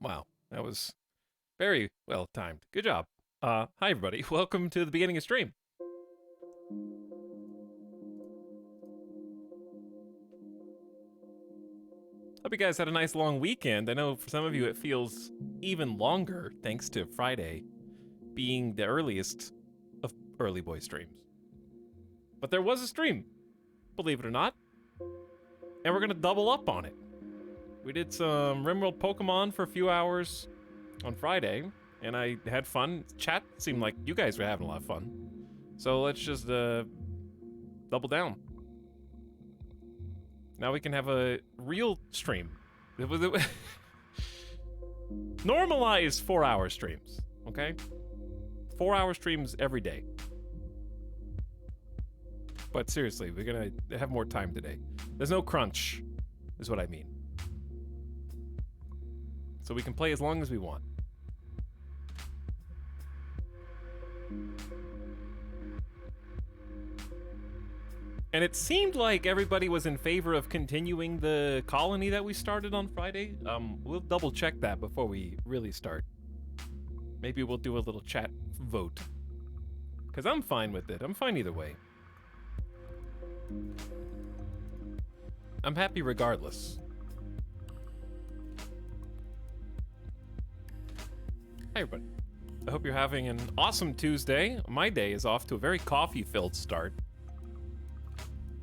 Wow, that was very well timed. Good job. Hi everybody. Welcome to the beginning of stream. Hope you guys had a nice long weekend. I know for some of you it feels even longer thanks to Friday being the earliest of early boy streams. But there was a stream, believe it or not, and we're gonna double up on it. We did some RimWorld Pokemon for a few hours on Friday, and I had fun. Chat seemed like you guys were having a lot of fun. So let's just double down. Now we can have a real stream. Normalize 4-hour streams, okay? 4-hour streams every day. But seriously, we're gonna have more time today. There's no crunch, is what I mean. So we can play as long as we want. And it seemed like everybody was in favor of continuing the colony that we started on Friday. We'll double check that before we really start. Maybe we'll do a little chat vote. Because I'm fine with it. I'm fine either way. I'm happy regardless. Hi everybody. I hope you're having an awesome Tuesday. My day is off to a very coffee-filled start.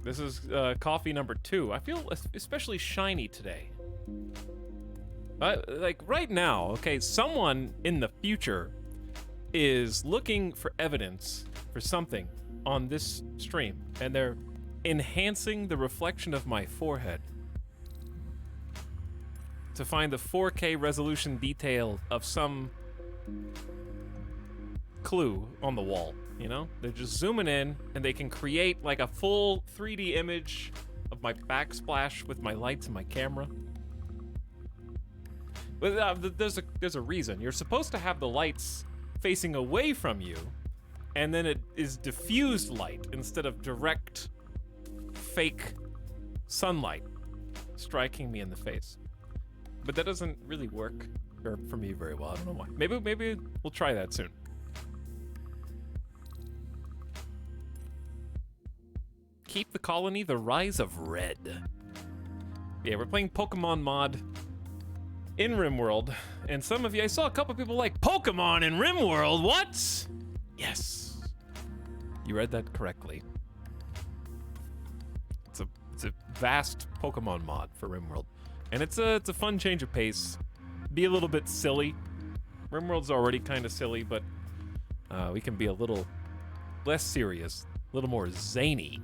This is coffee number 2. I feel especially shiny today. Like right now, okay, someone in the future is looking for evidence for something on this stream, and they're enhancing the reflection of my forehead to find the 4K resolution detail of some clue on the wall. You know, they're just zooming in and they can create like a full 3D image of my backsplash with my lights and my camera. But there's a reason. You're supposed to have the lights facing away from you, and then it is diffused light instead of direct fake sunlight striking me in the face. But that doesn't really work for me very well. I don't know why. Maybe we'll try that soon. Keep the colony, the rise of red. Yeah, we're playing Pokemon mod in RimWorld, and some of you, I saw a couple people like, Pokemon in RimWorld, what? Yes, you read that correctly. It's a vast Pokemon mod for RimWorld, and it's a fun change of pace. Be a little bit silly. RimWorld's already kind of silly, but we can be a little less serious, a little more zany.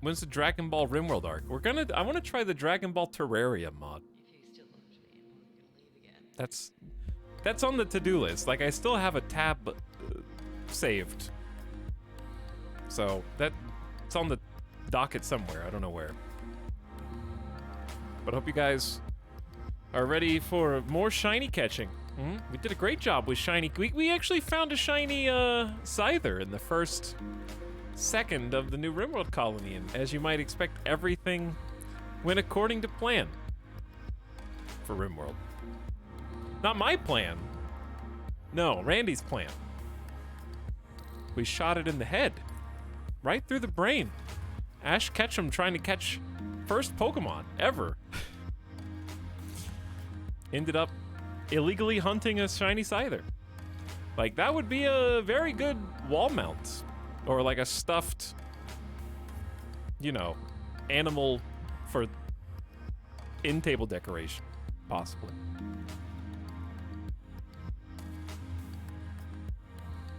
When's the Dragon Ball RimWorld arc? I want to try the Dragon Ball Terraria mod. If you still loved me and weren't gonna leave again. That's on the to-do list. Like, I still have a tab saved. So it's on the docket somewhere. I don't know where. But I hope you guys are ready for more shiny catching. We did a great job with shiny. We actually found a shiny Scyther in the first second of the new RimWorld colony, and as you might expect, everything went according to plan for RimWorld. Not my plan. No, Randy's plan. We shot it in the head. Right through the brain. Ash Ketchum trying to catch first Pokemon ever. Ended up illegally hunting a shiny Scyther. Like, that would be a very good wall mount. Or like a stuffed, you know, animal for in-table decoration, possibly.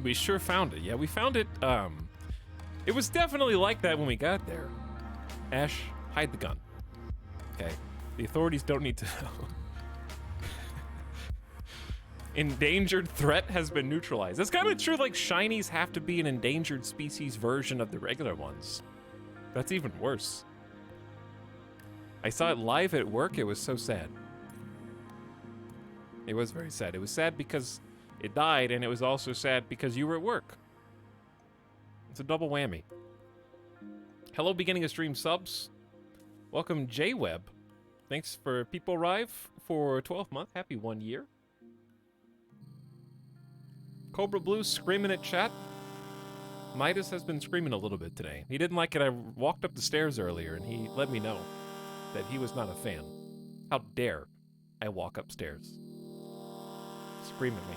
We sure found it. Yeah, we found it. It was definitely like that when we got there. Ash, hide the gun. Okay, the authorities don't need to know. Endangered threat has been neutralized. That's kind of true, like shinies have to be an endangered species version of the regular ones. That's even worse. I saw it live at work, it was so sad. It was very sad. It was sad because it died, and it was also sad because you were at work. It's a double whammy. Hello, beginning of stream subs. Welcome, J-Web. Thanks for People Arrive for 12 month. Happy 1 year. Cobra Blue screaming at chat. Midas has been screaming a little bit today. He didn't like it. I walked up the stairs earlier and he let me know that he was not a fan. How dare I walk upstairs? Scream at me.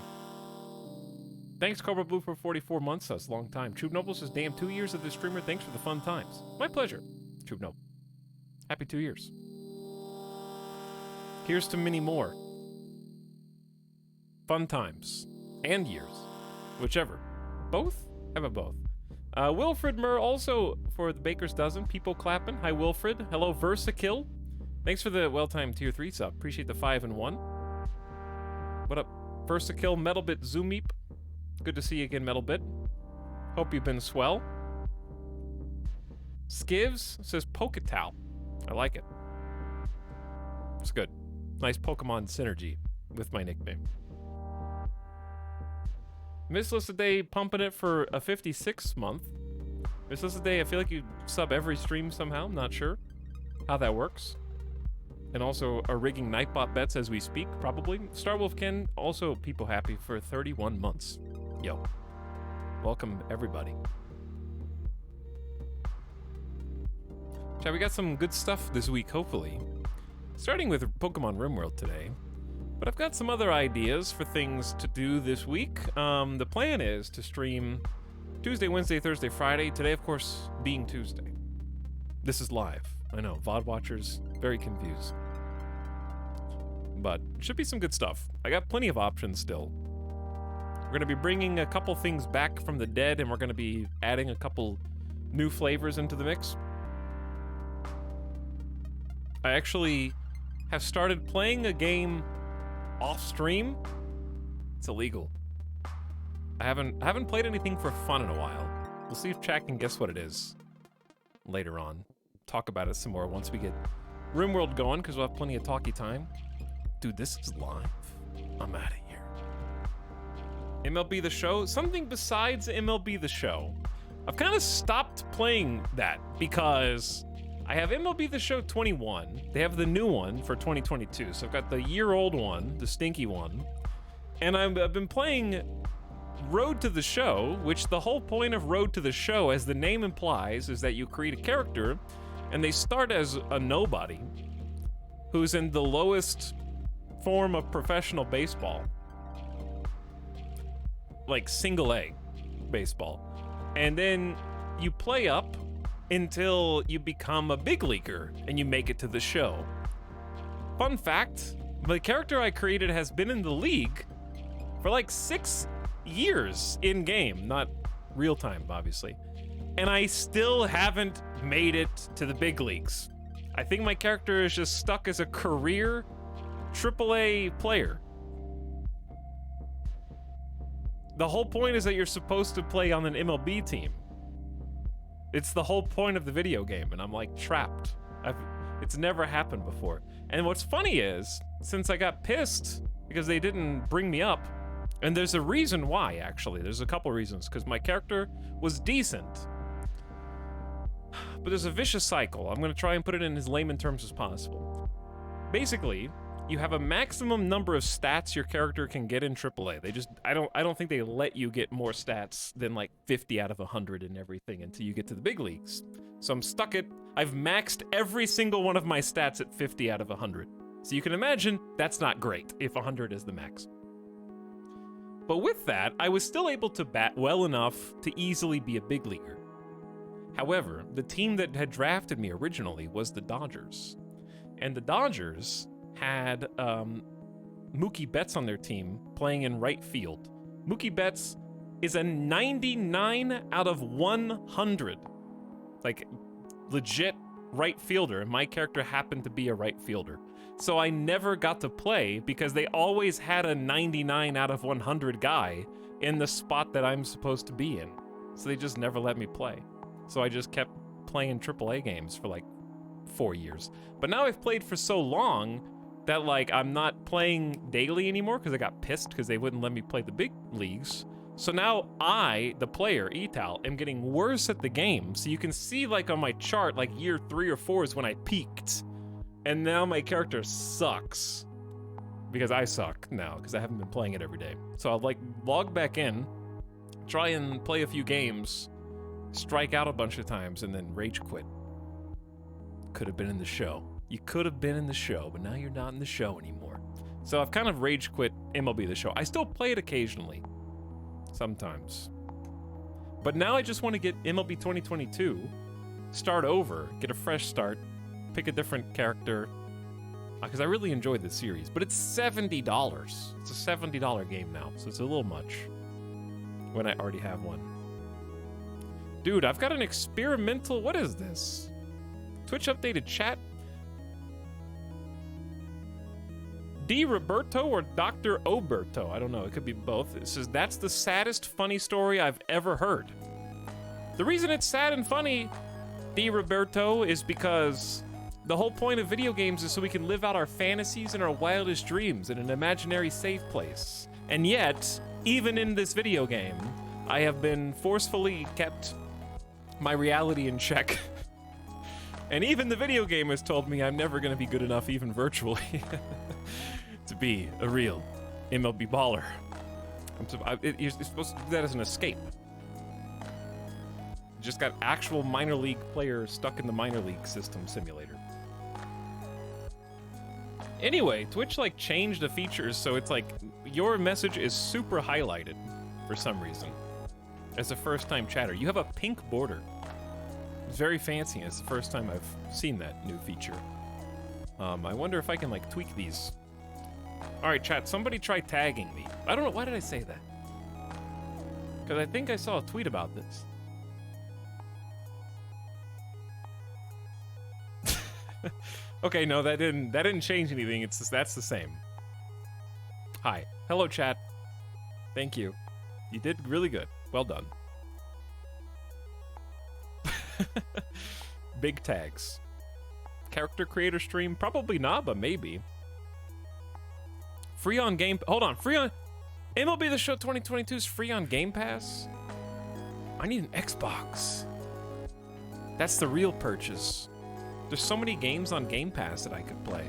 Thanks, Cobra Blue, for 44 months. That's a long time. Troop Noble says, damn, 2 years of this streamer. Thanks for the fun times. My pleasure, Troop Noble. Happy 2 years. Here's to many more. Fun times. And years. Whichever. Both? How about both? Wilfred Murr also for the Baker's Dozen. People clapping. Hi, Wilfred. Hello, Versakill. Thanks for the well-timed tier 3 sub. Appreciate the 5 and 1. What up? Versakill, Metalbit, Zoomeep. Good to see you again, Metalbit. Hope you've been swell. Skivs says Poketowel. I like it. It's good. Nice Pokemon synergy with my nickname. Miss Day pumping it for a 56th month. Miss Day, I feel like you sub every stream somehow. I'm not sure how that works. And also are rigging Nightbot bets as we speak, probably. Starwolf Ken, also people happy for 31 months. Yo. Welcome, everybody. Chat, we got some good stuff this week, hopefully. Starting with Pokemon RimWorld today. But I've got some other ideas for things to do this week. The plan is to stream Tuesday, Wednesday, Thursday, Friday. Today, of course, being Tuesday. This is live. I know, VOD watchers, very confused. But should be some good stuff. I got plenty of options still. We're going to be bringing a couple things back from the dead, and we're going to be adding a couple new flavors into the mix. I actually have started playing a game off stream. It's illegal. I haven't played anything for fun in a while. We'll see if chat can guess what it is later on. Talk about it some more once we get RimWorld going, because we'll have plenty of talkie time. Dude, this is live. I'm out of here. MLB The Show? Something besides MLB The Show. I've kind of stopped playing that because I have MLB The Show 21. They have the new one for 2022. So I've got the year-old one, the stinky one. And I've been playing Road to the Show, which the whole point of Road to the Show, as the name implies, is that you create a character and they start as a nobody who's in the lowest form of professional baseball. Like single A baseball. And then you play up until you become a big leaguer and you make it to the show. Fun fact, the character I created has been in the league for like 6 years in game, not real time, obviously. And I still haven't made it to the big leagues. I think my character is just stuck as a career AAA player. The whole point is that you're supposed to play on an MLB team. It's the whole point of the video game, and I'm like trapped. It's never happened before. And what's funny is, since I got pissed because they didn't bring me up, and there's a reason why, actually. There's a couple reasons, because my character was decent. But there's a vicious cycle. I'm gonna try and put it in as layman terms as possible. Basically, you have a maximum number of stats your character can get in AAA. I don't think they let you get more stats than like 50 out of 100 and everything until you get to the big leagues. So I'm stuck at, I've maxed every single one of my stats at 50 out of 100. So you can imagine that's not great if 100 is the max. But with that, I was still able to bat well enough to easily be a big leaguer. However, the team that had drafted me originally was the Dodgers. And the Dodgers had Mookie Betts on their team playing in right field. Mookie Betts is a 99 out of 100. Like, legit right fielder, and my character happened to be a right fielder. So I never got to play because they always had a 99 out of 100 guy in the spot that I'm supposed to be in. So they just never let me play. So I just kept playing AAA games for like 4 years. But now I've played for so long that like I'm not playing daily anymore because I got pissed because they wouldn't let me play the big leagues. So now I, the player, Etal, am getting worse at the game. So you can see like on my chart, like year 3 or 4 is when I peaked. And now my character sucks. Because I suck now, because I haven't been playing it every day. So I'll like log back in, try and play a few games, strike out a bunch of times, and then rage quit. Could have been in the show. You could have been in the show, but now you're not in the show anymore. So I've kind of rage quit MLB The Show. I still play it occasionally. Sometimes. But now I just want to get MLB 2022, start over, get a fresh start, pick a different character, because I really enjoyed this series. But it's $70. It's a $70 game now, so it's a little much when I already have one. Dude, I've got an experimental... What is this? Twitch updated chat? D. Roberto or Dr. Oberto? I don't know. It could be both. It says, that's the saddest funny story I've ever heard. The reason it's sad and funny, D. Roberto, is because the whole point of video games is so we can live out our fantasies and our wildest dreams in an imaginary safe place. And yet, even in this video game, I have been forcefully kept my reality in check. And even the video game has told me I'm never going to be good enough, even virtually, to be a real MLB baller. You're supposed to do that as an escape. Just got actual minor league players stuck in the minor league system simulator. Anyway, Twitch like changed the features so it's like your message is super highlighted for some reason as a first-time chatter. You have a pink border. It's very fancy. It's the first time I've seen that new feature. I wonder if I can like tweak these. All right, chat. Somebody try tagging me. I don't know. Why did I say that? Because I think I saw a tweet about this. Okay, no, that didn't change anything. It's just, that's the same. Hi. Hello, chat. Thank you. You did really good. Well done. Big tags. Character creator stream? Probably not, but maybe. Free on Game... Hold on. Free on... MLB The Show 2022 is free on Game Pass? I need an Xbox. That's the real purchase. There's so many games on Game Pass that I could play.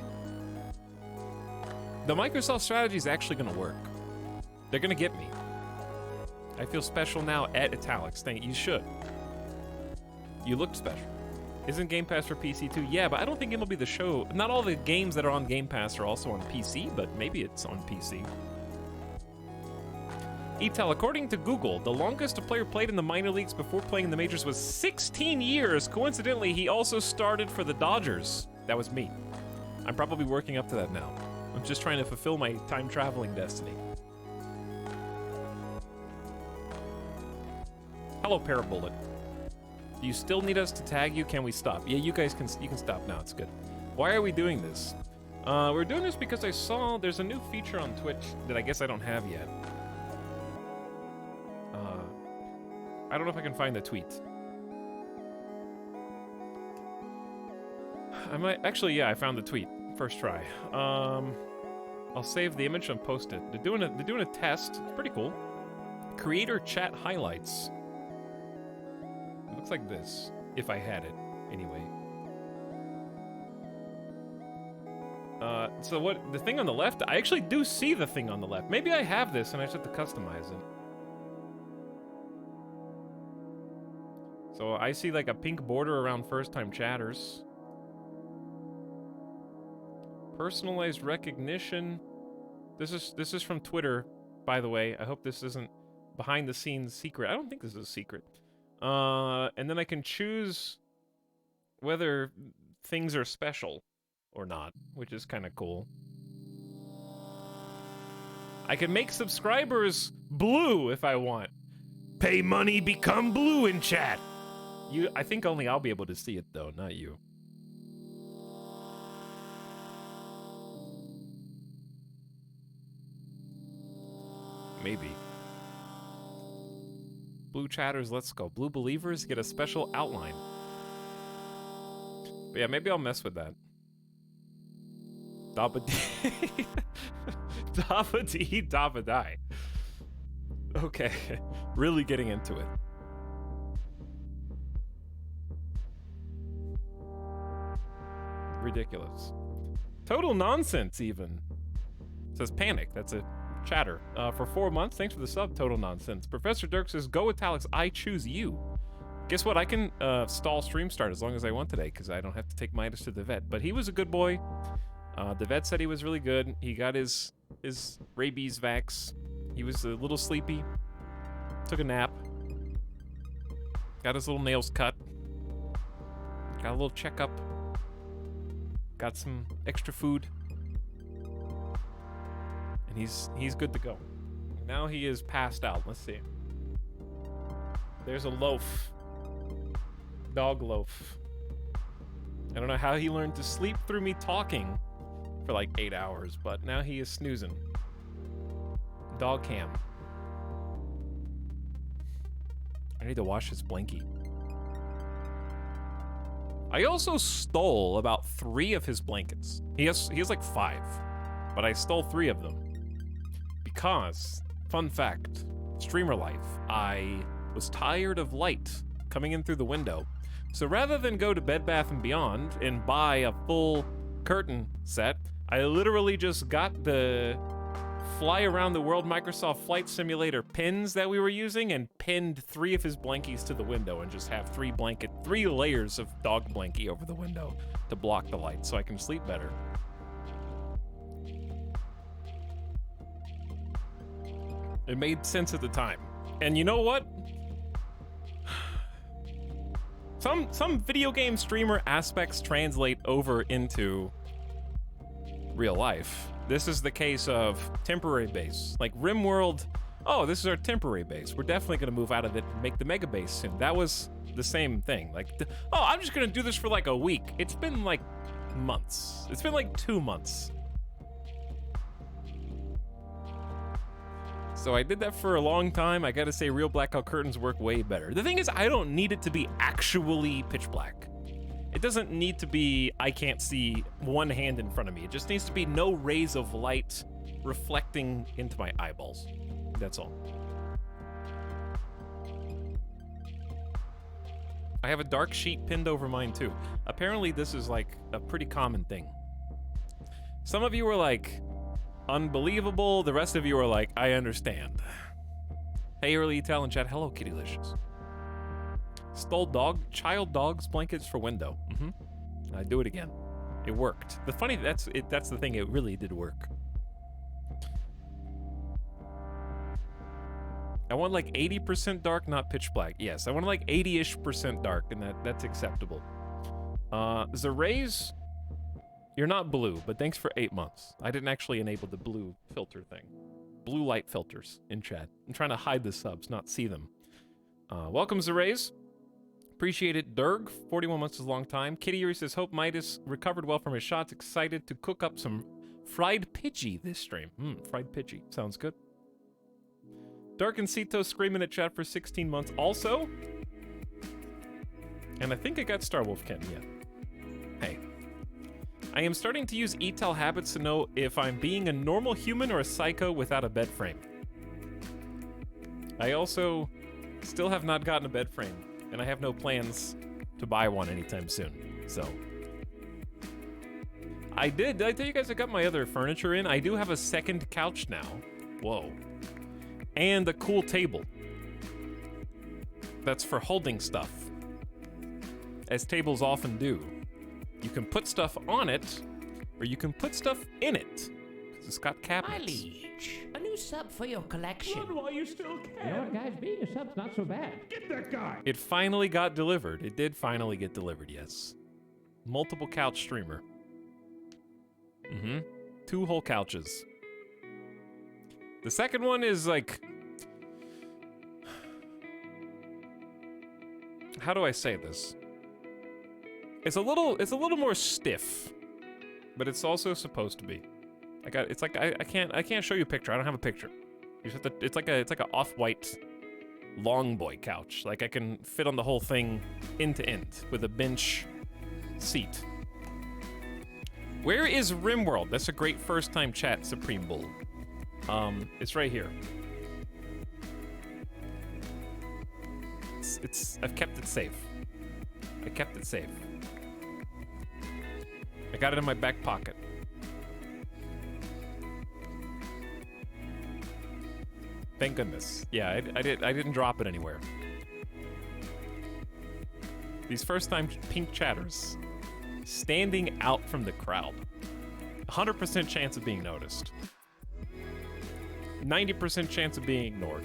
The Microsoft strategy is actually going to work. They're going to get me. I feel special now at Etalyx. Thank you. You should. You look special. Isn't Game Pass for PC too? Yeah, but I don't think MLB The Show... Not all the games that are on Game Pass are also on PC, but maybe it's on PC. Etel, according to Google, the longest a player played in the minor leagues before playing in the majors was 16 years. Coincidentally, he also started for the Dodgers. That was me. I'm probably working up to that now. I'm just trying to fulfill my time-traveling destiny. Hello, Parabullet. Do you still need us to tag you? Can we stop? Yeah, you can stop now. It's good. Why are we doing this? We're doing this because I saw there's a new feature on Twitch that I guess I don't have yet. I don't know if I can find the tweet. I might actually, yeah, I found the tweet. First try. I'll save the image and post it. They're doing a test. It's pretty cool. Creator chat highlights. It looks like this, if I had it, anyway. So what, the thing on the left, I actually do see the thing on the left. Maybe I have this and I just have to customize it. So I see like a pink border around first-time chatters. Personalized recognition. This is from Twitter, by the way. I hope this isn't behind-the-scenes secret. I don't think this is a secret. And then I can choose whether things are special or not, which is kind of cool. I can make subscribers blue if I want. Pay money, become blue in chat. I think only I'll be able to see it though, not you. Maybe. Blue chatters, let's go. Blue believers get a special outline. But yeah, maybe I'll mess with that. Dabba dee. Dabba dee, dabba die. Okay, really getting into it. Ridiculous. Total nonsense, even. Says panic. That's a chatter. For 4 months. Thanks for the sub, Total Nonsense. Professor Dirk says, go Etalyx, I choose you. Guess what? I can stall stream start as long as I want today because I don't have to take Midas to the vet. But he was a good boy. The vet said he was really good. He got his rabies vax. He was a little sleepy. Took a nap. Got his little nails cut. Got a little checkup. Got some extra food. And he's good to go. Now he is passed out. Let's see. There's a loaf. Dog loaf. I don't know how he learned to sleep through me talking for like 8 hours, but now he is snoozing. Dog cam. I need to wash his blankie. I also stole about 3 of his blankets. He has like 5, but I stole 3 of them. Because, fun fact, streamer life, I was tired of light coming in through the window. So rather than go to Bed Bath & Beyond and buy a full curtain set, I literally just got the Fly Around the World Microsoft Flight Simulator pins that we were using and pinned 3 of his blankies to the window and just have 3 layers of dog blankie over the window to block the light so I can sleep better. It made sense at the time. And you know what? Some video game streamer aspects translate over into real life. This is the case of temporary base. Like RimWorld, oh, this is our temporary base. We're definitely gonna move out of it and make the mega base soon. That was the same thing. Like, oh, I'm just gonna do this for like a week. It's been like months. It's been like 2 months. So I did that for a long time. I gotta say, real blackout curtains work way better. The thing is, I don't need it to be actually pitch black. It doesn't need to be, I can't see one hand in front of me. It just needs to be no rays of light reflecting into my eyeballs. That's all. I have a dark sheet pinned over mine too. Apparently this is like a pretty common thing. Some of you were like, unbelievable. The rest of you are like, I understand. Hey, early Etal in chat. Hello, Kittylicious. Stole child dog's blankets for window. I do it again. It worked. The funny, that's the thing, it really did work. I want like 80% dark, not pitch black. Yes, I want like 80-ish% dark, and that's acceptable. Zerays, you're not blue, but thanks for 8 months. I didn't actually enable the blue filter thing. Blue light filters in chat. I'm trying to hide the subs, not see them. Welcome, Zerays. Appreciate it. Durg, 41 months is a long time. Kitty Yuri says, hope Midas recovered well from his shots. Excited to cook up some fried Pidgey this stream. Fried Pidgey. Sounds good. Dark and Cito screaming at chat for 16 months also. And I think I got Star Wolfkin, yeah. Hey. I am starting to use Etal habits to know if I'm being a normal human or a psycho without a bed frame. I also still have not gotten a bed frame. And I have no plans to buy one anytime soon, so. Did I tell you guys I got my other furniture in? I do have a second couch now. Whoa. And a cool table. That's for holding stuff. As tables often do. You can put stuff on it, or you can put stuff in it. Because it's got cabinets. My liege, a new sub for your collection. Run while you still can. You know what, guys? Being a sub's not so bad. Get that guy. It finally got delivered. It did finally get delivered, yes. Multiple couch streamer. 2 whole couches. The second one is like... How do I say this? It's a little more stiff, but it's also supposed to be. I can't show you a picture. I don't have a picture. You just have to, it's like a off-white long boy couch. Like I can fit on the whole thing end to end with a bench seat. Where is RimWorld? That's a great first time chat, Supreme Bull. It's right here. I've kept it safe. I kept it safe. I got it in my back pocket. Thank goodness. Yeah, I didn't drop it anywhere. These first-time pink chatters standing out from the crowd. 100% chance of being noticed. 90% chance of being ignored.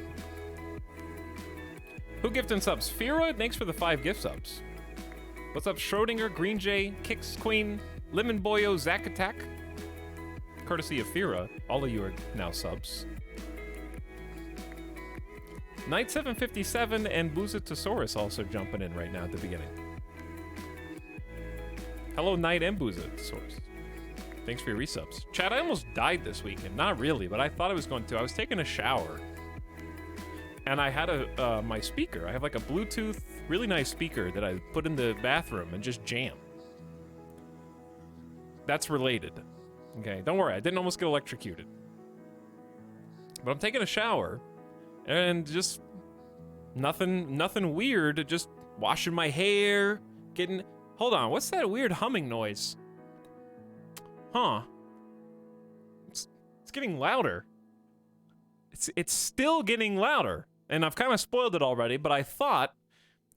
Who gifted subs? Fira, thanks for the 5 gift subs. What's up, Schrodinger, Green Jay, Kicks Queen, Lemon Boyo, Zack Attack? Courtesy of Fira, all of you are now subs. Knight 757 and Boozatosaurus also jumping in right now at the beginning. Hello, Knight and Boozatosaurus. Thanks for your resubs. Chat, I almost died this weekend. Not really, but I thought I was going to. I was taking a shower. And I had my speaker. I have like a Bluetooth, really nice speaker that I put in the bathroom and just jam. That's related. Okay, don't worry. I didn't almost get electrocuted. But I'm taking a shower. And just nothing weird, just washing my hair, hold on, what's that weird humming noise? Huh. It's getting louder. It's still getting louder. And I've kind of spoiled it already, but I thought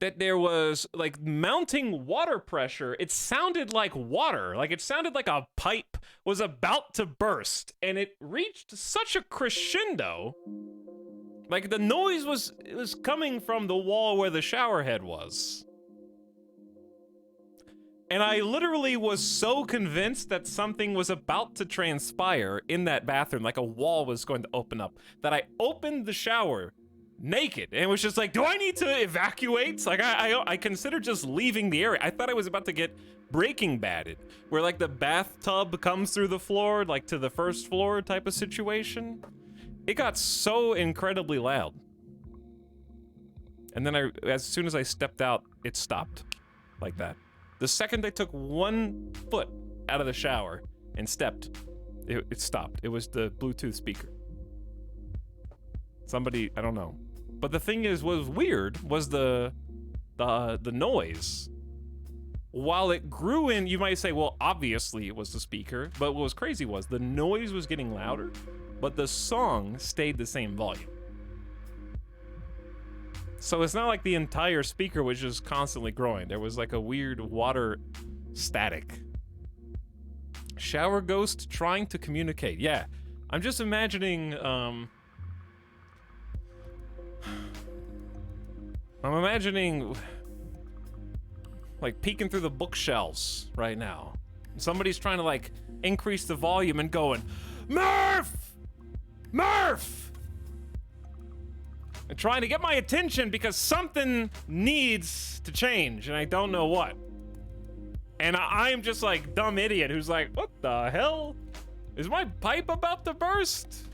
that there was like mounting water pressure. It sounded like water, like it sounded like a pipe was about to burst, and it reached such a crescendo. Like, the noise was coming from the wall where the shower head was. And I literally was so convinced that something was about to transpire in that bathroom, like a wall was going to open up, that I opened the shower naked and was just like, do I need to evacuate? Like, I considered just leaving the area. I thought I was about to get Breaking Badded, where like the bathtub comes through the floor, like to the first floor type of situation. It got so incredibly loud. And then as soon as I stepped out, it stopped. Like that. The second I took 1 foot out of the shower and stepped, it stopped. It was the Bluetooth speaker. Somebody, I don't know. But the thing is, what was weird was the noise. While it grew in, you might say, well, obviously it was the speaker, but what was crazy was the noise was getting louder, but the song stayed the same volume. So it's not like the entire speaker was just constantly growing. There was like a weird water static. Shower ghost trying to communicate. Yeah, I'm just imagining, I'm imagining like peeking through the bookshelves right now. Somebody's trying to like increase the volume and going, Murph! Murph! And trying to get my attention because something needs to change and I don't know what. And I'm just like dumb idiot who's like, what the hell? Is my pipe about to burst?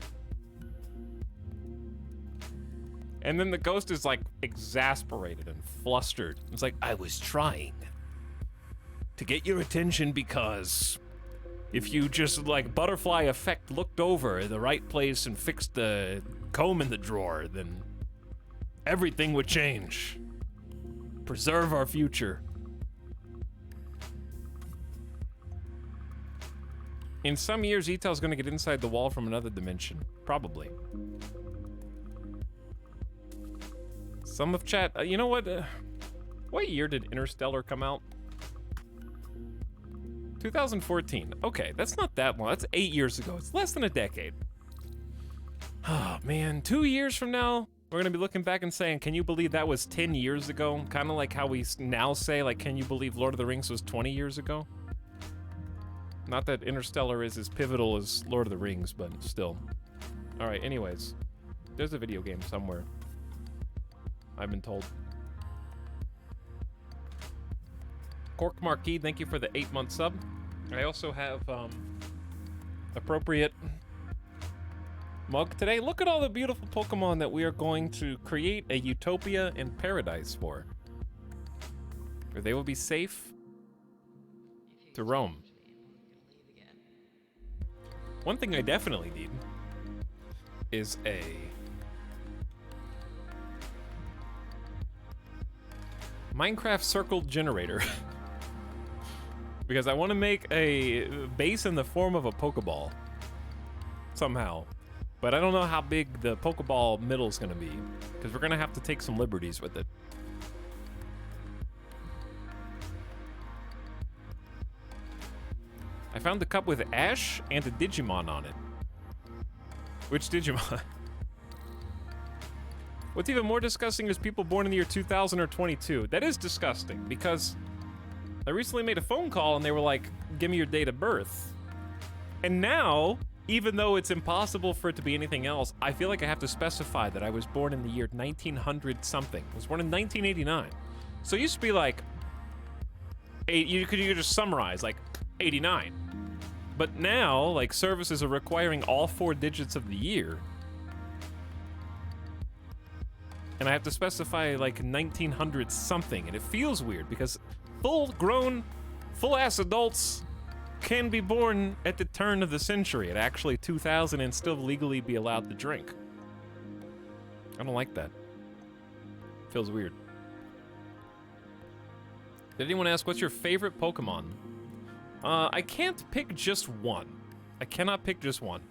And then the ghost is like exasperated and flustered. It's like, I was trying to get your attention because if you just like butterfly effect looked over the right place and fixed the comb in the drawer, then everything would change. Preserve our future. In some years, Etel's gonna get inside the wall from another dimension. Probably. Some of chat, you know what year did Interstellar come out? 2014. Okay, that's not that long. That's 8 years ago. It's less than a decade. Oh, man. 2 years from now, we're gonna be looking back and saying, can you believe that was 10 years ago? Kind of like how we now say, like, can you believe Lord of the Rings was 20 years ago? Not that Interstellar is as pivotal as Lord of the Rings, but still. All right, anyways. There's a video game somewhere. I've been told. Cork Marquis, thank you for the 8-month sub. I also have appropriate mug today. Look at all the beautiful Pokemon that we are going to create a utopia and paradise for. Where they will be safe to roam. One thing I definitely need is a Minecraft circle generator. Because I want to make a base in the form of a Pokeball. Somehow. But I don't know how big the Pokeball middle is going to be, because we're going to have to take some liberties with it. I found the cup with Ash and a Digimon on it. Which Digimon? What's even more disgusting is people born in the year 2000 or 22. That is disgusting, because I recently made a phone call and they were like, give me your date of birth. And now, even though it's impossible for it to be anything else, I feel like I have to specify that I was born in the year 1900 something. I was born in 1989. So it used to be like, you could just summarize, like, 89. But now, like, services are requiring all 4 digits of the year. And I have to specify, like, 1900 something. And it feels weird because full-grown, full-ass adults can be born at the turn of the century, at actually 2000, and still legally be allowed to drink. I don't like that. Feels weird. Did anyone ask, what's your favorite Pokemon? I can't pick just one. I cannot pick just one.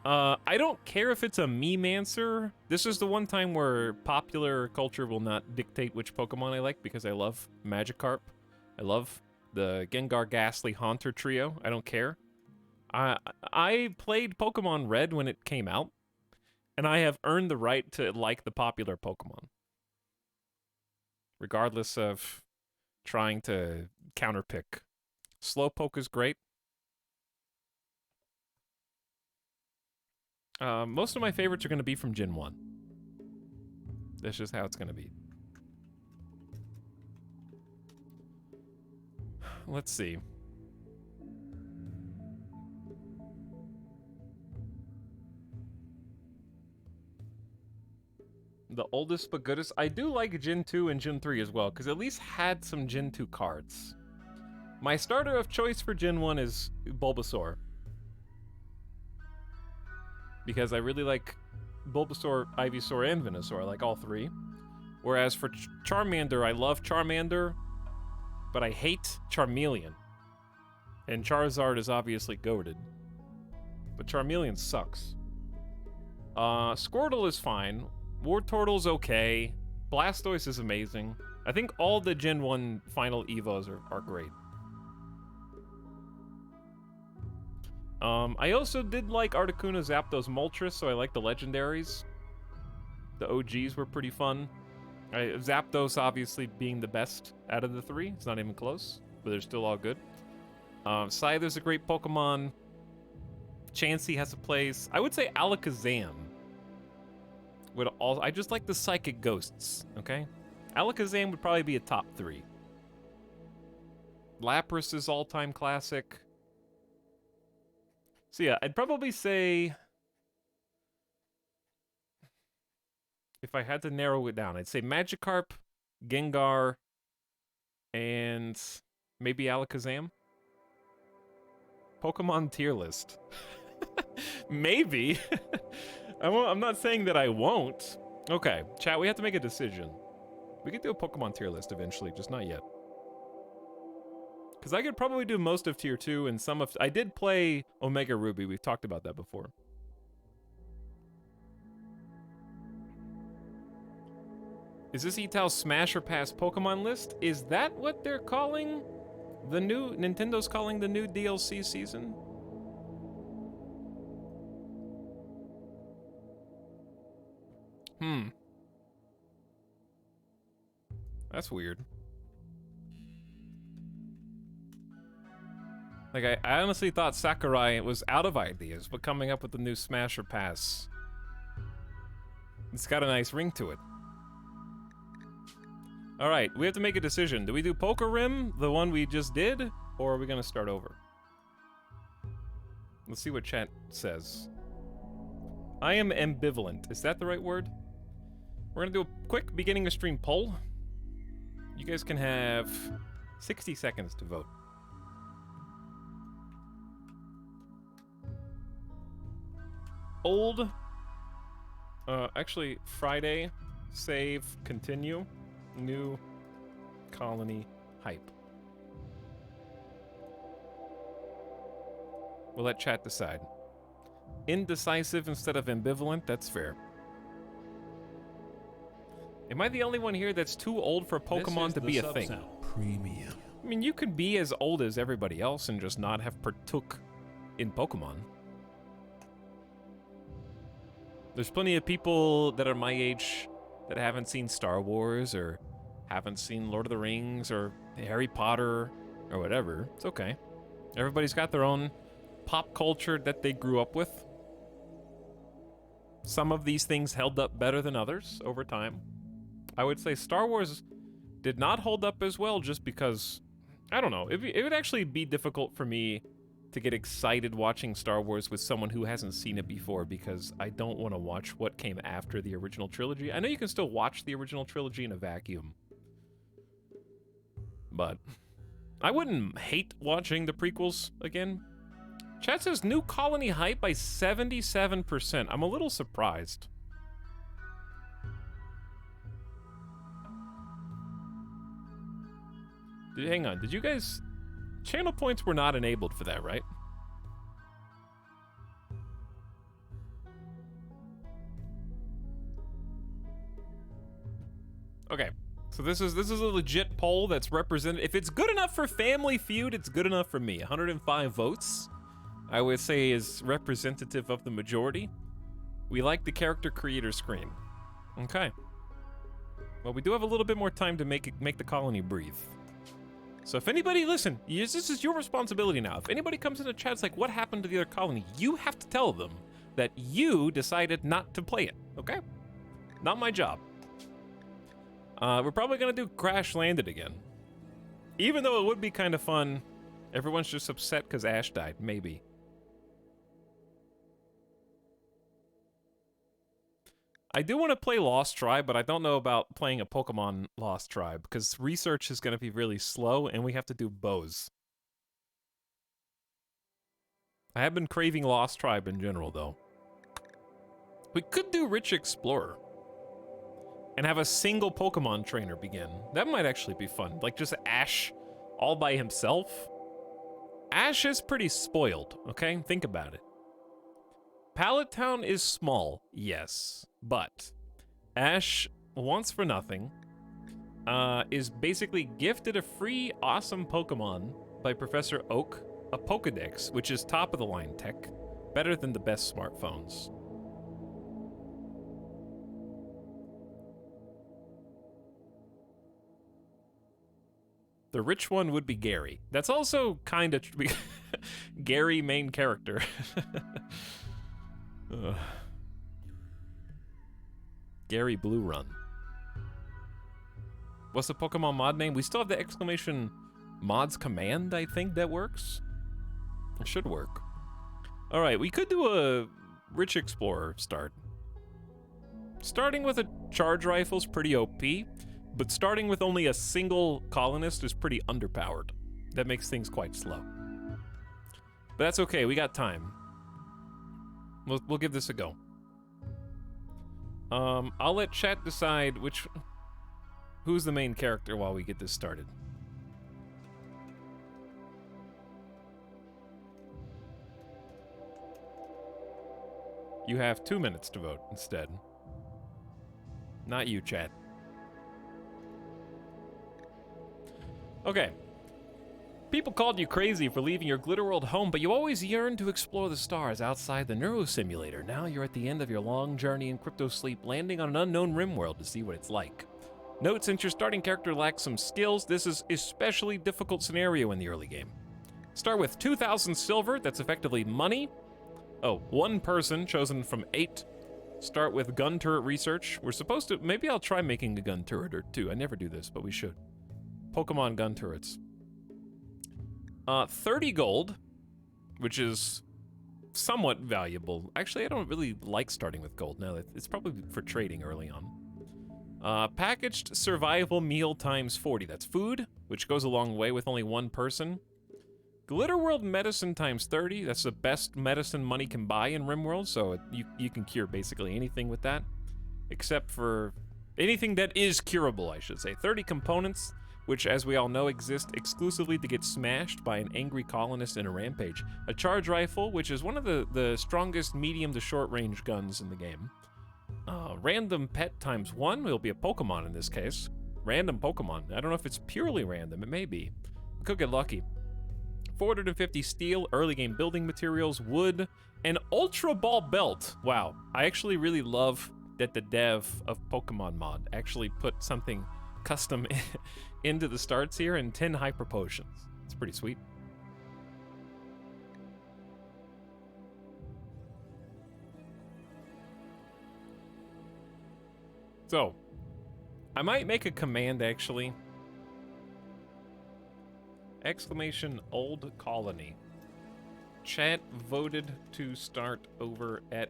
I don't care if it's a meme answer. This is the one time where popular culture will not dictate which Pokemon I like, because I love Magikarp. I love the Gengar, Ghastly, Haunter trio. I don't care. I played Pokemon Red when it came out, and I have earned the right to like the popular Pokemon, regardless of trying to counterpick. Slowpoke is great. Most of my favorites are going to be from Gen 1. That's just how it's going to be. Let's see. The oldest but goodest. I do like Gen 2 and Gen 3 as well, because at least had some Gen 2 cards. My starter of choice for Gen 1 is Bulbasaur, because I really like Bulbasaur, Ivysaur, and Venusaur. I like all 3. Whereas for Charmander, I love Charmander, but I hate Charmeleon. And Charizard is obviously goated, but Charmeleon sucks. Squirtle is fine. Wartortle's okay. Blastoise is amazing. I think all the Gen 1 final Evos are great. I also did like Articuno, Zapdos, Moltres, so I like the legendaries. The OGs were pretty fun. Zapdos obviously being the best out of the 3. It's not even close, but they're still all good. Scyther's a great Pokemon. Chansey has a place. I would say Alakazam would also... I just like the Psychic Ghosts, okay? Alakazam would probably be a top 3. Lapras is all-time classic. So yeah, I'd probably say... if I had to narrow it down, I'd say Magikarp, Gengar, and maybe Alakazam. Pokemon tier list. Maybe. I'm not saying that I won't. Okay, chat, we have to make a decision. We could do a Pokemon tier list eventually, just not yet. Because I could probably do most of tier 2 and some of... I did play Omega Ruby, we've talked about that before. Is this Etal's Smash or Pass Pokemon list? Is that what they're calling the new... Nintendo's calling the new DLC season? That's weird. Like, I honestly thought Sakurai was out of ideas, but coming up with the new Smash or Pass... it's got a nice ring to it. Alright, we have to make a decision. Do we do Poker Rim, the one we just did, or are we gonna start over? Let's see what chat says. I am ambivalent. Is that the right word? We're gonna do a quick beginning of stream poll. You guys can have 60 seconds to vote. Old, actually, Friday, save, continue, new, colony, hype. We'll let chat decide. Indecisive instead of ambivalent, that's fair. Am I the only one here that's too old for Pokemon to be a thing? Premium. I mean, you could be as old as everybody else and just not have partook in Pokemon. There's plenty of people that are my age that haven't seen Star Wars or haven't seen Lord of the Rings or Harry Potter or whatever. It's okay. Everybody's got their own pop culture that they grew up with. Some of these things held up better than others over time. I would say Star Wars did not hold up as well just because, I don't know, it would actually be difficult for me to get excited watching Star Wars with someone who hasn't seen it before because I don't want to watch what came after the original trilogy. I know you can still watch the original trilogy in a vacuum, but I wouldn't hate watching the prequels again. Chat says new colony hype by 77%. I'm a little surprised. Hang on, did you guys... Channel points were not enabled for that, right? Okay, so this is a legit poll that's represented. If it's good enough for Family Feud, it's good enough for me. 105 votes, I would say, is representative of the majority. We like the character creator screen. Okay. Well, we do have a little bit more time to make the colony breathe. So if anybody, listen, this is your responsibility now. If anybody comes in the chat, it's like, what happened to the other colony? You have to tell them that you decided not to play it, okay? Not my job. We're probably gonna do Crash Landed again. Even though it would be kind of fun, everyone's just upset because Ash died, maybe. I do want to play Lost Tribe, but I don't know about playing a Pokemon Lost Tribe, because research is going to be really slow, and we have to do bows. I have been craving Lost Tribe in general, though. We could do Rich Explorer, and have a single Pokemon trainer begin. That might actually be fun. Like, just Ash all by himself. Ash is pretty spoiled, okay? Think about it. Pallet Town is small, yes, but Ash wants for nothing, is basically gifted a free awesome Pokemon by Professor Oak, a Pokedex, which is top of the line tech, better than the best smartphones. The rich one would be Gary. That's also kind of Gary main character. Gary Blue Run. What's the Pokemon mod name? We still have the exclamation mods command, I think that works. It should work. All right, we could do a Rich Explorer start. Starting with a charge rifle is pretty OP, but starting with only a single colonist is pretty underpowered. That makes things quite slow. But that's okay, we got time. We'll give this a go. I'll let chat decide who's the main character while we get this started. You have 2 minutes to vote instead. Not you, chat. Okay. People called you crazy for leaving your Glitter World home, but you always yearned to explore the stars outside the Neuro Simulator. Now you're at the end of your long journey in crypto sleep, landing on an unknown rim world to see what it's like. Note, since your starting character lacks some skills, this is especially difficult scenario in the early game. Start with 2,000 silver, that's effectively money. Oh, 1 person chosen from 8. Start with gun turret research. We're supposed to, maybe I'll try making a gun turret or 2. I never do this, but we should. Pokemon gun turrets. 30 gold, which is somewhat valuable. Actually, I don't really like starting with gold now. It's probably for trading early on. Packaged survival meal times 40. That's food, which goes a long way with only 1 person. Glitter World medicine times 30. That's the best medicine money can buy in RimWorld, so you can cure basically anything with that, except for anything that is curable, I should say. 30 components, which, as we all know, exist exclusively to get smashed by an angry colonist in a rampage. A charge rifle, which is one of the strongest medium to short range guns in the game. Random pet times 1 will be a Pokemon in this case. Random Pokemon. I don't know if it's purely random. It may be. We could get lucky. 450 steel, early game building materials, wood, an Ultra Ball belt. Wow. I actually really love that the dev of Pokemon mod actually put something custom into the starts here, and 10 hyper potions. It's pretty sweet. So, I might make a command actually. Exclamation old colony. Chat voted to start over at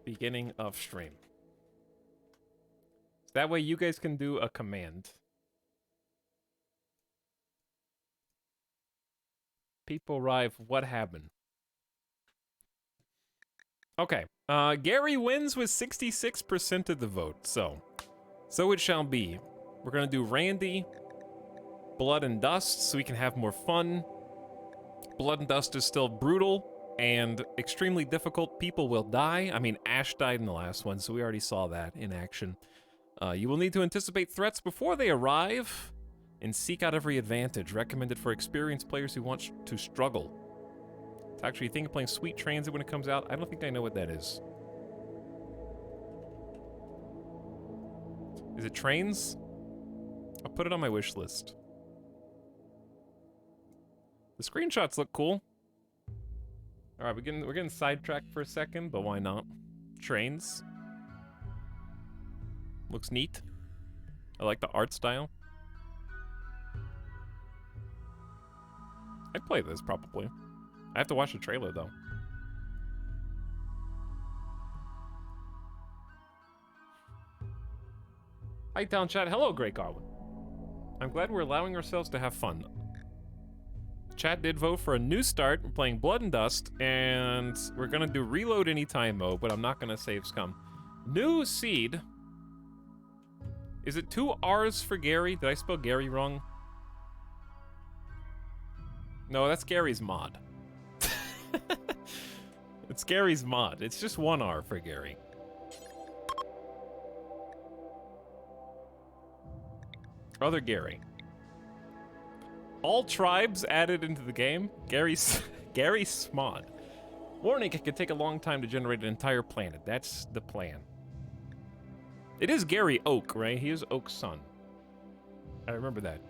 beginning of stream. That way you guys can do a command. People arrive, what happened? Okay, Gary wins with 66% of the vote, so it shall be. We're gonna do Randy, Blood and Dust, so we can have more fun. Blood and Dust is still brutal and extremely difficult. People will die. I mean, Ash died in the last one, so we already saw that in action. You will need to anticipate threats before they arrive and seek out every advantage. Recommended for experienced players who want to struggle. It's actually a thing of playing Sweet Transit when it comes out. I don't think I know what that is. Is it trains? I'll put it on my wish list. The screenshots look cool. All right, we're getting sidetracked for a second, but why not? Trains. Looks neat. I like the art style. I'd play this probably. I have to watch the trailer though. Hi, Town Chat. Hello, Grey Carlin. I'm glad we're allowing ourselves to have fun. Chat did vote for a new start. We're playing Blood and Dust, and we're gonna do reload anytime mode, but I'm not gonna save scum. New seed. Is it 2 R's for Gary? Did I spell Gary wrong? No, that's Gary's mod. It's Gary's mod. It's just 1 R for Gary. Other Gary. All tribes added into the game. Gary Smod. Warning, it could take a long time to generate an entire planet. That's the plan. It is Gary Oak, right? He is Oak's son. I remember that.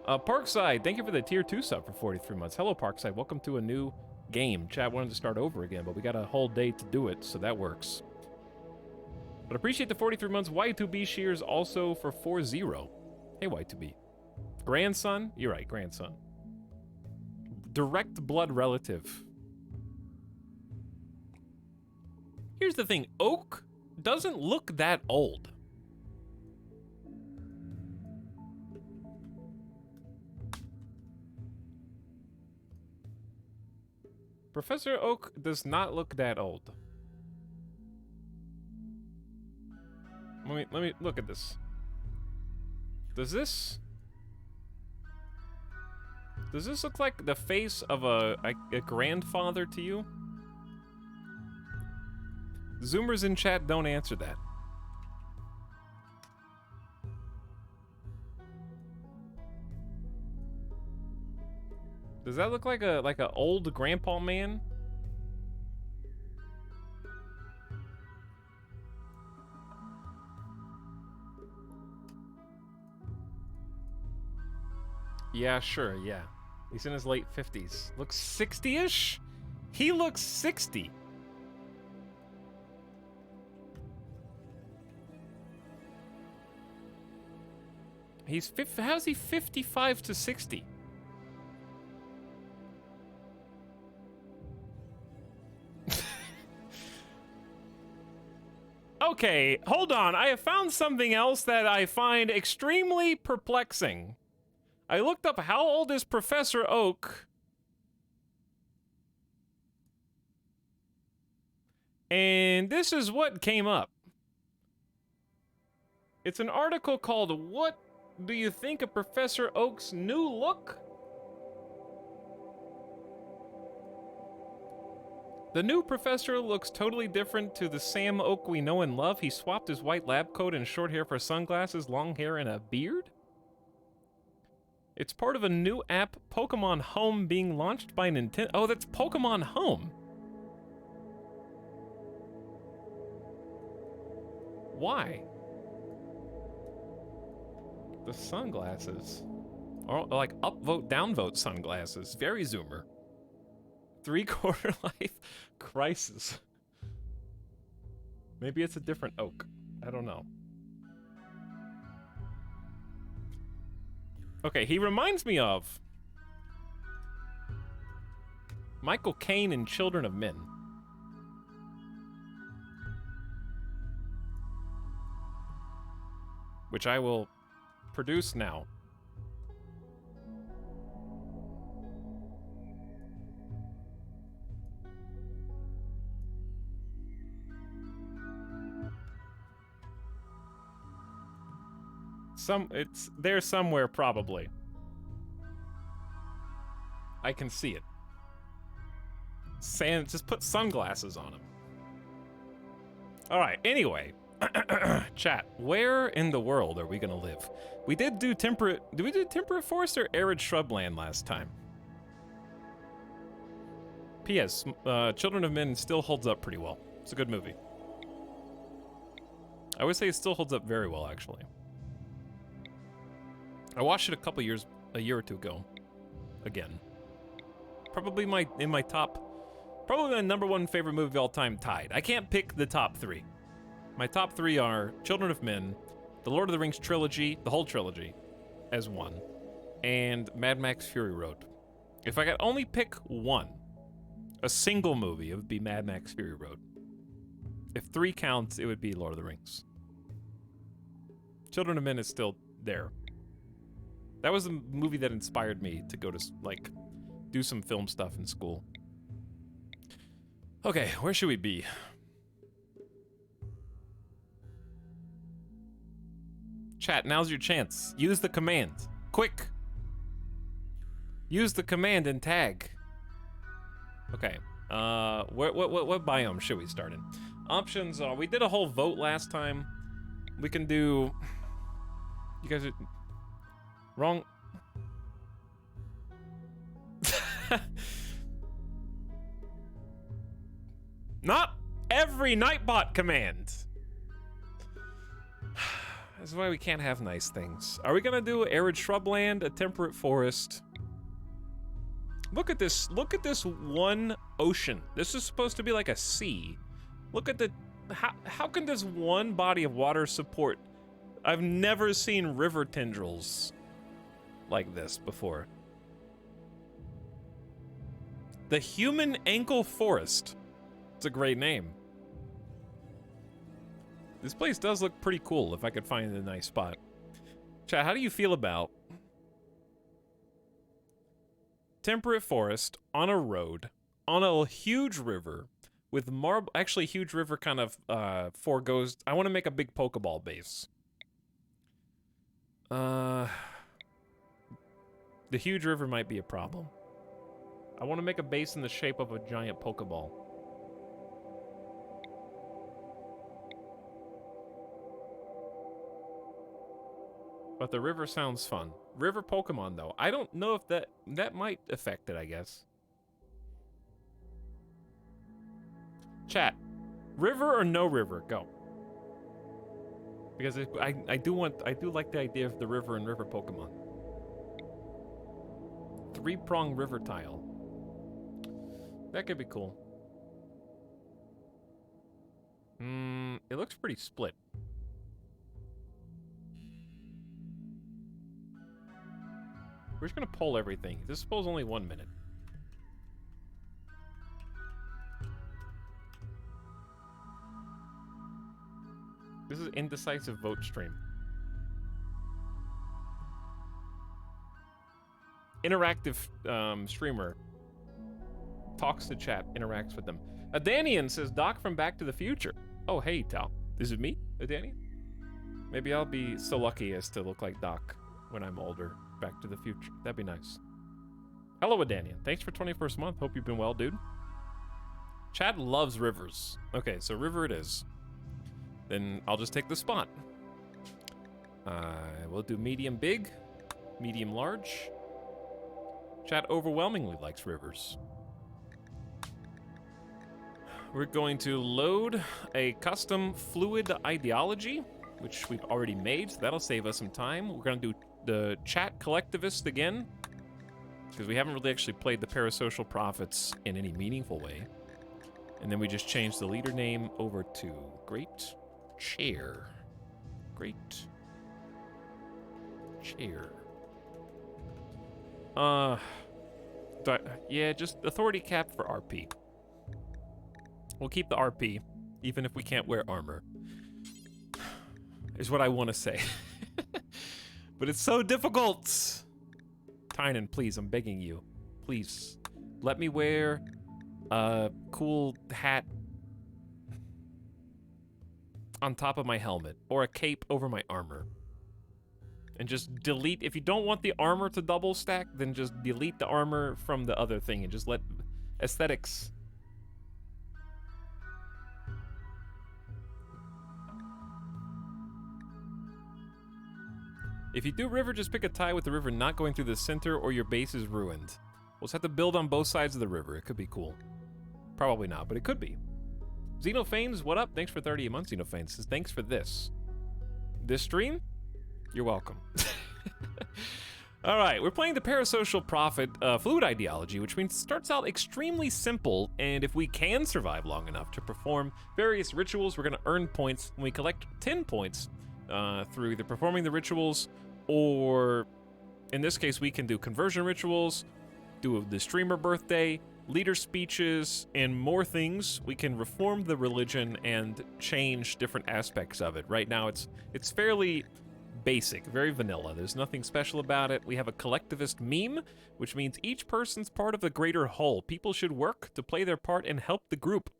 Parkside, thank you for the tier 2 sub for 43 months. Hello, Parkside. Welcome to a new game. Chat wanted to start over again, but we got a whole day to do it, so that works. But appreciate the 43 months. Y2B Shears also for 4-0. Hey, Y2B. Grandson? You're right, grandson. Direct blood relative. Here's the thing. Oak doesn't look that old. Professor Oak does not look that old. Let me look at this. Does this look like the face of a grandfather to you? Zoomers in chat, don't answer that. Does that look like a old grandpa man? Yeah, sure, yeah. He's in his late 50s. Looks 60-ish? He looks 60. How's he 55 to 60? Okay, hold on. I have found something else that I find extremely perplexing. I looked up how old is Professor Oak, and this is what came up. It's an article called do you think of Professor Oak's new look? The new professor looks totally different to the Sam Oak we know and love. He swapped his white lab coat and short hair for sunglasses, long hair, and a beard? It's part of a new app, Pokemon Home, being launched by Nintendo. Oh, that's Pokemon Home. Why? The sunglasses. Or like upvote, downvote sunglasses. Very zoomer. 3/4 life crisis. Maybe it's a different oak. I don't know. Okay, he reminds me of Michael Caine in Children of Men. Which I will produce now. It's there somewhere, probably. I can see it. Just put sunglasses on him. Alright, anyway. Chat, where in the world are we gonna live? We did do temperate... Did we do temperate forest or arid shrubland last time? P.S. Children of Men still holds up pretty well. It's a good movie. I would say it still holds up very well, actually. I watched it a year or two ago. Again. Probably in my top... Probably my #1 favorite movie of all time, tied. I can't pick the top 3. My top 3 are Children of Men, the Lord of the Rings trilogy, the whole trilogy, as one, and Mad Max Fury Road. If I could only pick one, a single movie, it would be Mad Max Fury Road. If 3 counts, it would be Lord of the Rings. Children of Men is still there. That was the movie that inspired me to go to, like, do some film stuff in school. Okay, where should we be? Chat, now's your chance. Use the command. Quick! Use the command and tag. Okay, what biome should we start in? Options are, we did a whole vote last time. We can do... You guys are... Wrong. Not every Nightbot command. This is why we can't have nice things. Are we gonna do arid shrubland, a temperate forest? Look at this one ocean. This is supposed to be like a sea. Look at the, how can this one body of water support? I've never seen river tendrils like this before. The Human Ankle Forest. It's a great name. This place does look pretty cool if I could find a nice spot. Chat, how do you feel about temperate forest on a road, on a huge river, with marble... Actually, huge river kind of foregoes... I want to make a big Pokeball base. The huge river might be a problem. I want to make a base in the shape of a giant Pokeball. But the river sounds fun. River Pokemon, though. I don't know if that might affect it, I guess. Chat. River or no river? Go. Because I do like the idea of the river and river Pokemon. 3-prong river tile. That could be cool. It looks pretty split. We're just gonna poll everything. This is only 1 minute. This is indecisive vote stream. Interactive streamer talks to chat, interacts with them. Adanian says Doc from Back to the Future. Oh, hey, Tal. Is it me, Adanian? Maybe I'll be so lucky as to look like Doc when I'm older. Back to the Future. That'd be nice. Hello, Adanian. Thanks for 21st month. Hope you've been well, dude. Chad loves rivers. Okay, so river it is. Then I'll just take the spot. We'll do medium big, medium large. Chad overwhelmingly likes rivers. We're going to load a custom fluid ideology, which we've already made, so that'll save us some time. We're gonna do the chat collectivist again, because we haven't really actually played the parasocial prophets in any meaningful way. And then we just change the leader name over to Great Chair. Great Chair. Yeah, just authority cap for RP. We'll keep the RP, even if we can't wear armor. Is what I want to say. But it's so difficult. Tynan, please, I'm begging you. Please, let me wear a cool hat on top of my helmet, or a cape over my armor. And just delete, if you don't want the armor to double stack, then just delete the armor from the other thing and just let aesthetics. If you do river, just pick a tie with the river not going through the center or your base is ruined. We'll just have to build on both sides of the river. It could be cool. Probably not, but it could be. Xenophanes, what up? Thanks for 30 a month, Xenophanes. Says, thanks for this. This stream? You're welcome. All right, we're playing the Parasocial Prophet Fluid Ideology, which means it starts out extremely simple, and if we can survive long enough to perform various rituals, we're going to earn points. When we collect 10 points through either performing the rituals, or in this case, we can do conversion rituals, do the streamer birthday, leader speeches, and more things. We can reform the religion and change different aspects of it. Right now, it's fairly basic, very vanilla. There's nothing special about it. We have a collectivist meme, which means each person's part of the greater whole. People should work to play their part and help the group.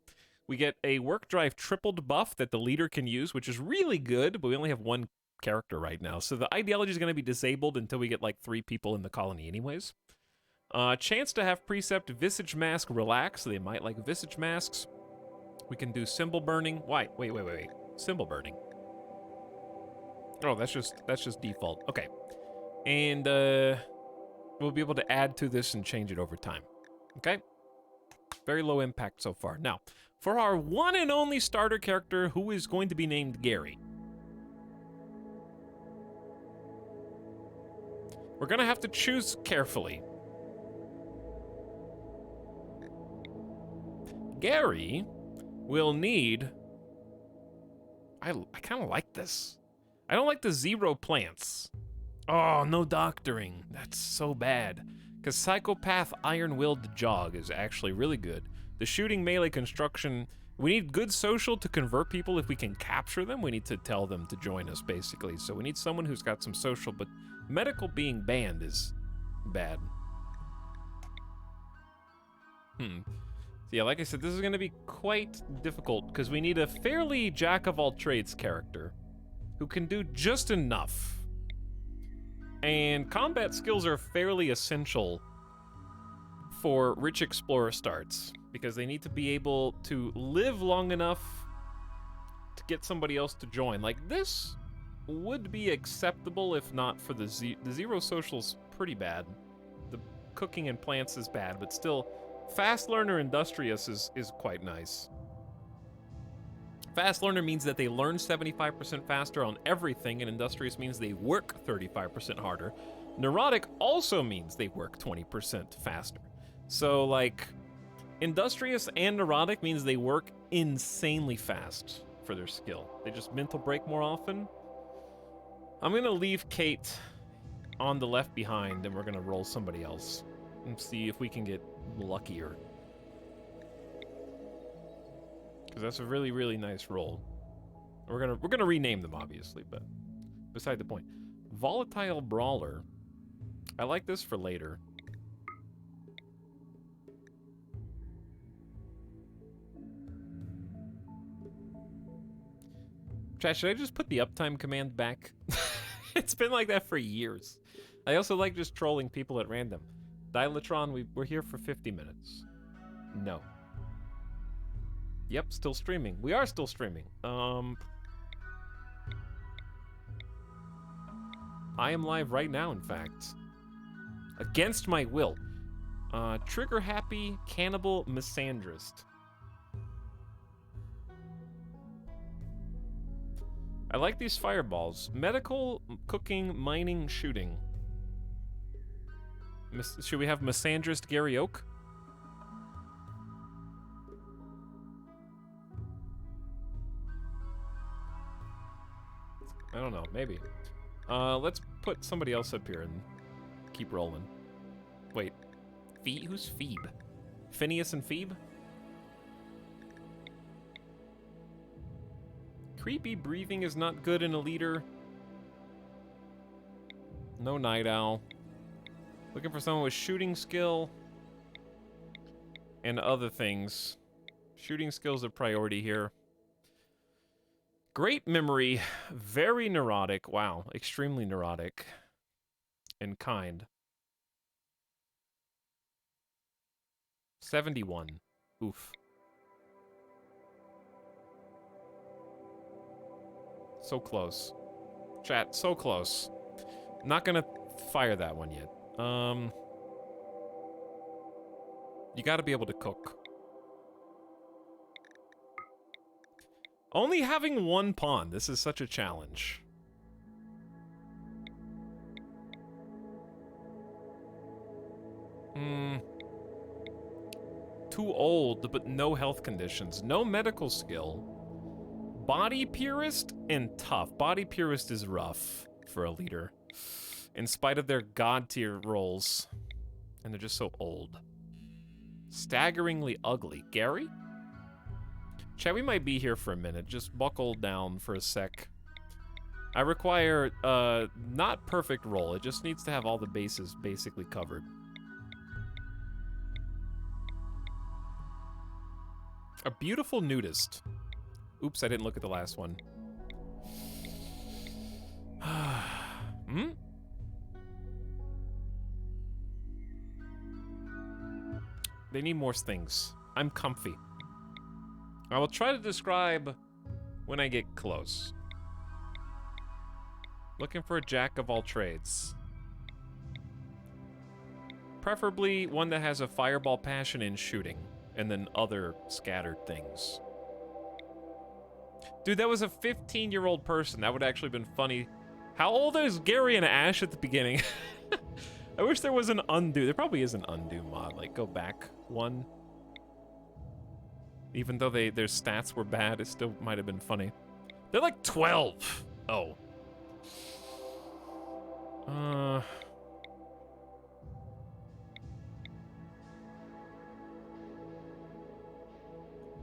We get a work drive tripled buff that the leader can use, which is really good, but we only have one character right now. So the ideology is going to be disabled until we get like 3 people in the colony anyways. Chance to have precept visage mask relax, so they might like visage masks. We can do symbol burning. Wait. Symbol burning. Oh, that's just default. Okay. And we'll be able to add to this and change it over time. Okay? Very low impact so far. Now, for our one and only starter character, who is going to be named Gary. We're gonna have to choose carefully. Gary will need... I kind of like this. I don't like the 0 plants. Oh, no doctoring. That's so bad. Because Psychopath Iron-Willed Jog is actually really good. The shooting melee construction... We need good social to convert people. If we can capture them, we need to tell them to join us, basically. So we need someone who's got some social, but medical being banned is bad. Yeah, like I said, this is going to be quite difficult, because we need a fairly jack-of-all-trades character who can do just enough. And combat skills are fairly essential for Rich Explorer starts, because they need to be able to live long enough to get somebody else to join. Like, this would be acceptable if not for the 0 social's pretty bad. The cooking and plants is bad, but still, Fast Learner Industrious is quite nice. Fast Learner means that they learn 75% faster on everything, and Industrious means they work 35% harder. Neurotic also means they work 20% faster. So, like, Industrious and Neurotic means they work insanely fast for their skill. They just mental break more often. I'm gonna leave Kate on the left behind, and we're gonna roll somebody else and see if we can get luckier. Because that's a really, really nice roll. We're gonna rename them, obviously, but beside the point. Volatile Brawler. I like this for later. Chat, should I just put the uptime command back? It's been like that for years. I also like just trolling people at random. Dilatron, we're here for 50 minutes. No. Yep, still streaming. We are still streaming. I am live right now, in fact. Against my will. Trigger happy cannibal misandrist. I like these fireballs. Medical, cooking, mining, shooting. Should we have misandrist Gary Oak? I don't know, maybe. Let's put somebody else up here and keep rolling. Wait, who's Phoebe? Phineas and Phoebe? Creepy breathing is not good in a leader. No Night Owl. Looking for someone with shooting skill and other things. Shooting skill's a priority here. Great memory, very neurotic. Wow, extremely neurotic and kind. 71. Oof. So close. Chat, so close. Not gonna fire that one yet. You gotta be able to cook. Only having one pawn. This is such a challenge. Too old, but no health conditions. No medical skill. Body purist and tough. Body purist is rough for a leader. In spite of their god tier roles. And they're just so old. Staggeringly ugly. Gary? Chat, we might be here for a minute. Just buckle down for a sec. I require not perfect roll. It just needs to have all the bases basically covered. A beautiful nudist. Oops, I didn't look at the last one. Hmm? They need more things. I'm comfy. I will try to describe when I get close. Looking for a jack of all trades. Preferably one that has a fireball passion in shooting, and then other scattered things. Dude, that was a 15-year-old person. That would actually been funny. How old is Gary and Ash at the beginning? I wish there was an undo. There probably is an undo mod. Like, go back one. Even though their stats were bad, it still might have been funny. They're like 12. Oh.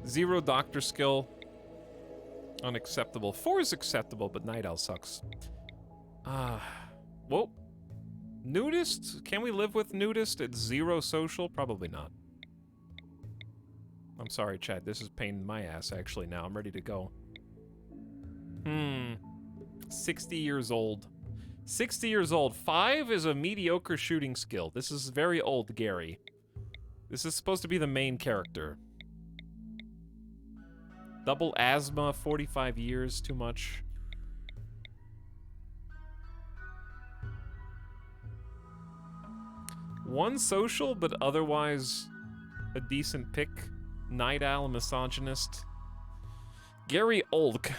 Zero doctor skill. Unacceptable. 4 is acceptable, but Night Owl sucks. Whoa. Nudist? Can we live with nudist at 0 social? Probably not. I'm sorry, Chad. This is paining my ass, actually, now. I'm ready to go. 60 years old. 60 years old. 5 is a mediocre shooting skill. This is very old, Gary. This is supposed to be the main character. Double asthma, 45 years, too much. One social, but otherwise a decent pick. Night Owl, misogynist. Gary Olk.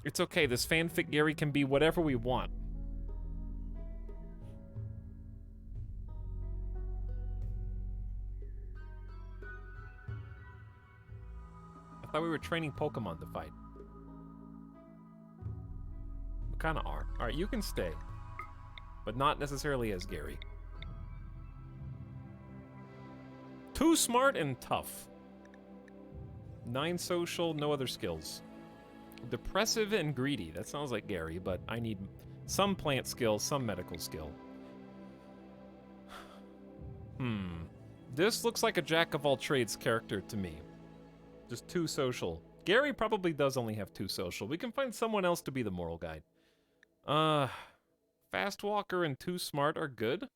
It's okay, this fanfic Gary can be whatever we want. I thought we were training Pokemon to fight. We kinda are. Alright, you can stay. But not necessarily as Gary. Too smart and tough. 9 social, no other skills. Depressive and greedy. That sounds like Gary, but I need some plant skill, some medical skill. This looks like a jack of all trades character to me. Just 2 social. Gary probably does only have 2 social. We can find someone else to be the moral guide. Fast Walker and Too Smart are good,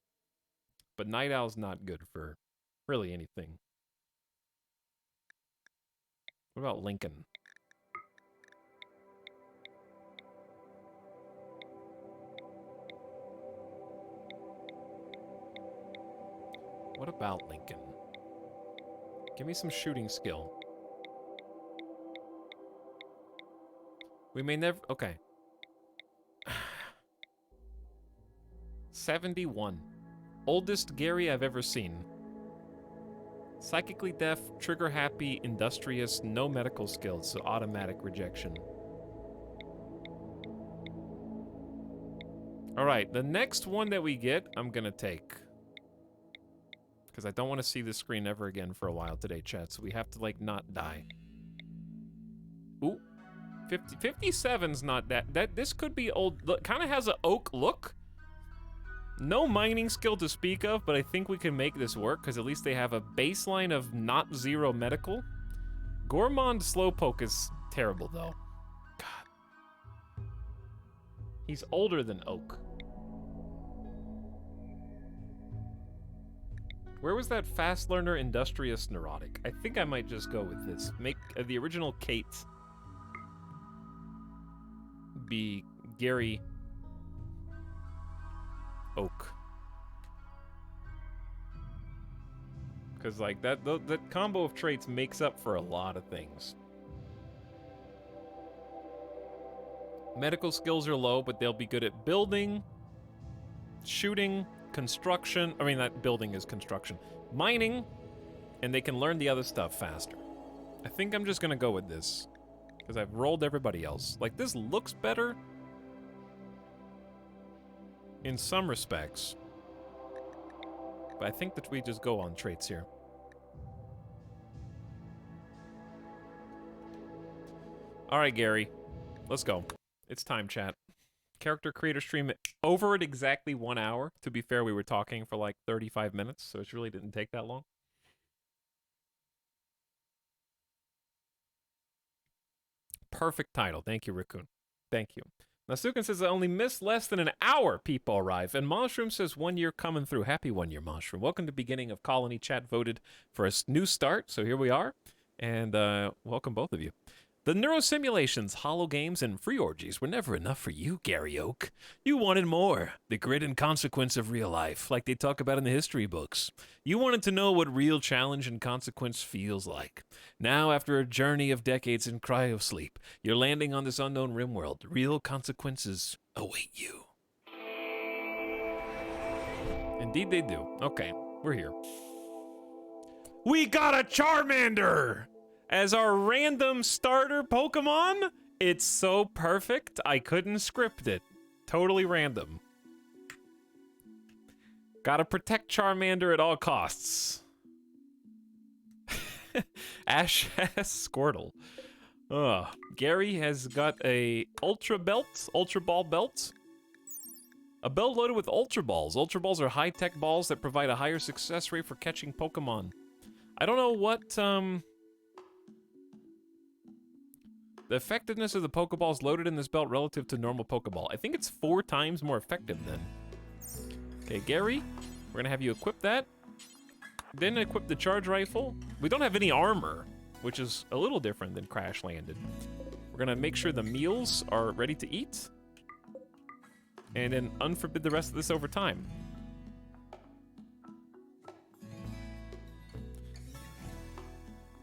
but Night Owl's not good for really anything. What about Lincoln? What about Lincoln? Give me some shooting skill. We may never... Okay. 71. Oldest Gary I've ever seen. Psychically deaf, trigger happy, industrious, no medical skills, so automatic rejection. Alright, the next one that we get, I'm gonna take. Because I don't want to see this screen ever again for a while today, chat, so we have to, like, not die. Ooh. 57's not that... This could be old... Kind of has an oak look. No mining skill to speak of, but I think we can make this work, because at least they have a baseline of not zero medical. Gourmand Slowpoke is terrible, though. God. He's older than Oak. Where was that fast learner, industrious, neurotic? I think I might just go with this. Make the original Kate be Gary Oak. Because, like, that combo of traits makes up for a lot of things. Medical skills are low, but they'll be good at building, shooting, construction. I mean, that building is construction. Mining, and they can learn the other stuff faster. I think I'm just gonna go with this, because I've rolled everybody else. Like, this looks better in some respects, but I think that we just go on traits here. Alright, Gary. Let's go. It's time, chat. Character creator stream over at exactly 1 hour. To be fair, we were talking for like 35 minutes, so it really didn't take that long. Perfect title. Thank you, Raccoon. Thank you. Nasukin says, I only missed less than an hour people arrive. And Mushroom says, 1 year coming through. Happy 1 year, Mushroom. Welcome to beginning of Colony. Chat voted for a new start, so here we are. And welcome both of you. The neurosimulations, hollow games, and free orgies were never enough for you, Gary Oak. You wanted more. The grit and consequence of real life, like they talk about in the history books. You wanted to know what real challenge and consequence feels like. Now, after a journey of decades in cryosleep, you're landing on this unknown rim world. Real consequences await you. Indeed they do. Okay, we're here. We got a Charmander! As our random starter Pokemon, it's so perfect, I couldn't script it. Totally random. Gotta protect Charmander at all costs. Ash has Squirtle. Gary has got a Ultra Ball belt. A belt loaded with Ultra Balls. Ultra Balls are high-tech balls that provide a higher success rate for catching Pokemon. I don't know what, the effectiveness of the Pokeballs loaded in this belt relative to normal Pokeball. I think it's 4 times more effective then. Okay, Gary, we're gonna have you equip that. Then equip the charge rifle. We don't have any armor, which is a little different than Crash Landed. We're gonna make sure the meals are ready to eat. And then unforbid the rest of this over time.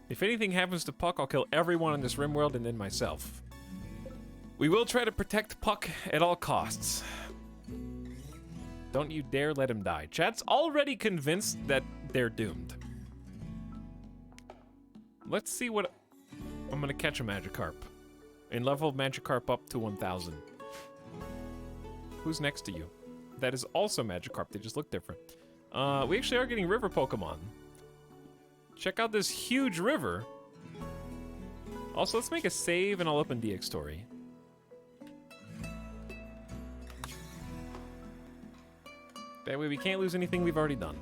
If anything happens to Puck, I'll kill everyone in this rim world and then myself. We will try to protect Puck at all costs. Don't you dare let him die. Chat's already convinced that they're doomed. Let's see what... I'm gonna catch a Magikarp. And level Magikarp up to 1000. Who's next to you? That is also Magikarp, they just look different. We actually are getting river Pokemon. Check out this huge river. Also, let's make a save and I'll open DX Story. That way we can't lose anything we've already done.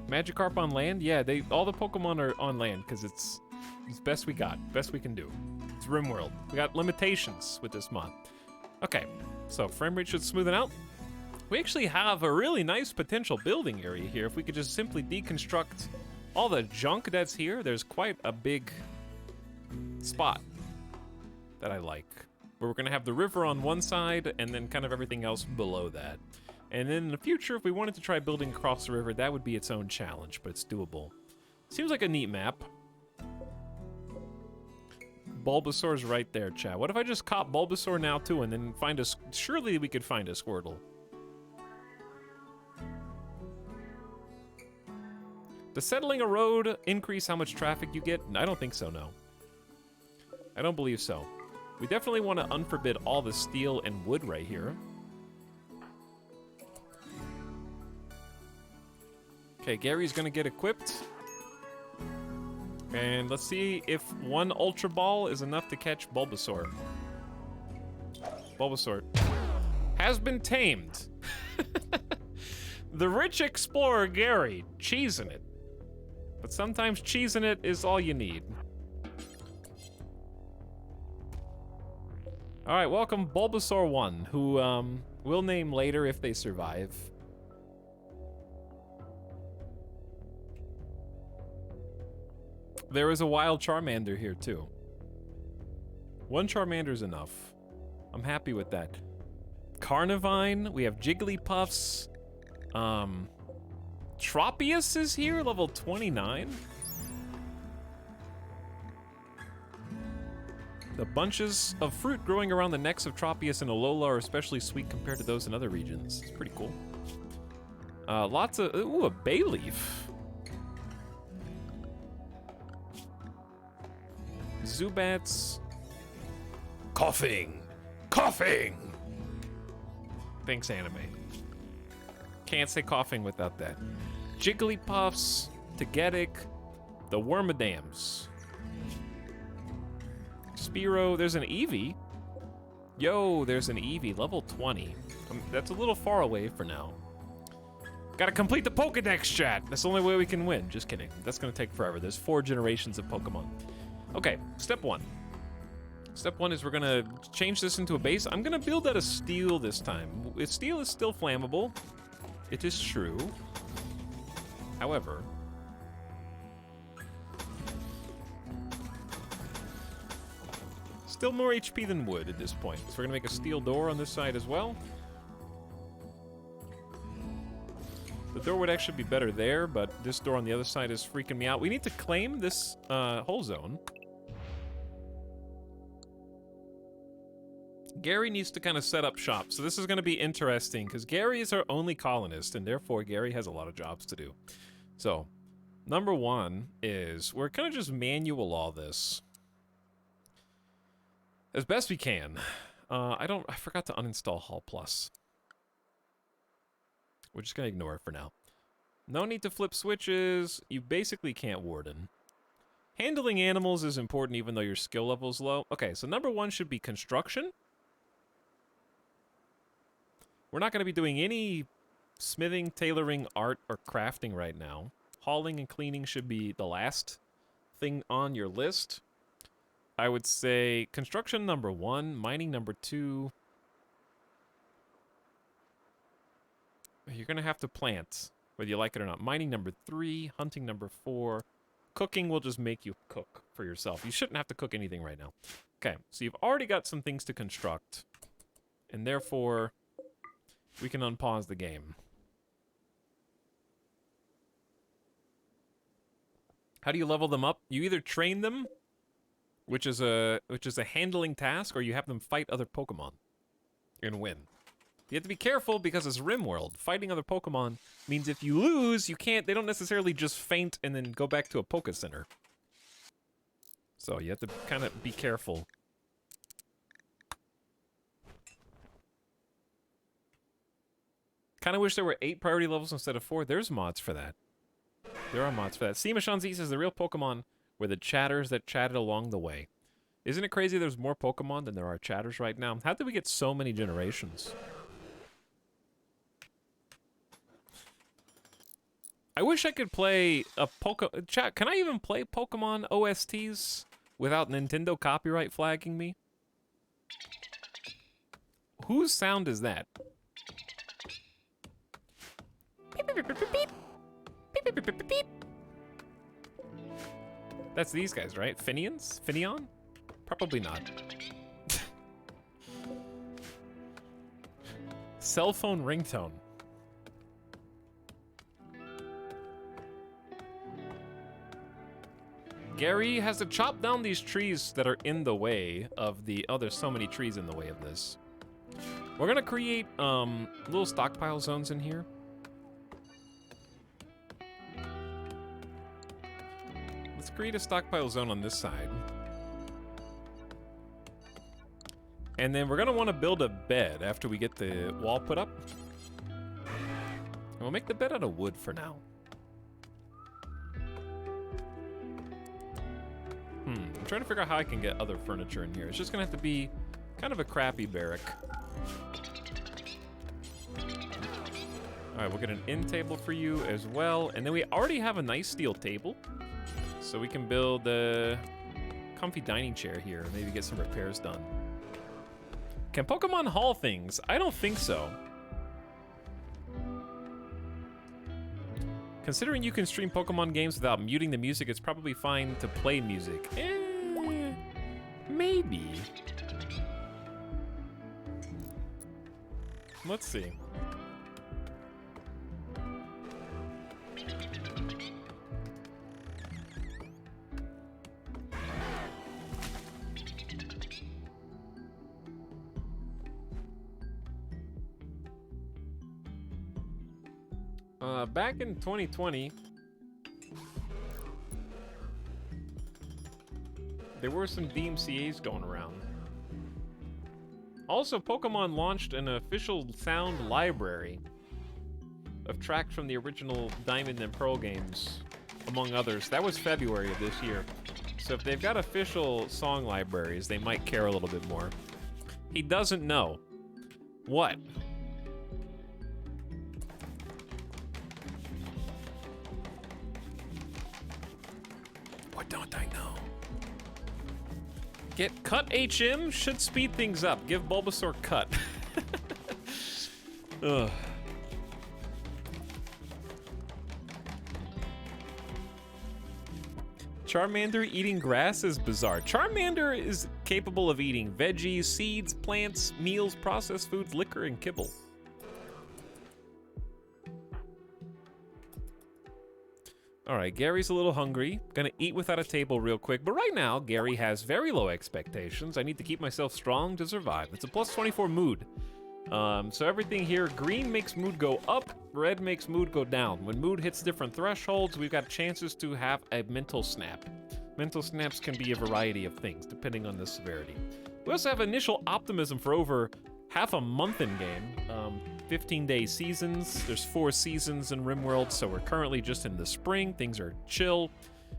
Magikarp on land? Yeah, all the Pokemon are on land because it's best we got, best we can do. It's RimWorld. We got limitations with this mod. Okay, so frame rate should smoothen out. We actually have a really nice potential building area here. If we could just simply deconstruct all the junk that's here, there's quite a big spot that I like. Where we're gonna have the river on one side and then kind of everything else below that. And then in the future, if we wanted to try building across the river, that would be its own challenge, but it's doable. Seems like a neat map. Bulbasaur's right there, chat. What if I just cop Bulbasaur now too and then find a... Surely we could find a Squirtle. Does settling a road increase how much traffic you get? I don't think so, no. I don't believe so. We definitely want to unforbid all the steel and wood right here. Okay, Gary's gonna get equipped. And let's see if one Ultra Ball is enough to catch Bulbasaur. Bulbasaur has been tamed. The rich explorer Gary, cheesing it. But sometimes cheesing it is all you need. All right, welcome Bulbasaur 1, who we'll name later if they survive. There is a wild Charmander here too. One Charmander's enough. I'm happy with that. Carnivine, we have Jigglypuffs. Tropius is here, level 29. The bunches of fruit growing around the necks of Tropius and Alola are especially sweet compared to those in other regions. It's pretty cool. Lots of, ooh, a Bayleaf. Zubats. Coughing. Coughing! Thanks, anime. Can't say coughing without that. Jigglypuffs, Togetic, the Wormadams. Spearow, there's an Eevee. Yo, there's an Eevee, level 20. That's a little far away for now. Gotta complete the Pokedex, chat. That's the only way we can win. Just kidding. That's gonna take forever. There's 4 generations of Pokemon. Okay, step 1. Step 1 is we're gonna change this into a base. I'm gonna build out of steel this time. Steel is still flammable. It is true. However, still more HP than wood at this point. So we're gonna make a steel door on this side as well. The door would actually be better there, but this door on the other side is freaking me out. We need to claim this whole zone. Gary needs to kind of set up shop. So this is going to be interesting because Gary is our only colonist, and therefore Gary has a lot of jobs to do. So, number 1 is we're going to just manual all this as best we can. I forgot to uninstall Hall Plus. We're just going to ignore it for now. No need to flip switches. You basically can't warden. Handling animals is important even though your skill level is low. Okay, so number 1 should be construction. We're not going to be doing any smithing, tailoring, art, or crafting right now. Hauling and cleaning should be the last thing on your list. I would say construction number 1, mining number 2. You're going to have to plant, whether you like it or not. Mining number 3, hunting number 4. Cooking will just make you cook for yourself. You shouldn't have to cook anything right now. Okay, so you've already got some things to construct, and therefore we can unpause the game. How do you level them up? You either train them, which is a handling task, or you have them fight other Pokemon. You're gonna win. You have to be careful because it's RimWorld. Fighting other Pokemon means if you lose, you can't. They don't necessarily just faint and then go back to a Poke Center. So you have to kind of be careful. Kind of wish there were 8 priority levels instead of 4. There's mods for that. There are mods for that. Semashanzi says the real Pokemon were the chatters that chatted along the way. Isn't it crazy there's more Pokemon than there are chatters right now? How did we get so many generations? I wish I could play a Chat, can I even play Pokemon OSTs without Nintendo copyright flagging me? Whose sound is that? That's these guys, right? Finions? Finion? Probably not. Cell phone ringtone. Gary has to chop down these trees that are in the way of the... Oh, there's so many trees in the way of this. We're gonna create little stockpile zones in here. Let's create a stockpile zone on this side. And then we're gonna want to build a bed after we get the wall put up. And we'll make the bed out of wood for now. I'm trying to figure out how I can get other furniture in here. It's just gonna have to be kind of a crappy barrack. All right, we'll get an end table for you as well. And then we already have a nice steel table. So we can build a comfy dining chair here and maybe get some repairs done. Can Pokemon haul things? I don't think so. Considering you can stream Pokemon games without muting the music, it's probably fine to play music. Maybe. Let's see. Back in 2020, there were some DMCAs going around. Also, Pokemon launched an official sound library of tracks from the original Diamond and Pearl games, among others. That was February of this year. So if they've got official song libraries, they might care a little bit more. He doesn't know. What? What don't I know? Get Cut HM should speed things up. Give Bulbasaur Cut. Ugh. Charmander eating grass is bizarre. Charmander is capable of eating veggies, seeds, plants, meals, processed foods, liquor, and kibble. All right, Gary's a little hungry. Gonna eat without a table real quick. But right now, Gary has very low expectations. I need to keep myself strong to survive. It's a plus 24 mood. So everything here, green makes mood go up, red makes mood go down. When mood hits different thresholds, we've got chances to have a mental snap. Mental snaps can be a variety of things, depending on the severity. We also have initial optimism for over half a month in game. 15-day seasons. There's 4 seasons in RimWorld, so we're currently just in the spring. Things are chill.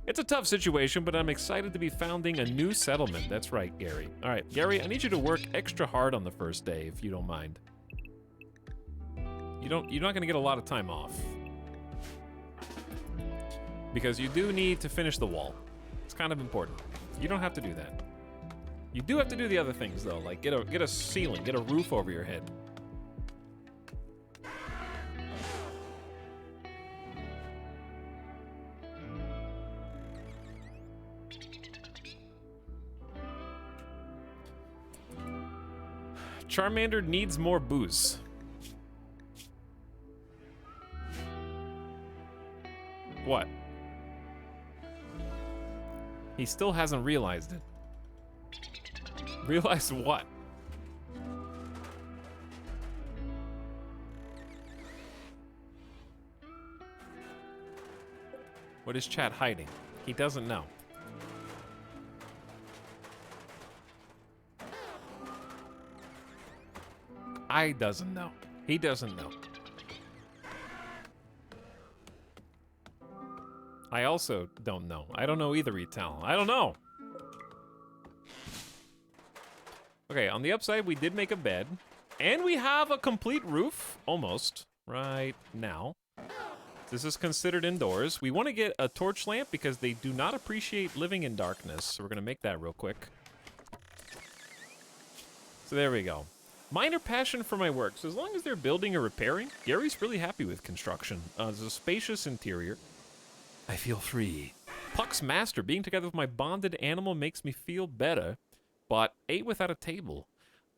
It's a tough situation, but I'm excited to be founding a new settlement. That's right, Gary. All right, Gary, I need you to work extra hard on the first day, if you don't mind. You're not gonna get a lot of time off. Because you do need to finish the wall. It's kind of important. You don't have to do that. You do have to do the other things, though, like get a ceiling, get a roof over your head. Charmander needs more booze. What? He still hasn't realized it. Realize what? What is chat hiding? He doesn't know. I doesn't know. He doesn't know. I also don't know. I don't know either, Etal. I don't know. Okay, on the upside, we did make a bed. And we have a complete roof, almost, right now. This is considered indoors. We want to get a torch lamp because they do not appreciate living in darkness. So we're going to make that real quick. So there we go. Minor passion for my work. So as long as they're building or repairing, Gary's really happy with construction. There's a spacious interior. I feel free. Puck's master. Being together with my bonded animal makes me feel better, but ate without a table.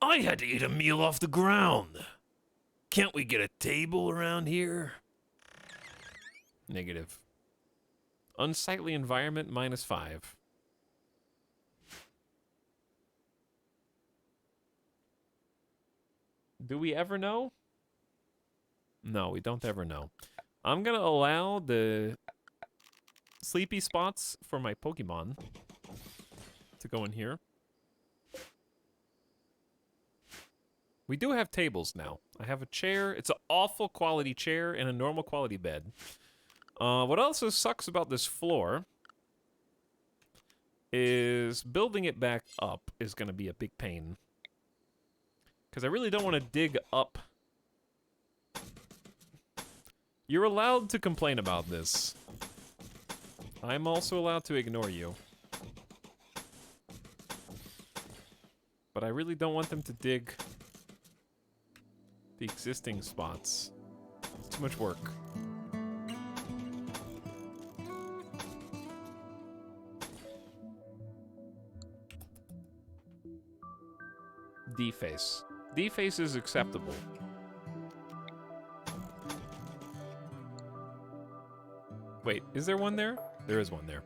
I had to eat a meal off the ground. Can't we get a table around here? Negative. Unsightly environment, -5. Do we ever know? No, we don't ever know. I'm gonna allow the sleepy spots for my Pokemon to go in here. We do have tables now. I have a chair. It's an awful quality chair and a normal quality bed. What also sucks about this floor is building it back up is going to be a big pain. Because I really don't want to dig up. You're allowed to complain about this. I'm also allowed to ignore you. But I really don't want them to dig the existing spots. It's too much work. D-face. D-face is acceptable. Wait, is there one there? There is one there.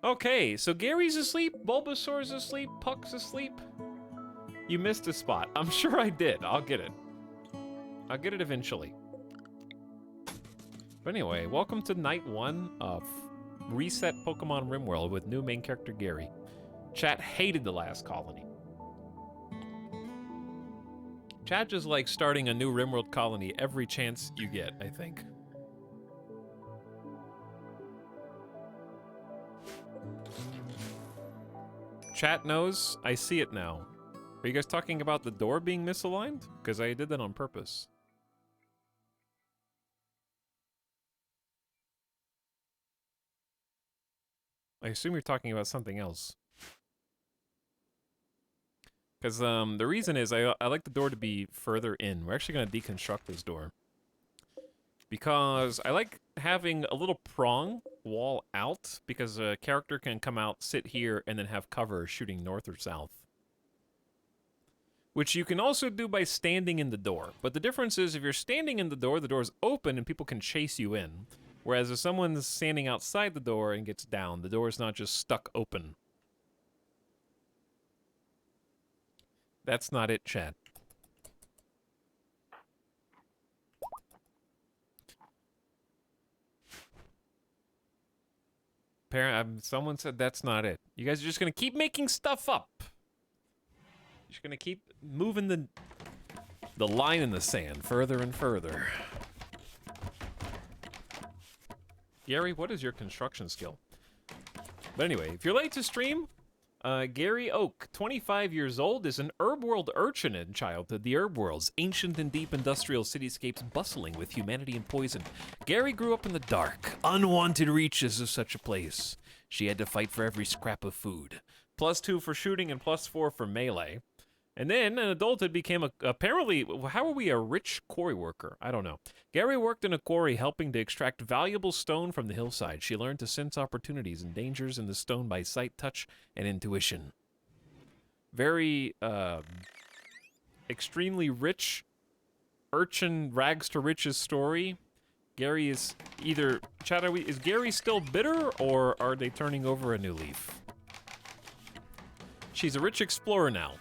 Okay, so Gary's asleep, Bulbasaur's asleep, Puck's asleep. You missed a spot. I'm sure I did. I'll get it. I'll get it eventually. But anyway, welcome to night 1 of Reset Pokemon RimWorld with new main character Gary. Chat hated the last colony. Chat just like starting a new RimWorld colony every chance you get, I think. Chat knows. I see it now. Are you guys talking about the door being misaligned? Because I did that on purpose. I assume you're talking about something else. Because the reason is I like the door to be further in. We're actually going to deconstruct this door. Because I like having a little prong wall out, because a character can come out, sit here, and then have cover shooting north or south. Which you can also do by standing in the door. But the difference is if you're standing in the door's open and people can chase you in. Whereas if someone's standing outside the door and gets down, the door is not just stuck open. That's not it, chat. Someone said that's not it. You guys are just gonna keep making stuff up. You're just gonna keep moving the line in the sand further and further. Gary, what is your construction skill? But anyway, if you're late to stream, Gary Oak, 25 years old, is an herb world urchin in childhood. The herb world's ancient and deep industrial cityscapes bustling with humanity and poison. Gary grew up in the dark, unwanted reaches of such a place. She had to fight for every scrap of food. +2 for shooting and +4 for melee. And then, in adulthood, became apparently, how are we a rich quarry worker? I don't know. Gary worked in a quarry helping to extract valuable stone from the hillside. She learned to sense opportunities and dangers in the stone by sight, touch, and intuition. Very, extremely rich urchin rags to riches story. Gary is either, chat, is Gary still bitter, or are they turning over a new leaf? She's a rich explorer now.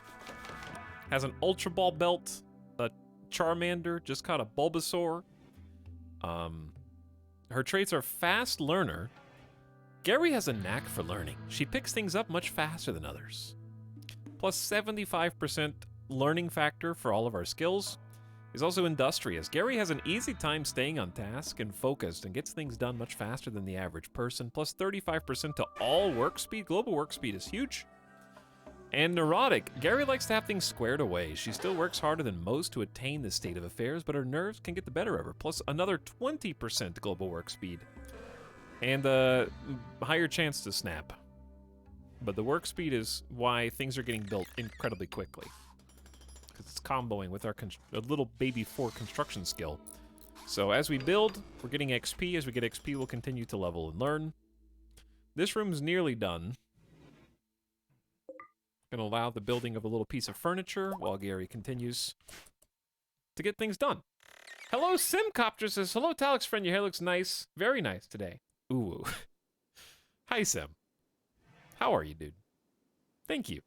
Has an Ultra Ball belt, a Charmander, just caught a Bulbasaur. Her traits are fast learner. Gary has a knack for learning. She picks things up much faster than others. Plus 75% learning factor for all of our skills. Is also industrious. Gary has an easy time staying on task and focused and gets things done much faster than the average person. Plus 35% to all work speed. Global work speed is huge. And neurotic. Gary likes to have things squared away. She still works harder than most to attain this state of affairs, but her nerves can get the better of her. Plus another 20% global work speed. And a higher chance to snap. But the work speed is why things are getting built incredibly quickly. Because it's comboing with our a little baby 4 construction skill. So as we build, we're getting XP. As we get XP, we'll continue to level and learn. This room's nearly done. Gonna allow the building of a little piece of furniture while Gary continues to get things done. Hello, Simcopter says, hello, Etalyx friend, your hair looks nice. Very nice today. Ooh. Hi, Sim. How are you, dude? Thank you.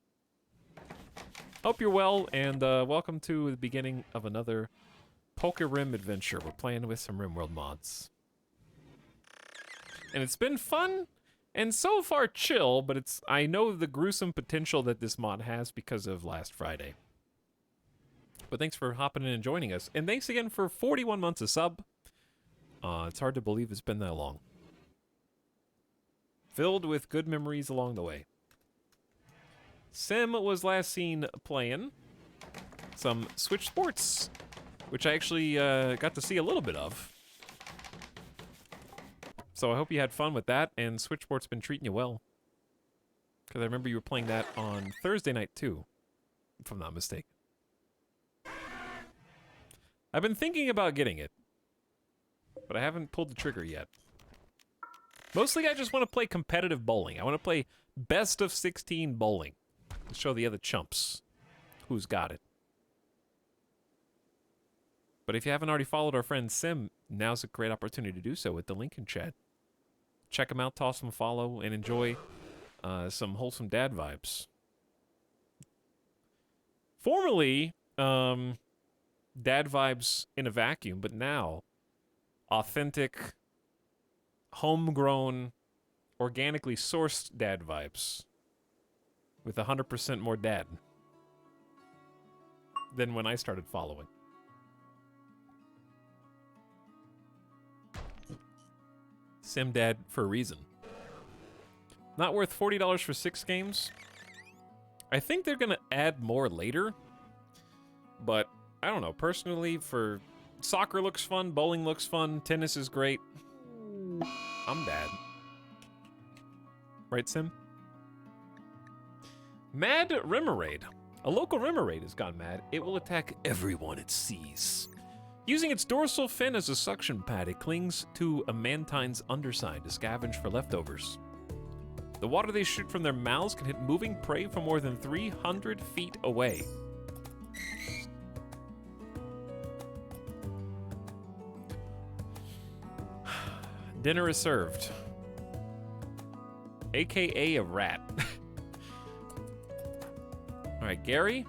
Hope you're well, and welcome to the beginning of another Poker Rim adventure. We're playing with some RimWorld mods. And it's been fun. And so far chill, but I know the gruesome potential that this mod has because of last Friday. But thanks for hopping in and joining us. And thanks again for 41 months of sub. It's hard to believe it's been that long. Filled with good memories along the way. Sim was last seen playing some Switch Sports, which I actually got to see a little bit of. So I hope you had fun with that, and Switch Sport's been treating you well. Because I remember you were playing that on Thursday night, too, if I'm not mistaken. I've been thinking about getting it, but I haven't pulled the trigger yet. Mostly I just want to play competitive bowling. I want to play best of 16 bowling to show the other chumps who's got it. But if you haven't already followed our friend Sim, now's a great opportunity to do so with the link in chat. Check him out, toss him a follow, and enjoy some wholesome dad vibes. Formerly, dad vibes in a vacuum, but now, authentic, homegrown, organically sourced dad vibes. With 100% more dad than when I started following. Sim Dad for a reason. Not worth $40 for 6 games. I think they're gonna add more later. But, I don't know, personally, for soccer looks fun, bowling looks fun, tennis is great. I'm Dad. Right, Sim? Mad Remoraid. A local Remoraid has gone mad. It will attack everyone it sees. Using its dorsal fin as a suction pad, it clings to a mantine's underside to scavenge for leftovers. The water they shoot from their mouths can hit moving prey from more than 300 feet away. Dinner is served. AKA a rat. Alright, Gary?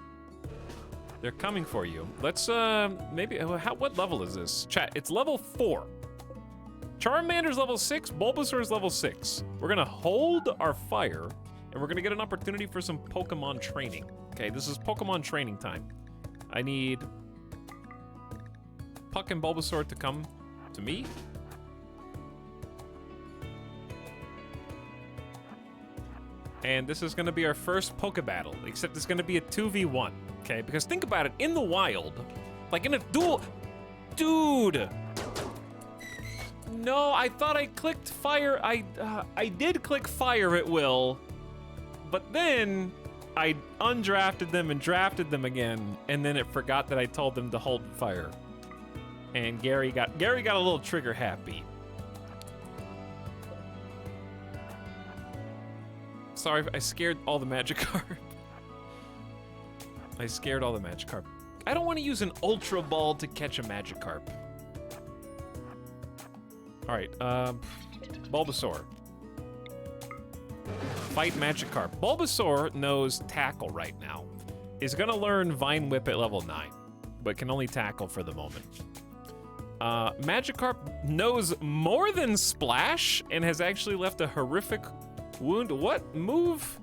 They're coming for you. Let's, maybe, what level is this? Chat, it's level 4. Charmander's level 6, Bulbasaur's level 6. We're gonna hold our fire, and we're gonna get an opportunity for some Pokemon training. Okay, this is Pokemon training time. I need Puck and Bulbasaur to come to me. And this is gonna be our first Poke Battle, except it's gonna be a 2v1. Okay, because think about it, in the wild, like in a duel, dude. No, I thought I clicked fire. I did click fire at will, but then I undrafted them and drafted them again, and then it forgot that I told them to hold fire. And Gary got a little trigger happy. Sorry, I scared all the Magikarp. I scared all the Magikarp. I don't want to use an Ultra Ball to catch a Magikarp. Alright, Bulbasaur. Fight Magikarp. Bulbasaur knows Tackle right now. Is gonna learn Vine Whip at level 9, but can only tackle for the moment. Magikarp knows more than Splash and has actually left a horrific wound. What move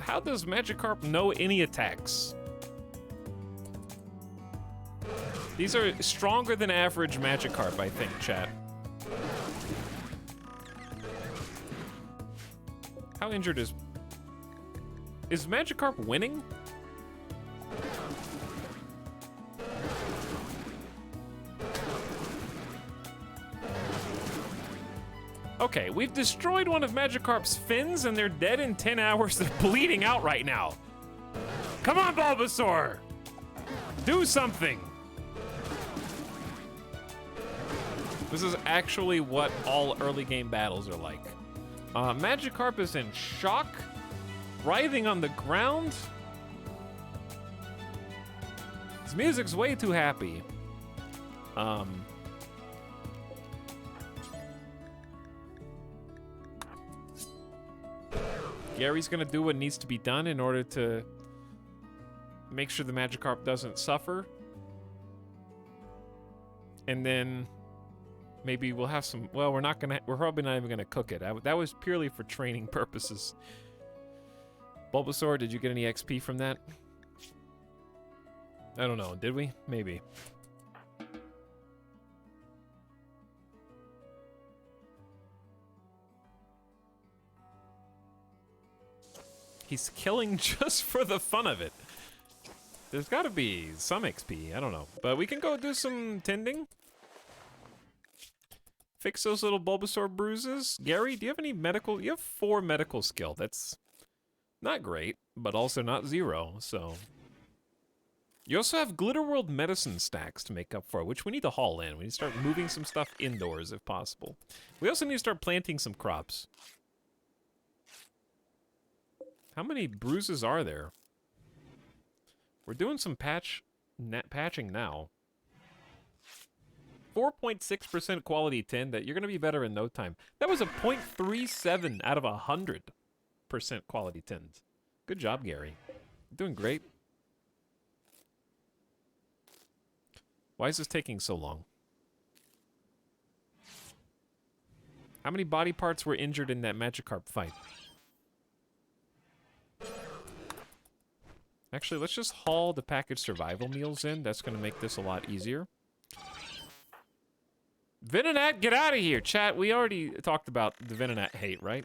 how does Magikarp know any attacks? These are stronger than average Magikarp, I think, chat. How injured is... Is Magikarp winning? Okay, we've destroyed one of Magikarp's fins and they're dead in 10 hours. They're bleeding out right now. Come on, Bulbasaur! Do something! This is actually what all early game battles are like. Magikarp is in shock, writhing on the ground. His music's way too happy. Gary's gonna do what needs to be done in order to make sure the Magikarp doesn't suffer. And then maybe we'll have some, well, we're probably not even gonna cook it. That was purely for training purposes. Bulbasaur, did you get any XP from that? I don't know, did we? Maybe. He's killing just for the fun of it. There's gotta be some XP, I don't know. But we can go do some tending. Fix those little Bulbasaur bruises. Gary, do you have any medical? You have 4 medical skill. That's not great, but also not 0, so. You also have Glitter World medicine stacks to make up for, which we need to haul in. We need to start moving some stuff indoors if possible. We also need to start planting some crops. How many bruises are there? We're doing some patching now. 4.6% quality 10. That you're gonna be better in no time. That was a 0.37 out of 100% quality 10s. Good job, Gary. You're doing great. Why is this taking so long? How many body parts were injured in that Magikarp fight? Actually, let's just haul the packaged survival meals in. That's going to make this a lot easier. Venonat, get out of here! Chat, we already talked about the Venonat hate, right?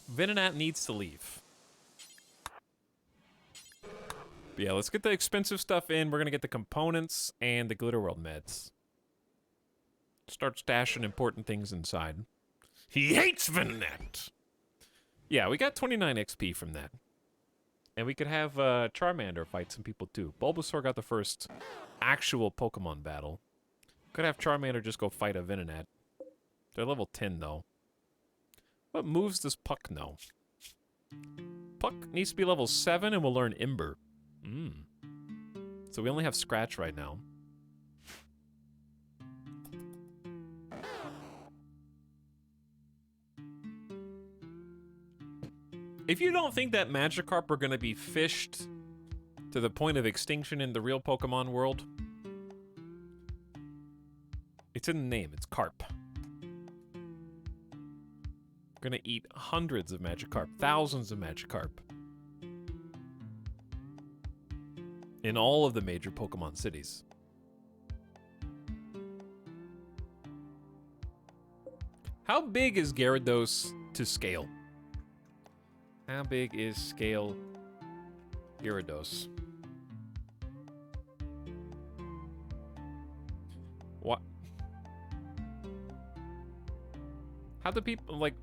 Venonat needs to leave. But yeah, let's get the expensive stuff in. We're going to get the components and the Glitter World meds. Start stashing important things inside. He hates Venonat! Yeah, we got 29 XP from that. And we could have Charmander fight some people too. Bulbasaur got the first actual Pokemon battle. Could have Charmander just go fight a Venonat. They're level 10 though. What moves does Puck know? Puck needs to be level 7 and we'll learn Ember. So we only have Scratch right now. If you don't think that Magikarp are going to be fished to the point of extinction in the real Pokemon world, it's in the name, it's Carp. We're going to eat hundreds of Magikarp, thousands of Magikarp. In all of the major Pokemon cities. How big is Gyarados to scale? How big is scale Gyarados? What? How do people, like...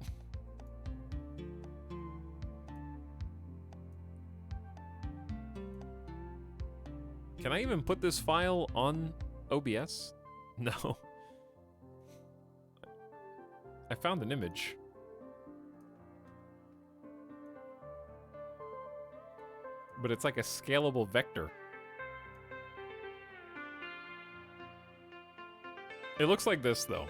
Can I even put this file on OBS? No. I found an image. But it's like a scalable vector. It looks like this, though.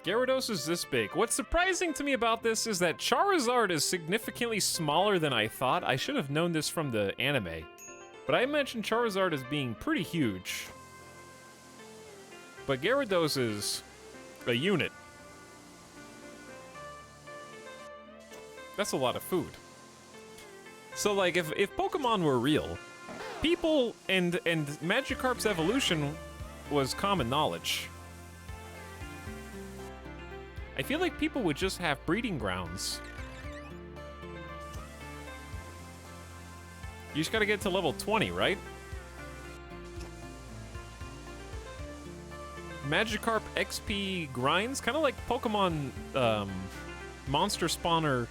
Gyarados is this big. What's surprising to me about this is that Charizard is significantly smaller than I thought. I should have known this from the anime. But I imagine Charizard as being pretty huge. But Gyarados is a unit. That's a lot of food. So, like, if Pokemon were real, people and Magikarp's evolution was common knowledge. I feel like people would just have breeding grounds. You just gotta get to level 20, right? Magikarp XP grinds, kind of like Pokemon monster spawner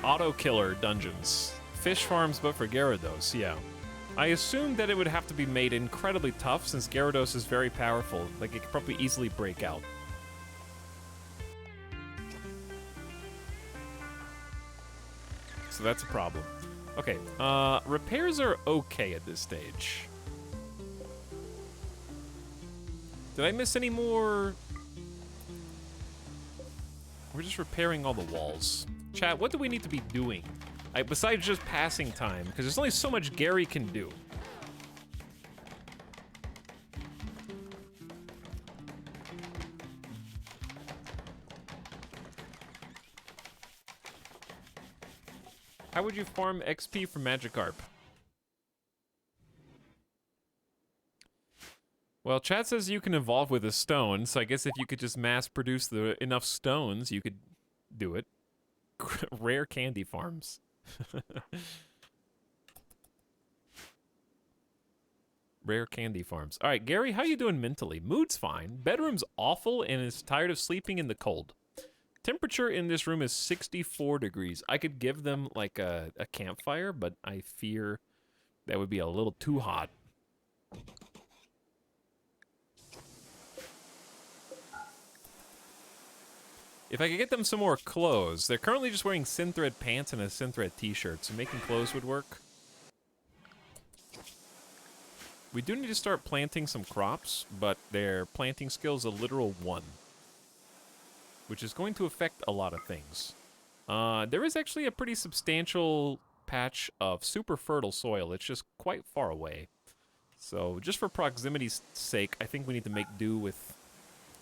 auto killer dungeons. Fish farms, but for Gyarados, yeah. I assumed that it would have to be made incredibly tough since Gyarados is very powerful. Like, it could probably easily break out. So that's a problem. Okay, repairs are okay at this stage. Did I miss any more? We're just repairing all the walls. Chat, what do we need to be doing? Besides just passing time, because there's only so much Gary can do. How would you farm XP from Magikarp? Well, chat says you can evolve with a stone, so I guess if you could just mass produce enough stones, you could do it. Rare candy farms. Rare candy farms. All right, Gary, how you doing mentally? Mood's fine. Bedroom's awful and is tired of sleeping in the cold. Temperature in this room is 64 degrees. I could give them like a campfire, but I fear that would be a little too hot. If I could get them some more clothes. They're currently just wearing synthread pants and a synthread t-shirt, so making clothes would work. We do need to start planting some crops, but their planting skill's a literal 1. Which is going to affect a lot of things. There is actually a pretty substantial patch of super fertile soil. It's just quite far away. So just for proximity's sake, I think we need to make do with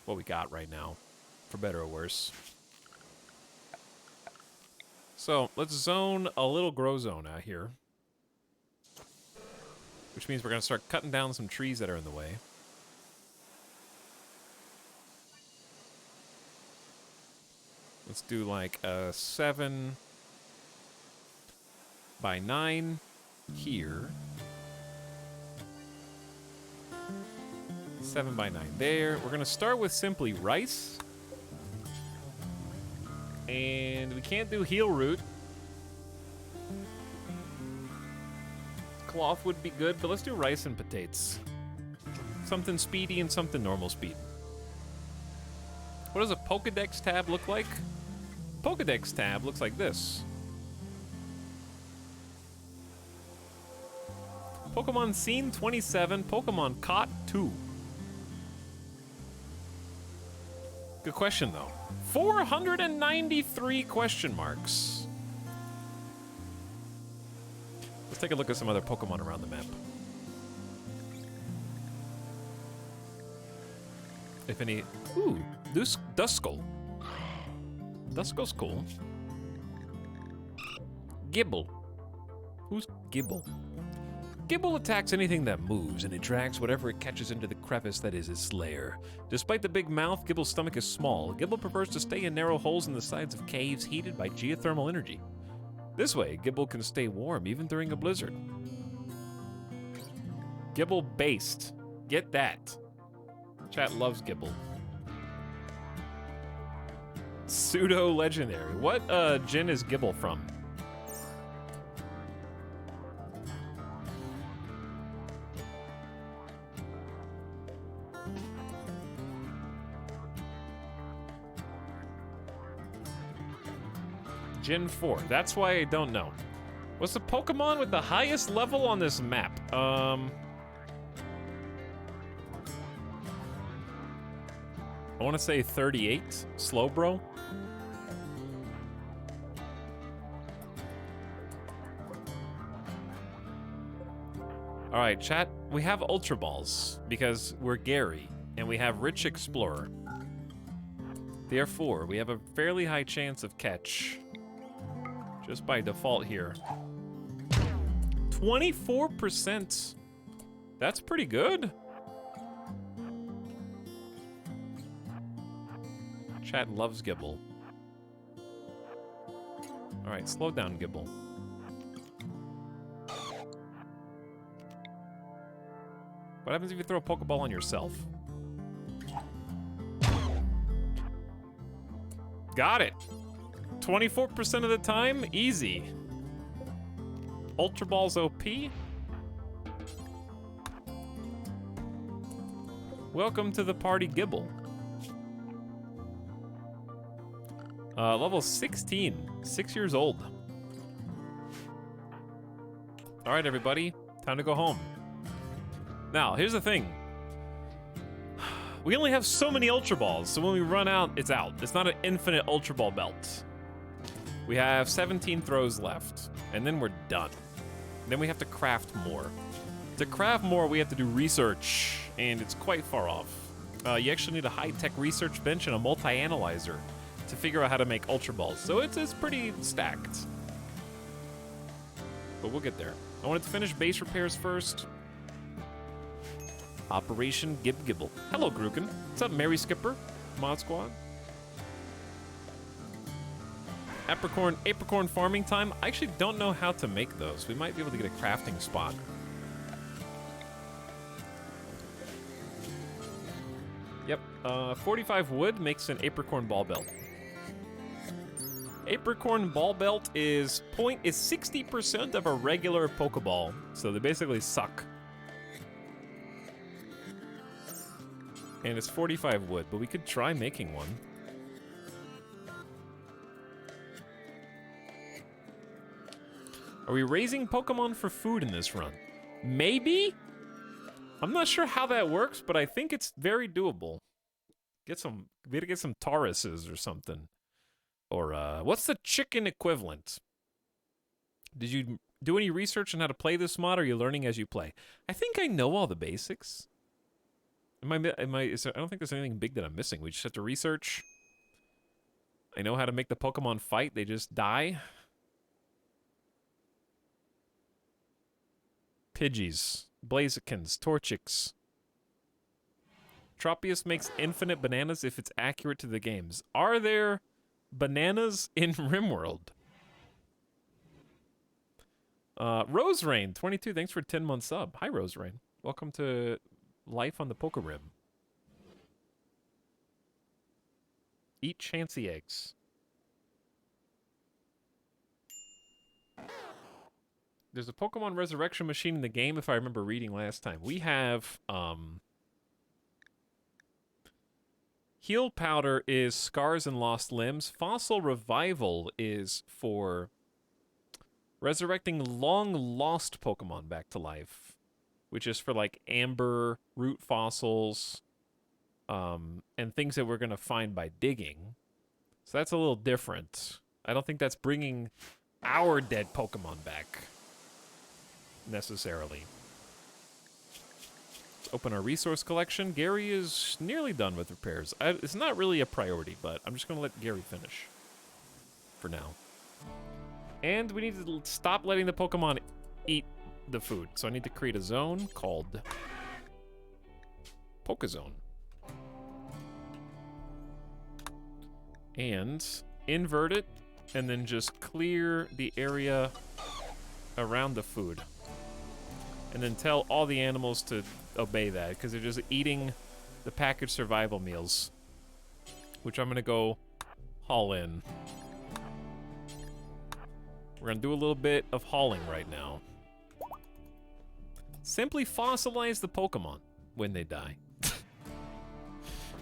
what we got right now. For better or worse. So, let's zone a little grow zone out here. Which means we're going to start cutting down some trees that are in the way. Let's do like a 7 by 9 here. 7 by 9 there. We're going to start with simply rice. And we can't do heel root. Cloth would be good, but let's do rice and potatoes. Something speedy and something normal speed. What does a Pokedex tab look like? Pokedex tab looks like this. Pokemon Scene 27, Pokemon Caught 2. Good question, though. 493 question marks. Let's take a look at some other Pokemon around the map. If any... Ooh, Duskull. Duskull's cool. Gibble. Who's Gibble? Gibble attacks anything that moves, and it drags whatever it catches into the crevice that is its lair. Despite the big mouth, Gibble's stomach is small. Gibble prefers to stay in narrow holes in the sides of caves heated by geothermal energy. This way, Gibble can stay warm even during a blizzard. Gibble based. Get that. Chat loves Gibble. Pseudo-legendary. What gen is Gibble from? Gen 4. That's why I don't know. What's the Pokemon with the highest level on this map? I want to say 38. Slowbro. Alright, chat. We have Ultra Balls because we're Gary, and we have Rich Explorer. Therefore, we have a fairly high chance of catch. Just by default here. 24%. That's pretty good. Chat loves Gibble. Alright, slow down, Gibble. What happens if you throw a Pokeball on yourself? Got it! 24% of the time, easy. Ultra Ball's OP. Welcome to the party, Gibble. Level 16, 6 years old. All right, everybody, time to go home. Now, here's the thing. We only have so many Ultra Balls, so when we run out, it's out. It's not an infinite Ultra Ball belt. We have 17 throws left, and then we're done. Then we have to craft more. To craft more, we have to do research, and it's quite far off. You actually need a high-tech research bench and a multi-analyzer to figure out how to make Ultra Balls. So it's pretty stacked. But we'll get there. I wanted to finish base repairs first. Operation Gibble. Hello, Gruken. What's up, Mary Skipper? Mod Squad. Apricorn farming time. I actually don't know how to make those. We might be able to get a crafting spot. Yep, 45 wood makes an apricorn ball belt. Apricorn ball belt is 60% of a regular Pokeball, so they basically suck. And it's 45 wood, but we could try making one. Are we raising Pokemon for food in this run? Maybe? I'm not sure how that works, but I think it's very doable. We gotta get some Tauruses or something. Or, what's the chicken equivalent? Did you do any research on how to play this mod, or are you learning as you play? I think I know all the basics. I don't think there's anything big that I'm missing. We just have to research. I know how to make the Pokemon fight. They just die. Pidgeys, Blazikens, Torchics. Tropius makes infinite bananas if it's accurate to the games. Are there bananas in RimWorld? Rose Rain, 22, thanks for 10-month sub. Hi, Rose Rain. Welcome to life on the Poke Rim. Eat Chansey eggs. There's a Pokemon resurrection machine in the game, if I remember reading last time. We have, Heal Powder is Scars and Lost Limbs. Fossil Revival is for resurrecting long-lost Pokemon back to life, which is for, like, amber root fossils, and things that we're going to find by digging. So that's a little different. I don't think that's bringing our dead Pokemon back, necessarily. Let's open our resource collection. Gary is nearly done with repairs. It's not really a priority, but I'm just going to let Gary finish for now. And we need to stop letting the Pokemon eat the food. So I need to create a zone called Pokezone. And invert it, and then just clear the area around the food. And then tell all the animals to obey that, because they're just eating the packaged survival meals, which I'm going to go haul in. We're going to do a little bit of hauling right now. Simply fossilize the Pokemon when they die.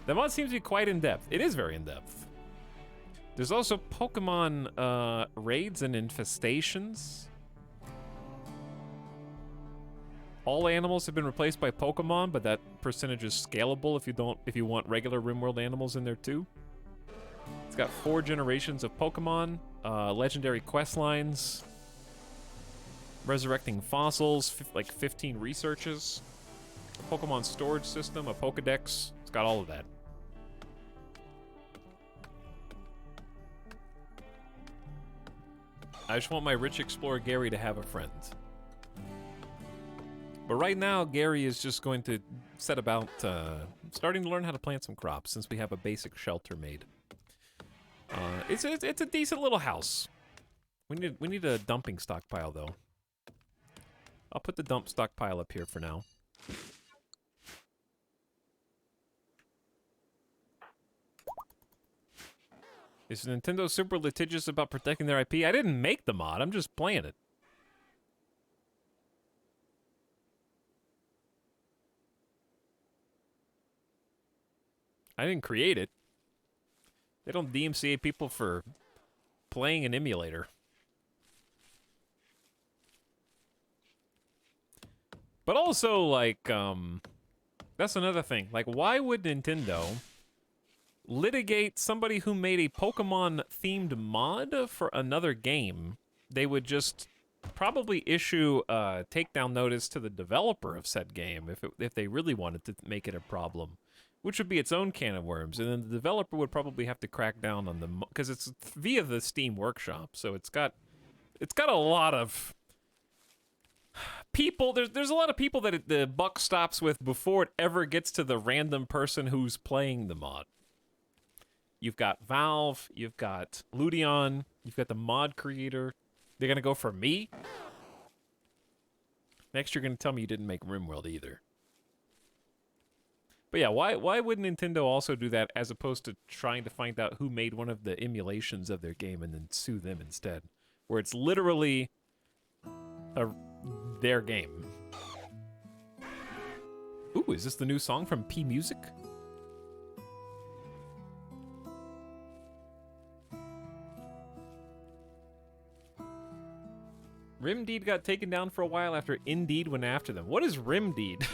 That mod seems to be quite in-depth. It is very in-depth. There's also Pokemon raids and infestations. All animals have been replaced by Pokemon, but that percentage is scalable if you want regular RimWorld animals in there too. It's got 4 generations of Pokemon, legendary quest lines, resurrecting fossils, like 15 researches, a Pokemon storage system, a Pokedex. It's got all of that. I just want my rich explorer Gary to have a friend. But right now, Gary is just going to set about starting to learn how to plant some crops, since we have a basic shelter made. It's a decent little house. We need a dumping stockpile though. I'll put the dump stockpile up here for now. Is Nintendo super litigious about protecting their IP? I didn't make the mod. I'm just playing it. I didn't create it. They don't DMCA people for playing an emulator. But also, like, that's another thing. Like, why would Nintendo litigate somebody who made a Pokemon-themed mod for another game? They would just probably issue a takedown notice to the developer of said game if they really wanted to make it a problem, which would be its own can of worms. And then the developer would probably have to crack down on them because it's via the Steam Workshop, so it's got a lot of people. There's a lot of people that the buck stops with before it ever gets to the random person who's playing the mod. You've got Valve, you've got Ludion, you've got the mod creator. They're gonna go for me? Next you're gonna tell me you didn't make RimWorld either. But yeah, why would Nintendo also do that as opposed to trying to find out who made one of the emulations of their game and then sue them instead? Where it's literally their game. Ooh, is this the new song from P Music? Rimdeed got taken down for a while after Indeed went after them. What is Rimdeed?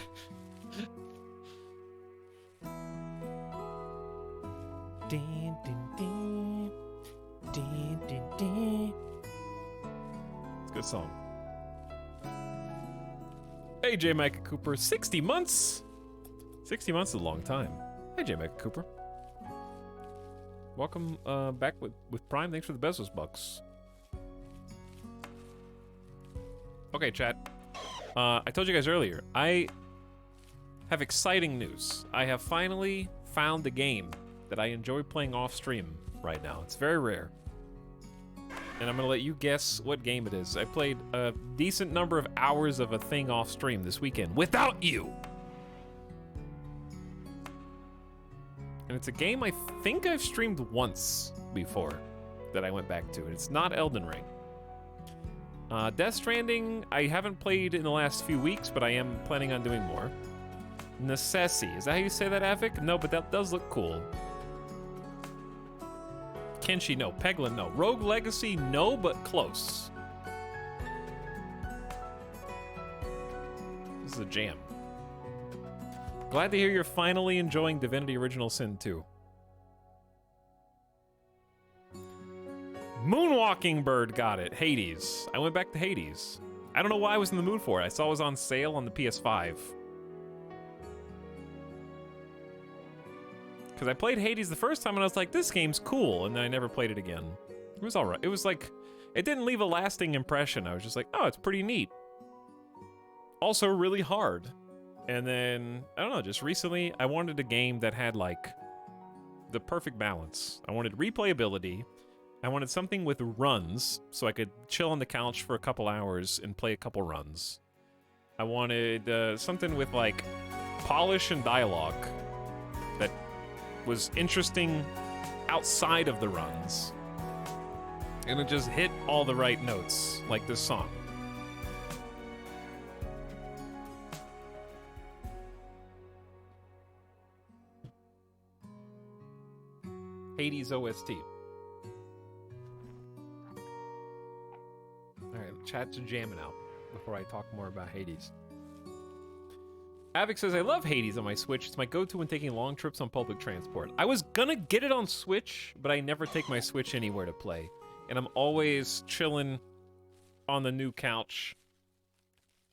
Din, din, din. Din, din, din. It's a good song. Hey, J. Micah Cooper. 60 months? 60 months is a long time. Hey, J. Micah Cooper. Welcome back with Prime. Thanks for the Bezos bucks. Okay, chat. I told you guys earlier, I have exciting news. I have finally found a game that I enjoy playing off stream right now. It's very rare. And I'm gonna let you guess what game it is. I played a decent number of hours of a thing off stream this weekend without you. And it's a game I think I've streamed once before that I went back to. And it's not Elden Ring. Death Stranding, I haven't played in the last few weeks, but I am planning on doing more. Necessi, is that how you say that, Avik? No, but that does look cool. Kenshi, no. Peglin, no. Rogue Legacy, no, but close. This is a jam. Glad to hear you're finally enjoying Divinity Original Sin 2. Moonwalking Bird got it. Hades. I went back to Hades. I don't know why I was in the mood for it. I saw it was on sale on the PS5. Because I played Hades the first time and I was like, this game's cool. And then I never played it again. It was alright. It was like, it didn't leave a lasting impression. I was just like, oh, it's pretty neat. Also really hard. And then, I don't know, just recently, I wanted a game that had like the perfect balance. I wanted replayability. I wanted something with runs, so I could chill on the couch for a couple hours and play a couple runs. I wanted something with, like, polish and dialogue that was interesting outside of the runs. And it just hit all the right notes, like this song. Hades OST. Alright, chat's jamming out before I talk more about Hades. Avik says, I love Hades on my Switch. It's my go-to when taking long trips on public transport. I was gonna get it on Switch, but I never take my Switch anywhere to play. And I'm always chilling on the new couch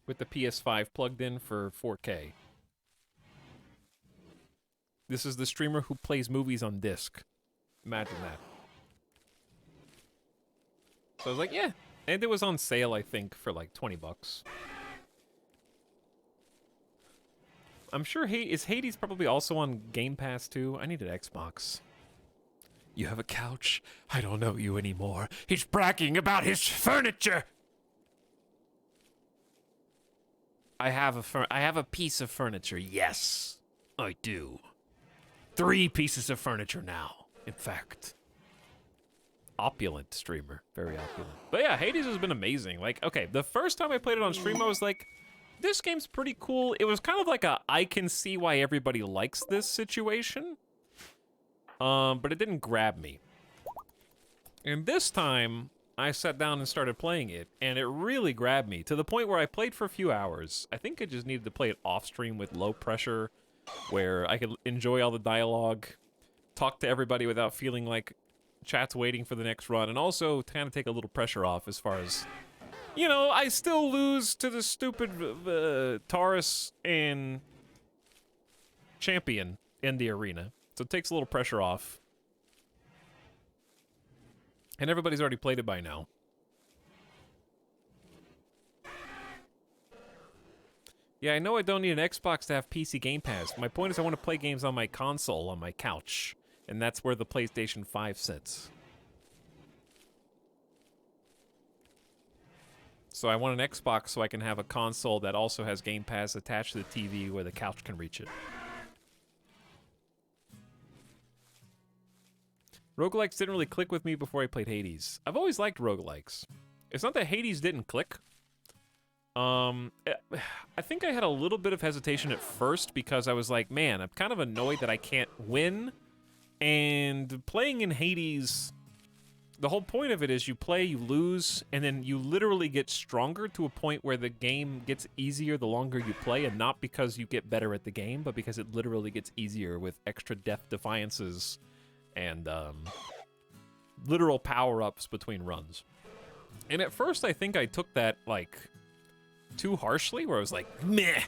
with the PS5 plugged in for 4K. This is the streamer who plays movies on disc. Imagine that. So I was like, yeah. And it was on sale, I think, for like 20 bucks. I'm sure is Hades probably also on Game Pass too? I need an Xbox. You have a couch? I don't know you anymore. He's bragging about his furniture! I have a piece of furniture, yes. I do. 3 pieces of furniture now, in fact. Opulent streamer, very opulent. But yeah, Hades has been amazing. Like, okay, the first time I played it on stream, I was like, this game's pretty cool. It was kind of like a, I can see why everybody likes this situation. But it didn't grab me. And this time, I sat down and started playing it, and it really grabbed me to the point where I played for a few hours. I think I just needed to play it off stream with low pressure, where I could enjoy all the dialogue, talk to everybody without feeling like chat's waiting for the next run, and also kind of take a little pressure off as far as, you know, I still lose to the stupid Taurus and Champion in the arena. So it takes a little pressure off. And everybody's already played it by now. Yeah, I know I don't need an Xbox to have PC Game Pass. My point is I want to play games on my console, on my couch. And that's where the PlayStation 5 sits. So I want an Xbox so I can have a console that also has Game Pass attached to the TV where the couch can reach it. Roguelikes didn't really click with me before I played Hades. I've always liked roguelikes. It's not that Hades didn't click. I think I had a little bit of hesitation at first because I was like, man, I'm kind of annoyed that I can't win. And playing in Hades, the whole point of it is you play, you lose, and then you literally get stronger to a point where the game gets easier the longer you play, and not because you get better at the game, but because it literally gets easier with extra death defiances and literal power-ups between runs. And at first I think I took that, like, too harshly, where I was like, meh,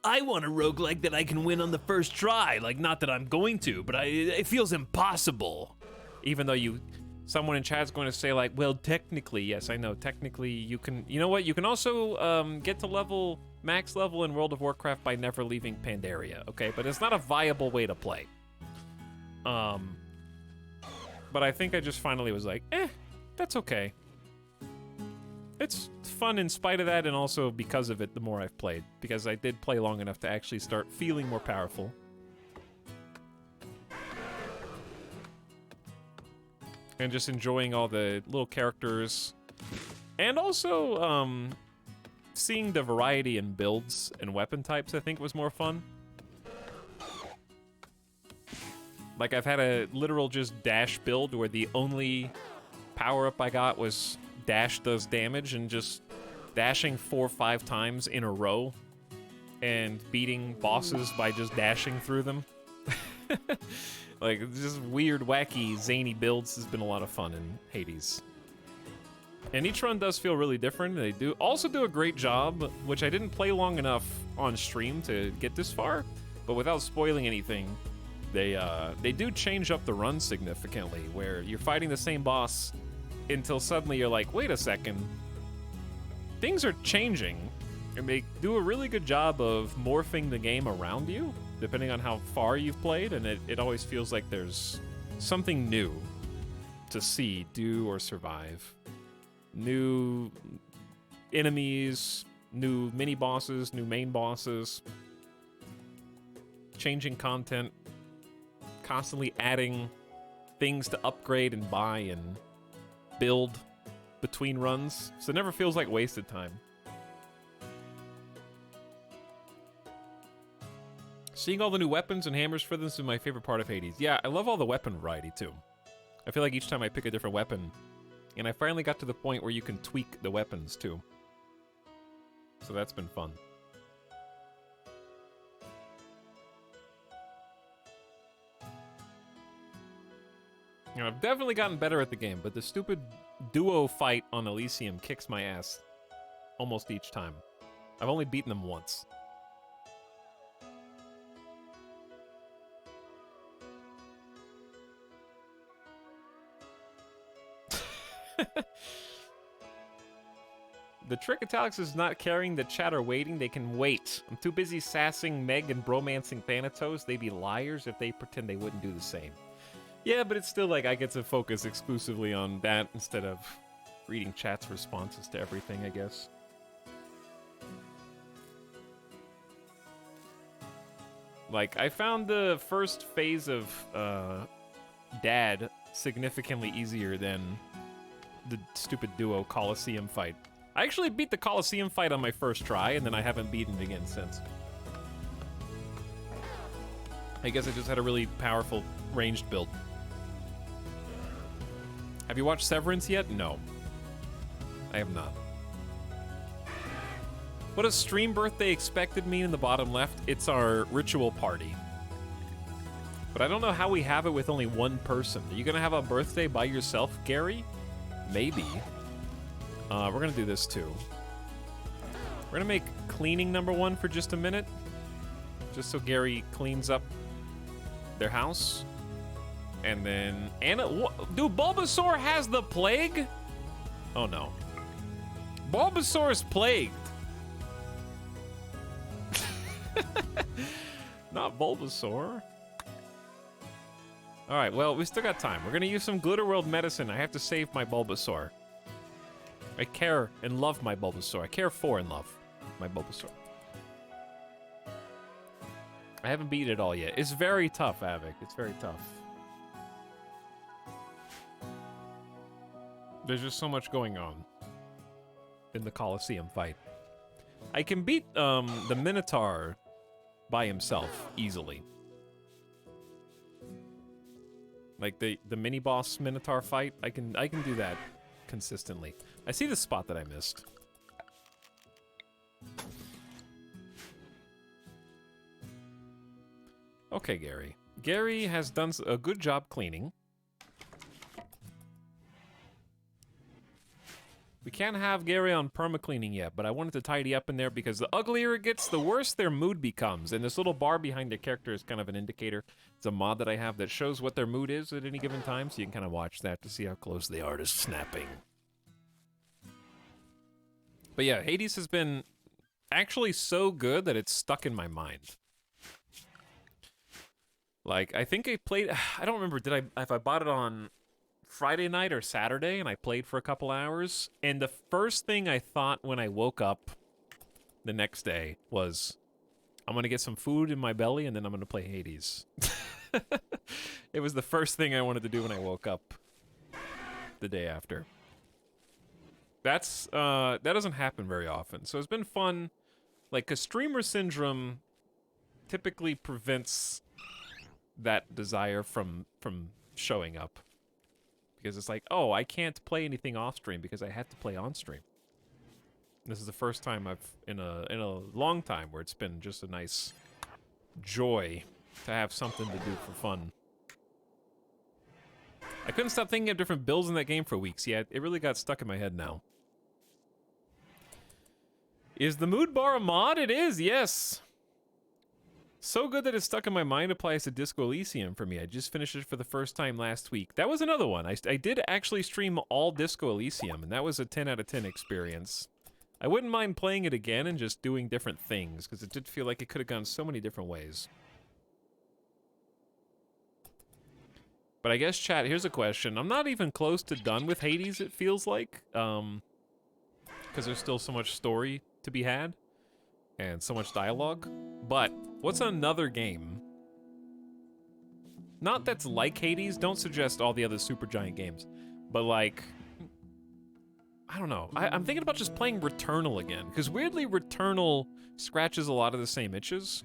I want a roguelike that I can win on the first try. Like, not that I'm going to, but it feels impossible. Even though someone in chat's going to say, like, well, technically, yes, I know, technically you can, you know what, you can also get to max level in World of Warcraft by never leaving Pandaria, okay? But it's not a viable way to play. But I think I just finally was like, that's okay. It's fun in spite of that, and also because of it, the more I've played. Because I did play long enough to actually start feeling more powerful. And just enjoying all the little characters. And also, seeing the variety in builds and weapon types, I think, was more fun. Like, I've had a literal just dash build where the only power-up I got was dash does damage, and just dashing 4 or 5 times in a row and beating bosses by just dashing through them. Like, just weird, wacky, zany builds has been a lot of fun in Hades. And each run does feel really different. They do also do a great job, which I didn't play long enough on stream to get this far, but without spoiling anything, they do change up the run significantly, where you're fighting the same boss until suddenly you're like, wait a second, things are changing. And they do a really good job of morphing the game around you, depending on how far you've played, and it always feels like there's something new to see, do, or survive. New enemies, new mini-bosses, new main bosses, changing content, constantly adding things to upgrade and buy and build between runs, so it never feels like wasted time. Seeing all the new weapons and hammers for this is my favorite part of Hades. Yeah, I love all the weapon variety too. I feel like each time I pick a different weapon, and I finally got to the point where you can tweak the weapons too. So that's been fun. You know, I've definitely gotten better at the game, but the stupid duo fight on Elysium kicks my ass almost each time. I've only beaten them once. The trick Etalyx is not carrying the chat or waiting. They can wait. I'm too busy sassing Meg and bromancing Thanatos. They'd be liars if they pretend they wouldn't do the same. Yeah, but it's still like I get to focus exclusively on that instead of reading chat's responses to everything, I guess. Like, I found the first phase of Dad significantly easier than the stupid duo Coliseum fight. I actually beat the Coliseum fight on my first try, and then I haven't beaten it again since. I guess I just had a really powerful ranged build. Have you watched Severance yet? No. I have not. What does stream birthday expected mean in the bottom left? It's our ritual party. But I don't know how we have it with only one person. Are you gonna have a birthday by yourself, Gary? Maybe. We're gonna do this too. We're gonna make cleaning #1 for just a minute. Just so Gary cleans up their house. And then Anna, dude, Bulbasaur has the plague? Oh no. Bulbasaur is plagued. Not Bulbasaur. All right, well, we still got time. We're gonna use some Glitter World medicine. I have to save my Bulbasaur. I care and love my Bulbasaur. I care for and love my Bulbasaur. I haven't beat it all yet. It's very tough, Avik. It's very tough. There's just so much going on in the Coliseum fight. I can beat the Minotaur by himself easily. Like the mini boss Minotaur fight, I can do that consistently. I see the spot that I missed. Okay, Gary. Gary has done a good job cleaning. We can't have Gary on perma-cleaning yet, but I wanted to tidy up in there because the uglier it gets, the worse their mood becomes. And this little bar behind their character is kind of an indicator. It's a mod that I have that shows what their mood is at any given time, so you can kind of watch that to see how close they are to snapping. But yeah, Hades has been actually so good that it's stuck in my mind. Like, I think I played, I don't remember, if I bought it on Friday night or Saturday, and I played for a couple hours, and the first thing I thought when I woke up the next day was, I'm gonna get some food in my belly, and then I'm gonna play Hades. It was the first thing I wanted to do when I woke up the day after. That doesn't happen very often, so it's been fun. Like, 'cause streamer syndrome typically prevents that desire from showing up. Because it's like, oh, I can't play anything off stream because I have to play on stream. This is the first time in a long time where it's been just a nice joy to have something to do for fun. I couldn't stop thinking of different builds in that game for weeks. Yeah, it really got stuck in my head now. Is the mood bar a mod? It is, yes. So good that it's stuck in my mind applies to Disco Elysium for me. I just finished it for the first time last week. That was another one. I did actually stream all Disco Elysium, and that was a 10 out of 10 experience. I wouldn't mind playing it again and just doing different things, because it did feel like it could have gone so many different ways. But I guess, chat, here's a question. I'm not even close to done with Hades, it feels like. Because there's still so much story to be had. And so much dialogue. But what's another game? Not that's like Hades. Don't suggest all the other Supergiant games. But like, I don't know. I'm thinking about just playing Returnal again. Because weirdly, Returnal scratches a lot of the same itches.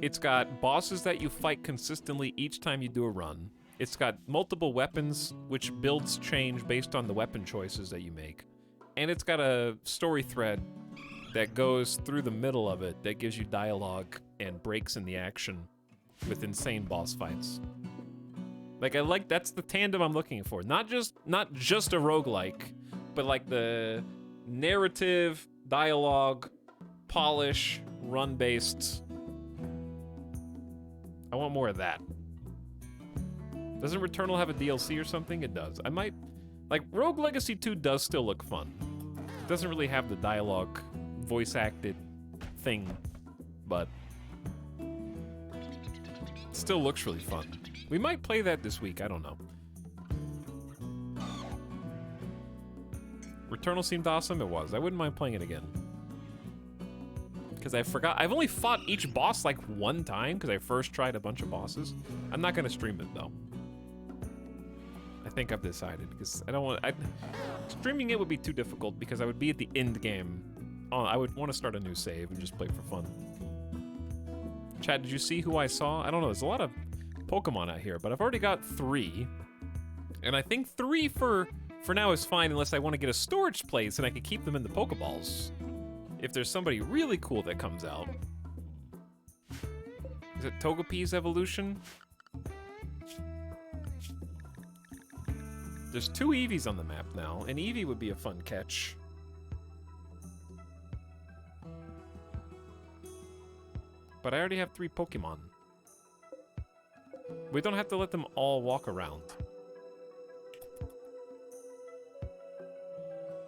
It's got bosses that you fight consistently each time you do a run. It's got multiple weapons, which builds change based on the weapon choices that you make. And it's got a story thread that goes through the middle of it that gives you dialogue and breaks in the action with insane boss fights. Like, that's the tandem I'm looking for. Not just a roguelike, but like the narrative, dialogue, polish, run-based. I want more of that. Doesn't Returnal have a DLC or something? It does. I might... Like, Rogue Legacy 2 does still look fun. It doesn't really have the dialogue, voice-acted thing, but... it still looks really fun. We might play that this week, I don't know. Returnal seemed awesome, it was. I wouldn't mind playing it again. Because I forgot, I've only fought each boss like one time, because I first tried a bunch of bosses. I'm not gonna stream it though. I think I've decided, because I don't want, streaming it would be too difficult, because I would be at the end game. I would want to start a new save and just play for fun. Chat, did you see who I saw? I don't know, there's a lot of Pokemon out here, but I've already got 3. And I think 3 for now is fine, unless I want to get a storage place and I can keep them in the Pokeballs. If there's somebody really cool that comes out. Is it Togepi's evolution? There's 2 Eevees on the map now. An Eevee would be a fun catch. But I already have 3 Pokemon. We don't have to let them all walk around.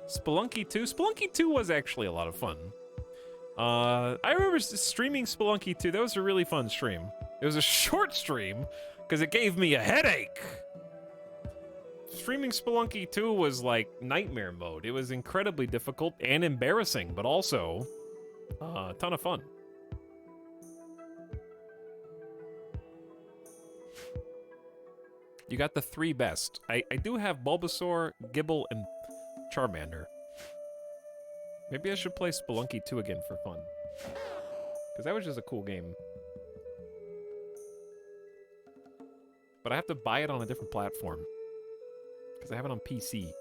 Spelunky 2? Spelunky 2 was actually a lot of fun. I remember streaming Spelunky 2. That was a really fun stream. It was a short stream, because it gave me a headache. Streaming Spelunky 2 was like nightmare mode. It was incredibly difficult and embarrassing, but also a ton of fun. You got the 3 best. I do have Bulbasaur, Gibble, and Charmander. Maybe I should play Spelunky 2 again for fun. Because that was just a cool game. But I have to buy it on a different platform. Because I have it on PC.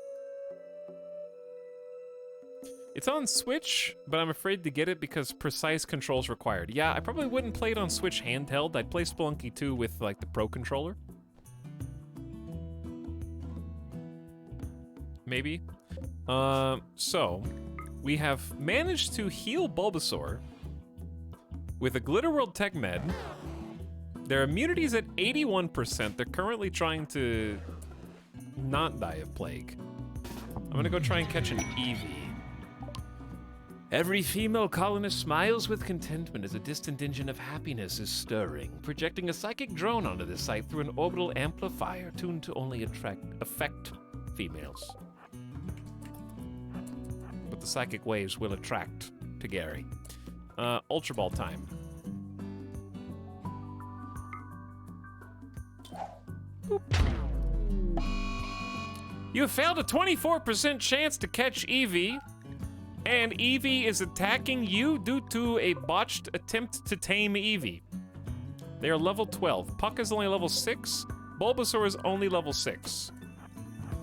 It's on Switch, but I'm afraid to get it because precise controls required. Yeah, I probably wouldn't play it on Switch handheld. I'd play Spelunky 2 with, like, the Pro Controller. Maybe. So, we have managed to heal Bulbasaur with a Glitter World Tech Med. Their immunity's at 81%. They're currently trying to not die of plague. I'm gonna go try and catch an Eevee. Every female colonist smiles with contentment as a distant engine of happiness is stirring, projecting a psychic drone onto the site through an orbital amplifier tuned to only affect females. But the psychic waves will attract to Gary. Ultra Ball time. Boop. You have failed a 24% chance to catch Eevee, and Eevee is attacking you due to a botched attempt to tame Eevee. They are level 12. Puck is only level 6. Bulbasaur is only level 6.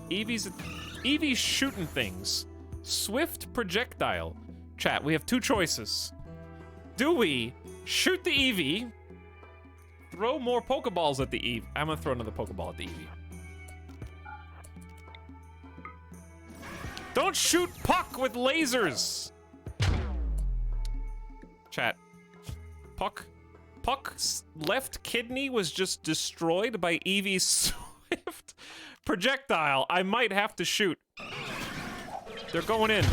Eevee's shooting things. Swift projectile. Chat, we have 2 choices. Do we shoot the Eevee, throw more Pokeballs at the Eevee? I'm gonna throw another Pokeball at the Eevee. Don't shoot Puck with lasers! Chat. Puck's left kidney was just destroyed by Eevee's swift projectile. I might have to shoot. They're going in.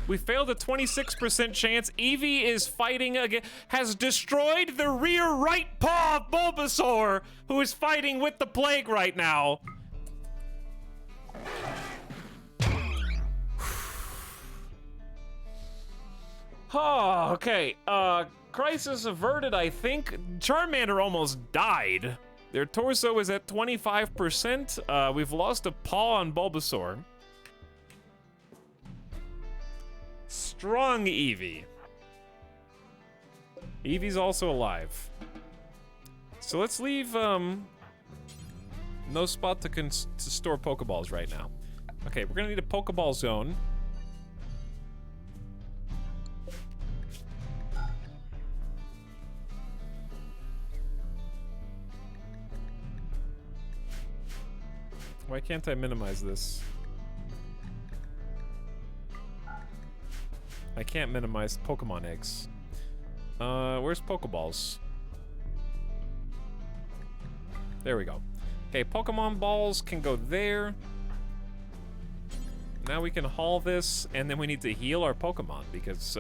We failed a 26% chance. Eevee is fighting again, has destroyed the rear right paw of Bulbasaur, who is fighting with the plague right now. Oh, okay. Crisis averted, I think. Charmander almost died. Their torso is at 25%. We've lost a paw on Bulbasaur. Strong Eevee. Eevee's also alive. So let's leave, no spot to store Pokeballs right now. Okay, we're gonna need a Pokeball zone. Why can't I minimize this? I can't minimize Pokemon eggs. Where's Pokeballs? There we go. Okay, Pokemon balls can go there. Now we can haul this, and then we need to heal our Pokemon because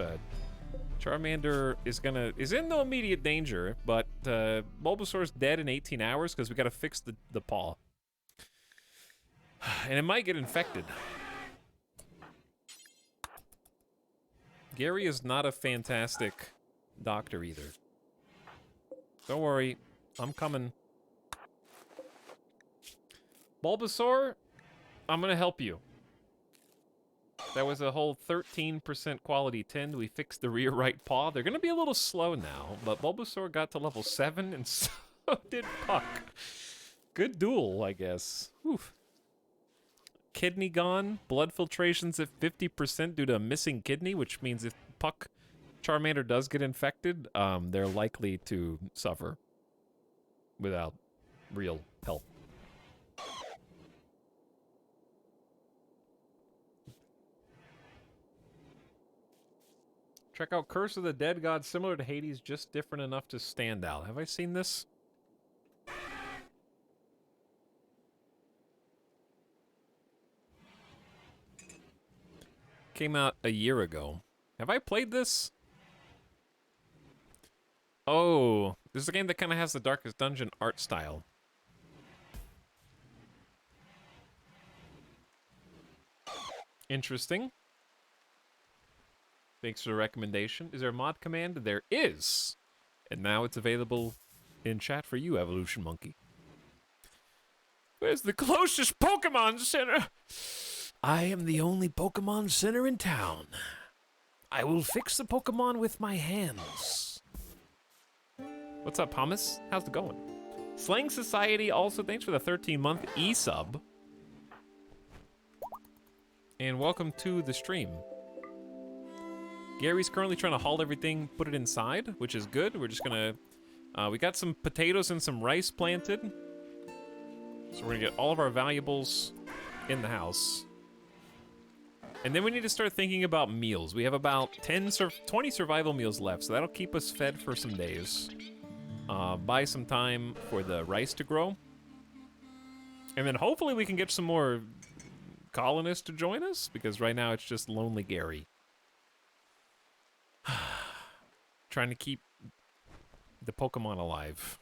Charmander is in no immediate danger, but Bulbasaur's dead in 18 hours because we gotta fix the paw. And it might get infected. Gary is not a fantastic doctor either. Don't worry, I'm coming. Bulbasaur, I'm gonna help you. That was a whole 13% quality tinned. We fixed the rear right paw. They're gonna be a little slow now, but Bulbasaur got to level 7 and so did Puck. Good duel, I guess. Oof. Kidney gone. Blood filtration's at 50% due to a missing kidney, which means if Puck Charmander does get infected, they're likely to suffer without real help. Check out Curse of the Dead God, similar to Hades, just different enough to stand out. Have I seen this? Came out a year ago. Have I played this? Oh, this is a game that kind of has the Darkest Dungeon art style. Interesting. Thanks for the recommendation. Is there a mod command? There is. And now it's available in chat for you, Evolution Monkey. Where's the closest Pokemon Center? I am the only Pokemon Center in town. I will fix the Pokemon with my hands. What's up, Hummus? How's it going? Slang Society, also thanks for the 13-month e-sub. And welcome to the stream. Gary's currently trying to haul everything, put it inside, which is good. We're just gonna, we got some potatoes and some rice planted. So we're gonna get all of our valuables in the house. And then we need to start thinking about meals. We have about 20 survival meals left, so that'll keep us fed for some days. Buy some time for the rice to grow. And then hopefully we can get some more colonists to join us, because right now it's just lonely Gary. Trying to keep the Pokemon alive.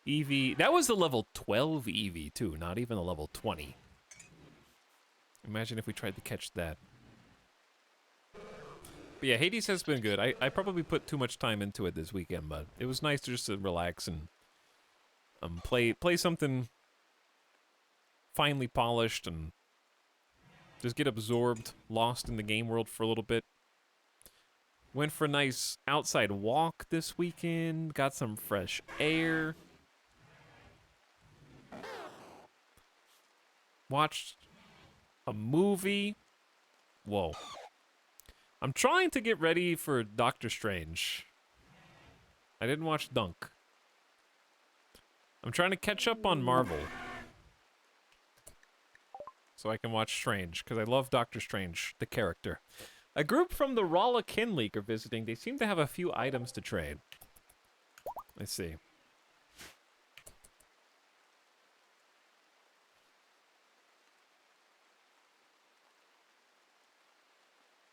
Eevee, that was the level 12 Eevee too, not even a level 20. Imagine if we tried to catch that. But yeah, Hades has been good. I probably put too much time into it this weekend, but it was nice just to relax and play something finely polished and just get absorbed, lost in the game world for a little bit. Went for a nice outside walk this weekend, got some fresh air. Watched a movie. Whoa. I'm trying to get ready for Doctor Strange. I didn't watch Dunk. I'm trying to catch up on Marvel. So I can watch Strange, because I love Doctor Strange, the character. A group from the Rala Kin League are visiting. They seem to have a few items to trade. Let's see.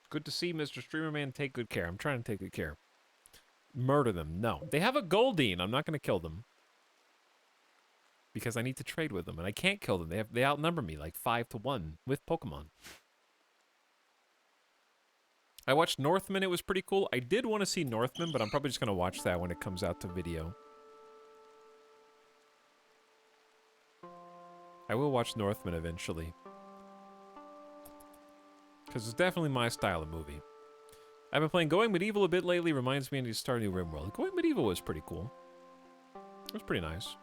Good to see Mr. Streamerman. Take good care. I'm trying to take good care. Murder them. No. They have a Goldeen. I'm not going to kill them. Because I need to trade with them. And I can't kill them. They outnumber me like 5-1 with Pokemon. I watched Northman. It was pretty cool. I did want to see Northman, but I'm probably just going to watch that when it comes out to video. I will watch Northman eventually. Because it's definitely my style of movie. I've been playing Going Medieval a bit lately. Reminds me I need to start a new RimWorld. Going Medieval was pretty cool. It was pretty nice.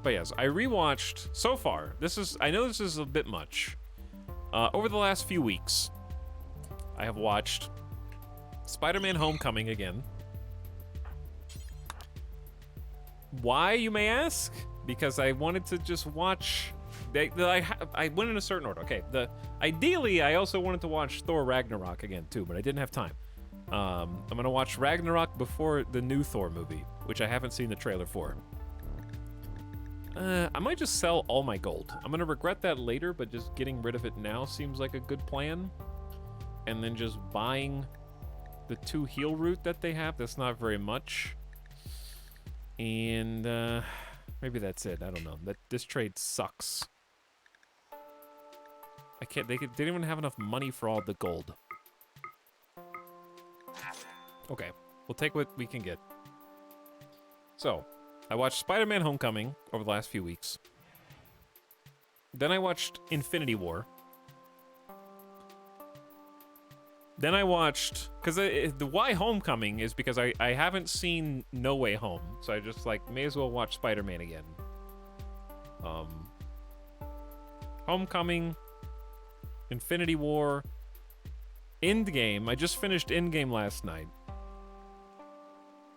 But yes, I rewatched so far. I know this is a bit much. Over the last few weeks, I have watched Spider-Man Homecoming again. Why, you may ask? Because I wanted to just watch... I went in a certain order. Okay, ideally, I also wanted to watch Thor Ragnarok again, too, but I didn't have time. I'm going to watch Ragnarok before the new Thor movie, which I haven't seen the trailer for. I might just sell all my gold. I'm going to regret that later, but just getting rid of it now seems like a good plan. and then just buying the 2 heal route that they have. That's not very much. And maybe that's it. I don't know. This trade sucks. I can't. They didn't even have enough money for all the gold. Okay, we'll take what we can get. So, I watched Spider-Man Homecoming over the last few weeks. Then I watched Infinity War. Then I watched, because the why Homecoming is because I haven't seen No Way Home, so I just like may as well watch Spider-Man again. Homecoming, Infinity War, Endgame. I just finished Endgame last night.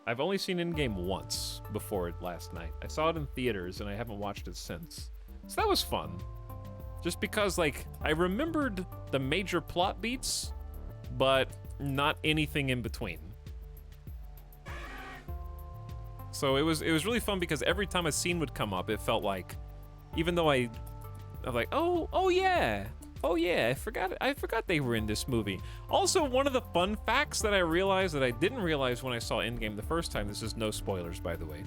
I've only seen Endgame once before it last night. I saw it in theaters and I haven't watched it since. So that was fun. Just because like I remembered the major plot beats, but not anything in between. So it was really fun because every time a scene would come up, it felt like, even though I was like, oh yeah, I forgot they were in this movie. Also, one of the fun facts that I realized that I didn't realize when I saw Endgame the first time, this is no spoilers by the way,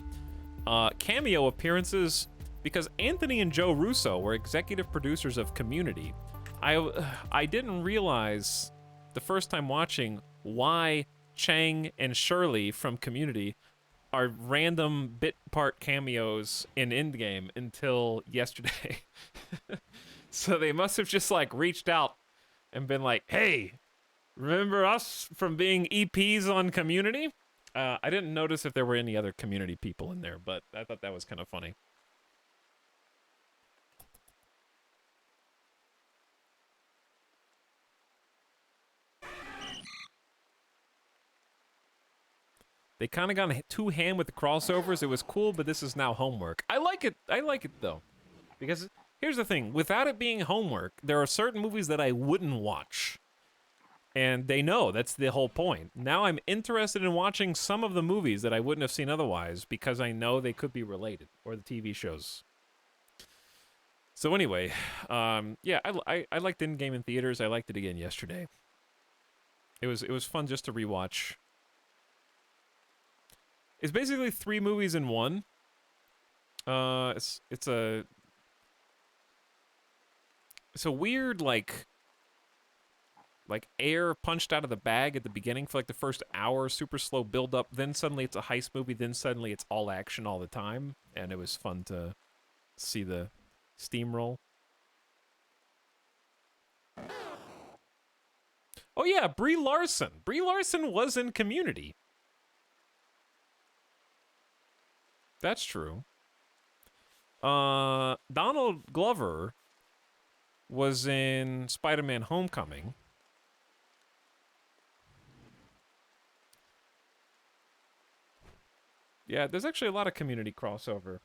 cameo appearances, because Anthony and Joe Russo were executive producers of Community. I didn't realize the first time watching why Chang and Shirley from Community are random bit part cameos in Endgame until yesterday. So they must have just like reached out and been like, hey, remember us from being EPs on Community? I didn't notice if there were any other Community people in there, but I thought that was kind of funny. They kind of got too ham with the crossovers. It was cool, but this is now homework. I like it though. Because here's the thing, without it being homework, there are certain movies that I wouldn't watch. And they know that's the whole point. Now I'm interested in watching some of the movies that I wouldn't have seen otherwise because I know they could be related, or the TV shows. So anyway, yeah, I liked Endgame in theaters. I liked it again yesterday. It was fun just to rewatch. It's basically 3 movies in one. It's a weird like air punched out of the bag at the beginning for like the first hour, super slow build up, then suddenly it's a heist movie, then suddenly it's all action all the time, and it was fun to see the steamroll. Oh yeah, Brie Larson. Brie Larson was in Community. That's true. Donald Glover was in Spider-Man Homecoming. Yeah, there's actually a lot of Community crossover.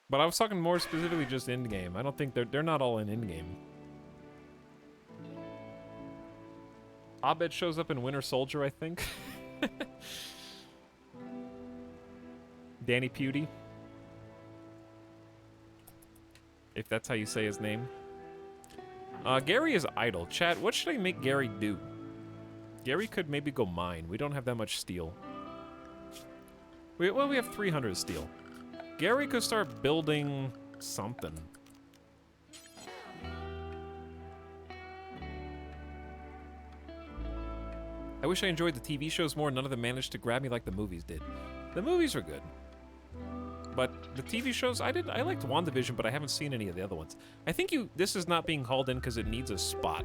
But I was talking more specifically just Endgame. I don't think they're not all in Endgame. Abed shows up in Winter Soldier, I think. Danny Pudi, if that's how you say his name. Gary is idle. Chat, what should I make Gary do? Gary could maybe go mine. We don't have that much steel. We have 300 steel. Gary could start building something. I wish I enjoyed the TV shows more. None of them managed to grab me like the movies did. The movies are good. But the TV shows, I liked WandaVision, but I haven't seen any of the other ones. I think this is not being hauled in because it needs a spot.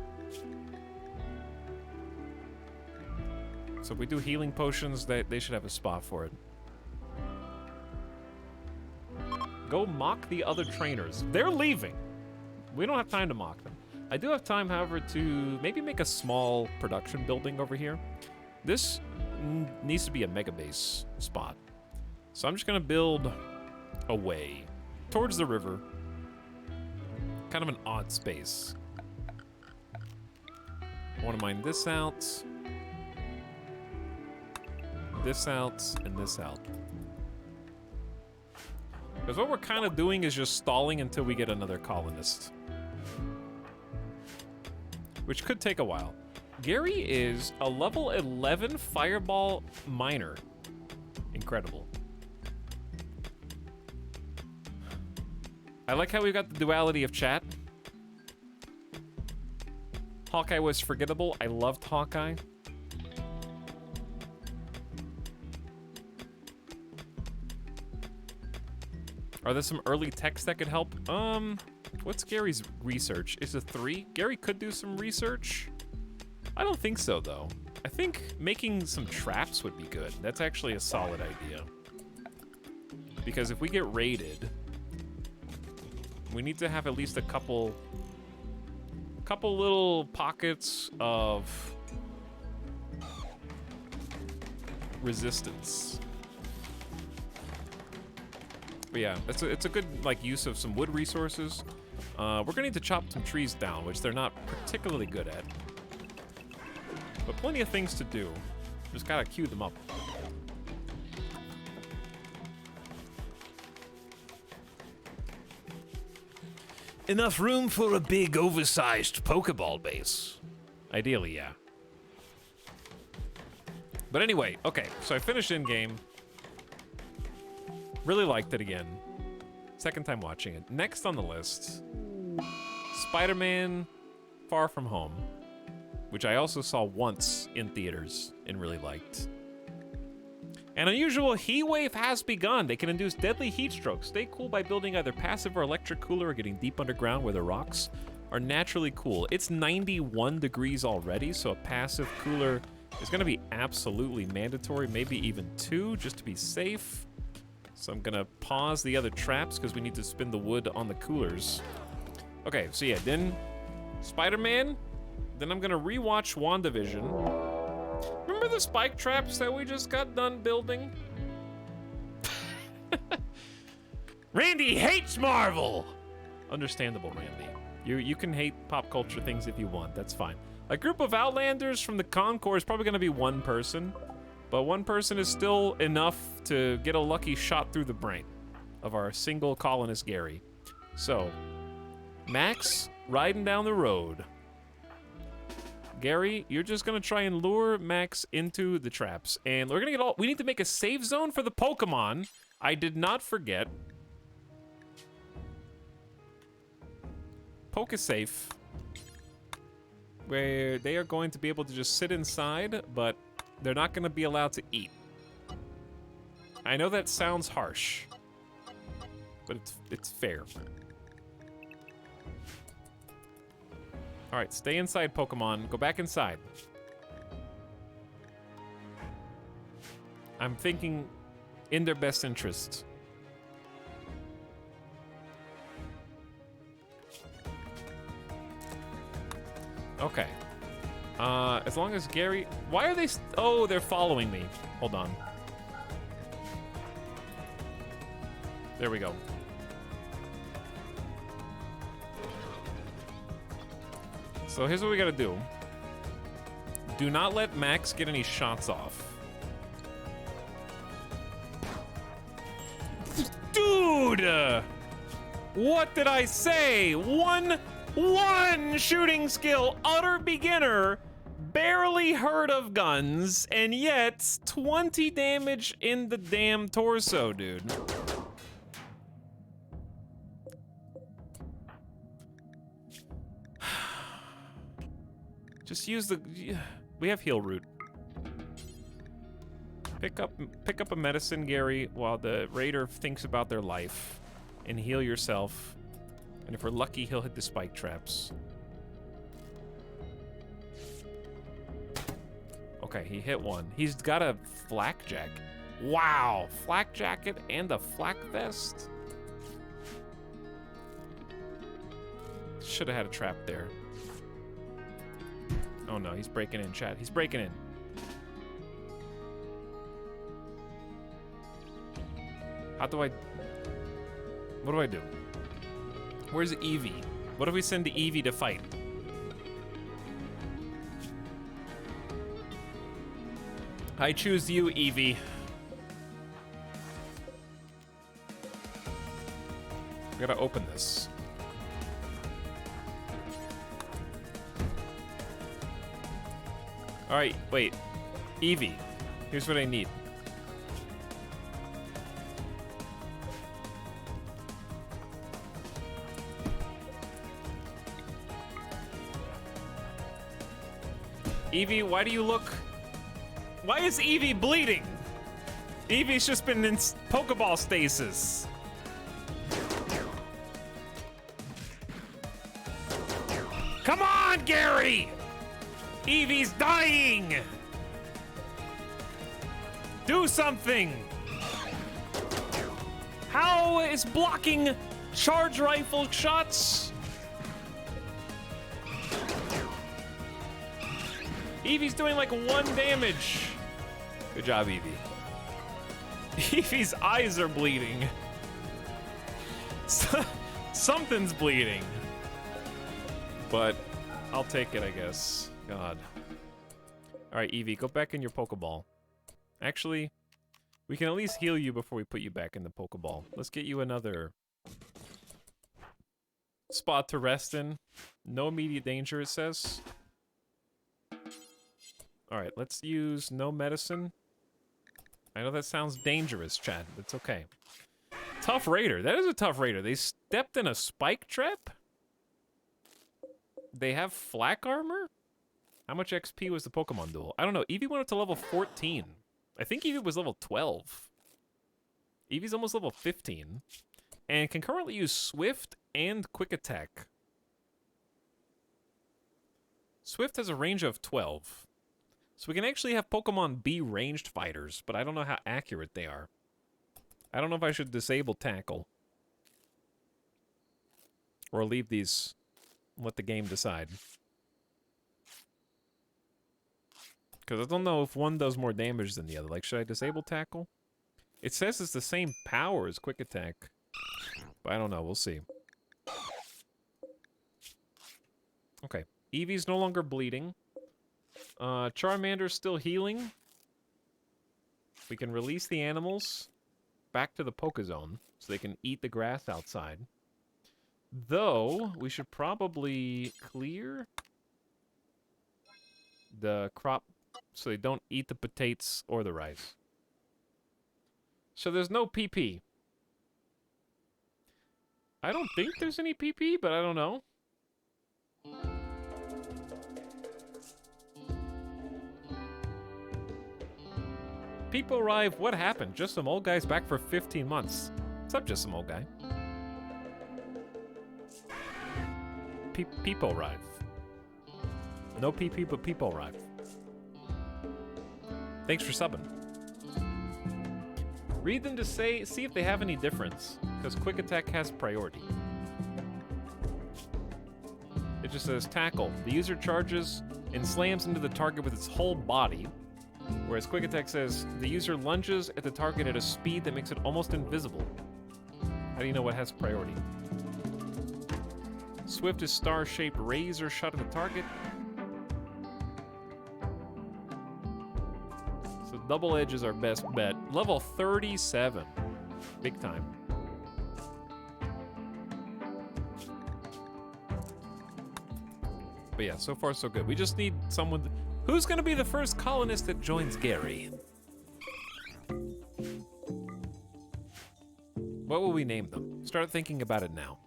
So if we do healing potions, they should have a spot for it. Go mock the other trainers. They're leaving. We don't have time to mock them. I do have time, however, to maybe make a small production building over here. This needs to be a mega base spot. So I'm just gonna build away towards the river. Kind of an odd space. I want to mine this out, and this out. Because what we're kind of doing is just stalling until we get another colonist. which could take a while. Gary is a level 11 fireball miner. Incredible. I like how we got the duality of chat. Hawkeye was forgettable. I loved Hawkeye. Are there some early texts that could help? What's Gary's research? Is it 3? Gary could do some research. I don't think so, though. I think making some traps would be good. That's actually a solid idea. Because if we get raided, we need to have at least a couple little pockets of resistance. But yeah, it's a good like use of some wood resources. We're gonna need to chop some trees down, which they're not particularly good at. But plenty of things to do. Just gotta queue them up. Enough room for a big, oversized Pokeball base. Ideally, yeah. But anyway, okay, so I finished in-game. Really liked it again. Second time watching it. Next on the list, Spider-Man Far From Home, which I also saw once in theaters and really liked. An unusual heat wave has begun. They can induce deadly heat strokes. Stay cool by building either passive or electric cooler or getting deep underground where the rocks are naturally cool. It's 91 degrees already, so a passive cooler is gonna be absolutely mandatory, maybe even 2, just to be safe. So I'm gonna pause the other traps because we need to spin the wood on the coolers. Okay, so yeah, then Spider-Man. Then I'm gonna rewatch WandaVision. Remember the spike traps that we just got done building? Randy hates Marvel! Understandable, Randy. You can hate pop culture things if you want, that's fine. A group of Outlanders from the Concord is probably gonna be one person, but one person is still enough to get a lucky shot through the brain of our single colonist Gary. So, Max riding down the road. Gary, you're just gonna try and lure Max into the traps, and we're gonna get we need to make a save zone for the Pokemon. I did not forget. Pokesafe, where they are going to be able to just sit inside, but they're not gonna be allowed to eat. I know that sounds harsh, but it's fair. All right, stay inside, Pokemon. Go back inside. I'm thinking in their best interest. Okay. As long as Gary... Why are they... Oh, they're following me. Hold on. There we go. So here's what we gotta do. Do not let Max get any shots off. Dude! What did I say? One shooting skill, utter beginner, barely heard of guns, and yet 20 damage in the damn torso, dude. Just use the... We have heal root. Pick up a medicine, Gary, while the raider thinks about their life, and heal yourself. And if we're lucky, he'll hit the spike traps. Okay, he hit one. He's got a flak jacket. Wow, flak jacket and a flak vest. Should have had a trap there. Oh no, he's breaking in, chat. He's breaking in. How do I... What do I do? Where's Eevee? What if we send Eevee to fight? I choose you, Eevee. We gotta open this. All right, wait. Eevee, here's what I need. Eevee, why do you look... Why is Eevee bleeding? Eevee's just been in Pokeball stasis. Come on, Gary! Eevee's dying! Do something! How is blocking charge rifle shots? Eevee's doing like 1 damage. Good job, Eevee. Eevee's eyes are bleeding. Something's bleeding. But I'll take it, I guess. God. Alright, Eevee, go back in your Pokeball. Actually, we can at least heal you before we put you back in the Pokeball. Let's get you another spot to rest in. No immediate danger, it says. Alright, let's use no medicine. I know that sounds dangerous, Chad, but it's okay. Tough Raider. That is a tough Raider. They stepped in a spike trap? They have flak armor? How much XP was the Pokemon duel? I don't know. Eevee went up to level 14. I think Eevee was level 12. Eevee's almost level 15. And can currently use Swift and Quick Attack. Swift has a range of 12. So we can actually have Pokemon be ranged fighters, but I don't know how accurate they are. I don't know if I should disable Tackle. Or leave these, let the game decide. Because I don't know if one does more damage than the other. Like, should I disable Tackle? It says it's the same power as Quick Attack. But I don't know, we'll see. Okay, Eevee's no longer bleeding. Charmander's still healing. We can release the animals back to the Pokezone so they can eat the grass outside. Though, we should probably clear the crop so they don't eat the potatoes or the rice. So there's no PP. I don't think there's any PP, but I don't know. People arrive, what happened? Just some old guy's back for 15 months. What's up, just some old guy? People arrive. No PP, but people arrive. Thanks for subbing. Read them to see if they have any difference, because Quick Attack has priority. It just says Tackle. The user charges and slams into the target with its whole body. Whereas Quick Attack says, the user lunges at the target at a speed that makes it almost invisible. How do you know what has priority? Swift is star-shaped razor shot at the target. So double edge is our best bet. Level 37. Big time. But yeah, so far so good. We just need someone... Who's gonna be the first colonist that joins Gary? What will we name them? Start thinking about it now.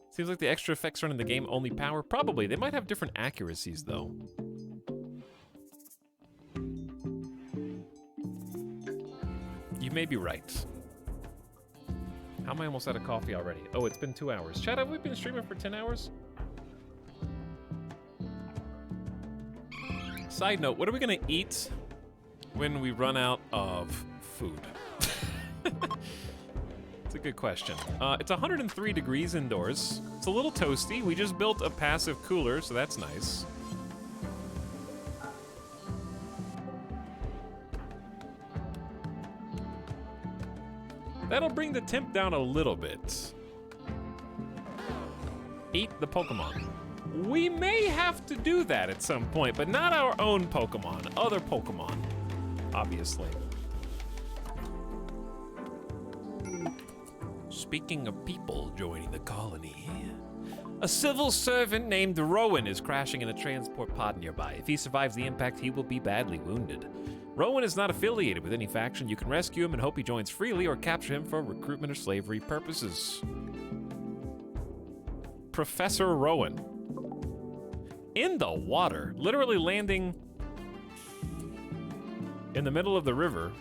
Seems like the extra effects running the game only power. Probably. They might have different accuracies, though. You may be right. How am I almost out of coffee already? Oh, it's been 2 hours. Chad, have we been streaming for 10 hours? Side note, what are we gonna eat when we run out of food? It's a good question. It's 103 degrees indoors. It's a little toasty. We just built a passive cooler, so that's nice. That'll bring the temp down a little bit. Eat the Pokemon. We may have to do that at some point, but not our own Pokemon. Other Pokemon, obviously. Speaking of people joining the colony, A civil servant named Rowan is crashing in a transport pod nearby. If he survives the impact, he will be badly wounded. Rowan is not affiliated with any faction. You can rescue him and hope he joins freely or capture him for recruitment or slavery purposes. Professor Rowan. In the water, literally landing in the middle of the river,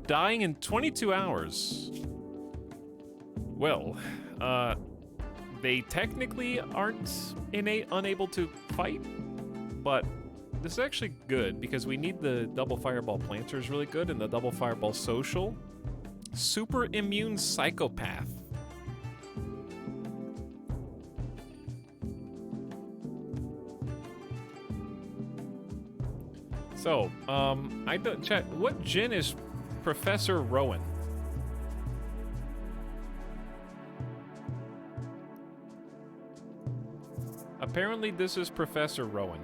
dying in 22 hours. Well, they technically aren't unable to fight, but this is actually good because we need the double fireball planters really good and the double fireball social. Super immune psychopath. So, I don't check. What djinn is Professor Rowan? Apparently, this is Professor Rowan.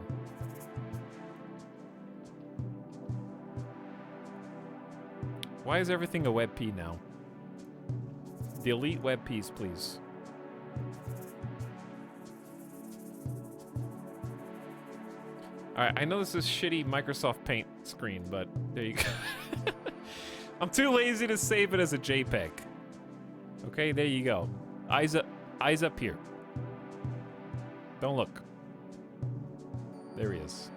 Why is everything a WebP now? Delete WebPs, please. Alright, I know this is shitty Microsoft Paint screen, but there you go. I'm too lazy to save it as a JPEG. Okay, there you go. Eyes up here. Don't look. There he is.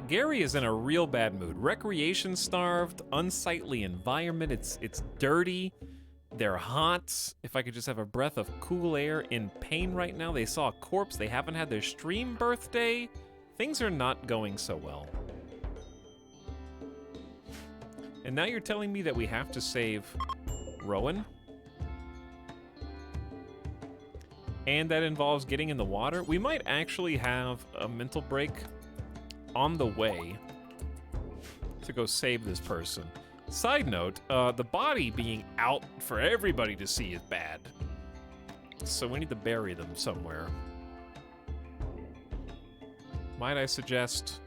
Gary is in a real bad mood. Recreation starved, unsightly environment. It's dirty. They're hot. If I could just have a breath of cool air. In pain right now. They saw a corpse. They haven't had their stream birthday. Things are not going so well. And now you're telling me that we have to save Rowan? And that involves getting in the water? We might actually have a mental break on the way to go save this person. Side note, the body being out for everybody to see is bad. So we need to bury them somewhere. Might I suggest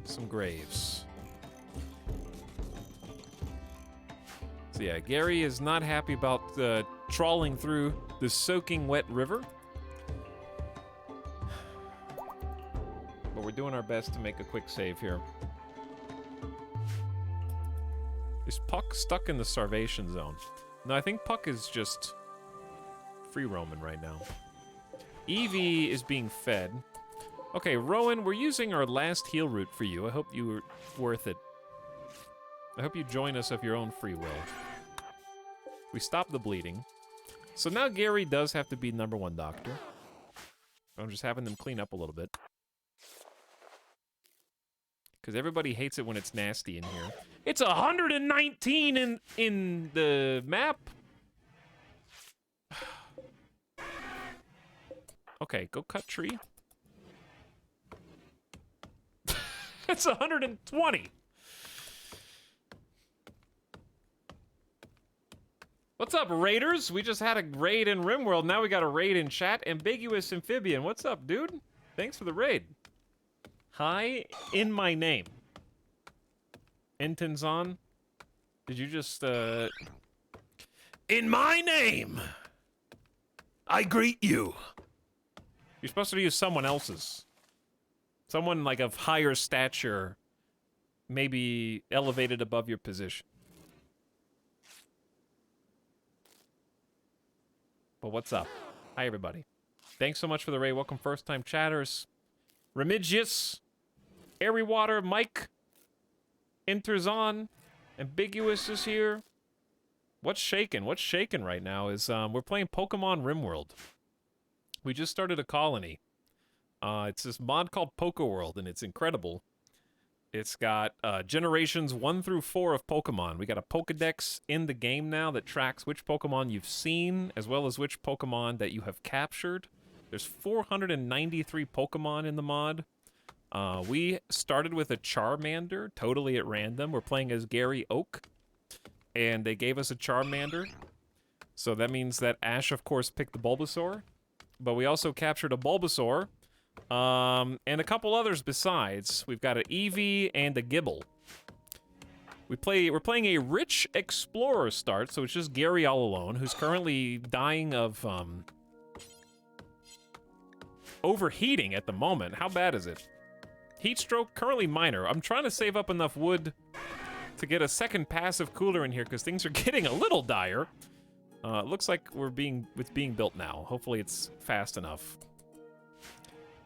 some graves? So yeah, Gary is not happy about trawling through the soaking wet river. But we're doing our best to make a quick save here. Is Puck stuck in the starvation zone? No, I think Puck is just free roaming right now. Evie is being fed. Okay, Rowan, we're using our last heal route for you. I hope you were worth it. I hope you join us of your own free will. We stopped the bleeding. So now Gary does have to be #1 doctor. I'm just having them clean up a little bit. Because everybody hates it when it's nasty in here. It's 119 in the map. Okay, go cut tree. It's 120. What's up, raiders? We just had a raid in RimWorld. Now we got a raid in chat. Ambiguous Amphibian. What's up, dude? Thanks for the raid. Hi, in my name. Intenzon, did you just, In my name, I greet you. You're supposed to use someone else's. Someone, like, of higher stature, maybe elevated above your position. But what's up? Hi, everybody. Thanks so much for the raid. Welcome, first-time chatters. Remigius, Airywater, Mike, enters on. Ambiguous is here. What's shaking? What's shaking right now is we're playing Pokemon RimWorld. We just started a colony. It's this mod called PokeWorld, and it's incredible. It's got generations 1 through 4 of Pokemon. We got a Pokedex in the game now that tracks which Pokemon you've seen, as well as which Pokemon that you have captured. There's 493 Pokemon in the mod. We started with a Charmander, totally at random. We're playing as Gary Oak, and they gave us a Charmander. So that means that Ash, of course, picked the Bulbasaur. But we also captured a Bulbasaur, and a couple others besides. We've got an Eevee and a Gibble. We're playing a rich explorer start, so it's just Gary all alone, who's currently dying of overheating at the moment. How bad is it? Heat stroke, currently minor. I'm trying to save up enough wood to get a second passive cooler in here because things are getting a little dire. It looks like it's being built now. Hopefully it's fast enough.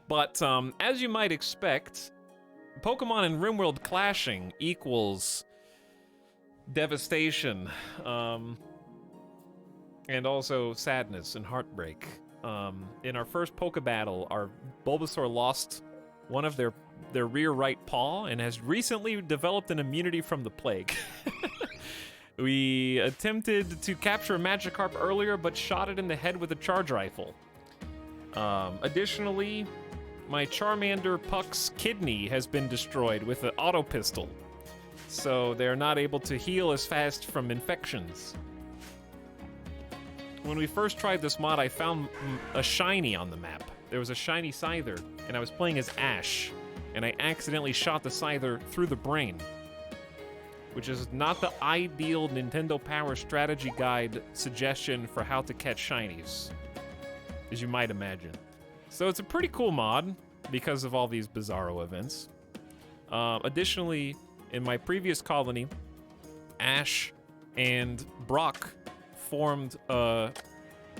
But as you might expect, Pokemon and RimWorld clashing equals devastation, and also sadness and heartbreak. In our first Poke Battle, our Bulbasaur lost one of their rear right paw and has recently developed an immunity from the plague. We attempted to capture a Magikarp earlier, but shot it in the head with a charge rifle. Additionally, my Charmander Puck's kidney has been destroyed with an auto pistol, so they're not able to heal as fast from infections. When we first tried this mod, I found a shiny on the map. There was a shiny Scyther, and I was playing as Ash, and I accidentally shot the Scyther through the brain, which is not the ideal Nintendo Power strategy guide suggestion for how to catch shinies, as you might imagine. So it's a pretty cool mod because of all these Bizarro events. Additionally, in my previous colony, Ash and Brock formed a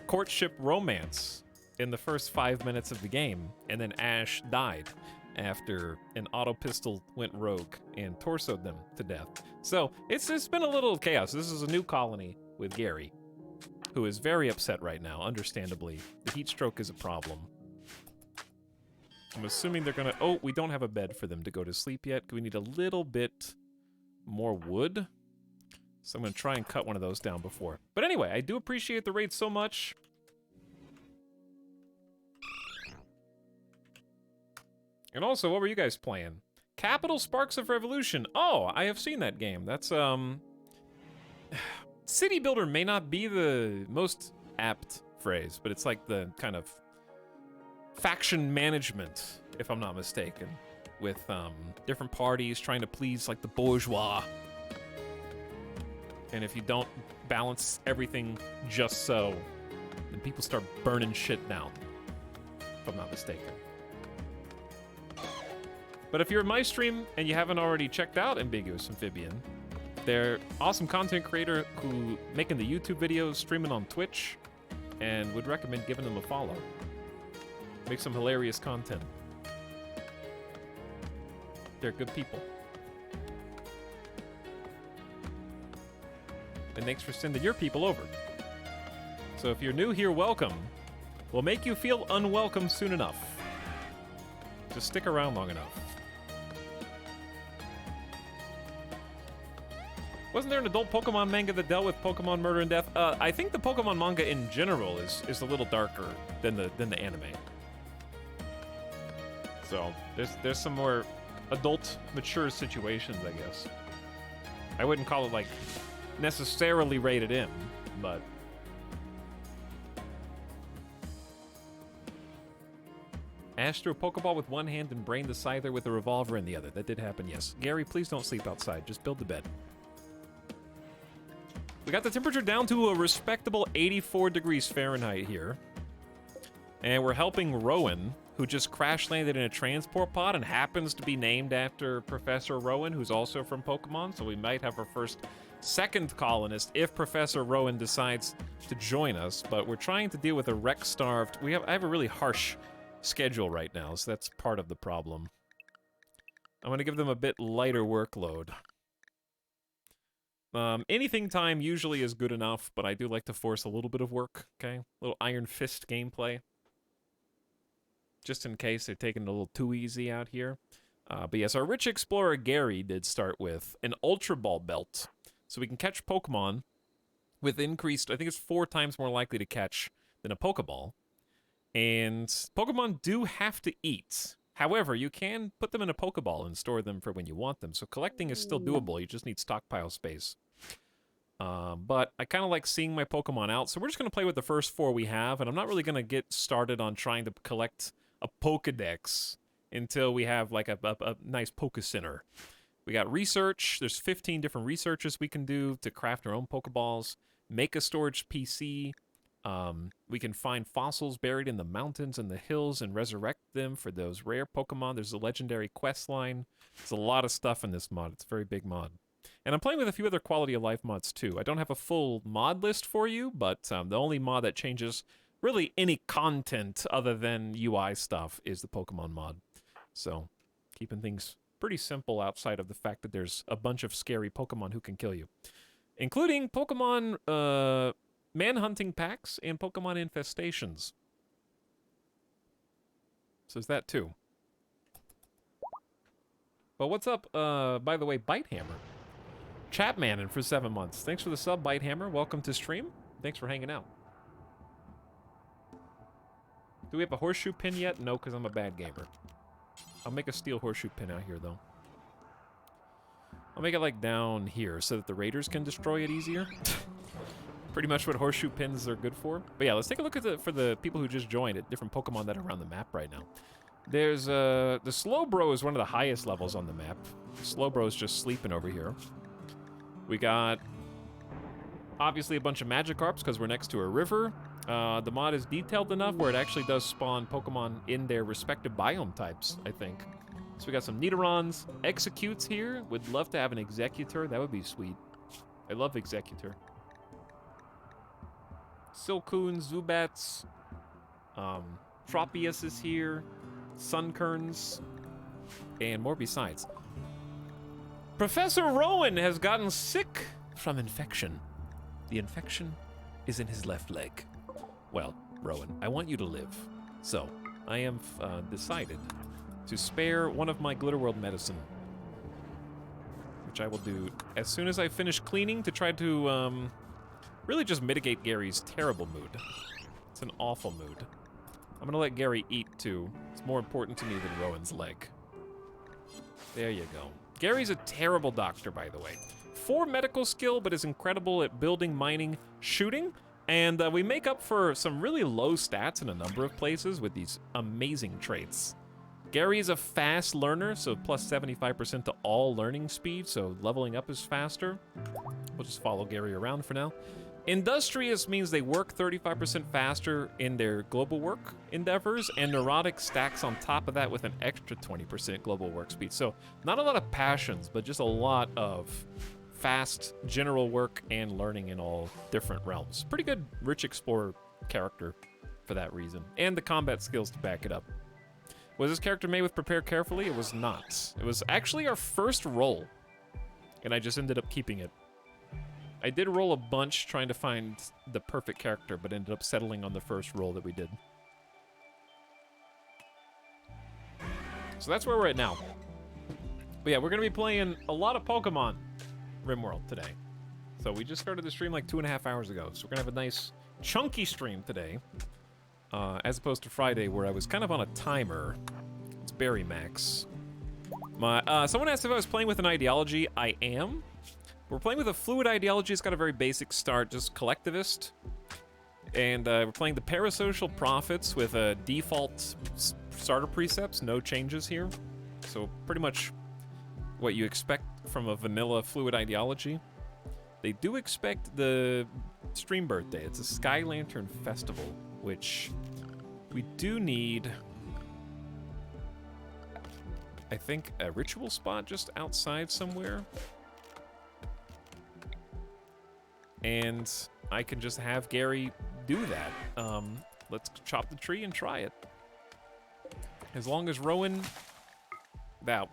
courtship romance in the first 5 minutes of the game, and then Ash died after an auto pistol went rogue and torsoed them to death. So it's been a little chaos. This is a new colony with Gary, who is very upset right now, understandably. The heat stroke is a problem. I'm assuming they're gonna... Oh, we don't have a bed for them to go to sleep yet. We need a little bit more wood. So I'm gonna try and cut one of those down before. But anyway, I do appreciate the raid so much. And also, what were you guys playing? Capital Sparks of Revolution. Oh, I have seen that game. That's, City Builder may not be the most apt phrase, but it's like the kind of faction management, if I'm not mistaken, with, different parties trying to please, like, the bourgeois. And if you don't balance everything just so, then people start burning shit down, if I'm not mistaken. But if you're in my stream and you haven't already checked out Ambiguous Amphibian, they're awesome content creator who making the YouTube videos, streaming on Twitch, and would recommend giving them a follow. Make some hilarious content. They're good people. And thanks for sending your people over. So if you're new here, welcome. We'll make you feel unwelcome soon enough. Just stick around long enough. Wasn't there an adult Pokemon manga that dealt with Pokemon murder and death? I think the Pokemon manga in general is a little darker than the anime. So there's some more adult, mature situations, I guess. I wouldn't call it like necessarily rated M, but Ash threw a Pokeball with one hand and brained the Scyther with a revolver in the other. That did happen, yes. Gary, please don't sleep outside. Just build the bed. We got the temperature down to a respectable 84 degrees Fahrenheit here. And we're helping Rowan, who just crash landed in a transport pod and happens to be named after Professor Rowan, who's also from Pokemon. So we might have our second colonist if Professor Rowan decides to join us. But we're trying to deal with a wreck-starved... I have a really harsh schedule right now, so that's part of the problem. I'm going to give them a bit lighter workload. Anything time usually is good enough, but I do like to force a little bit of work, okay? A little Iron Fist gameplay. Just in case they're taking it a little too easy out here. But yes, our rich explorer Gary did start with an Ultra Ball belt. So we can catch Pokemon with increased, I think it's 4 times more likely to catch than a Pokeball. And Pokemon do have to eat. However, you can put them in a Pokeball and store them for when you want them. So collecting is still doable. You just need stockpile space. But I kind of like seeing my Pokemon out. So we're just going to play with the first 4 we have. And I'm not really going to get started on trying to collect a Pokedex until we have like a nice Poke Center. We got research. There's 15 different researches we can do to craft our own Pokeballs. Make a storage PC. We can find fossils buried in the mountains and the hills and resurrect them for those rare Pokemon. There's a legendary quest line. There's a lot of stuff in this mod. It's a very big mod. And I'm playing with a few other quality of life mods too. I don't have a full mod list for you, but the only mod that changes really any content other than UI stuff is the Pokemon mod. So, keeping things pretty simple outside of the fact that there's a bunch of scary Pokemon who can kill you. Including Pokemon manhunting packs and Pokemon infestations. So there's that too. But what's up, by the way, Bitehammer? Chapmanin for 7 months. Thanks for the sub, Bitehammer. Welcome to stream. Thanks for hanging out. Do we have a horseshoe pin yet? No, because I'm a bad gamer. I'll make a steel horseshoe pin out here, though. I'll make it, like, down here so that the raiders can destroy it easier. Pretty much what horseshoe pins are good for. But yeah, let's take a look at for the people who just joined at different Pokemon that are around the map right now. There's, the Slowbro is one of the highest levels on the map. Slowbro's just sleeping over here. We got, obviously, a bunch of Magikarps because we're next to a river. The mod is detailed enough where it actually does spawn Pokemon in their respective biome types, I think. So we got some Nidorans, Executes here. Would love to have an Executor. That would be sweet. I love Executor. Silcoon, Zubats. Tropius is here. Sunkerns. And more besides. Professor Rowan has gotten sick from infection. The infection is in his left leg. Well, Rowan, I want you to live. So, I am decided to spare one of my Glitterworld medicine. Which I will do as soon as I finish cleaning to try to really just mitigate Gary's terrible mood. It's an awful mood. I'm gonna let Gary eat too. It's more important to me than Rowan's leg. There you go. Gary's a terrible doctor, by the way. 4 medical skill, but is incredible at building, mining, shooting. And we make up for some really low stats in a number of places with these amazing traits. Gary's a fast learner, so plus 75% to all learning speed, so leveling up is faster. We'll just follow Gary around for now. Industrious means they work 35% faster in their global work endeavors, and neurotic stacks on top of that with an extra 20% global work speed. So not a lot of passions, but just a lot of fast general work and learning in all different realms. Pretty good rich explorer character for that reason, and the combat skills to back it up. Was this character made with Prepare Carefully? It was not. It was actually our first roll, and I just ended up keeping it. I did roll a bunch trying to find the perfect character, but ended up settling on the first roll that we did. So that's where we're at now. But yeah, we're going to be playing a lot of Pokemon RimWorld today. So we just started the stream like 2.5 hours ago, so we're going to have a nice chunky stream today. As opposed to Friday, where I was kind of on a timer. It's Berry Max. Someone asked if I was playing with an ideology. I am. We're playing with a fluid ideology. It's got a very basic start, just collectivist. And we're playing the parasocial prophets with a default starter precepts, no changes here. So pretty much what you expect from a vanilla fluid ideology. They do expect the stream birthday. It's a Sky Lantern Festival, which we do need, I think, a ritual spot just outside somewhere. And I can just have Gary do that. Let's chop the tree and try it. As long as Rowan, that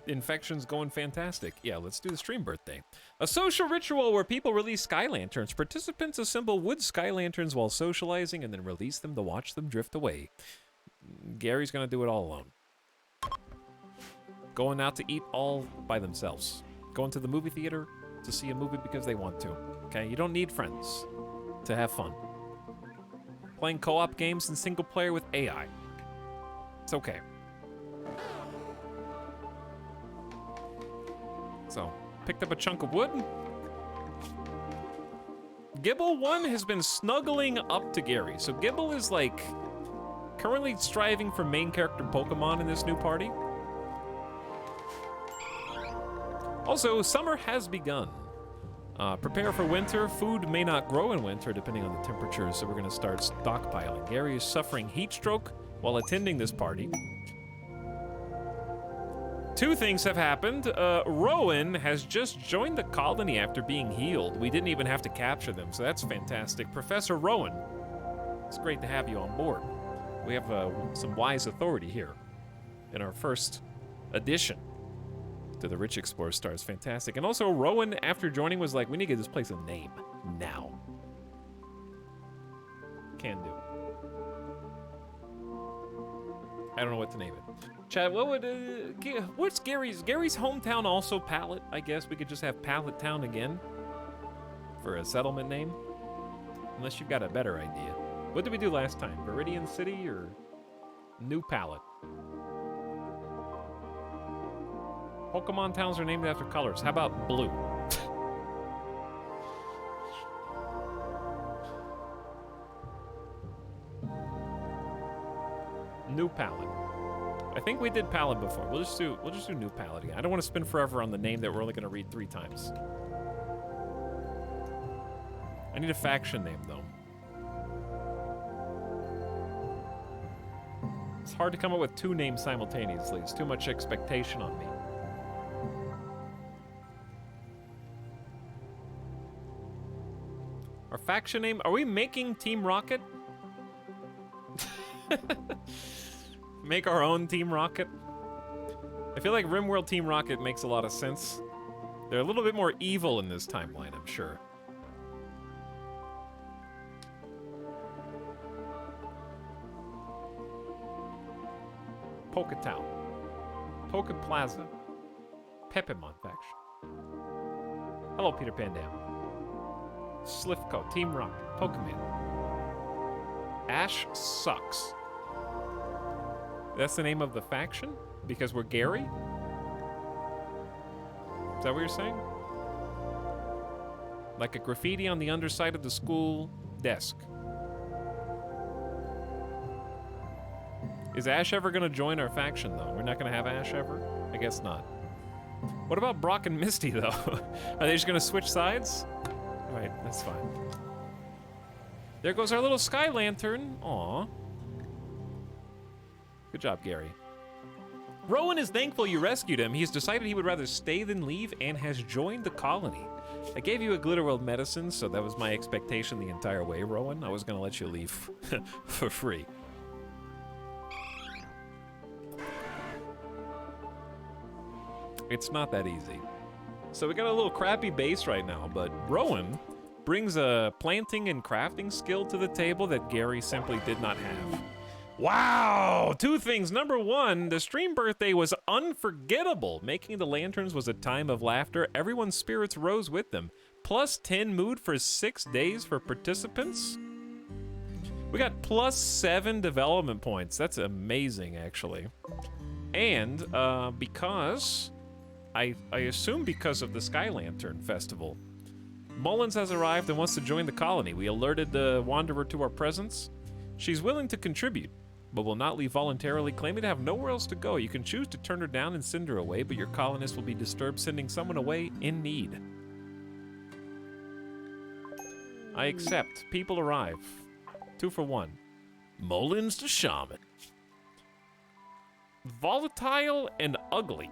infection's going fantastic. Yeah, let's do the stream birthday. A social ritual where people release sky lanterns. Participants assemble wood sky lanterns while socializing and then release them to watch them drift away. Gary's gonna do it all alone. Going out to eat all by themselves. Going to the movie theater to see a movie because they want to. Okay, you don't need friends to have fun. Playing co-op games and single player with AI. It's okay. So, picked up a chunk of wood. Gibble1 has been snuggling up to Gary. So Gibble is like currently striving for main character Pokemon in this new party. Also, summer has begun. Prepare for winter. Food may not grow in winter depending on the temperature, so we're going to start stockpiling. Gary is suffering heat stroke while attending this party. Two things have happened. Rowan has just joined the colony after being healed. We didn't even have to capture them, so that's fantastic. Professor Rowan, it's great to have you on board. We have some wise authority here in our first addition to the Rich Explorer Stars. Fantastic. And also, Rowan, after joining, was like, we need to give this place a name now. Can do. I don't know what to name it. Chad, what would, what's Gary's hometown also Pallet? I guess we could just have Pallet Town again for a settlement name. Unless you've got a better idea. What did we do last time? Viridian City or New Pallet? Pokemon towns are named after colors. How about blue? New Palette. I think we did Palette before. We'll just do New Palette again. I don't want to spend forever on the name that we're only going to read 3 times. I need a faction name though. It's hard to come up with 2 names simultaneously. It's too much expectation on me. Our faction name? Are we making Team Rocket? Make our own Team Rocket? I feel like RimWorld Team Rocket makes a lot of sense. They're a little bit more evil in this timeline, I'm sure. Poke Town. Poke Plaza. Pepimon faction. Hello, Peter Pan Dam. Slifco, Team Rocket, Pokemon. Ash sucks. That's the name of the faction? Because we're Gary? Is that what you're saying? Like a graffiti on the underside of the school desk. Is Ash ever gonna join our faction, though? We're not gonna have Ash ever? I guess not. What about Brock and Misty, though? Are they just gonna switch sides? Alright, that's fine. There goes our little sky lantern. Aw. Good job, Gary. Rowan is thankful you rescued him. He's decided he would rather stay than leave and has joined the colony. I gave you a Glitterworld medicine, so that was my expectation the entire way, Rowan. I was gonna let you leave for free. It's not that easy. So we got a little crappy base right now, but Rowan brings a planting and crafting skill to the table that Gary simply did not have. Wow! 2 things. Number 1, the stream birthday was unforgettable. Making the lanterns was a time of laughter. Everyone's spirits rose with them. Plus 10 mood for 6 days for participants. We got plus 7 development points. That's amazing, actually. And because... I assume because of the Sky Lantern Festival. Mullins has arrived and wants to join the colony. We alerted the Wanderer to our presence. She's willing to contribute, but will not leave voluntarily, claiming to have nowhere else to go. You can choose to turn her down and send her away, but your colonists will be disturbed sending someone away in need. I accept. People arrive. 2 for 1. Mullins the Shaman. Volatile and ugly.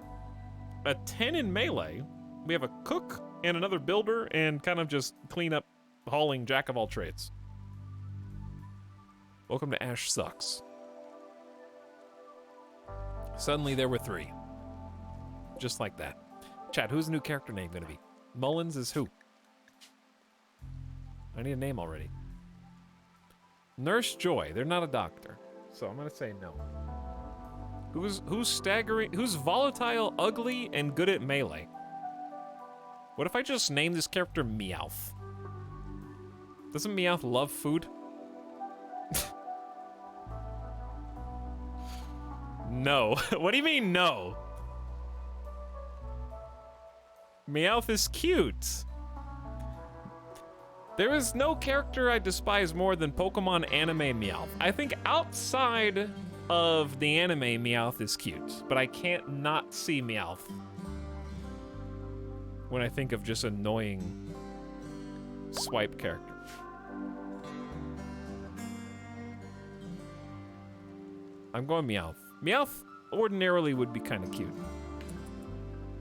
A 10 in melee. We have a cook and another builder and kind of just clean up, hauling jack of all trades. Welcome to Ash Sucks. Suddenly there were 3. Just like that. Chat, who's the new character name gonna be? Mullins is who? I need a name already. Nurse Joy. They're not a doctor, so I'm gonna say no. Who's staggering? Who's volatile, ugly, and good at melee? What if I just name this character Meowth? Doesn't Meowth love food? No. What do you mean no? Meowth is cute. There is no character I despise more than Pokemon anime Meowth. I think outside of the anime, Meowth is cute, but I can't not see Meowth. when I think of just annoying swipe character. I'm going Meowth. Meowth ordinarily would be kind of cute.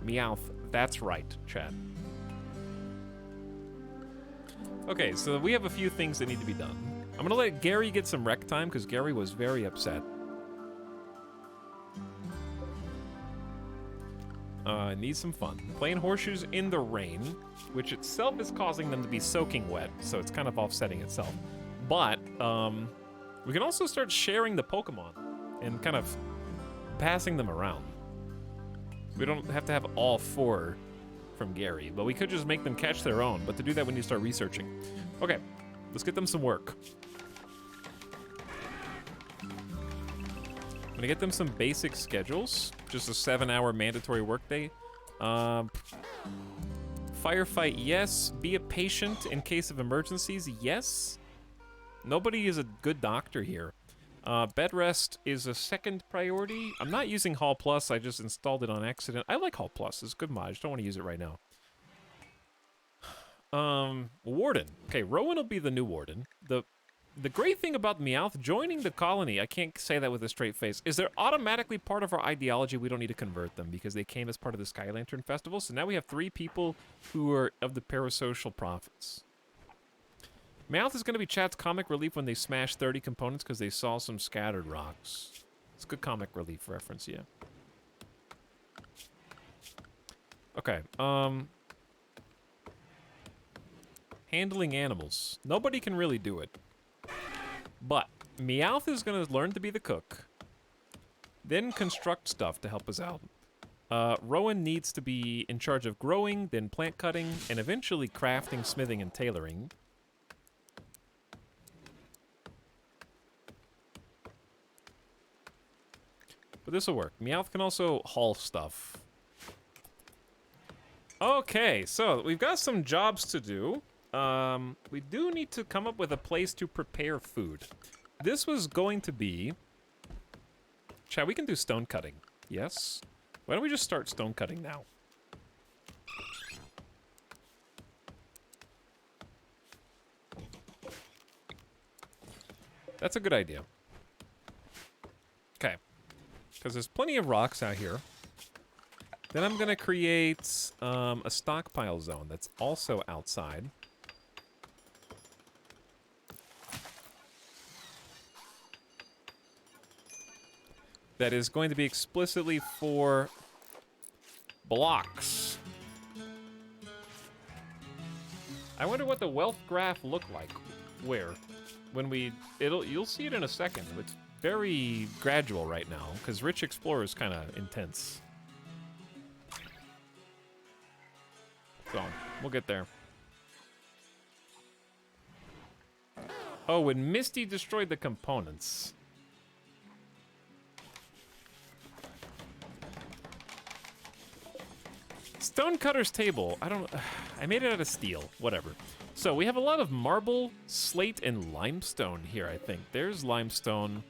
Meowth, that's right, chat. Okay, so we have a few things that need to be done. I'm gonna let Gary get some rec time because Gary was very upset. Needs some fun. Playing horseshoes in the rain, which itself is causing them to be soaking wet, so it's kind of offsetting itself. But, we can also start sharing the Pokemon and kind of passing them around. We don't have to have all 4 from Gary, but we could just make them catch their own. But to do that, we need to start researching. Okay, let's get them some work. I'm gonna get them some basic schedules. Just a 7-hour mandatory workday. Firefight, yes. Be a patient in case of emergencies, yes. Nobody is a good doctor here. Bed rest is a second priority. I'm not using Hall Plus, I just installed it on accident. I like Hall Plus, it's a good mod, I just don't want to use it right now. Warden. Okay, Rowan will be the new warden. The great thing about Meowth joining the colony, I can't say that with a straight face, is they're automatically part of our ideology. We don't need to convert them because they came as part of the Sky Lantern Festival. So now we have 3 people who are of the parasocial prophets. Meowth is going to be chat's comic relief when they smash 30 components because they saw some scattered rocks. It's good comic relief reference, yeah. Okay, handling animals. Nobody can really do it. But Meowth is going to learn to be the cook, then construct stuff to help us out. Rowan needs to be in charge of growing, then plant cutting, and eventually crafting, smithing, and tailoring. But this will work. Meowth can also haul stuff. Okay, so we've got some jobs to do. We do need to come up with a place to prepare food. This was going to be... Chat, we can do stone cutting. Yes? Why don't we just start stone cutting now? That's a good idea. Okay. Because there's plenty of rocks out here. Then I'm going to create a stockpile zone that's also outside. That is going to be explicitly for blocks. I wonder what the wealth graph looked like. Where? When we... You'll see it in a second. It's very gradual right now, because Rich Explorer is kind of intense. So, we'll get there. Oh, when Misty destroyed the components. Stonecutter's table. I made it out of steel. Whatever. So we have a lot of marble, slate, and limestone here, I think. There's limestone,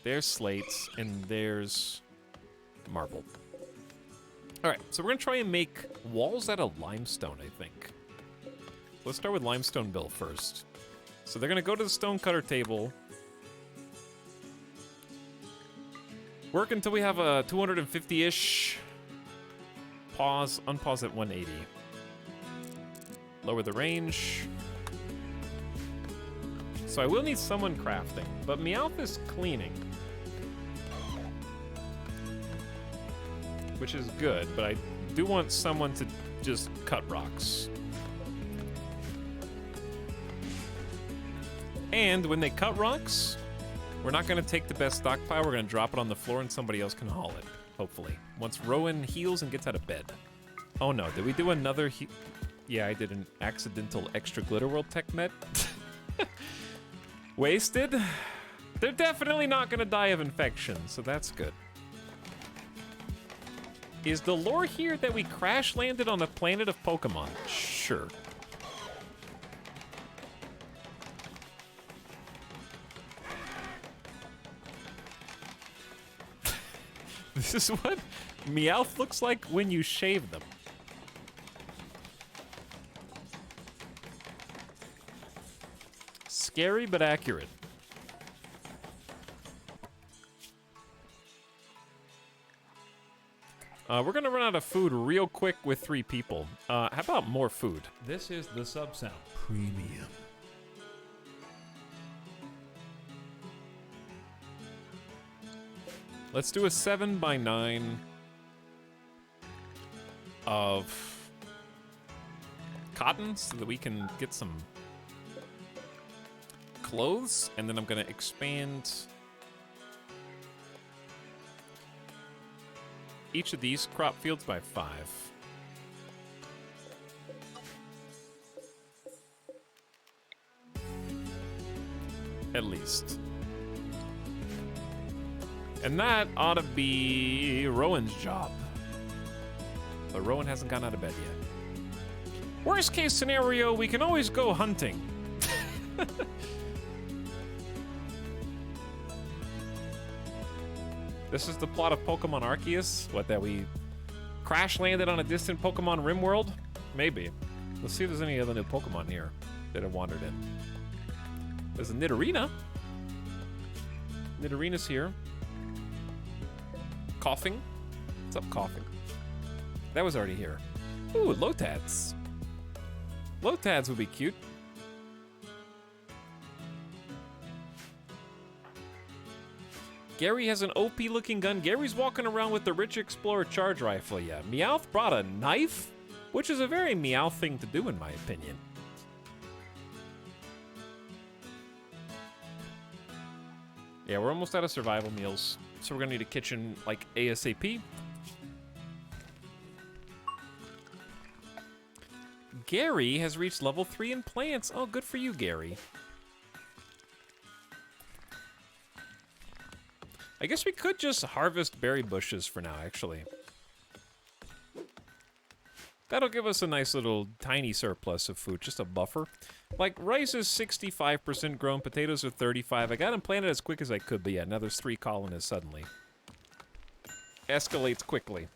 there's slates, and there's marble. All right, so we're gonna try and make walls out of limestone, I think. Let's start with limestone Bill first. So they're gonna go to the stonecutter table. Work until we have a 250-ish. Pause, unpause at 180. Lower the range. So I will need someone crafting, but Meowth is cleaning. Which is good, but I do want someone to just cut rocks. And when they cut rocks, we're not gonna take the best stockpile, we're gonna drop it on the floor and somebody else can haul it. Hopefully. Once Rowan heals and gets out of bed. Oh no, did we do another Yeah, I did an accidental extra Glitter World tech met. Wasted? They're definitely not gonna die of infection, so that's good. Is the lore here that we crash landed on a planet of Pokemon? Sure. This is what Meowth looks like when you shave them. Scary but accurate. We're gonna run out of food real quick with 3 people. How about more food? This is the sub sound premium. Let's do a 7x9 of cotton so that we can get some clothes, and then I'm gonna expand each of these crop fields by 5. At least. And that ought to be Rowan's job. But Rowan hasn't gotten out of bed yet. Worst case scenario, we can always go hunting. This is the plot of Pokemon Arceus? What, that we crash landed on a distant Pokemon Rimworld? Maybe. Let's see if there's any other new Pokemon here that have wandered in. There's a Nidorina. Nidorina's here. Coughing? What's up, Coughing? That was already here. Ooh, Lotads. Lotads would be cute. Gary has an OP-looking gun. Gary's walking around with the Rich Explorer charge rifle, yeah. Meowth brought a knife, which is a very Meowth thing to do, in my opinion. Yeah, we're almost out of survival meals, so we're gonna need a kitchen, like, ASAP. Gary has reached level 3 in plants. Oh, good for you, Gary. I guess we could just harvest berry bushes for now, actually. That'll give us a nice little tiny surplus of food, just a buffer. Like, rice is 65% grown, potatoes are 35. I got them planted as quick as I could, but yeah, now there's 3 colonists suddenly. Escalates quickly.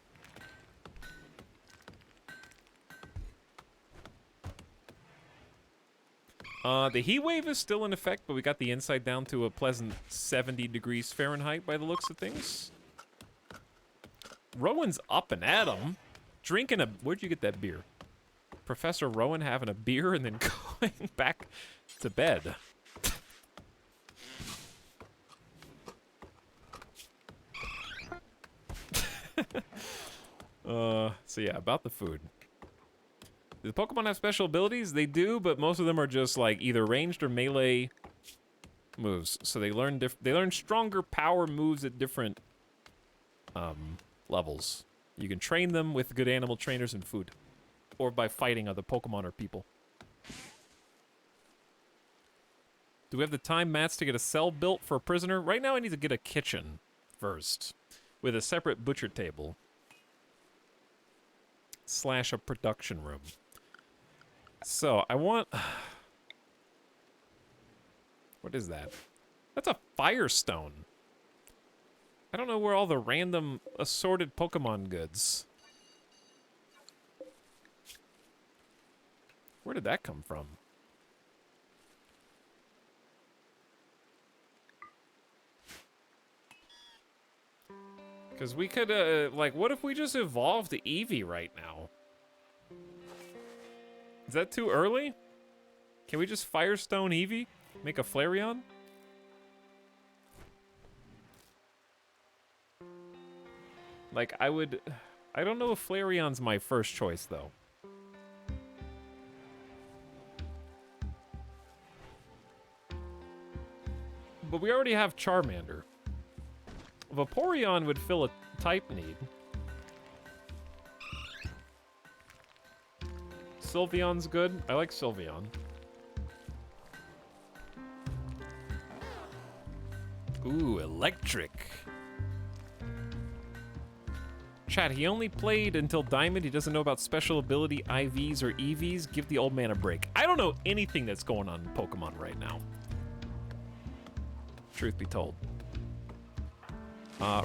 The heat wave is still in effect, but we got the inside down to a pleasant 70 degrees Fahrenheit by the looks of things. Rowan's up and at 'em. Drinking a... Where'd you get that beer? Professor Rowan having a beer and then going back to bed. So yeah, about the food. Do the Pokemon have special abilities? They do, but most of them are just like either ranged or melee moves. So they learn stronger power moves at different levels. You can train them with good animal trainers and food, or by fighting other Pokemon or people. Do we have the time, Mats, to get a cell built for a prisoner? Right now I need to get a kitchen first, with a separate butcher table. / a production room. So, I want... What is that? That's a Firestone. I don't know where all the random assorted Pokemon goods. Where did that come from? Because we could, like, what if we just evolved to Eevee right now? Is that too early? Can we just Firestone Eevee? Make a Flareon? Like, I don't know if Flareon's my first choice, though. But we already have Charmander. Vaporeon would fill a type need. Sylveon's good. I like Sylveon. Ooh, electric. Chat, he only played until Diamond. He doesn't know about special ability IVs or EVs. Give the old man a break. I don't know anything that's going on in Pokemon right now. Truth be told.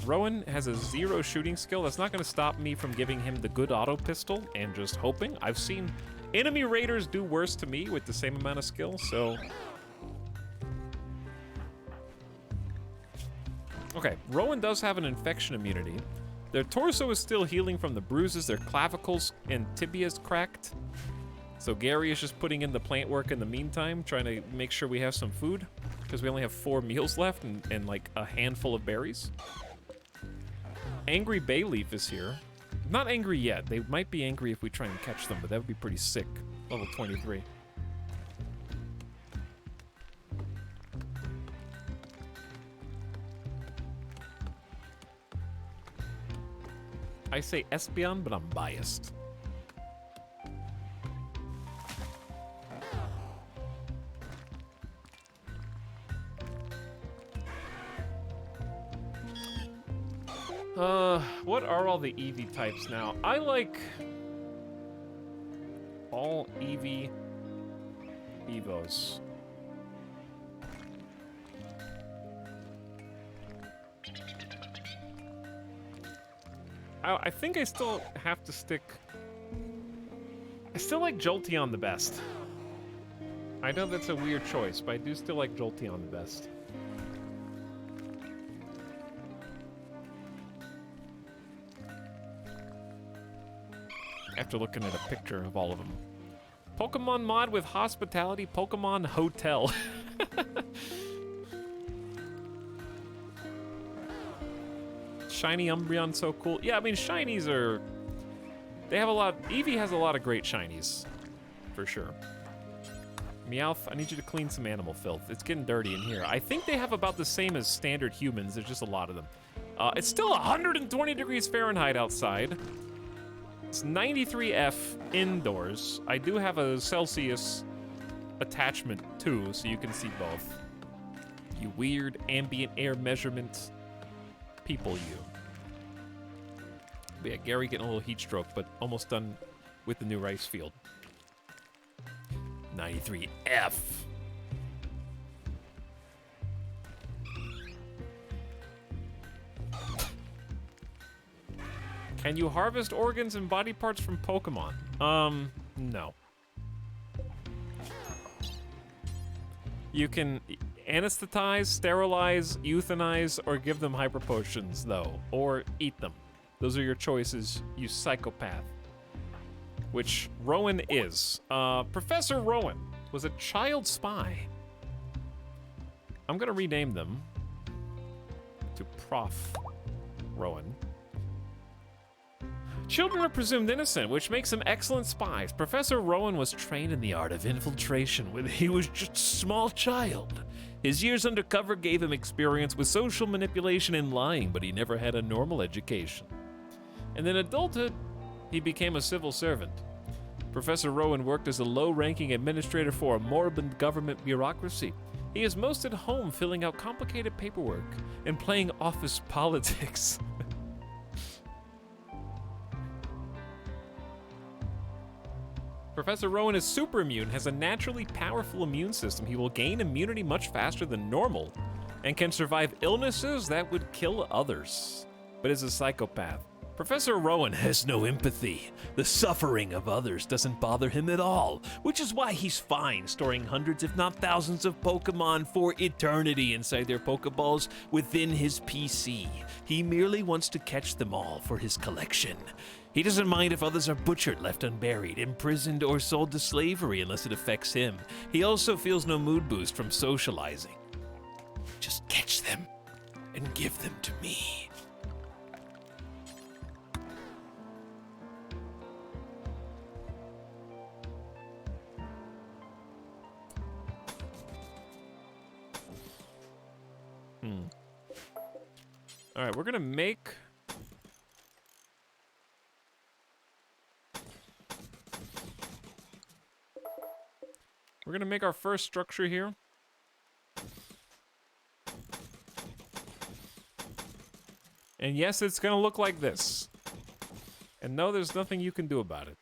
Rowan has a 0 shooting skill. That's not going to stop me from giving him the good auto pistol and just hoping. I've seen enemy raiders do worse to me with the same amount of skill, so Okay, Rowan does have an infection immunity. Their torso is still healing from the bruises. Their clavicles and tibias cracked. So Gary is just putting in the plant work in the meantime, trying to make sure we have some food, because we only have 4 meals left and like a handful of berries. Angry Bayleaf is here. Not angry yet. They might be angry if we try and catch them, but that would be pretty sick. Level 23. I say Espeon, but I'm biased. What are all the Eevee types now? I like all Eevee Evos. I think I still have to stick... I still like Jolteon the best. I know that's a weird choice, but I do still like Jolteon the best. After looking at a picture of all of them. Pokemon mod with hospitality, Pokemon Hotel. Shiny Umbreon, so cool. Yeah, I mean, shinies are... They have a lot... Eevee has a lot of great shinies. For sure. Meowth, I need you to clean some animal filth. It's getting dirty in here. I think they have about the same as standard humans. There's just a lot of them. It's still 120 degrees Fahrenheit outside. It's 93 F indoors. I do have a Celsius attachment too, so you can see both. You weird ambient air measurement people, you. But yeah, Gary getting a little heat stroke, but almost done with the new rice field. 93 F. Can you harvest organs and body parts from Pokemon? No. You can anesthetize, sterilize, euthanize, or give them hyper potions, though. Or eat them. Those are your choices, you psychopath. Which Rowan is. Professor Rowan was a child spy. I'm gonna rename them to Prof. Rowan. Children are presumed innocent, which makes them excellent spies. Professor Rowan was trained in the art of infiltration when he was just a small child. His years undercover gave him experience with social manipulation and lying, but he never had a normal education. And in adulthood, he became a civil servant. Professor Rowan worked as a low-ranking administrator for a moribund government bureaucracy. He is most at home filling out complicated paperwork and playing office politics. Professor Rowan is super immune, has a naturally powerful immune system. He will gain immunity much faster than normal and can survive illnesses that would kill others, but is a psychopath. Professor Rowan has no empathy. The suffering of others doesn't bother him at all, which is why he's fine storing hundreds if not thousands of Pokemon for eternity inside their Pokeballs within his PC. He merely wants to catch them all for his collection. He doesn't mind if others are butchered, left unburied, imprisoned, or sold to slavery unless it affects him. He also feels no mood boost from socializing. Just catch them and give them to me. All right, we're gonna make... We're gonna make our first structure here. And yes, it's gonna look like this. And no, there's nothing you can do about it.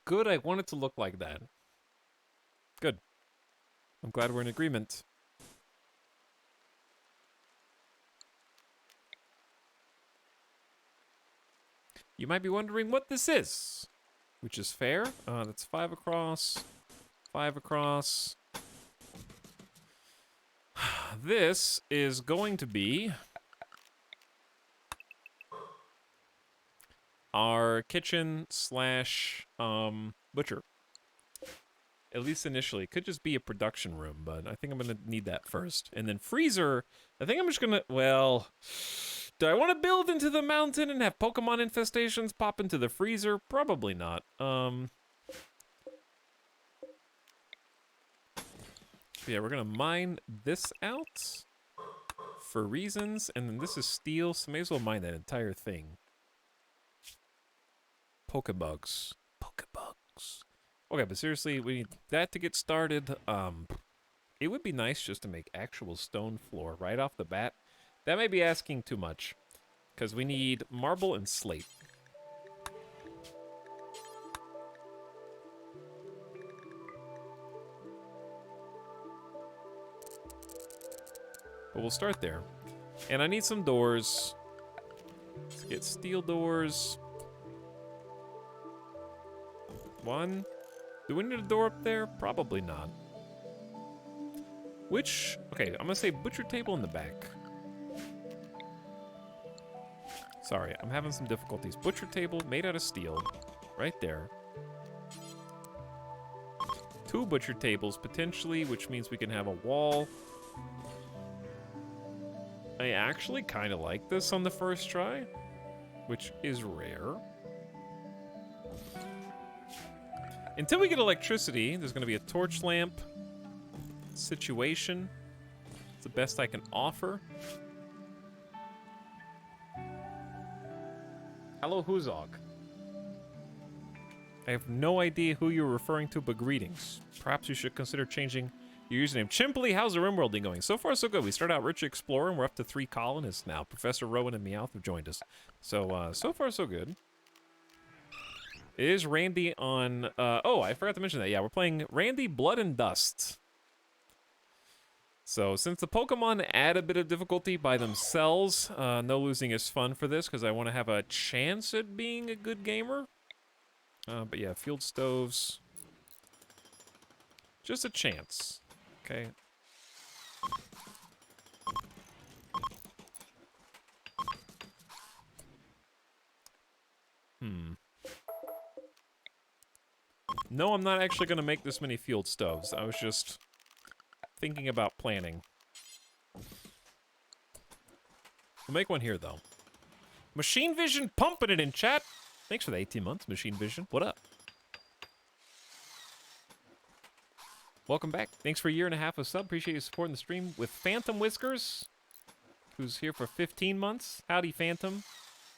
Good, I want it to look like that. Good. I'm glad we're in agreement. You might be wondering what this is, which is fair. That's 5 across, 5 across. This is going to be our kitchen slash butcher. At least initially. Could just be a production room, but I think I'm going to need that first. And then freezer, I think I'm just going to, well, do I want to build into the mountain and have Pokemon infestations pop into the freezer? Probably not. Yeah, we're going to mine this out for reasons, and then this is steel, so may as well mine that entire thing. Pokebugs. Pokebugs. Okay, but seriously, we need that to get started. It would be nice just to make actual stone floor right off the bat. That may be asking too much, because we need marble and slate. But we'll start there. And I need some doors. Let's get steel doors. 1. Do we need a door up there? Probably not. Which, okay, I'm gonna say butcher table in the back. Sorry, I'm having some difficulties. Butcher table made out of steel, right there. 2 butcher tables potentially, which means we can have a wall. I actually kind of like this on the first try, which is rare. Until we get electricity, there's going to be a torch lamp situation. It's the best I can offer. Hello, Huzog. I have no idea who you're referring to, but greetings. Perhaps you should consider changing your username. Chimply, how's the RimWorlding going? So far, so good. We started out Rich Explorer, and we're up to 3 colonists now. Professor Rowan and Meowth have joined us. So, so far, so good. It is Randy on... oh, I forgot to mention that. Yeah, we're playing Randy Blood and Dust. So, since the Pokemon add a bit of difficulty by themselves, no losing is fun for this, because I want to have a chance at being a good gamer. But yeah, field stoves. Just a chance. Okay. No, I'm not actually going to make this many field stoves. I was just thinking about planning. We'll make one here, though. Machine Vision pumping it in chat. Thanks for the 18 months, Machine Vision. What up? Welcome back. Thanks for a year and a half of sub. Appreciate you supporting the stream with Phantom Whiskers, who's here for 15 months. Howdy, Phantom.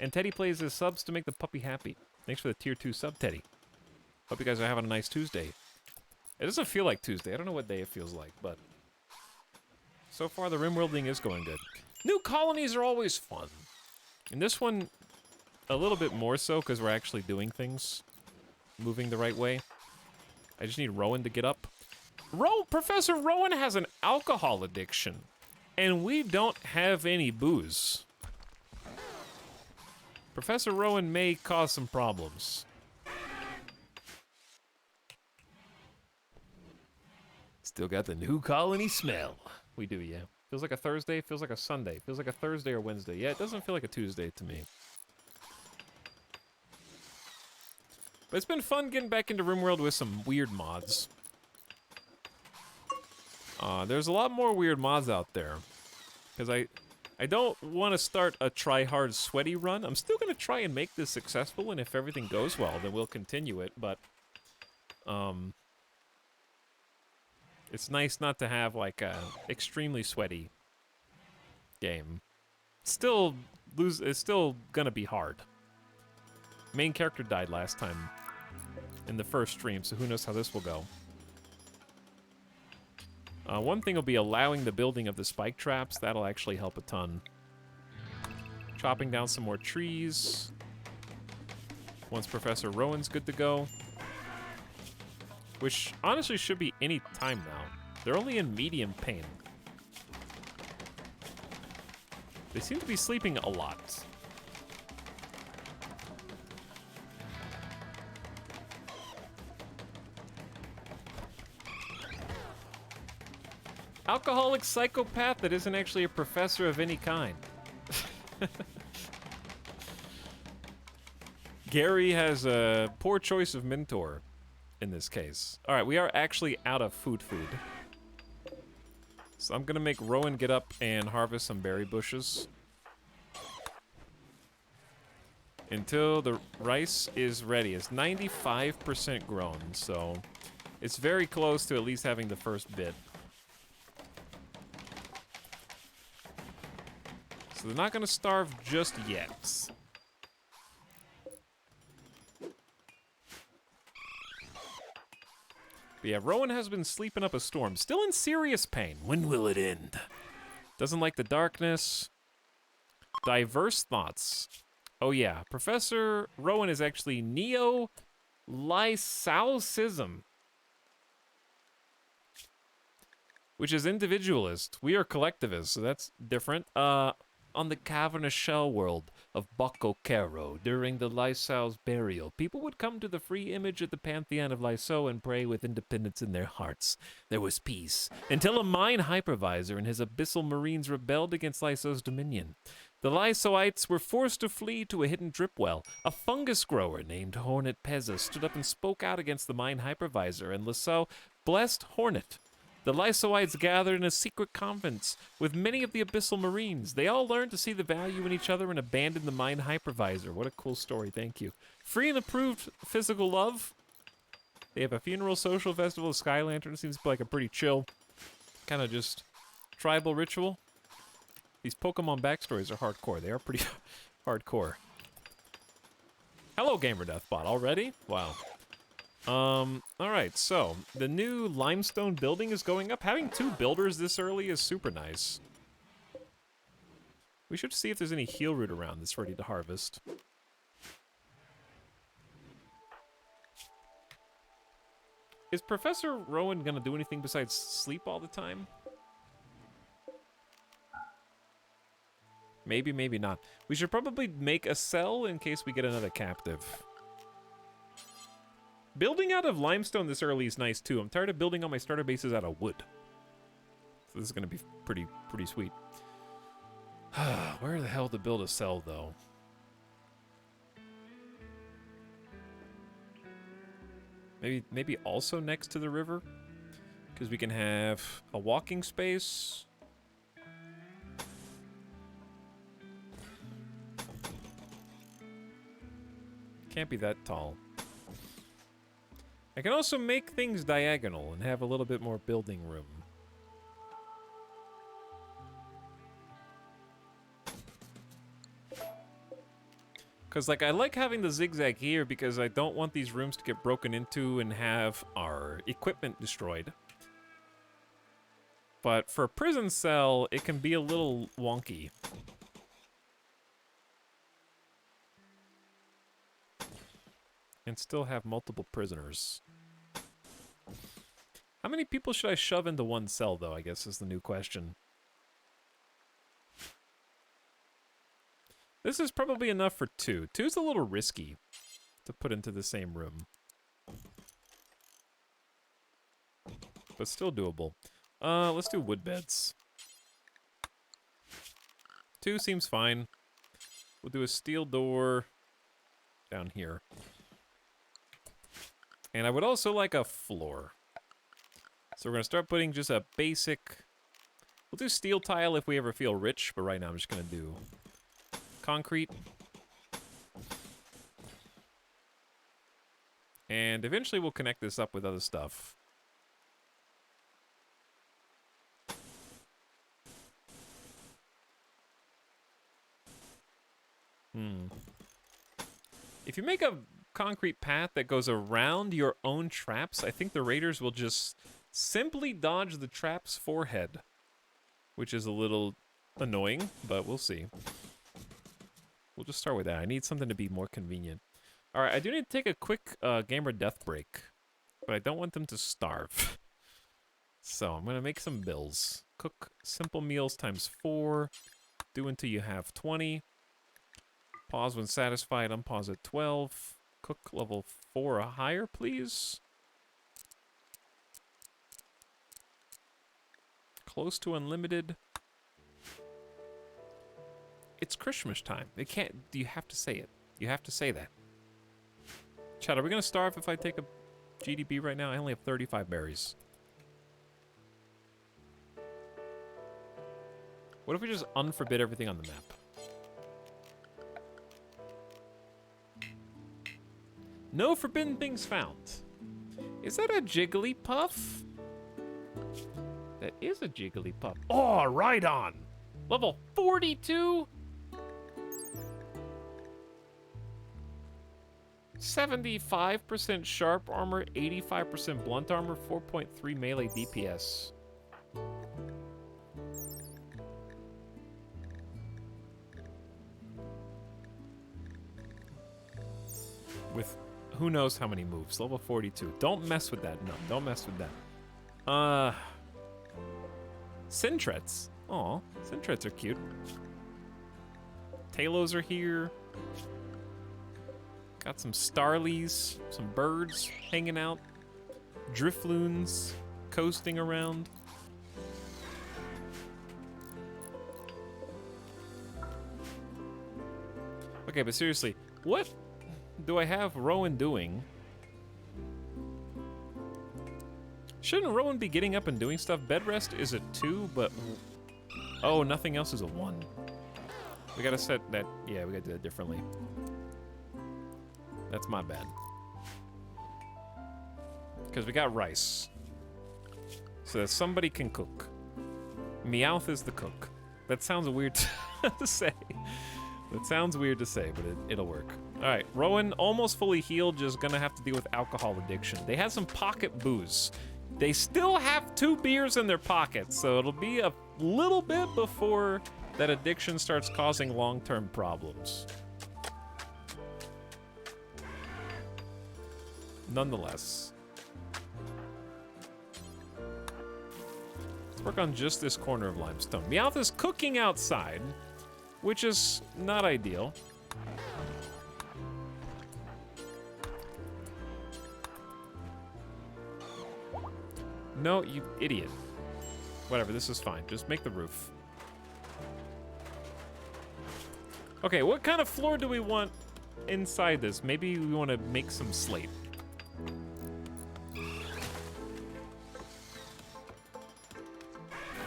And Teddy plays his subs to make the puppy happy. Thanks for the tier 2 sub, Teddy. Hope you guys are having a nice Tuesday. It doesn't feel like Tuesday. I don't know what day it feels like, but so far the RimWorlding is going good. New colonies are always fun. And this one, a little bit more so because we're actually doing things, moving the right way. I just need Rowan to get up. Professor Rowan has an alcohol addiction, and we don't have any booze. Professor Rowan may cause some problems. Still got the new colony smell. We do, yeah. Feels like a Thursday, feels like a Sunday. Feels like a Thursday or Wednesday. Yeah, it doesn't feel like a Tuesday to me. But it's been fun getting back into RimWorld with some weird mods. There's a lot more weird mods out there. Because I don't want to start a try-hard sweaty run. I'm still going to try and make this successful, and if everything goes well, then we'll continue it, but... it's nice not to have, like, a extremely sweaty game. It's still gonna be hard. Main character died last time in the first stream, so who knows how this will go. One thing will be allowing the building of the spike traps. That'll actually help a ton. Chopping down some more trees. Once Professor Rowan's good to go. Which honestly should be any time now. They're only in medium pain. They seem to be sleeping a lot. Alcoholic psychopath that isn't actually a professor of any kind. Gary has a poor choice of mentor in this case. All right, we are actually out of food. So I'm gonna make Rowan get up and harvest some berry bushes. Until the rice is ready. It's 95% grown, so it's very close to at least having the first bit. So they're not gonna starve just yet. But yeah, Rowan has been sleeping up a storm. Still in serious pain. When will it end? Doesn't like the darkness. Diverse thoughts. Oh yeah, Professor Rowan is actually neo-lysousism, which is individualist. We are collectivist, so that's different. On the cavernous shell world of Bocco Caro, during the Lysau's burial, people would come to the free image at the pantheon of Lyso and pray with independence in their hearts. There was peace, until a mine hypervisor and his abyssal marines rebelled against Lyso's dominion. The Lysoites were forced to flee to a hidden drip well. A fungus grower named Hornet Pezza stood up and spoke out against the mine hypervisor, and Lyso blessed Hornet. The Lysoites gathered in a secret conference with many of the abyssal marines. They all learned to see the value in each other and abandoned the mine hypervisor. What a cool story, thank you. Free and approved physical love. They have a funeral social festival of Sky Lantern. Seems like a pretty chill, kind of just tribal ritual. These Pokemon backstories are hardcore. They are pretty hardcore. Hello, Gamer Deathbot. Already? Wow. Alright, so the new limestone building is going up. Having 2 builders this early is super nice. We should see if there's any heal root around that's ready to harvest. Is Professor Rowan gonna do anything besides sleep all the time? Maybe, maybe not. We should probably make a cell in case we get another captive. Building out of limestone this early is nice too. I'm tired of building all my starter bases out of wood. So this is gonna be pretty sweet. Where the hell to build a cell though? Maybe also next to the river? Because we can have a walking space. Can't be that tall. I can also make things diagonal and have a little bit more building room. Because, like, I like having the zigzag here because I don't want these rooms to get broken into and have our equipment destroyed. But for a prison cell, it can be a little wonky. And still have multiple prisoners. How many people should I shove into one cell, though, I guess is the new question. This is probably enough for 2. 2's a little risky to put into the same room. But still doable. Let's do wood beds. 2 seems fine. We'll do a steel door down here. And I would also like a floor. So we're going to start putting just a basic... We'll do steel tile if we ever feel rich, but right now I'm just going to do concrete. And eventually we'll connect this up with other stuff. If you make a concrete path that goes around your own traps, I think the raiders will just simply dodge the trap's forehead, which is a little annoying, but we'll see. We'll just start with that. I need something to be more convenient. All right, I do need to take a quick gamer death break, but I don't want them to starve. So I'm gonna make some bills. Cook simple meals times 4. Do until you have 20. Pause when satisfied. Unpause at 12. Cook level 4 or higher, please. Close to unlimited. It's Christmas time. It can't. You have to say it. You have to say that. Chad, are we gonna starve if I take a GDP right now? I only have 35 berries. What if we just unforbid everything on the map? No forbidden things found. Is that a Jigglypuff? That is a Jigglypuff. Oh, right on. Level 42? 75% sharp armor, 85% blunt armor, 4.3 melee DPS. With who knows how many moves. Level 42. Don't mess with that. No, don't mess with that. Sintrets. Aw, Sintrets are cute. Talos are here. Got some Starlies, some birds hanging out. Drifloons coasting around. Okay, but seriously, what do I have Rowan doing? Shouldn't Rowan be getting up and doing stuff? Bed rest is a 2, but... Oh, nothing else is a 1. We gotta set that... Yeah, we gotta do that differently. That's my bad. Because we got rice. So that somebody can cook. Meowth is the cook. That sounds weird to say. That sounds weird to say, but it'll work. Alright, Rowan, almost fully healed, just gonna have to deal with alcohol addiction. They had some pocket booze. They still have 2 beers in their pockets, so it'll be a little bit before that addiction starts causing long-term problems. Nonetheless. Let's work on just this corner of limestone. Meowth is cooking outside, which is not ideal. No, you idiot. Whatever, this is fine. Just make the roof. Okay, what kind of floor do we want inside this? Maybe we want to make some slate.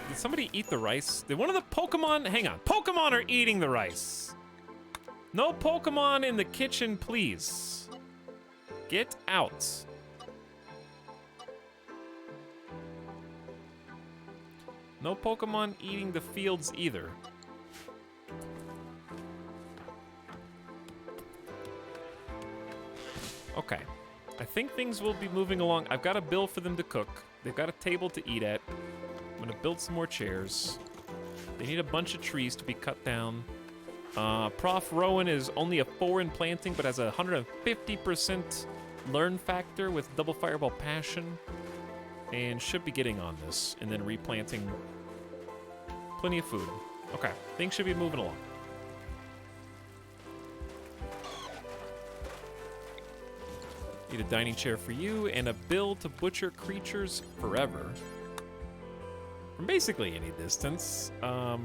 Did somebody eat the rice? Did one of the Pokemon... Hang on. Pokemon are eating the rice. No Pokemon in the kitchen, please. Get out. No Pokemon eating the fields either. Okay. I think things will be moving along. I've got a bill for them to cook. They've got a table to eat at. I'm gonna build some more chairs. They need a bunch of trees to be cut down. Prof. Rowan is only a 4 in planting, but has a 150% learn factor with double fireball passion. And should be getting on this. And then replanting. Plenty of food. Okay, things should be moving along. Need a dining chair for you and a bill to butcher creatures forever. From basically any distance. Got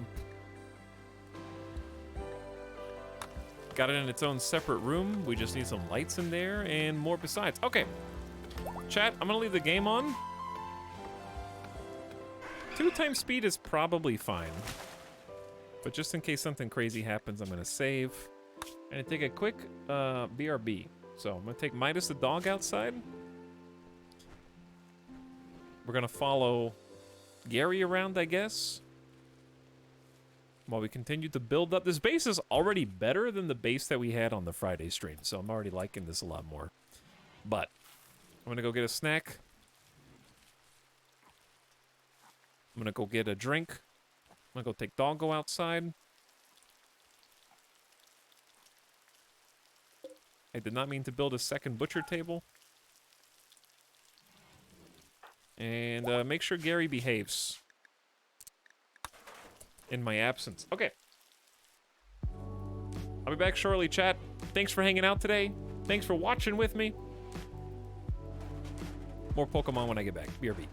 it in its own separate room. We just need some lights in there and more besides. Okay, chat, I'm gonna leave the game on. 2 times speed is probably fine. But just in case something crazy happens, I'm gonna save. And take a quick BRB. So I'm gonna take Midas the dog outside. We're gonna follow Gary around, I guess. While we continue to build up. This base is already better than the base that we had on the Friday stream. So I'm already liking this a lot more. But I'm gonna go get a snack. I'm gonna go get a drink. I'm gonna go take Doggo outside. I did not mean to build a second butcher table. And make sure Gary behaves in my absence. Okay. I'll be back shortly, chat. Thanks for hanging out today. Thanks for watching with me. More Pokemon when I get back. BRB.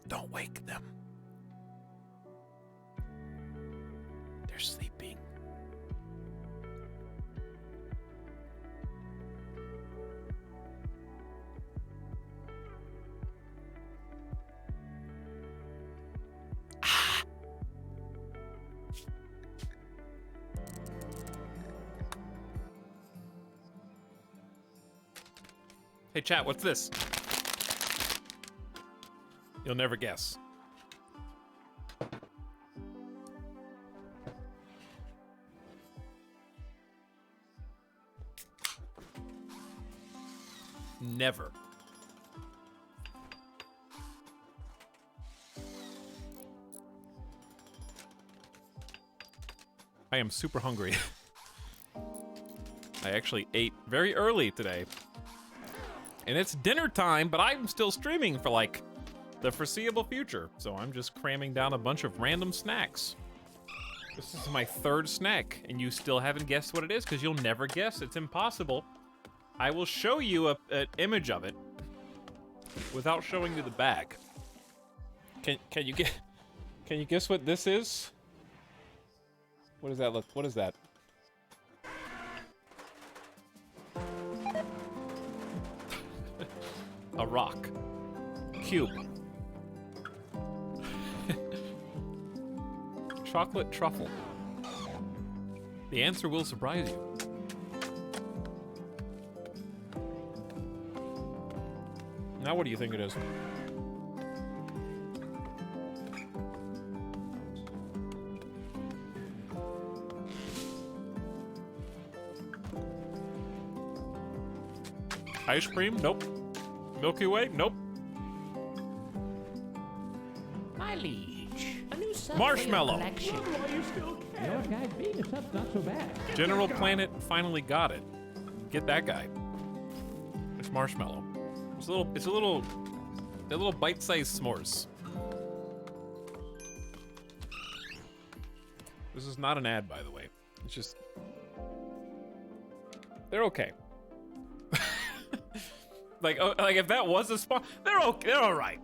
Don't wake them. They're sleeping. Hey chat, what's this? You'll never guess. Never. I am super hungry. I actually ate very early today. And it's dinner time, but I'm still streaming for like the foreseeable future. So I'm just cramming down a bunch of random snacks. This is my third snack, and you still haven't guessed what it is because you'll never guess. It's impossible. I will show you an image of it without showing you the bag. Can you guess what this is? What does that look? What is that? A rock. Cube. Chocolate truffle. The answer will surprise you. Now what do you think it is? Ice cream? Nope. Milky Way? Nope. My liege, a new sub Marshmallow. collection. You know what, guys? Being a sub's not so bad. General Planet finally got it. Get that guy. It's marshmallow. It's a little bite-sized s'mores. This is not an ad, by the way. It's just they're okay. like if that was a spot, they're okay. They're all right.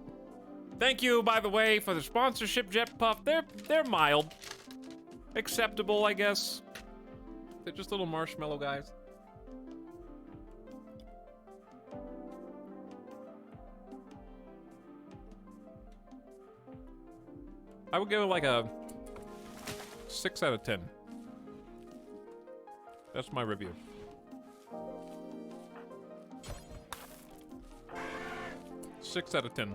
Thank you, by the way, for the sponsorship, Jet Puff. They're mild, acceptable, I guess. They're just little marshmallow guys. I would give it like a 6 out of 10. That's my review. Six out of 10.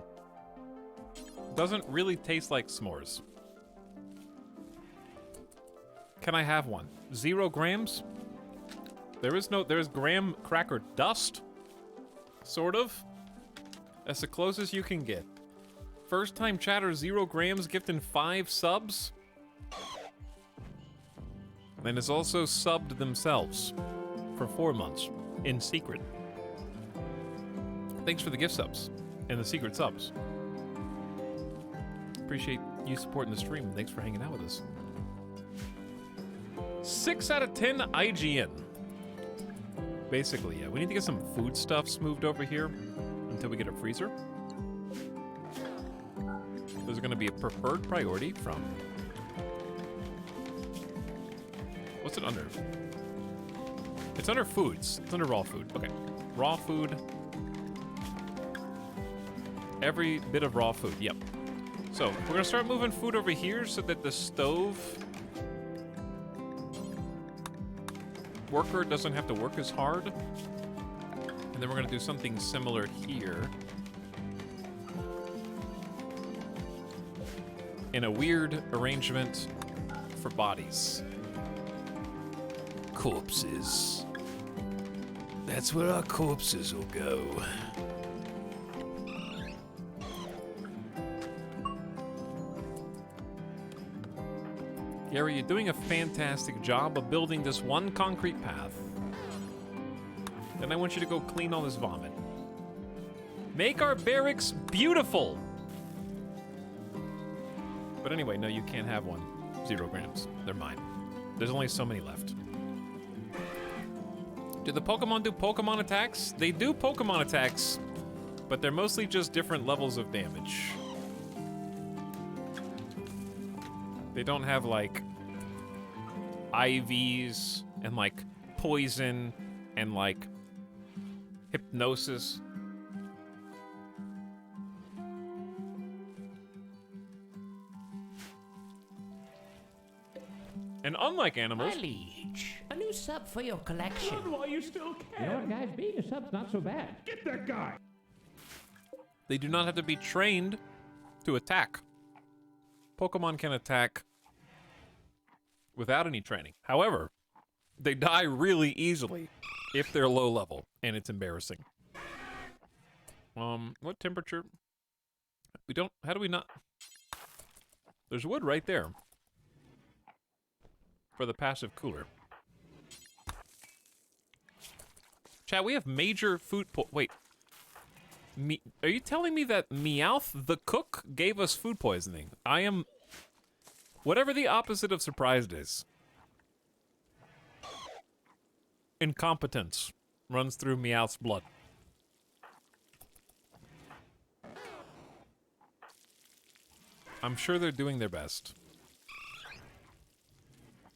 Doesn't really taste like s'mores. Can I have one? 0 grams? There's graham cracker dust. Sort of. That's the closest you can get. First time chatter, 0 grams, gifting 5 subs. And it's also subbed themselves for 4 months in secret. Thanks for the gift subs and the secret subs. Appreciate you supporting the stream. Thanks for hanging out with us. 6 out of 10 IGN. Basically, yeah. We need to get some foodstuffs moved over here until we get a freezer. Those are going to be a preferred priority from... What's it under? It's under foods. It's under raw food. Okay. Raw food. Every bit of raw food. Yep. So, we're going to start moving food over here so that the stove worker doesn't have to work as hard. And then we're going to do something similar here. In a weird arrangement for bodies. Corpses. That's where our corpses will go. Gary, you're doing a fantastic job of building this one concrete path. Then I want you to go clean all this vomit. Make our barracks beautiful! But anyway, no, you can't have one. 0 grams. They're mine. There's only so many left. Do the Pokemon do Pokemon attacks? They do Pokemon attacks, but they're mostly just different levels of damage. They don't have, like, IVs and, like, poison and, like, hypnosis. And unlike animals... My liege, a new sub for your collection. Run while you still You know can. what, guys? Being a sub's not so bad. Get that guy. They do not have to be trained to attack. Pokemon can attack without any training. However, they die really easily if they're low level, and it's embarrassing. What temperature? We don't, how do we not? There's wood right there for the passive cooler. Chat, we have major food wait. Are you telling me that Meowth the cook gave us food poisoning? I am... Whatever the opposite of surprised is. Incompetence runs through Meowth's blood. I'm sure they're doing their best.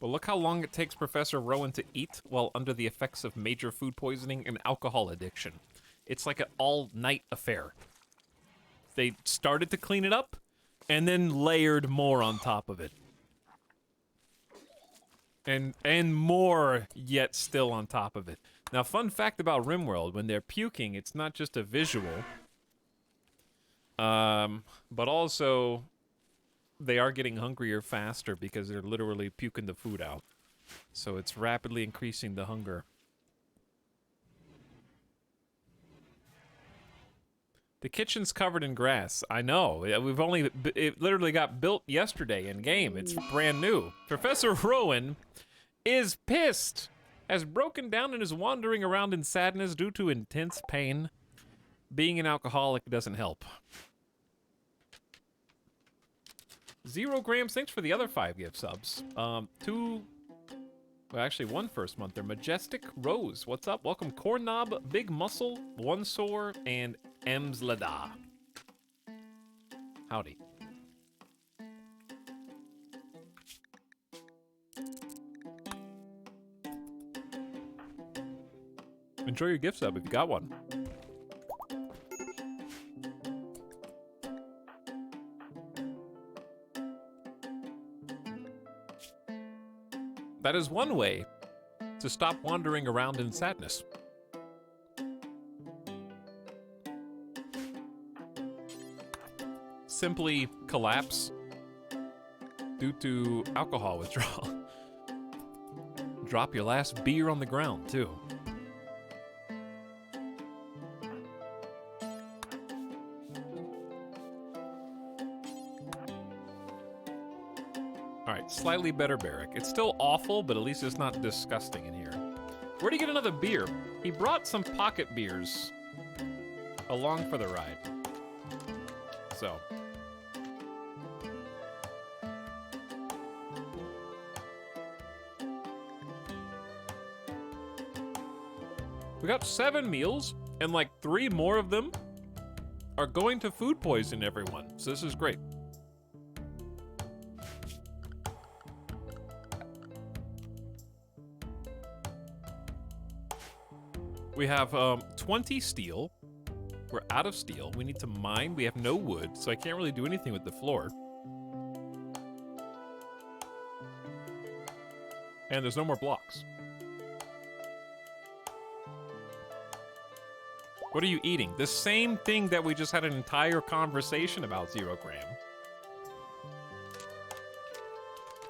But look how long it takes Professor Rowan to eat while under the effects of major food poisoning and alcohol addiction. It's like an all-night affair. They started to clean it up, and then layered more on top of it. And more yet still on top of it. Now, fun fact about RimWorld, when they're puking, it's not just a visual. But also, they are getting hungrier faster because they're literally puking the food out. So it's rapidly increasing the hunger. The kitchen's covered in grass. I know. We've only... It literally got built yesterday in game. It's brand new. Professor Rowan is pissed. Has broken down and is wandering around in sadness due to intense pain. Being an alcoholic doesn't help. 0 grams, thanks for the other 5 gift subs. Well, actually, 1 first month. They're Majestic Rose. What's up? Welcome, Corn Knob, Big Muscle, One Sore, and Emslada. Howdy. Enjoy your gift sub if you got one. That is one way to stop wandering around in sadness. Simply collapse due to alcohol withdrawal. Drop your last beer on the ground, too. Alright, slightly better barrack. It's still awful, but at least it's not disgusting in here. Where'd he get another beer? He brought some pocket beers along for the ride. So. We got 7 meals, and like 3 more of them are going to food poison everyone. So this is great. We have 20 steel. We're out of steel. We need to mine. We have no wood, so I can't really do anything with the floor. And there's no more blocks. What are you eating? The same thing that we just had an entire conversation about, 0 gram.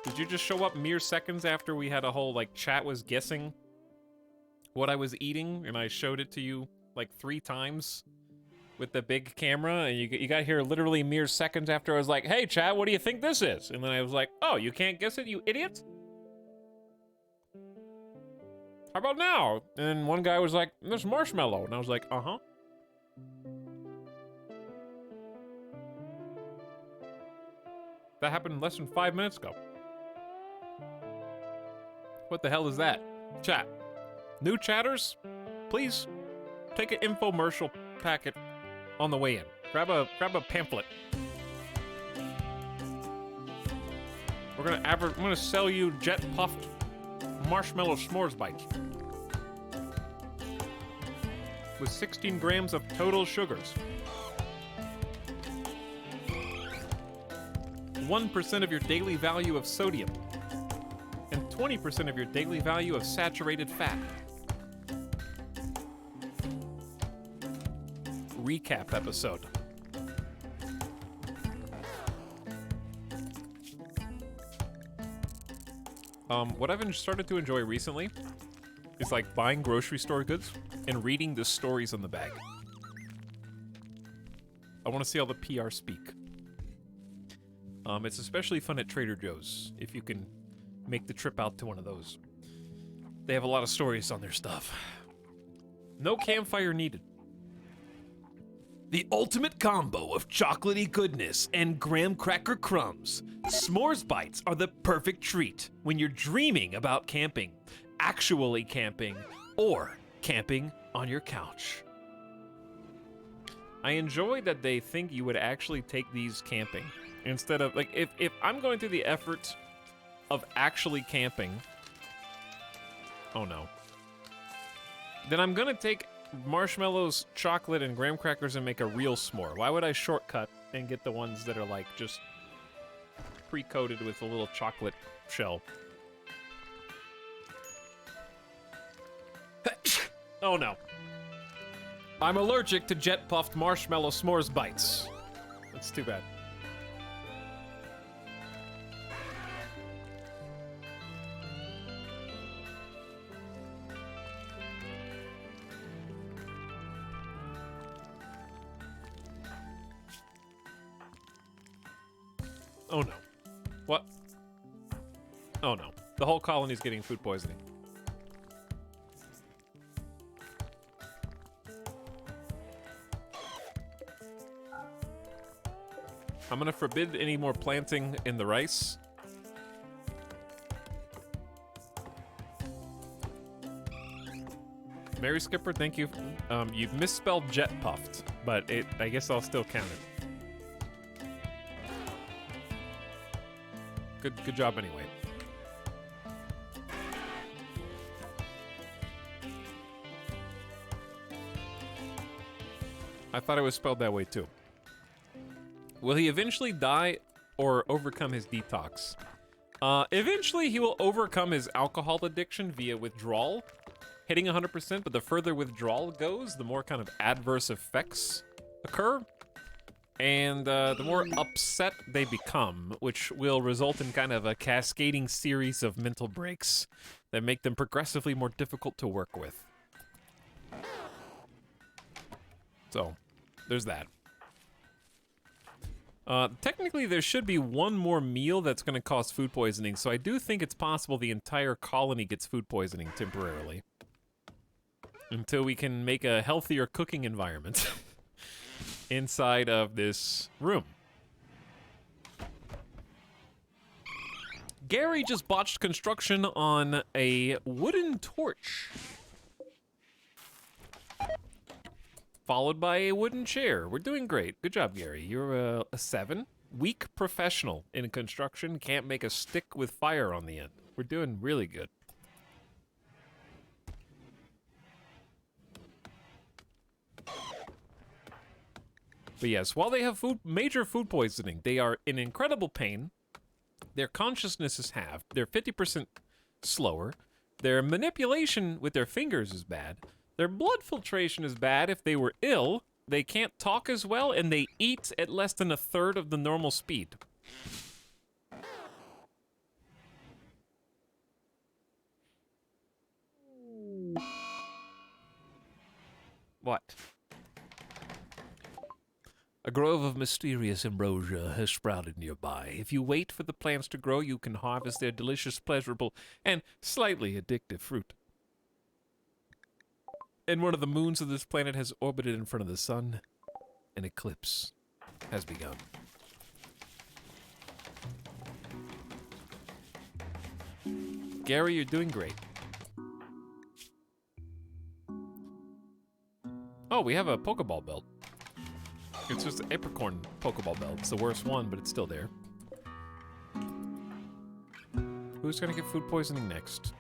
Did you just show up mere seconds after we had a whole, like, chat was guessing what I was eating, and I showed it to you like 3 times with the big camera, and you got here literally mere seconds after I was like, hey, chat, what do you think this is? And then I was like, oh, you can't guess it, you idiot? How about now? And one guy was like, there's marshmallow. And I was like, uh-huh. That happened less than 5 minutes ago. What the hell is that? Chat. New chatters, please take an infomercial packet on the way in. Grab a pamphlet. We're I'm gonna sell you jet puffed marshmallow s'mores bites with 16 grams of total sugars. 1% of your daily value of sodium, and 20% of your daily value of saturated fat. Recap episode. What I've started to enjoy recently is like buying grocery store goods and reading the stories on the bag. I want to see how the PR speak. It's especially fun at Trader Joe's, if you can make the trip out to one of those. They have a lot of stories on their stuff. No campfire needed. The ultimate combo of chocolatey goodness and graham cracker crumbs. S'mores bites are the perfect treat when you're dreaming about camping, actually camping, or camping on your couch. I enjoy that they think you would actually take these camping. Instead of, like, if I'm going through the effort of actually camping, oh no, then I'm gonna take marshmallows, chocolate, and graham crackers and make a real s'more. Why would I shortcut and get the ones that are, like, just pre-coated with a little chocolate shell? Oh no. I'm allergic to jet-puffed marshmallow s'mores bites. That's too bad. Oh no. What? Oh no. The whole colony's getting food poisoning. I'm gonna forbid any more planting in the rice. Mary Skipper, thank you. You've misspelled jet puffed, but I guess I'll still count it. Good job anyway. I thought it was spelled that way too. Will he eventually die or overcome his detox? Eventually he will overcome his alcohol addiction via withdrawal, hitting 100%, but the further withdrawal goes, the more kind of adverse effects occur. And the more upset they become, which will result in kind of a cascading series of mental breaks that make them progressively more difficult to work with. So, there's that. Technically, there should be one more meal that's going to cause food poisoning, so I do think it's possible the entire colony gets food poisoning temporarily. Until we can make a healthier cooking environment. Inside of this room. Gary just botched construction on a wooden torch. Followed by a wooden chair. We're doing great. Good job, Gary. You're a 7. Weak professional in construction. Can't make a stick with fire on the end. We're doing really good. But yes, while they have major food poisoning, they are in incredible pain. Their consciousness is halved. They're 50% slower. Their manipulation with their fingers is bad. Their blood filtration is bad if they were ill. They can't talk as well, and they eat at less than a third of the normal speed. What? A grove of mysterious ambrosia has sprouted nearby. If you wait for the plants to grow, you can harvest their delicious, pleasurable, and slightly addictive fruit. And one of the moons of this planet has orbited in front of the sun. An eclipse has begun. Gary, you're doing great. Oh, we have a Pokeball belt. It's just an apricorn Pokeball belt. It's the worst one, but it's still there. Who's gonna get food poisoning next?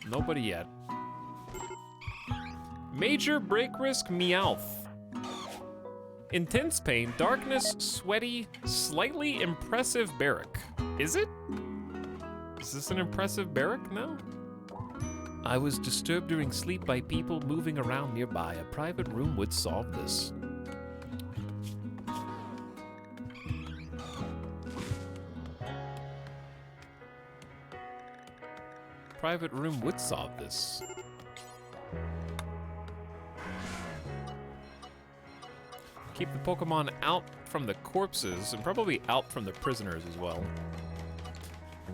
Nobody yet. Major break risk Meowth. Intense pain, darkness, sweaty, slightly impressive barrack. Is it? Is this an impressive barrack now? I was disturbed during sleep by people moving around nearby. A private room would solve this. Private room would solve this. Keep the Pokemon out from the corpses and probably out from the prisoners as well.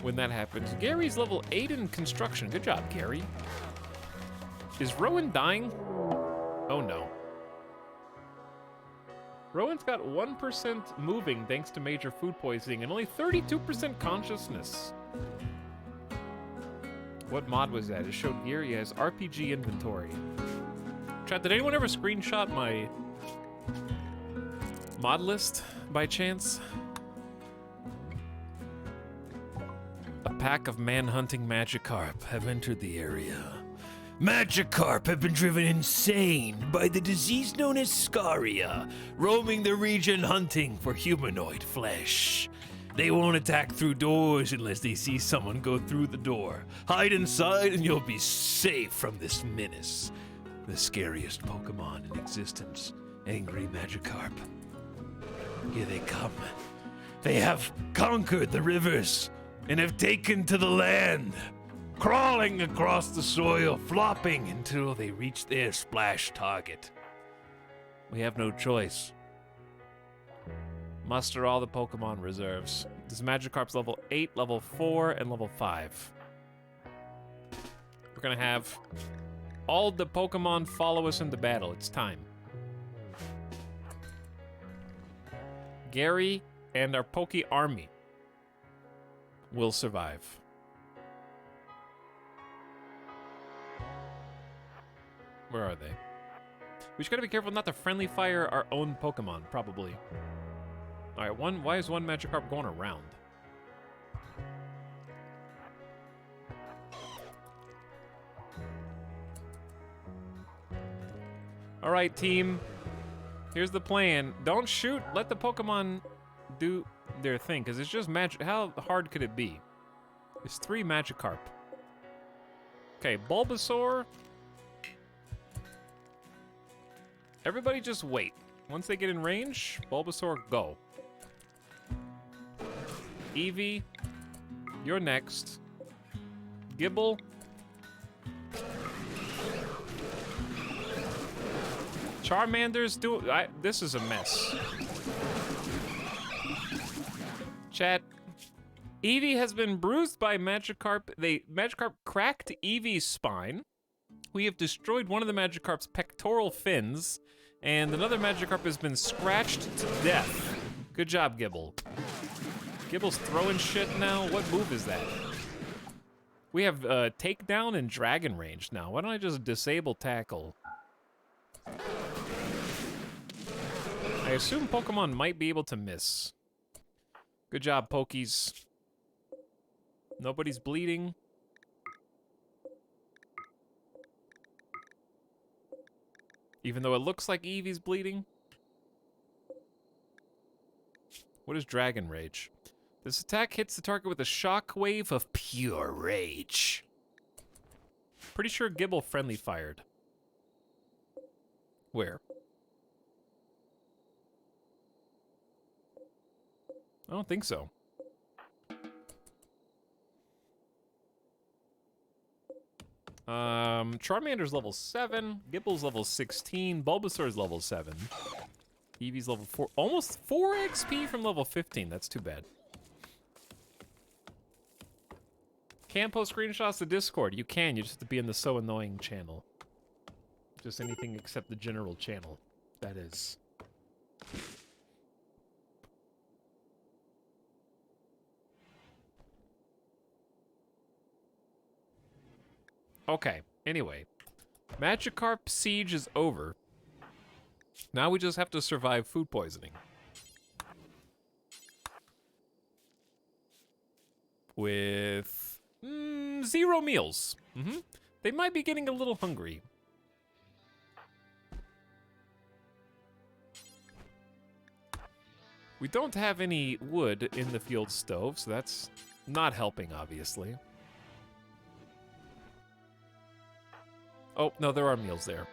When that happens. Gary's level 8 in construction. Good job, Gary. Is Rowan dying? Oh no. Rowan's got 1% moving thanks to major food poisoning and only 32% consciousness. What mod was that? It showed Gary as RPG inventory. Chat, did anyone ever screenshot my mod list by chance? A pack of man-hunting Magikarp have entered the area. Magikarp have been driven insane by the disease known as Scaria, roaming the region hunting for humanoid flesh. They won't attack through doors unless they see someone go through the door. Hide inside and you'll be safe from this menace. The scariest Pokemon in existence, angry Magikarp. Here they come. They have conquered the rivers and have taken to the land, crawling across the soil, flopping until they reach their splash target. We have no choice. Muster all the Pokemon reserves. This Magikarp's level 8, level 4, and level 5. We're gonna have all the Pokemon follow us into battle. It's time. Gary and our Poke Army will survive. Where are they? We just gotta be careful not to friendly fire our own Pokemon, probably. Alright, why is one Magikarp going around? Alright, team. Here's the plan. Don't shoot. Let the Pokemon do their thing, because it's just magic. How hard could it be? It's 3 Magikarp. Okay, Bulbasaur. Everybody just wait. Once they get in range, Bulbasaur, go. Eevee, you're next. Gibble. Charmander's this is a mess. Chat. Eevee has been bruised by Magikarp. Magikarp cracked Eevee's spine. We have destroyed one of the Magikarp's pectoral fins, and another Magikarp has been scratched to death. Good job, Gibble. Gibble's throwing shit now. What move is that? We have takedown and dragon range now. Why don't I just disable tackle? I assume Pokemon might be able to miss. Good job, Pokies. Nobody's bleeding. Even though it looks like Eevee's bleeding. What is Dragon Rage? This attack hits the target with a shockwave of pure rage. Pretty sure Gibble friendly fired. Where? I don't think so. Charmander's level 7, Gibble's level 16, Bulbasaur's level 7. Eevee's level 4, almost 4 XP from level 15, that's too bad. Can't post screenshots to Discord. You can, you just have to be in the So Annoying channel. Just anything except the general channel, that is. Okay, anyway. Magikarp siege is over. Now we just have to survive food poisoning. with 0 meals. They might be getting a little hungry. We don't have any wood in the field stove, so that's not helping, obviously. Oh, no, there are meals there.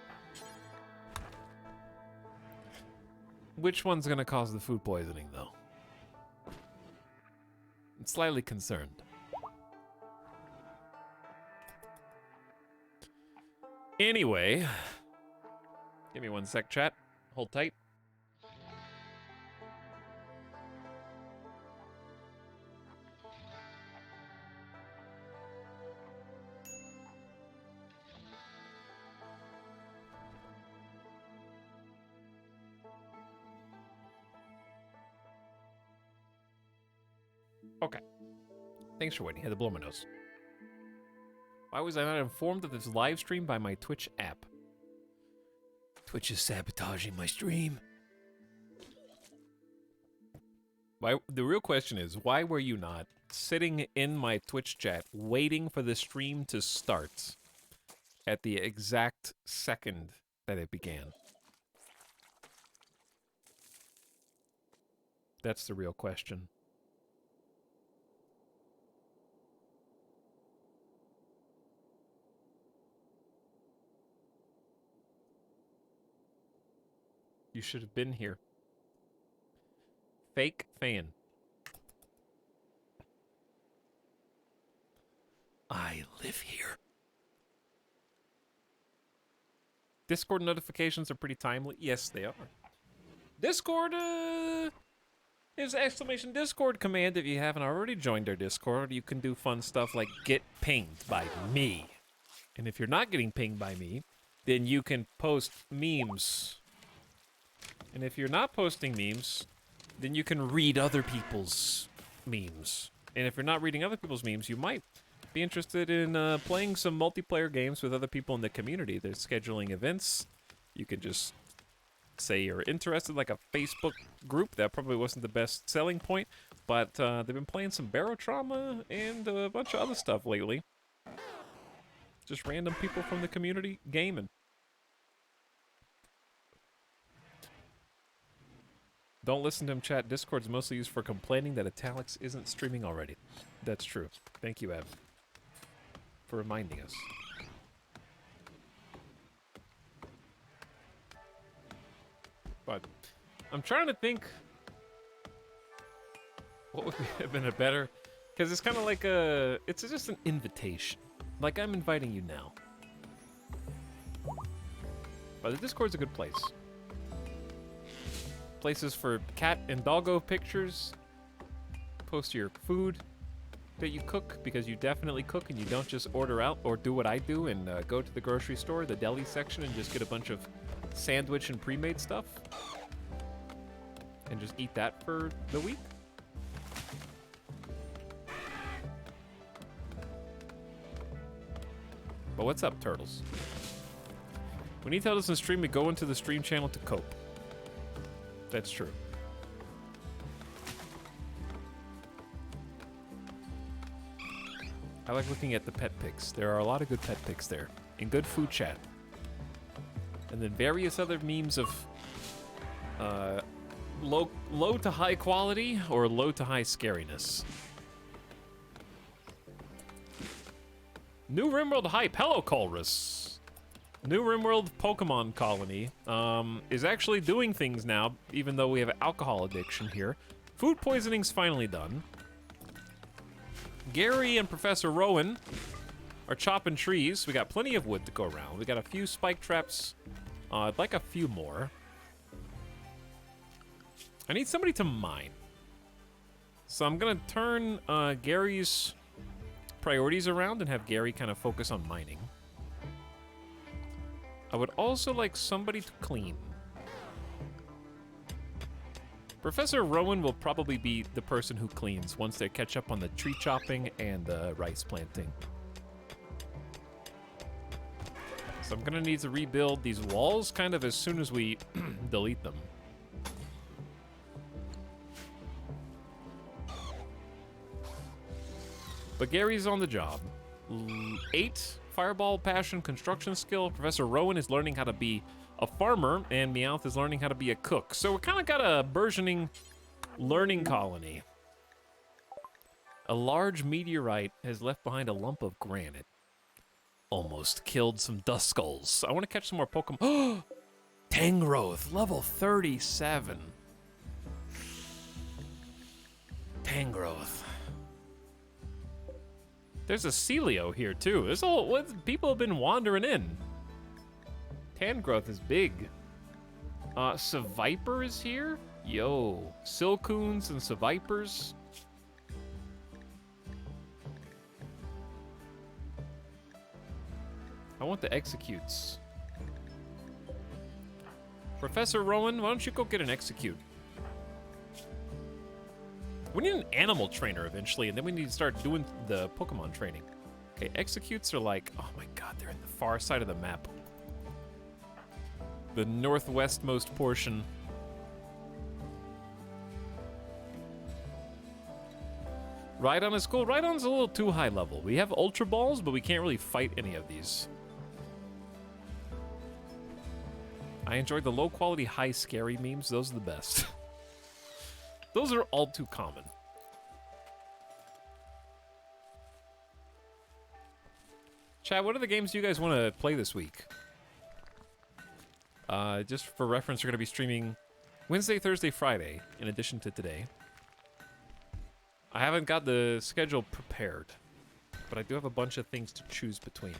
Which one's gonna cause the food poisoning, though? I'm slightly concerned. Anyway, give me 1 sec, chat. Hold tight. Okay. Thanks for waiting. Had to blow my nose. Why was I not informed of this live stream by my Twitch app? Twitch is sabotaging my stream. Why? The real question is, why were you not sitting in my Twitch chat waiting for the stream to start at the exact second that it began? That's the real question. You should have been here. Fake fan. I live here. Discord notifications are pretty timely. Yes, they are. Discord, is exclamation Discord command. If you haven't already joined our Discord, you can do fun stuff like get pinged by me. And if you're not getting pinged by me, then you can post memes. And if you're not posting memes, then you can read other people's memes. And if you're not reading other people's memes, you might be interested in playing some multiplayer games with other people in the community. They're scheduling events. You can just say you're interested, like a Facebook group. That probably wasn't the best selling point, but they've been playing some Barotrauma and a bunch of other stuff lately. Just random people from the community gaming. Don't listen to him, chat. Discord's mostly used for complaining that Etalyx isn't streaming already. That's true. Thank you, Ev, for reminding us. But I'm trying to think what would have been a better, because it's kind of like it's just an invitation. Like I'm inviting you now. But the Discord's a good place. Places for cat and doggo pictures. Post your food that you cook, because you definitely cook and you don't just order out or do what I do and go to the grocery store, the deli section, and just get a bunch of sandwich and pre-made stuff and just eat that for the week. But what's up, turtles? When he tells us in stream, we go into the stream channel to cope. That's true. I like looking at the pet pics. There are a lot of good pet pics there. And good food chat. And then various other memes of low to high quality or low to high scariness. New Rimworld Hypelocolrus. New Rimworld Pokemon Colony is actually doing things now, even though we have alcohol addiction here. Food poisoning's finally done. Gary and Professor Rowan are chopping trees. We got plenty of wood to go around. We got a few spike traps. I'd like a few more. I need somebody to mine. So I'm gonna turn Gary's priorities around and have Gary kind of focus on mining. I would also like somebody to clean. Professor Rowan will probably be the person who cleans once they catch up on the tree chopping and the rice planting. So I'm gonna need to rebuild these walls kind of as soon as we delete them. But Gary's on the job. 8, Fireball, Passion, Construction Skill. Professor Rowan is learning how to be a farmer, and Meowth is learning how to be a cook. So we kind of got a burgeoning learning colony. A large meteorite has left behind a lump of granite. Almost killed some dust skulls. I want to catch some more Pokemon. Tangrowth, level 37. Tangrowth. There's a Celio here too. There's people have been wandering in. Tangrowth is big. Seviper is here. Yo, Silcoons and Sevipers. I want the executes. Professor Rowan, why don't you go get an execute? We need an animal trainer eventually, and then we need to start doing the Pokemon training. Okay, executes are like, oh my god, they're in the far side of the map. The northwestmost portion. Rhydon is cool. Rhydon's a little too high level. We have Ultra Balls, but we can't really fight any of these. I enjoyed the low-quality, high scary memes. Those are the best. Those are all too common. Chat, what are the games you guys want to play this week? Just for reference, we're going to be streaming Wednesday, Thursday, Friday, in addition to today. I haven't got the schedule prepared, but I do have a bunch of things to choose between.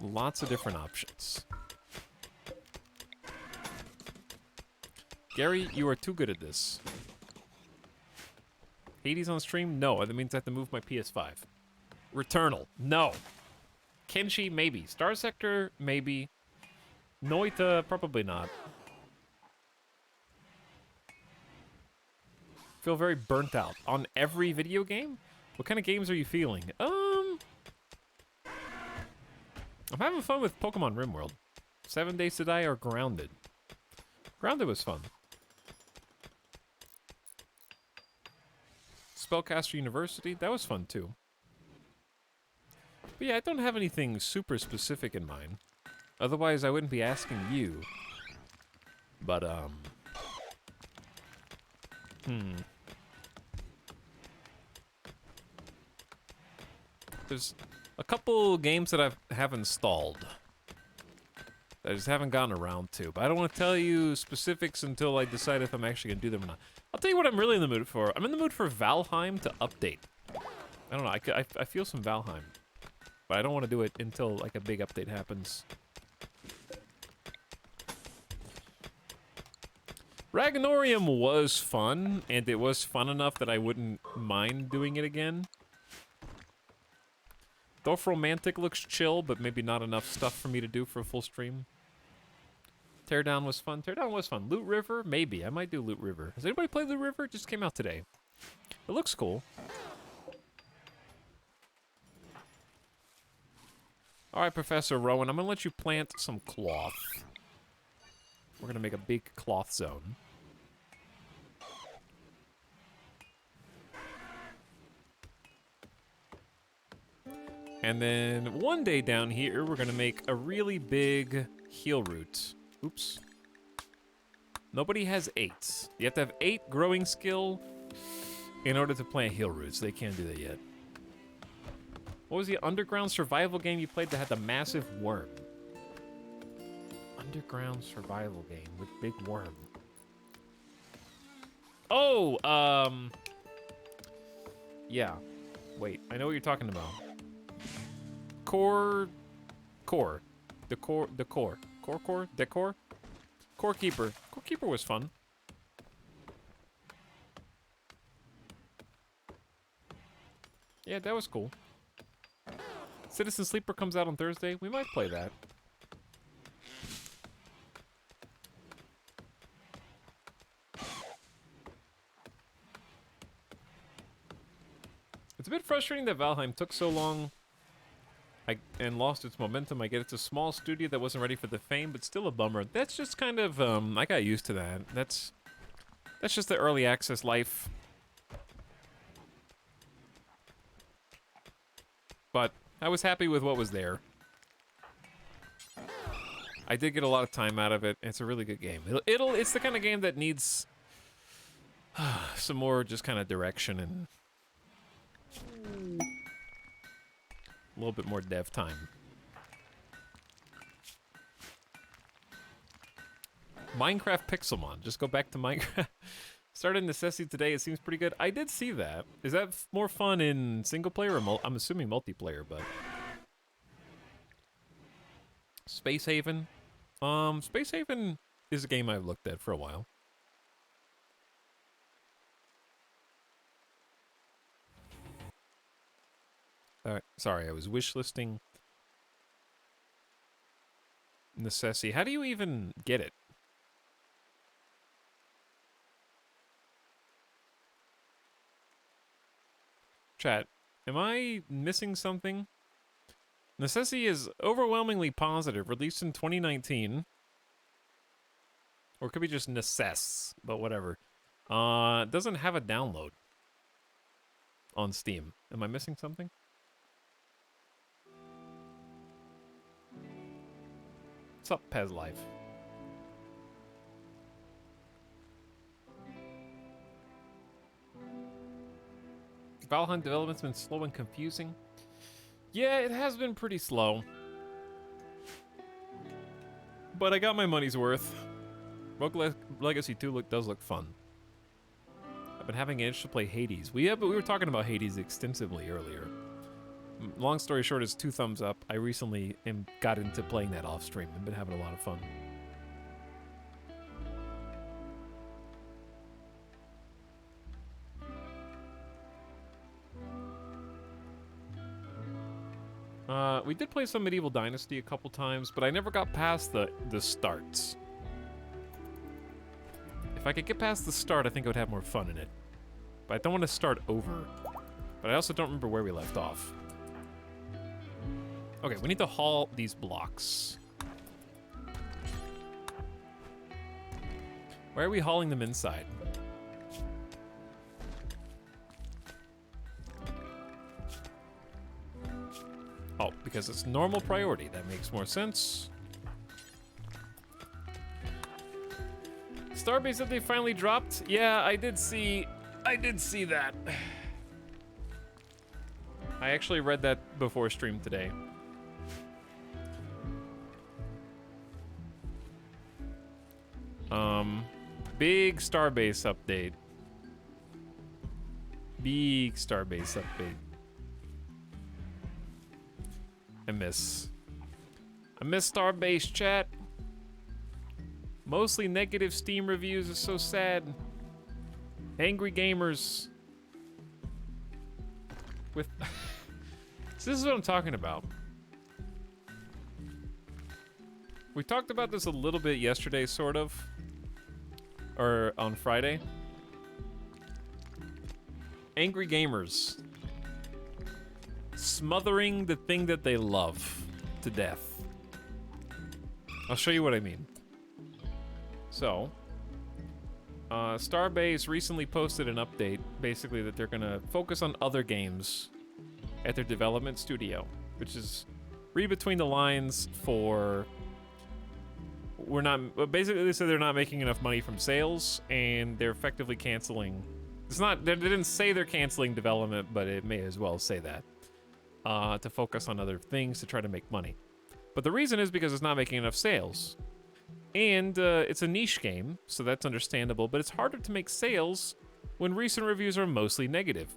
Lots of different options. Gary, you are too good at this. Hades on stream? No, that means I have to move my PS5. Returnal? No. Kenshi? Maybe. Star Sector? Maybe. Noita? Probably not. Feel very burnt out. On every video game? What kind of games are you feeling? I'm having fun with Pokemon RimWorld. 7 Days to Die or Grounded? Grounded was fun. Spellcaster University? That was fun too. But yeah, I don't have anything super specific in mind. Otherwise, I wouldn't be asking you. But, There's a couple games that I have installed that I just haven't gotten around to, but I don't want to tell you specifics until I decide if I'm actually going to do them or not. I'll tell you what I'm really in the mood for. I'm in the mood for Valheim to update. I don't know, I feel some Valheim, but I don't want to do it until like a big update happens. Ragnorium was fun, and it was fun enough that I wouldn't mind doing it again. Dolph Romantic looks chill, but maybe not enough stuff for me to do for a full stream. Teardown was fun. Teardown was fun. Loot River? Maybe. I might do Loot River. Has anybody played Loot River? It just came out today. It looks cool. Alright, Professor Rowan, I'm gonna let you plant some cloth. We're gonna make a big cloth zone. And then one day down here, we're gonna make a really big heal root. Oops. Nobody has 8. You have to have 8 growing skill in order to plant heal roots. They can't do that yet. What was the underground survival game you played that had the massive worm? Underground survival game with big worm. Oh, yeah. Wait, I know what you're talking about. Core Keeper. Core Keeper was fun. Yeah, that was cool. Citizen Sleeper comes out on Thursday. We might play that. It's a bit frustrating that Valheim took so long and lost its momentum. I get it's a small studio that wasn't ready for the fame, but still a bummer. That's just kind of, I got used to that. That's That's just the early access life. But I was happy with what was there. I did get a lot of time out of it. It's a really good game. It's the kind of game that needs some more just kind of direction and a little bit more dev time. Minecraft Pixelmon. Just go back to Minecraft. Started Necessity today. It seems pretty good. I did see that. Is that more fun in single player or I'm assuming multiplayer, but Space Haven. Space Haven is a game I've looked at for a while. Alright, sorry, I was wishlisting Necessity. How do you even get it? Chat, am I missing something? Necessity is overwhelmingly positive, released in 2019. Or it could be just Necess, but whatever. Doesn't have a download on Steam. Am I missing something? What's up, Pez Life? Valheim development's been slow and confusing. Yeah, it has been pretty slow. But I got my money's worth. Rogue Legacy 2 does look fun. I've been having an itch to play Hades. We were talking about Hades extensively earlier. Long story short is 2 thumbs up. I recently got into playing that off stream. I've been having a lot of fun. We did play some Medieval Dynasty a couple times, but I never got past the starts. If I could get past the start, I think I would have more fun in it. But I don't want to start over. But I also don't remember where we left off. Okay, we need to haul these blocks. Why are we hauling them inside? Oh, because it's normal priority. That makes more sense. Starbase that they finally dropped? Yeah, I did see that. I actually read that before stream today. Big Starbase update. Big Starbase update. I miss Starbase, chat. Mostly negative Steam reviews is so sad. Angry gamers. With so this is what I'm talking about. We talked about this a little bit yesterday, sort of. Or on Friday. Angry gamers. Smothering the thing that they love to death. I'll show you what I mean. So, Starbase recently posted an update, basically that they're gonna focus on other games at their development studio, which is read between the lines for basically they said they're not making enough money from sales and they're effectively canceling. They didn't say they're canceling development, but it may as well say that. To focus on other things to try to make money. But the reason is because it's not making enough sales. And it's a niche game, so that's understandable, but it's harder to make sales when recent reviews are mostly negative.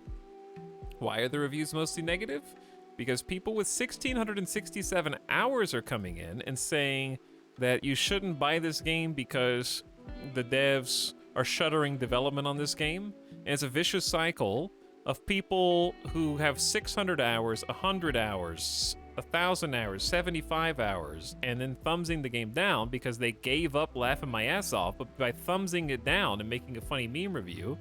Why are the reviews mostly negative? Because people with 1,667 hours are coming in and saying that you shouldn't buy this game because the devs are shuttering development on this game. And it's a vicious cycle of people who have 600 hours, 100 hours, 1,000 hours, 75 hours, and then thumbsing the game down because they gave up laughing my ass off, but by thumbsing it down and making a funny meme review,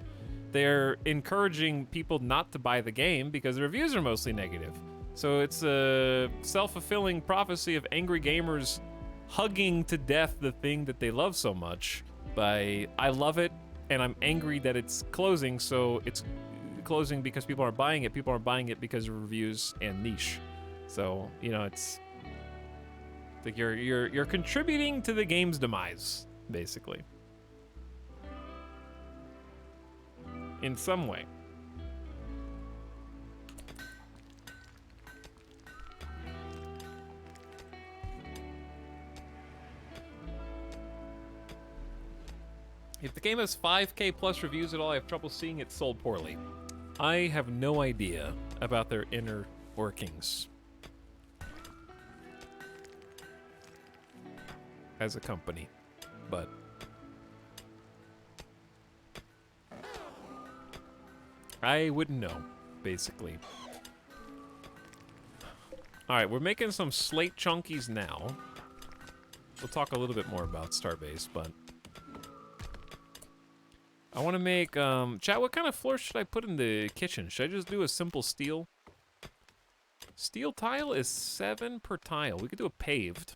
they're encouraging people not to buy the game because the reviews are mostly negative. So it's a self-fulfilling prophecy of angry gamers hugging to death the thing that they love so much by, I love it, and I'm angry that it's closing, so it's closing because people aren't buying it. People aren't buying it because of reviews and niche. So, you know, it's like you're contributing to the game's demise, basically. In some way. If the game has 5K plus reviews at all, I have trouble seeing it sold poorly. I have no idea about their inner workings as a company, but I wouldn't know, basically. Alright, we're making some slate chunkies now. We'll talk a little bit more about Starbase, but I want to make, chat, what kind of floor should I put in the kitchen? Should I just do a simple steel? Steel tile is 7 per tile. We could do a paved.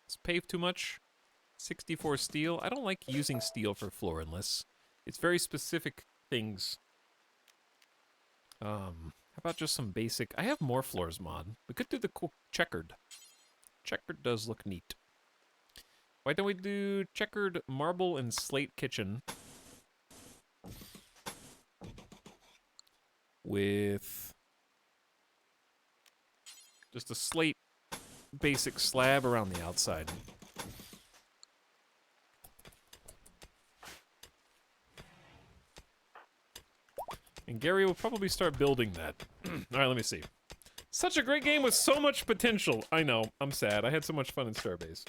Is paved too much? 64 steel. I don't like using steel for floor unless it's very specific things. How about just some basic? I have more floors mod. We could do the cool checkered. Checkered does look neat. Why don't we do checkered marble and slate kitchen with just a slate basic slab around the outside. And Gary will probably start building that. Alright, let me see. Such a great game with so much potential. I know, I'm sad. I had so much fun in Starbase.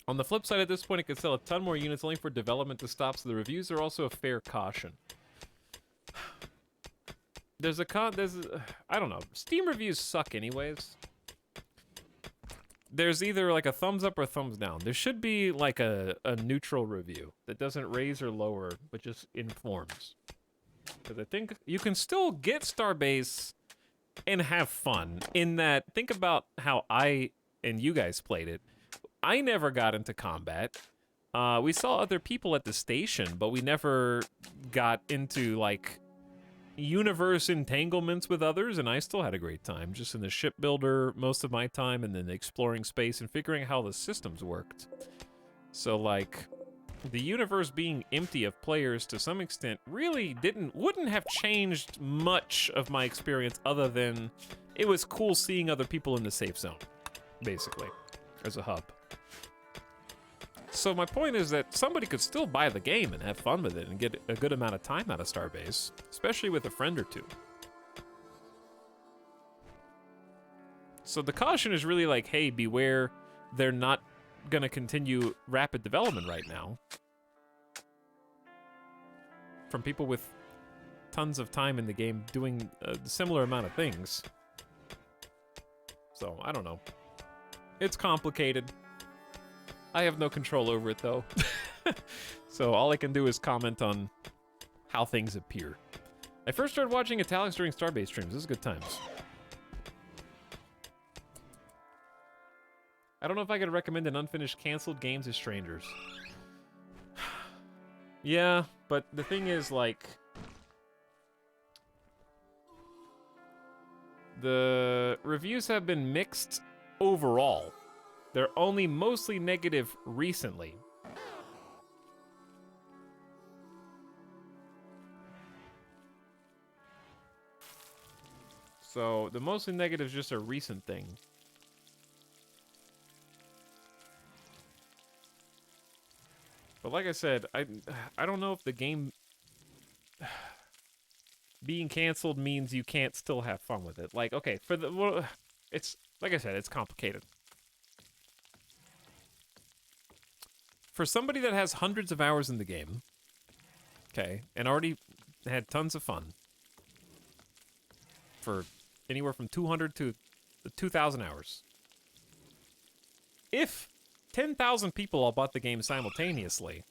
On the flip side, at this point, it could sell a ton more units only for development to stop, so the reviews are also a fair caution. I don't know. Steam reviews suck anyways. There's either like a thumbs up or a thumbs down. There should be like a neutral review that doesn't raise or lower, but just informs. Because I think you can still get Starbase and have fun in that, think about how I and you guys played it. I never got into combat. We saw other people at the station, but we never got into, like, universe entanglements with others, and I still had a great time, just in the shipbuilder most of my time, and then exploring space and figuring out how the systems worked. So, like, the universe being empty of players to some extent really wouldn't have changed much of my experience other than it was cool seeing other people in the safe zone, basically, as a hub. So my point is that somebody could still buy the game and have fun with it and get a good amount of time out of Starbase, especially with a friend or two. So the caution is really like, hey, beware, they're not gonna continue rapid development right now. From people with tons of time in the game doing a similar amount of things. So, I don't know. It's complicated. I have no control over it, though. So all I can do is comment on how things appear. I first started watching Etalyx during Starbase streams. This is good times. I don't know if I could recommend an unfinished canceled games as strangers. Yeah, but the thing is, like, the reviews have been mixed overall. They're only mostly negative recently. So the mostly negative is just a recent thing. But like I said, I don't know if the game being canceled means you can't still have fun with it. Like, okay, it's like I said, it's complicated. For somebody that has hundreds of hours in the game, okay, and already had tons of fun, for anywhere from 200 to 2,000 hours, if 10,000 people all bought the game simultaneously,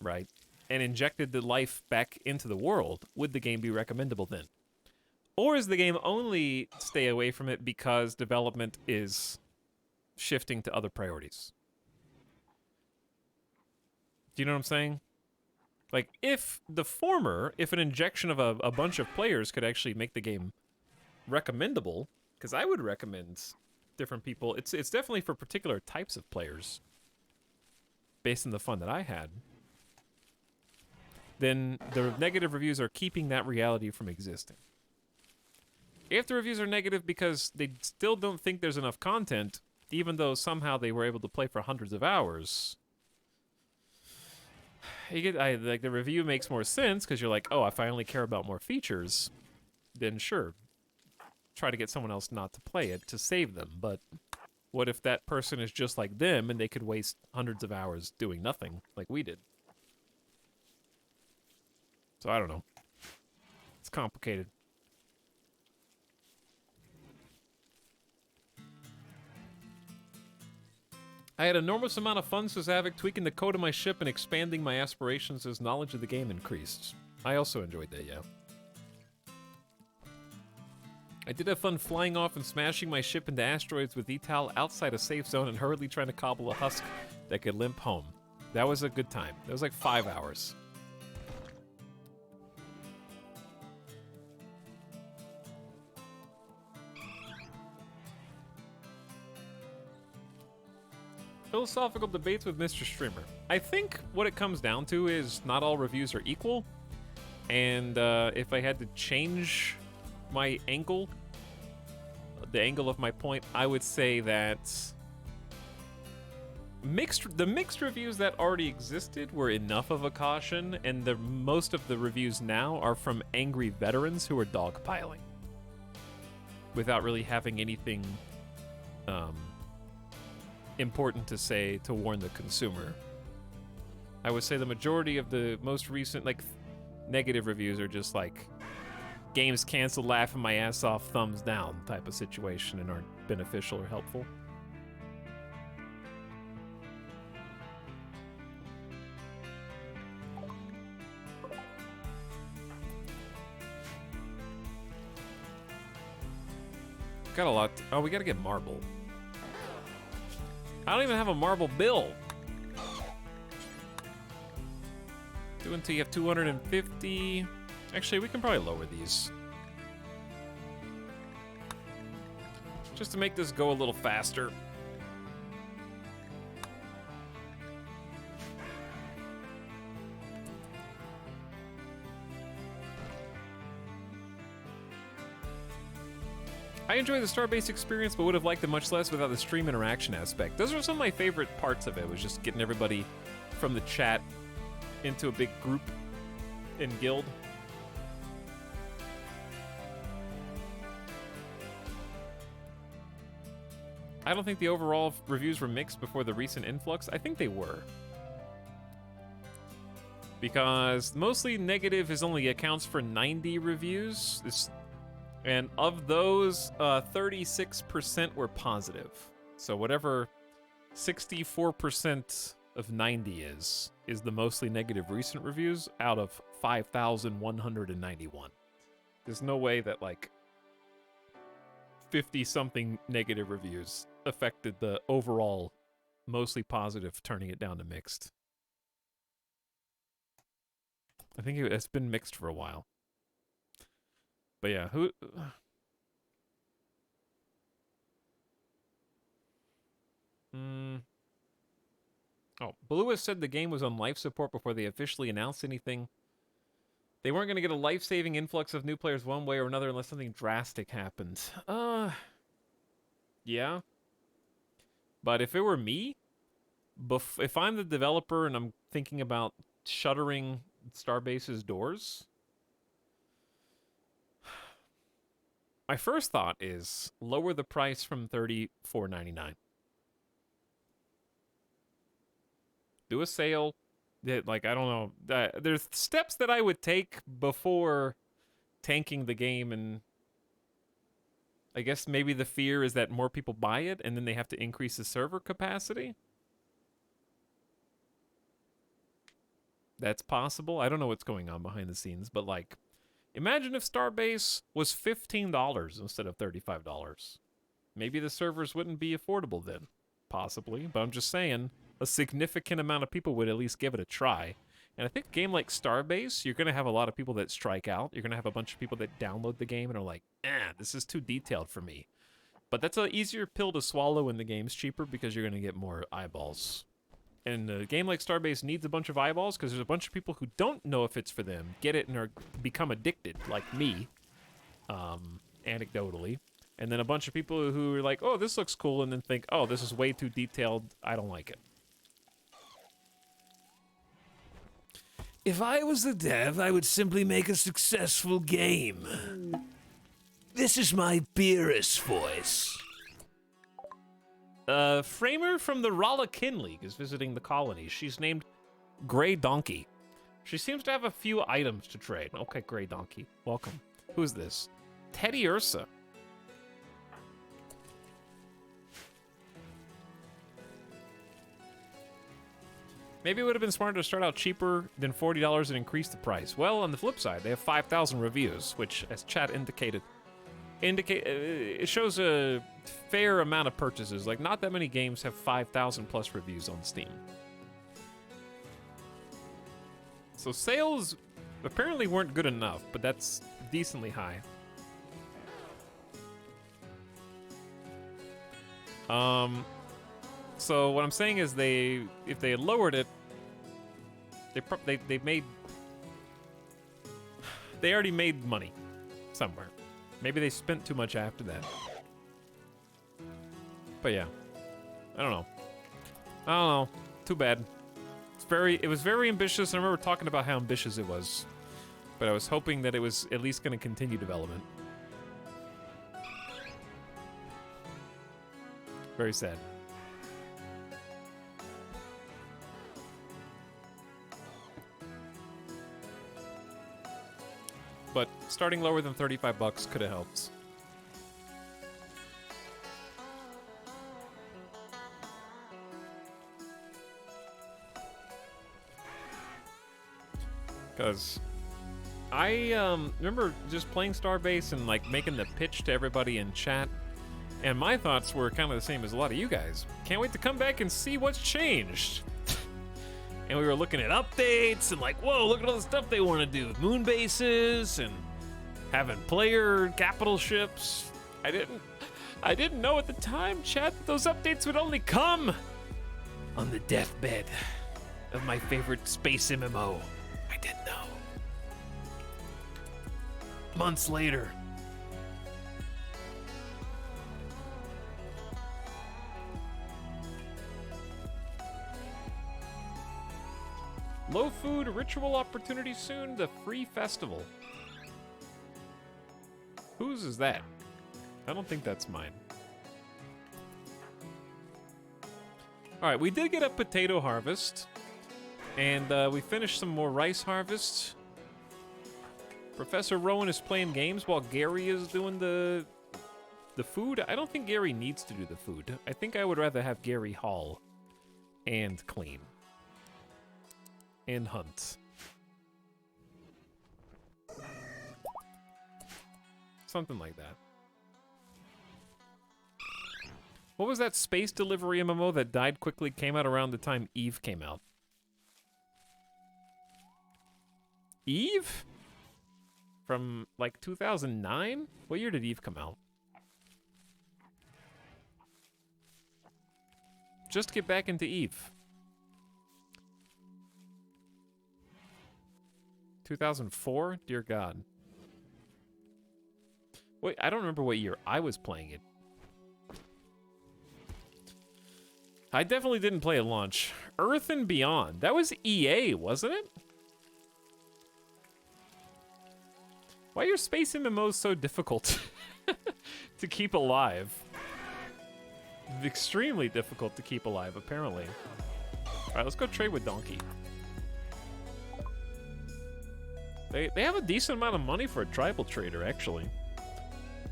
right, and injected the life back into the world, would the game be recommendable then? Or is the game only stay away from it because development is shifting to other priorities? Do you know what I'm saying? Like, if the former, if an injection of a bunch of players could actually make the game recommendable, because I would recommend different people. It's definitely for particular types of players, based on the fun that I had. Then the negative reviews are keeping that reality from existing. If the reviews are negative because they still don't think there's enough content, even though somehow they were able to play for hundreds of hours, you get like the review makes more sense because you're like, oh, if I only care about more features, then sure, try to get someone else not to play it to save them. But what if that person is just like them and they could waste hundreds of hours doing nothing like we did? So I don't know. It's complicated. I had an enormous amount of fun, says Avic, tweaking the code of my ship and expanding my aspirations as knowledge of the game increased. I also enjoyed that, yeah. I did have fun flying off and smashing my ship into asteroids with Etal outside a safe zone and hurriedly trying to cobble a husk that could limp home. That was a good time. That was like 5 hours. Philosophical debates with Mr. Streamer. I think what it comes down to is not all reviews are equal. And if I had to change my angle, the angle of my point, I would say that the mixed reviews that already existed were enough of a caution, and most of the reviews now are from angry veterans who are dogpiling without really having anything important to say to warn the consumer. I would say the majority of the most recent, like, negative reviews are just like games canceled, laughing my ass off, thumbs down type of situation and aren't beneficial or helpful. Got a lot. Oh, we gotta get marble. I don't even have a marble bill. Do until you have 250. Actually, we can probably lower these. Just to make this go a little faster. I enjoy the Starbase experience, but would have liked it much less without the stream interaction aspect. Those are some of my favorite parts of it, was just getting everybody from the chat into a big group in guild. I don't think the overall reviews were mixed before the recent influx. I think they were. Because mostly negative only accounts for 90 reviews. And of those, 36% were positive. So whatever 64% of 90 is the mostly negative recent reviews out of 5,191. There's no way that, like, 50-something negative reviews affected the overall mostly positive, turning it down to mixed. I think it's been mixed for a while. But yeah, who... Oh, Blue has said the game was on life support before they officially announced anything. They weren't going to get a life-saving influx of new players one way or another unless something drastic happened. Yeah. But if it were me, if I'm the developer and I'm thinking about shuttering Starbase's doors, my first thought is lower the price from $34.99. Do a sale. Like, I don't know. There's steps that I would take before tanking the game, and I guess maybe the fear is that more people buy it and then they have to increase the server capacity. That's possible. I don't know what's going on behind the scenes, but, like, Imagine if Starbase was $15 instead of $35. Maybe the servers wouldn't be affordable then. Possibly, but I'm just saying a significant amount of people would at least give it a try. And I think a game like Starbase, you're going to have a lot of people that strike out. You're going to have a bunch of people that download the game and are like, this is too detailed for me. But that's an easier pill to swallow when the game's cheaper because you're going to get more eyeballs. And a game like Starbase needs a bunch of eyeballs because there's a bunch of people who don't know if it's for them, get it, and are become addicted, like me, anecdotally. And then a bunch of people who are like, oh, this looks cool, and then think, oh, this is way too detailed, I don't like it. If I was the dev, I would simply make a successful game. This is my Beerus voice. Framer from the Rollickin League is visiting the colony. She's named Grey Donkey. She seems to have a few items to trade. Okay, Grey Donkey, welcome. Who's this? Teddy Ursa. Maybe it would have been smarter to start out cheaper than $40 and increase the price. Well, on the flip side, they have 5,000 reviews, which, as chat indicated, it shows a fair amount of purchases. Like, not that many games have 5,000 plus reviews on Steam. So sales apparently weren't good enough, but that's decently high. So what I'm saying is if they had lowered it, they already made money somewhere. Maybe they spent too much after that. But yeah, I don't know. Too bad. It was very ambitious. I remember talking about how ambitious it was, but I was hoping that it was at least going to continue development. Very sad. But starting lower than $35 could have helped. Because I remember just playing Starbase and like making the pitch to everybody in chat, and my thoughts were kind of the same as a lot of you guys. Can't wait to come back and see what's changed. And we were looking at updates and like, whoa, look at all the stuff they want to do with moon bases and having player capital ships. I didn't know at the time, chat, that those updates would only come on the deathbed of my favorite space MMO. I didn't know. Months later. Low food ritual opportunity soon, the free festival. Whose is that? I don't think that's mine. All right, we did get a potato harvest, and we finished some more rice harvests. Professor Rowan is playing games while Gary is doing the food. I don't think Gary needs to do the food. I think I would rather have Gary haul and clean. And hunt. Something like that. What was that space delivery MMO that died quickly, came out around the time Eve came out? Eve? From like 2009? What year did Eve come out? Just get back into Eve. 2004? Dear God. Wait, I don't remember what year I was playing it. I definitely didn't play at launch. Earth and Beyond. That was EA, wasn't it? Why are your space MMOs so difficult to keep alive? Extremely difficult to keep alive, apparently. All right, let's go trade with Donkey. They have a decent amount of money for a tribal trader, actually.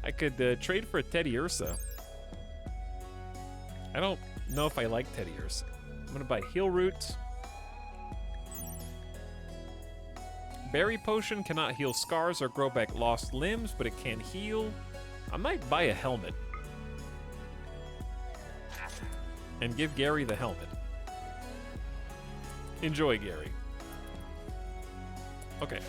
I could trade for a Teddy Ursa. I don't know if I like Teddy Ursa. I'm gonna buy Heal Root. Berry potion cannot heal scars or grow back lost limbs, but it can heal. I might buy a helmet. And give Gary the helmet. Enjoy, Gary. Okay,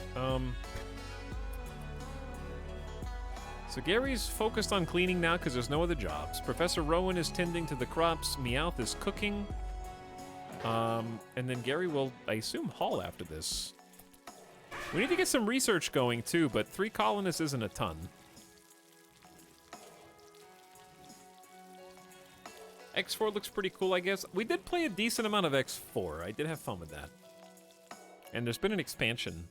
so Gary's focused on cleaning now because there's no other jobs. Professor Rowan is tending to the crops. Meowth is cooking. And then Gary will, I assume, haul after this. We need to get some research going too, but 3 colonists isn't a ton. X4 looks pretty cool, I guess. We did play a decent amount of X4. I did have fun with that. And there's been an expansion.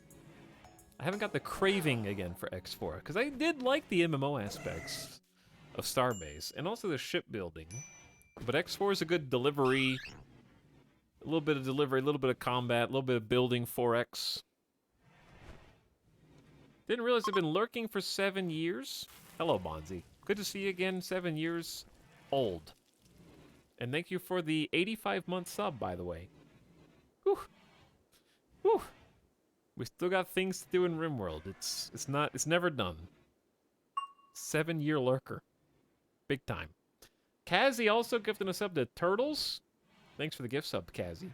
I haven't got the craving again for X4, because I did like the MMO aspects of Starbase, and also the shipbuilding. But X4 is a good delivery, a little bit of delivery, a little bit of combat, a little bit of building 4X. Didn't realize I've been lurking for 7 years. Hello, Bonzi. Good to see you again, 7 years old. And thank you for the 85-month sub, by the way. Whew. Whew. We still got things to do in RimWorld. It's never done. 7-year lurker. Big time. Kazzy also gifted a sub to Turtles. Thanks for the gift sub, Kazzy.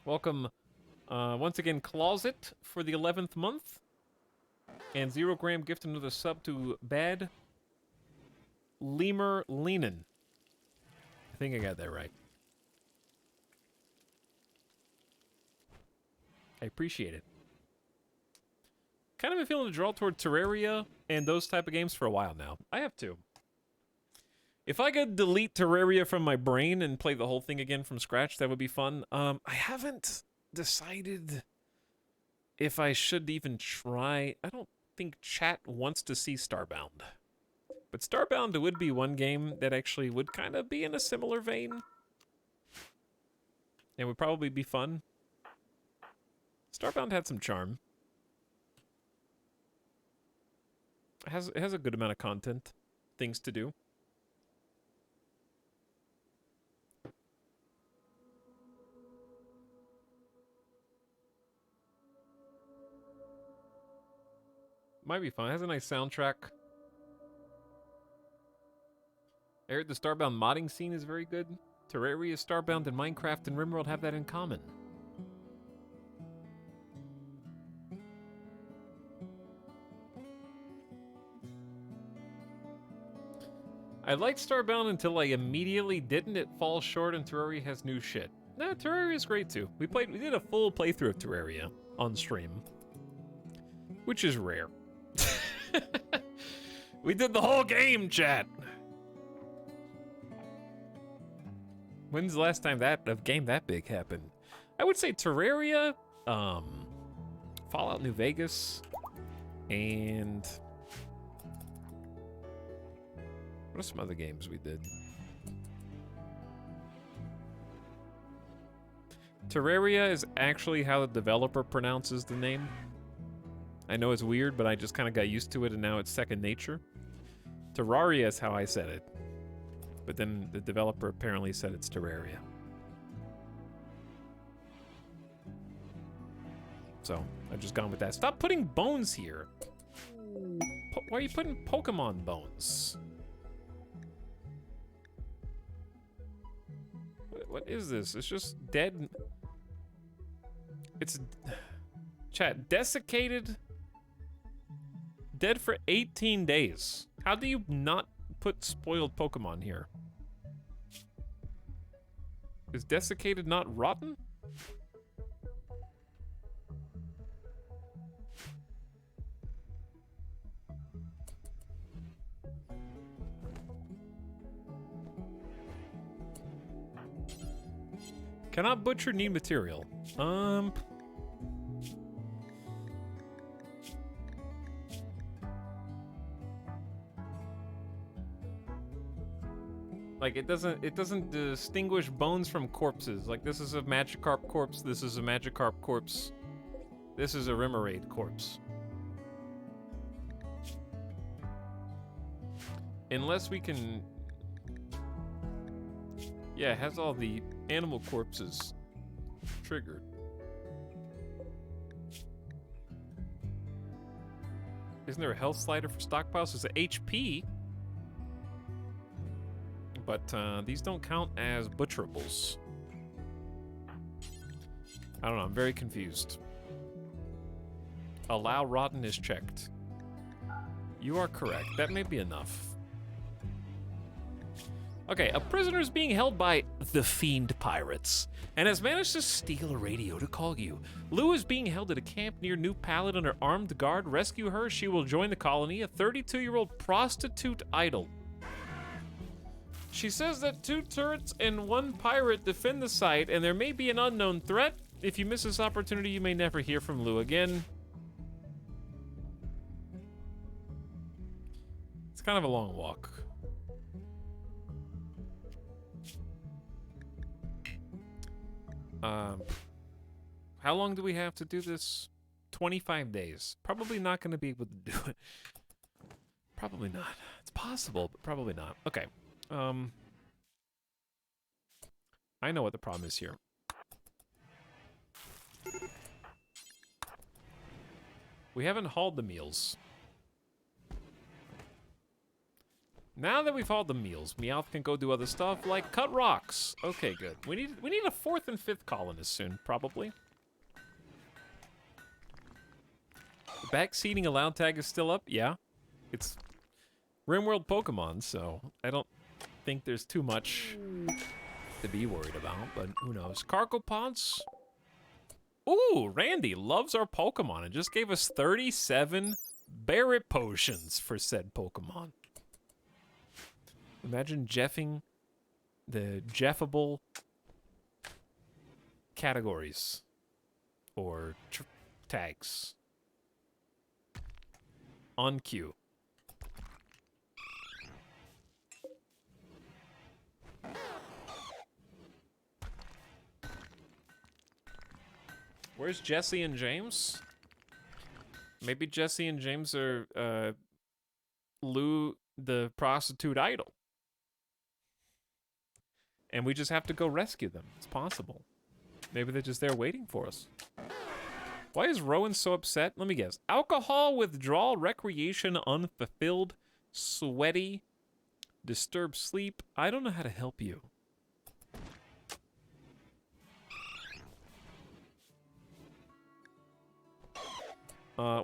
Welcome once again, Closet for the 11th month. And 0 Gram gifted another sub to Bad Lemur Leanin. I think I got that right. I appreciate it. Kind of been feeling a draw toward Terraria and those type of games for a while now. I have too. If I could delete Terraria from my brain and play the whole thing again from scratch, that would be fun. I haven't decided if I should even try. I don't think chat wants to see Starbound. But Starbound would be one game that actually would kind of be in a similar vein. And would probably be fun. Starbound had some charm. It has a good amount of content. Things to do. Might be fun. It has a nice soundtrack. I heard the Starbound modding scene is very good. Terraria, Starbound, and Minecraft and RimWorld have that in common. I liked Starbound until I immediately didn't. It falls short and Terraria has new shit. Nah, Terraria is great too. We did a full playthrough of Terraria on stream. Which is rare. We did the whole game, chat. When's the last time that a game that big happened? I would say Terraria, Fallout New Vegas, and what are some other games we did? Terraria is actually how the developer pronounces the name. I know it's weird, but I just kind of got used to it, and now it's second nature. Terraria is how I said it. But then the developer apparently said it's Terraria. So, I've just gone with that. Stop putting bones here! Why are you putting Pokemon bones? What is this? It's just dead... It's... Chat, desiccated... Dead for 18 days. How do you not put spoiled Pokemon here? Is desiccated not rotten? Cannot butcher need material. Like, it doesn't distinguish bones from corpses. Like, this is a Magikarp corpse, this is a Magikarp corpse, this is a Remoraid corpse. Unless we can... Yeah, it has all the animal corpses triggered. Isn't there a health slider for stockpiles? There's an HP. But these don't count as butcherables. I don't know, I'm very confused. Allow rotten is checked. You are correct. That may be enough. Okay, a prisoner is being held by the Fiend Pirates and has managed to steal a radio to call you. Lou is being held at a camp near New Pallet under armed guard. Rescue her. She will join the colony. A 32-year-old prostitute idol. She says that 2 turrets and 1 pirate defend the site, and there may be an unknown threat. If you miss this opportunity, you may never hear from Lou again. It's kind of a long walk. How long do we have to do this? 25 days. Probably not going to be able to do it. Probably not. It's possible, but probably not. Okay. I know what the problem is here. We haven't hauled the meals. Now that we've hauled the meals, Meowth can go do other stuff like cut rocks. Okay, good. We need a 4th and 5th colonist soon, probably. The backseating allowed tag is still up. Yeah, it's RimWorld Pokemon, so I don't think there's too much to be worried about. But who knows? Carcopods. Ooh, Randy loves our Pokemon and just gave us 37 Barret potions for said Pokemon. Imagine jeffing the jeffable categories or tags on cue. Where's Jesse and James? Maybe Jesse and James are Lou the prostitute idol. And we just have to go rescue them. It's possible. Maybe they're just there waiting for us. Why is Rowan so upset? Let me guess. Alcohol withdrawal, recreation unfulfilled, sweaty, disturbed sleep. I don't know how to help you.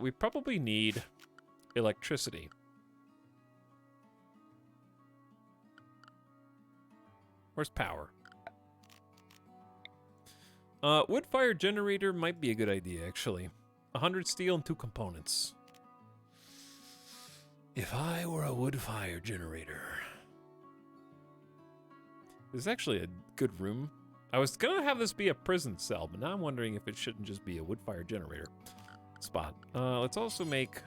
We probably need electricity. Where's power? Wood fire generator might be a good idea, actually. 100 steel and 2 components. If I were a wood fire generator. This is actually a good room. I was gonna have this be a prison cell, but now I'm wondering if it shouldn't just be a wood fire generator spot. Let's also make...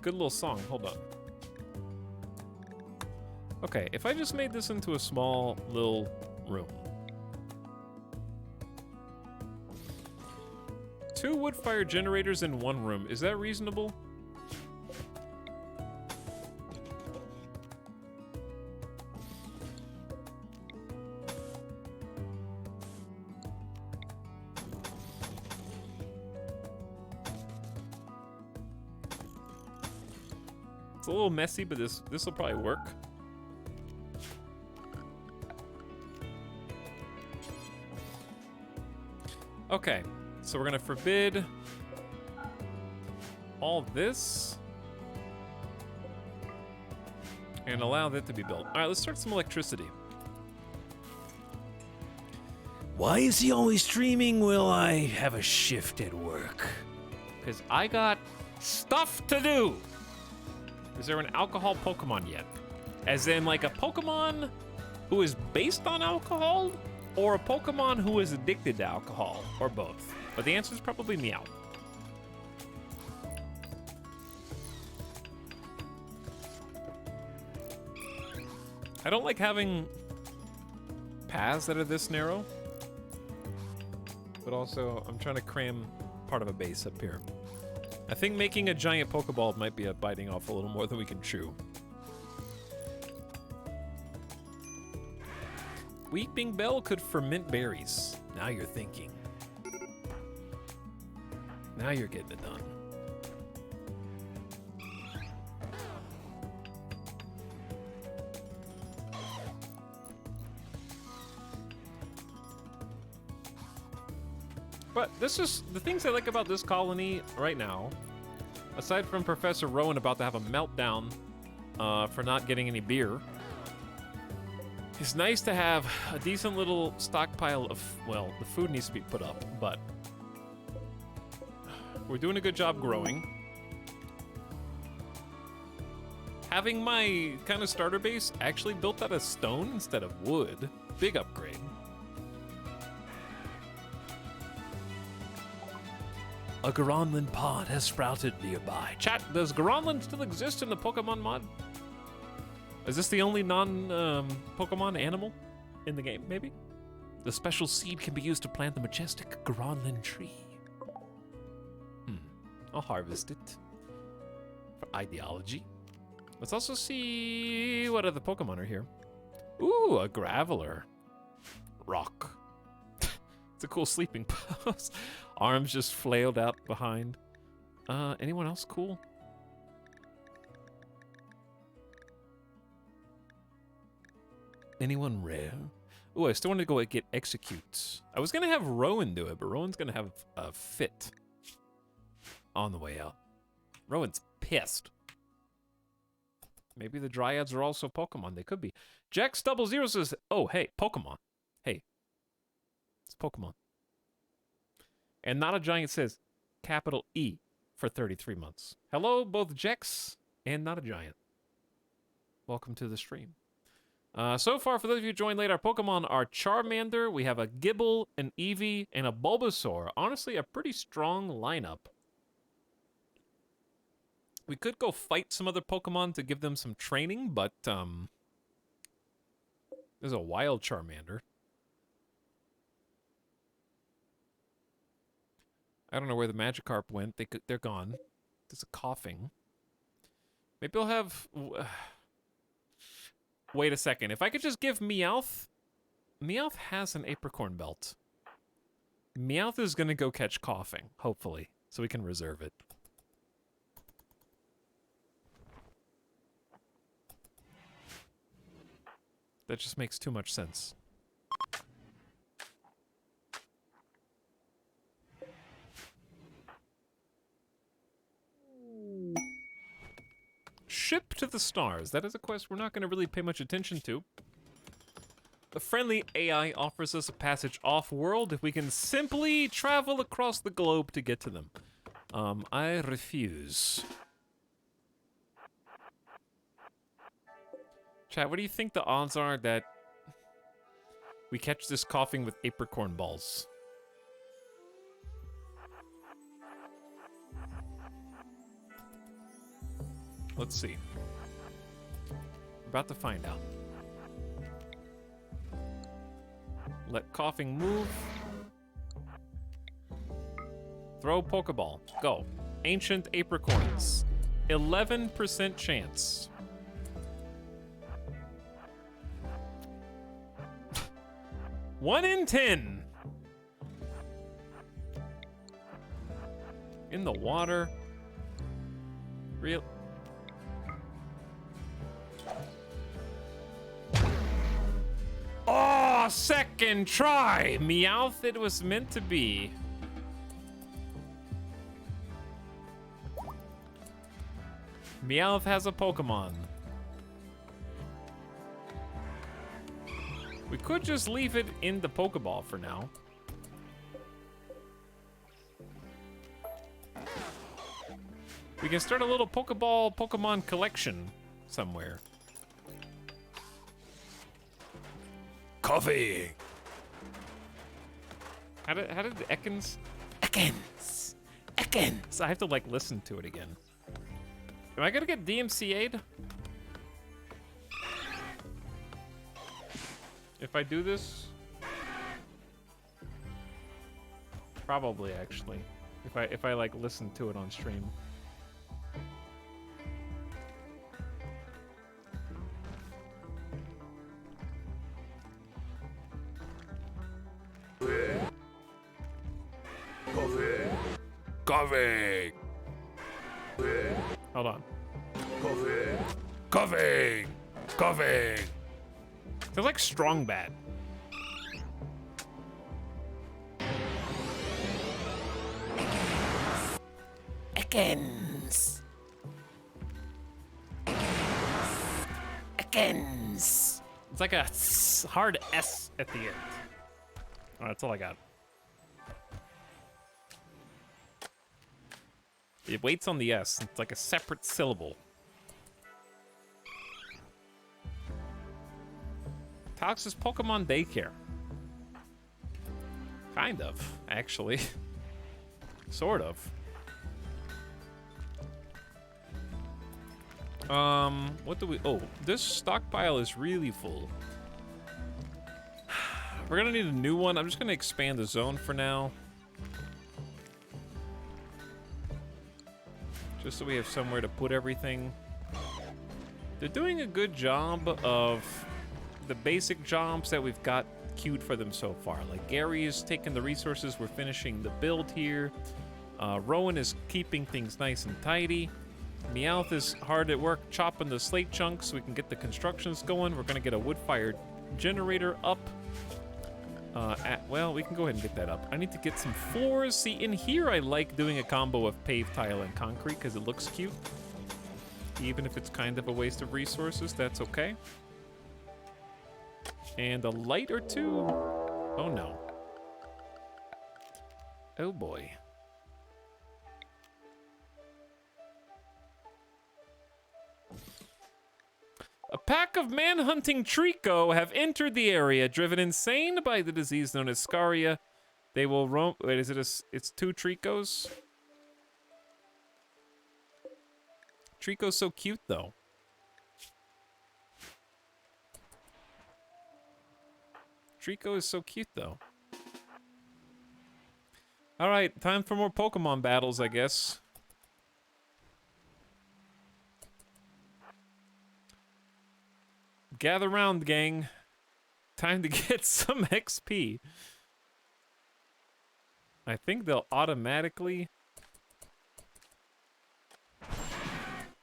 Good little song. Hold on. Okay, if I just made this into a small little room. 2 wood fire generators in 1 room. Is that reasonable? It's a little messy, but this will probably work. Okay, so we're gonna forbid all this and allow that to be built. All right, let's start some electricity. Why is he always dreaming? Will I have a shift at work? Because I got stuff to do. Is there an alcohol Pokemon yet? As in, like, a Pokemon who is based on alcohol, or a Pokemon who is addicted to alcohol, or both? But the answer is probably Meow. I don't like having paths that are this narrow, but also I'm trying to cram part of a base up here. I think making a giant Pokeball might be biting off a little more than we can chew. Weeping Bell could ferment berries. Now you're thinking. Now you're getting it done. But this is the things I like about this colony right now. Aside from Professor Rowan about to have a meltdown for not getting any beer, it's nice to have a decent little stockpile of, well, the food needs to be put up, but we're doing a good job growing. Having my kind of starter base actually built out of stone instead of wood, big upgrade. A Garonlin pod has sprouted nearby. Chat, does Garonlin still exist in the Pokemon mod? Is this the only non-Pokemon animal in the game, maybe? The special seed can be used to plant the majestic Garonlin tree. I'll harvest it for ideology. Let's also see what other Pokemon are here. Ooh, a Graveler. Rock. It's a cool sleeping pose. Arms just flailed out behind. Anyone else cool? Anyone rare? Ooh, I still want to go get Executes. I was going to have Rowan do it, but Rowan's going to have a fit on the way out. Rowan's pissed. Maybe the Dryads are also Pokemon. They could be. Jax00 says, oh, hey, Pokemon. Hey. It's Pokemon. And Not a Giant says, capital E for 33 months. Hello, both Jex and Not a Giant. Welcome to the stream. So far, for those of you who joined late, our Pokemon are Charmander, we have a Gible, an Eevee, and a Bulbasaur. Honestly, a pretty strong lineup. We could go fight some other Pokemon to give them some training, but there's a wild Charmander. I don't know where the Magikarp went. They're gone. There's a coughing. Maybe I'll have... Wait a second. If I could just give Meowth... Meowth has an Apricorn Belt. Meowth is going to go catch coughing, hopefully, so we can reserve it. That just makes too much sense. Ship to the stars. That is a quest we're not going to really pay much attention to. A friendly AI offers us a passage off-world if we can simply travel across the globe to get to them. I refuse. Chat, what do you think the odds are that we catch this coughing with apricorn balls? Let's see. We're about to find out. Let coughing move. Throw Pokeball. Go. Ancient apricorns. 11% chance. One in 10. In the water. Real. Oh, second try! Meowth, it was meant to be. Meowth has a Pokemon. We could just leave it in the Pokeball for now. We can start a little Pokeball Pokemon collection somewhere. Coffee! How did the Ekans? Ekans! Ekans! I have to like listen to it again. Am I gonna get DMCA'd? If I do this? Probably, actually. If I like listen to it on stream. Coffee! Hold on. Coffee! Coffee! Sounds like strong bad. Ekans! Ekans! It's like a hard S at the end. All right, that's all I got. It waits on the S. It's like a separate syllable. Etalyx Pokemon Daycare. Kind of, actually. Sort of. What do we... Oh, this stockpile is really full. We're gonna need a new one. I'm just gonna expand the zone for now. Just so we have somewhere to put everything. They're doing a good job of the basic jobs that we've got queued for them so far. Like Gary is taking the resources, we're finishing the build here. Rowan is keeping things nice and tidy. Meowth is hard at work chopping the slate chunks so we can get the constructions going. We're gonna get a wood-fired generator up. Well, we can go ahead and get that up. I need to get some floors. See, in here I like doing a combo of paved tile and concrete because it looks cute. Even if it's kind of a waste of resources, that's okay. And a light or two. Oh no. Oh boy. A pack of man-hunting Trico have entered the area, driven insane by the disease known as Scaria. They will roam. Wait, is it it's 2 Tricos? Trico's so cute, though. Trico is so cute, though. All right, time for more Pokemon battles, I guess. Gather round, gang. Time to get some XP. I think they'll automatically...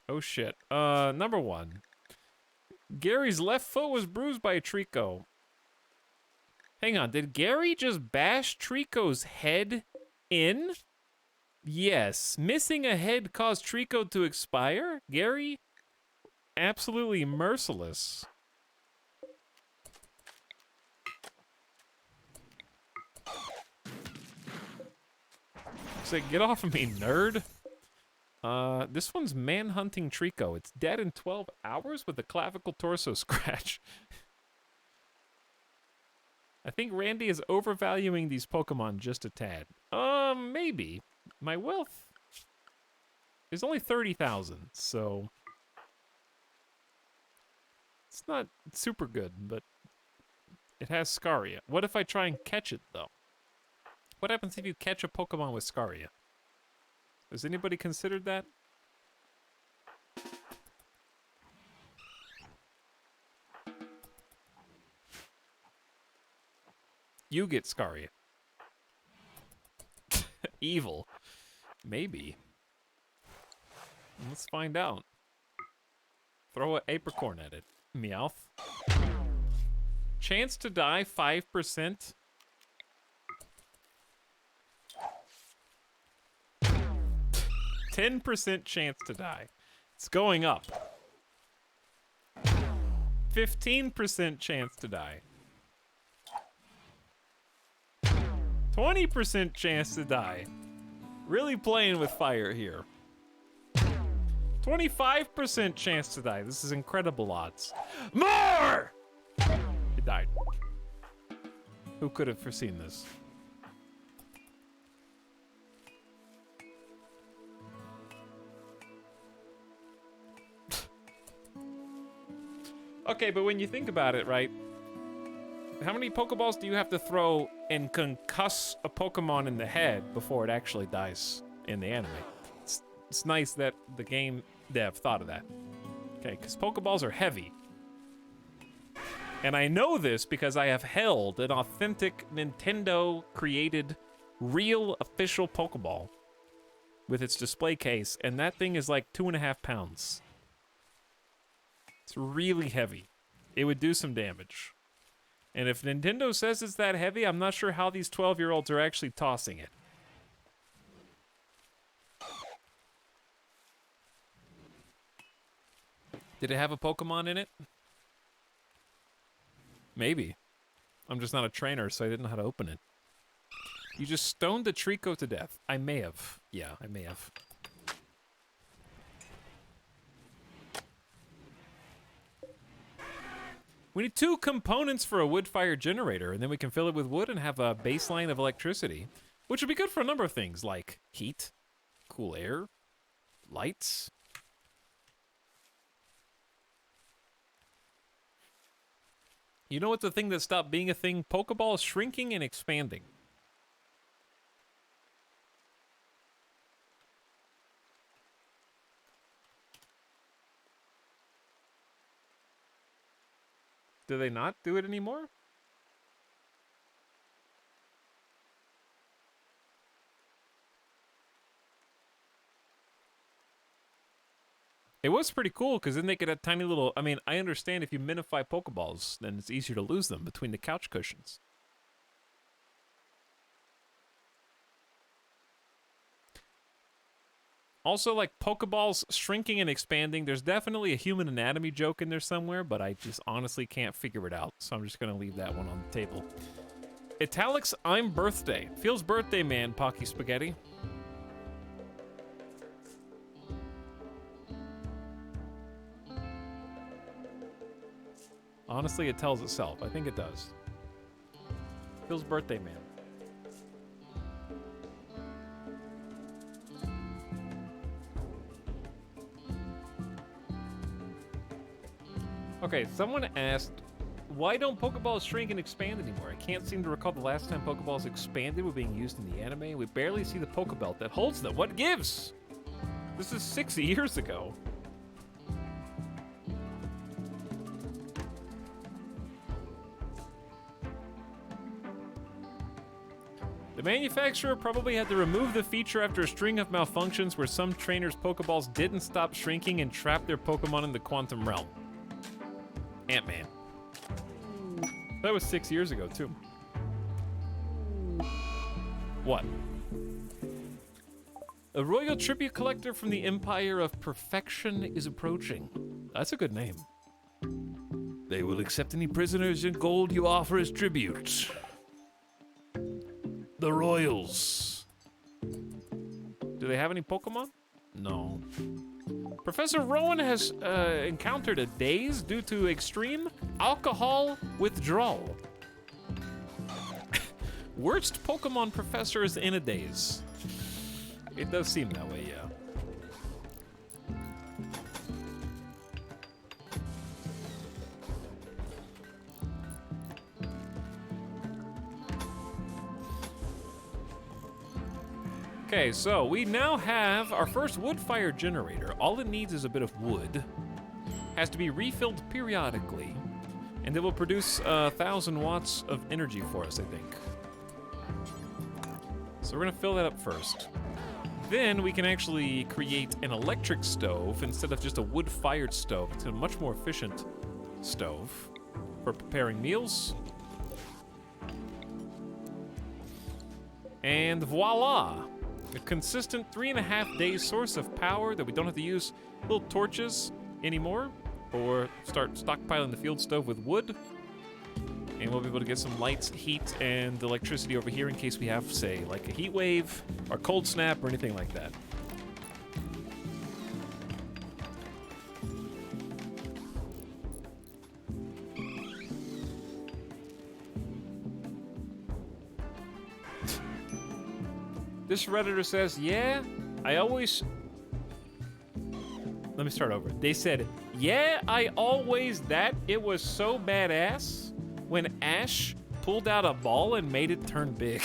Oh shit. Number 1. Gary's left foot was bruised by a Trico. Hang on, did Gary just bash Trico's head in? Yes. Missing a head caused Trico to expire? Gary? Absolutely merciless. Say, get off of me, nerd. This one's man-hunting Trico. It's dead in 12 hours with a clavicle torso scratch. I think Randy is overvaluing these Pokemon just a tad. Maybe. My wealth is only 30,000, so... It's not super good, but it has Scaria. What if I try and catch it, though? What happens if you catch a Pokemon with Scaria? Has anybody considered that? You get Scaria. Evil. Maybe. Let's find out. Throw an apricorn at it. Meowth. Chance to die, 5%. 10% chance to die. It's going up. 15% chance to die. 20% chance to die. Really playing with fire here. 25% chance to die. This is incredible odds. More! It died. Who could have foreseen this? Okay, but when you think about it, right? How many Pokeballs do you have to throw and concuss a Pokemon in the head before it actually dies in the anime. It's nice that the game dev thought of that. Okay, because Pokeballs are heavy. And I know this because I have held an authentic Nintendo-created, real, official Pokeball with its display case, and that thing is like 2.5 pounds. It's really heavy. It would do some damage. And if Nintendo says it's that heavy, I'm not sure how these 12-year-olds are actually tossing it. Did it have a Pokemon in it? Maybe. I'm just not a trainer, so I didn't know how to open it. You just stoned the Trico to death. I may have. Yeah, I may have. We need 2 components for a wood-fired generator, and then we can fill it with wood and have a baseline of electricity, which would be good for a number of things, like heat, cool air, lights. You know what's the thing that stopped being a thing? Pokeballs shrinking and expanding. Do they not do it anymore? It was pretty cool, because then they could have tiny little... I mean, I understand if you minify Pokeballs, then it's easier to lose them between the couch cushions. Also, like, Pokeballs shrinking and expanding, there's definitely a human anatomy joke in there somewhere, but I just honestly can't figure it out, so I'm just going to leave that one on the table. Etalyx, I'm birthday. Feels birthday, man, Pocky Spaghetti. Honestly, it tells itself. I think it does. Feels birthday, man. Okay, someone asked, why don't Pokeballs shrink and expand anymore? I can't seem to recall the last time Pokeballs expanded were being used in the anime. We barely see the Pokebelt that holds them. What gives? This is 6 years ago. The manufacturer probably had to remove the feature after a string of malfunctions where some trainers' Pokeballs didn't stop shrinking and trapped their Pokemon in the quantum realm. Ant-Man. That was 6 years ago, too. What? A royal tribute collector from the Empire of Perfection is approaching. That's a good name. They will accept any prisoners and gold you offer as tribute. The Royals. Do they have any Pokemon? No. Professor Rowan has encountered a daze due to extreme alcohol withdrawal. Worst Pokemon professor is in a daze. It does seem that way, yeah. Okay, so we now have our first wood-fired generator. All it needs is a bit of wood. Has to be refilled periodically. And it will produce 1,000 watts of energy for us, I think. So we're gonna fill that up first. Then we can actually create an electric stove instead of just a wood-fired stove. It's a much more efficient stove for preparing meals. And voila! A consistent 3.5 day source of power that we don't have to use little torches anymore, or start stockpiling the field stove with wood. And we'll be able to get some lights, heat, and electricity over here in case we have, say, like a heat wave, or cold snap, or anything like that. This Redditor says, yeah, I always... Let me start over. They said, yeah, I always that it was so badass when Ash pulled out a ball and made it turn big.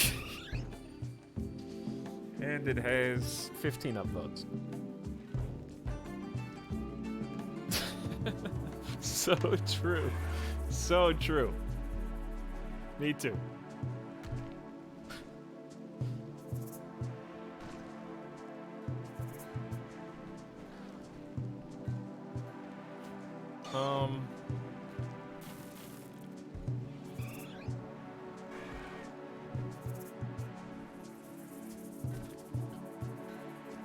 And it has 15 upvotes. So true. So true. Me too.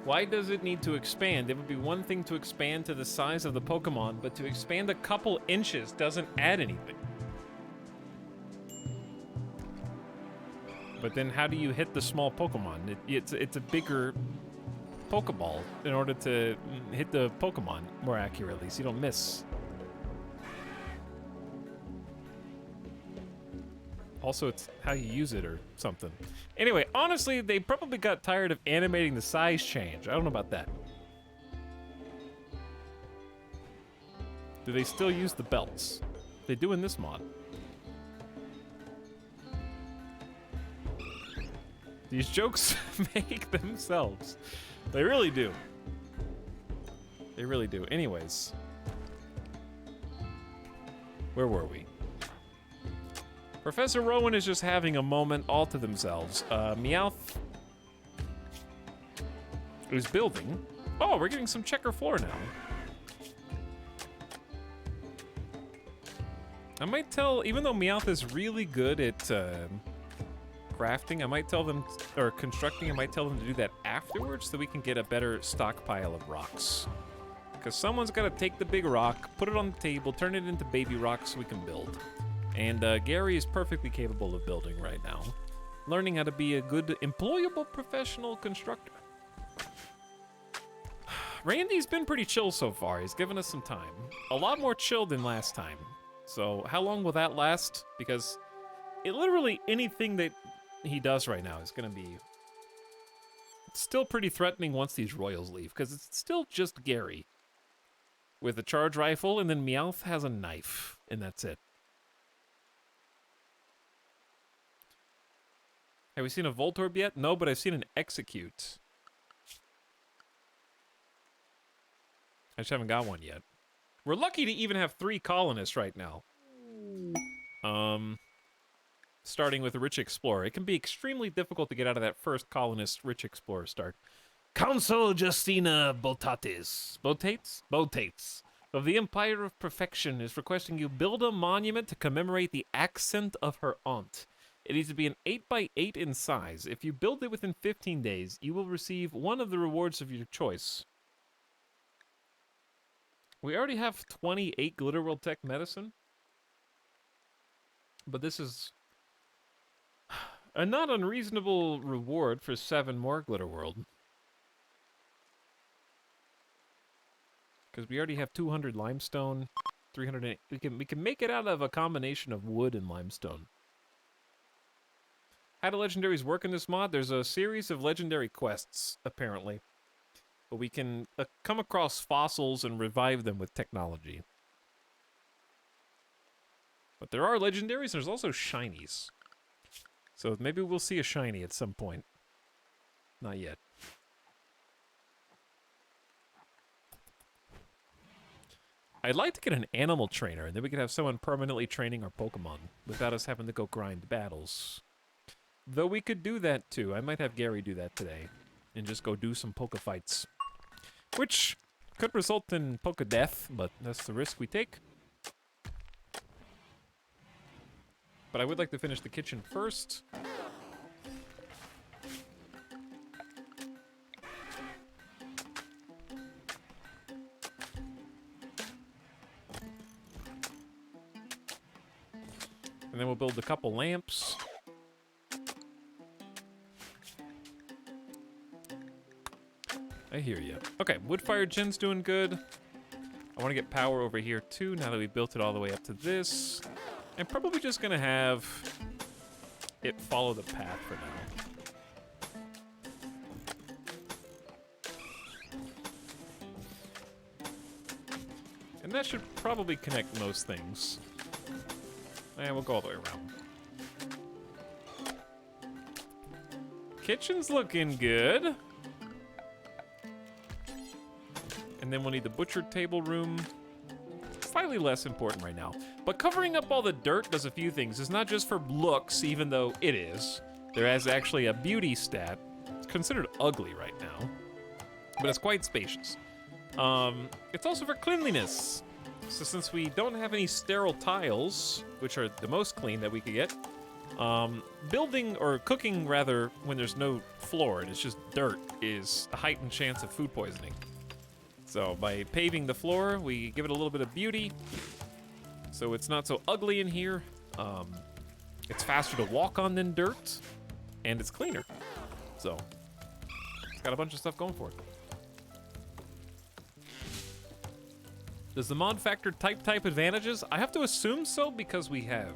Why does it need to expand? It would be one thing to expand to the size of the Pokemon, but to expand a couple inches doesn't add anything. But then how do you hit the small Pokemon? It's a bigger Pokeball in order to hit the Pokemon more accurately, so you don't miss. Also, it's how you use it or something. Anyway, honestly, they probably got tired of animating the size change. I don't know about that. Do they still use the belts? They do in this mod. These jokes make themselves. They really do. They really do. Anyways. Where were we? Professor Rowan is just having a moment all to themselves. Meowth is building. Oh, we're getting some checker floor now. I might tell, even though Meowth is really good at crafting, I might tell them, or constructing, I might tell them to do that afterwards so we can get a better stockpile of rocks. Because someone's got to take the big rock, put it on the table, turn it into baby rocks so we can build. And Gary is perfectly capable of building right now, learning how to be a good, employable professional constructor. Randy's been pretty chill so far. He's given us some time. A lot more chill than last time. So how long will that last? Because literally anything that he does right now is going to be still pretty threatening once these Royals leave, because it's still just Gary with a charge rifle, and then Meowth has a knife, and that's it. Have we seen a Voltorb yet? No, but I've seen an Execute. I just haven't got one yet. We're lucky to even have 3 colonists right now. Starting with a Rich Explorer. It can be extremely difficult to get out of that first colonist Rich Explorer start. Council Justina Botates of the Empire of Perfection is requesting you build a monument to commemorate the accent of her aunt. It needs to be an 8x8 in size. If you build it within 15 days, you will receive one of the rewards of your choice. We already have 28 Glitter World Tech Medicine. But this is a not unreasonable reward for 7 more Glitter World. Because we already have 200 limestone, 300. We can make it out of a combination of wood and limestone. How do legendaries work in this mod? There's a series of legendary quests, apparently. But we can come across fossils and revive them with technology. But there are legendaries, and there's also shinies. So maybe we'll see a shiny at some point. Not yet. I'd like to get an animal trainer, and then we could have someone permanently training our Pokemon without us having to go grind battles. Though we could do that too. I might have Gary do that today and just go do some Poke fights. Which could result in Poke death, but that's the risk we take. But I would like to finish the kitchen first. And then we'll build a couple lamps. I hear you. Okay, wood-fired gin's doing good. I want to get power over here too, now that we built it all the way up to this. I'm probably just going to have it follow the path for now. And that should probably connect most things. And we'll go all the way around. Kitchen's looking good. And then we'll need the butcher table room. Slightly less important right now. But covering up all the dirt does a few things. It's not just for looks, even though it is. There is actually a beauty stat. It's considered ugly right now, but it's quite spacious. It's also for cleanliness. So since we don't have any sterile tiles, which are the most clean that we could get, building or cooking rather when there's no floor and it's just dirt is a heightened chance of food poisoning. So by paving the floor, we give it a little bit of beauty, so it's not so ugly in here. It's faster to walk on than dirt, and it's cleaner. So it's got a bunch of stuff going for it. Does the mod factor type advantages? I have to assume so because we have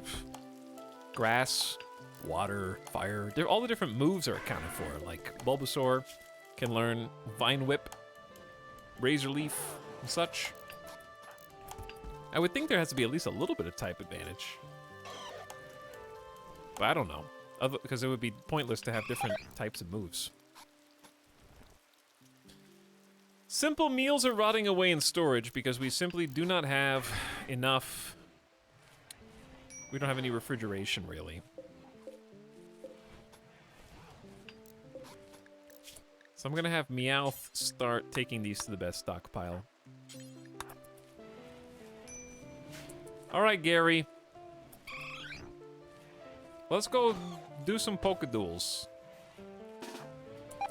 grass, water, fire. All the different moves are accounted for. Like Bulbasaur can learn Vine Whip, Razor Leaf, and such. I would think there has to be at least a little bit of type advantage. But I don't know. Because it would be pointless to have different types of moves. Simple meals are rotting away in storage because we simply do not have enough. We don't have any refrigeration, really. So I'm gonna have Meowth start taking these to the best stockpile. All right, Gary. Let's go do some Pokeduels.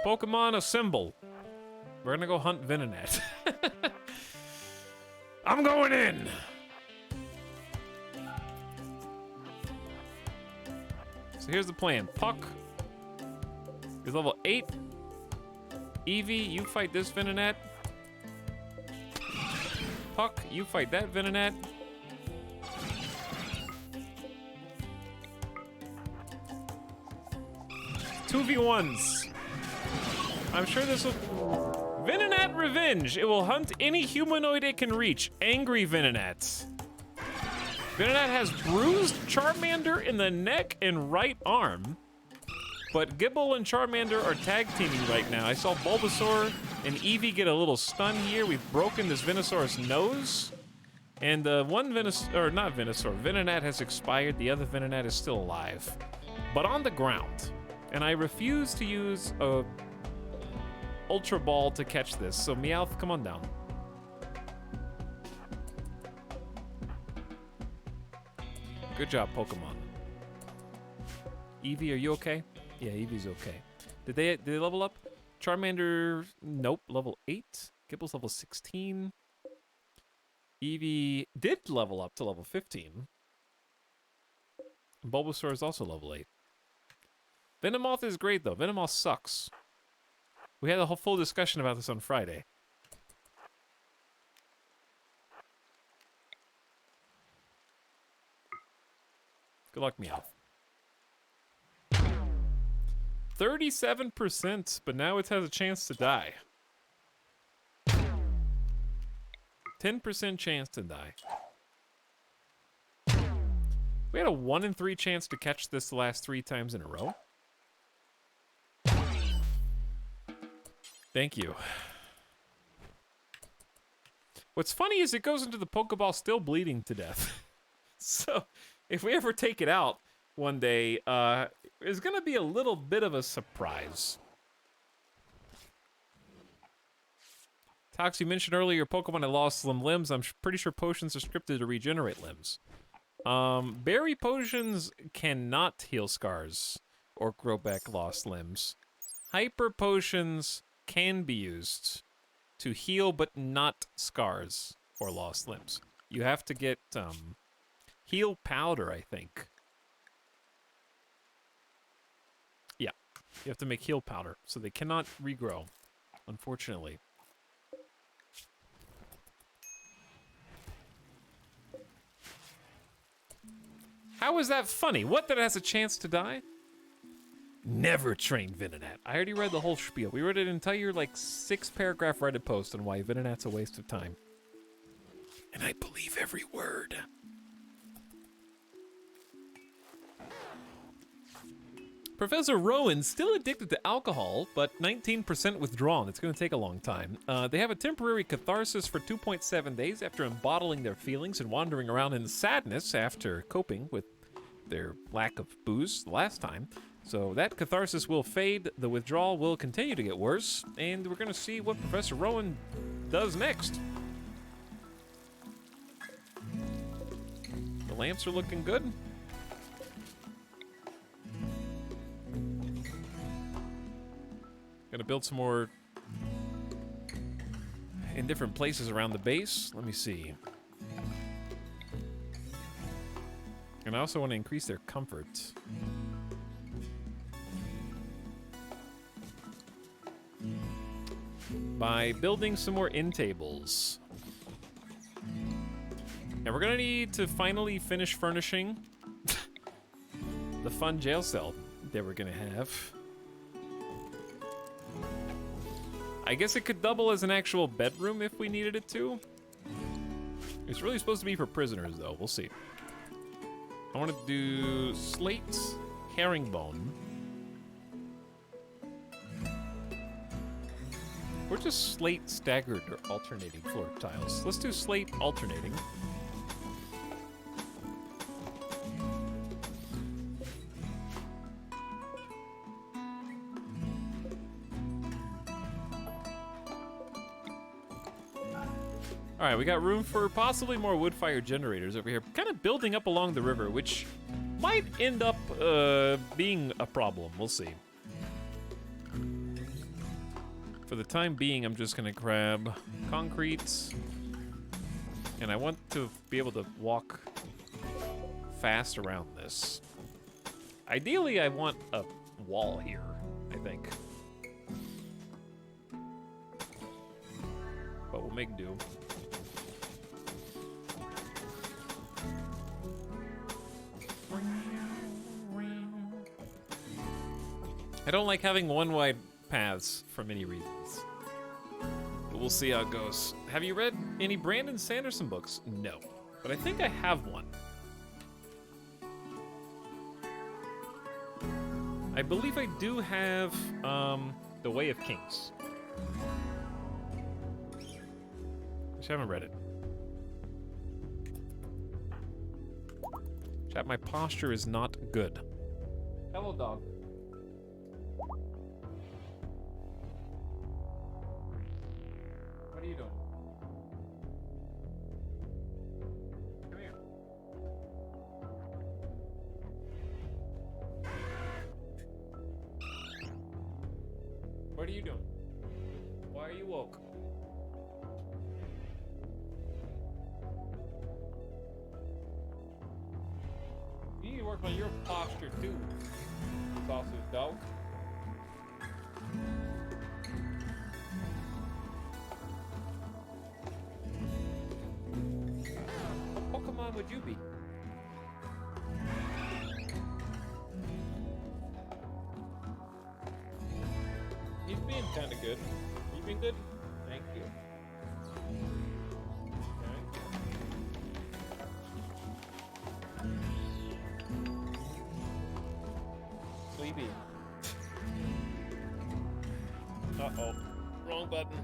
Pokemon assemble. We're gonna go hunt Venonat. I'm going in! So here's the plan. Puck is level 8. Eevee, you fight this Venonat. Puck, you fight that Venonat. Two v1s. I'm sure this will... Venonat Revenge. It will hunt any humanoid it can reach. Angry Venonat. Venonat has bruised Charmander in the neck and right arm. But Gibble and Charmander are tag teaming right now. I saw Bulbasaur and Eevee get a little stun here. We've broken this Venusaur's nose. And one Venonat has expired. The other Venonat is still alive. But on the ground. And I refuse to use a Ultra Ball to catch this. So Meowth, come on down. Good job, Pokemon. Eevee, are you okay? Yeah, Eevee's okay. Did they level up? Charmander, nope, level 8. Gibble's level 16. Eevee did level up to level 15. Bulbasaur is also level 8. Venomoth is great, though. Venomoth sucks. We had a whole full discussion about this on Friday. Good luck, Meowth. 37%, but now it has a chance to die. 10% chance to die. We had a 1 in 3 chance to catch this the last 3 times in a row. Thank you. What's funny is it goes into the Pokeball still bleeding to death. So, if we ever take it out one day, it's gonna be a little bit of a surprise. Tox, you mentioned earlier your Pokemon had lost some limbs. I'm pretty sure potions are scripted to regenerate limbs. Berry potions cannot heal scars or grow back lost limbs. Hyper potions can be used to heal, but not scars or lost limbs. You have to get heal powder, I think. Yeah, you have to make heal powder, so they cannot regrow, unfortunately. How is that funny? What, that it has a chance to die? Never train Venonat. I already read the whole spiel. We read an entire, like, 6-paragraph Reddit post on why Venonat's a waste of time. And I believe every word. Professor Rowan's still addicted to alcohol, but 19% withdrawn. It's going to take a long time. They have a temporary catharsis for 2.7 days after embottling their feelings and wandering around in sadness after coping with their lack of booze the last time. So that catharsis will fade, the withdrawal will continue to get worse, and we're going to see what Professor Rowan does next. The lamps are looking good. Gonna build some more in different places around the base. Let me see. And I also want to increase their comfort. By building some more end tables. And we're gonna need to finally finish furnishing the fun jail cell that we're gonna have. I guess it could double as an actual bedroom if we needed it to. It's really supposed to be for prisoners, though. We'll see. I want to do slate, herringbone. Or just slate staggered or alternating floor tiles. Let's do slate alternating. All right, we got room for possibly more wood-fired generators over here. Kind of building up along the river, which might end up being a problem. We'll see. For the time being, I'm just gonna grab concrete. And I want to be able to walk fast around this. Ideally, I want a wall here, I think. But we'll make do. I don't like having one wide paths for many reasons. But we'll see how it goes. Have you read any Brandon Sanderson books? No. But I think I have one. I believe I do have The Way of Kings. Just haven't read it. Chat, my posture is not good. Hello, dog. What are you doing? Come here. What are you doing? Why are you woke? You need to work on your posture too, sausage dog. What Pokemon would you be? He's being kind of good. You been good? Thank you. Sleepy. Uh-oh. Wrong button.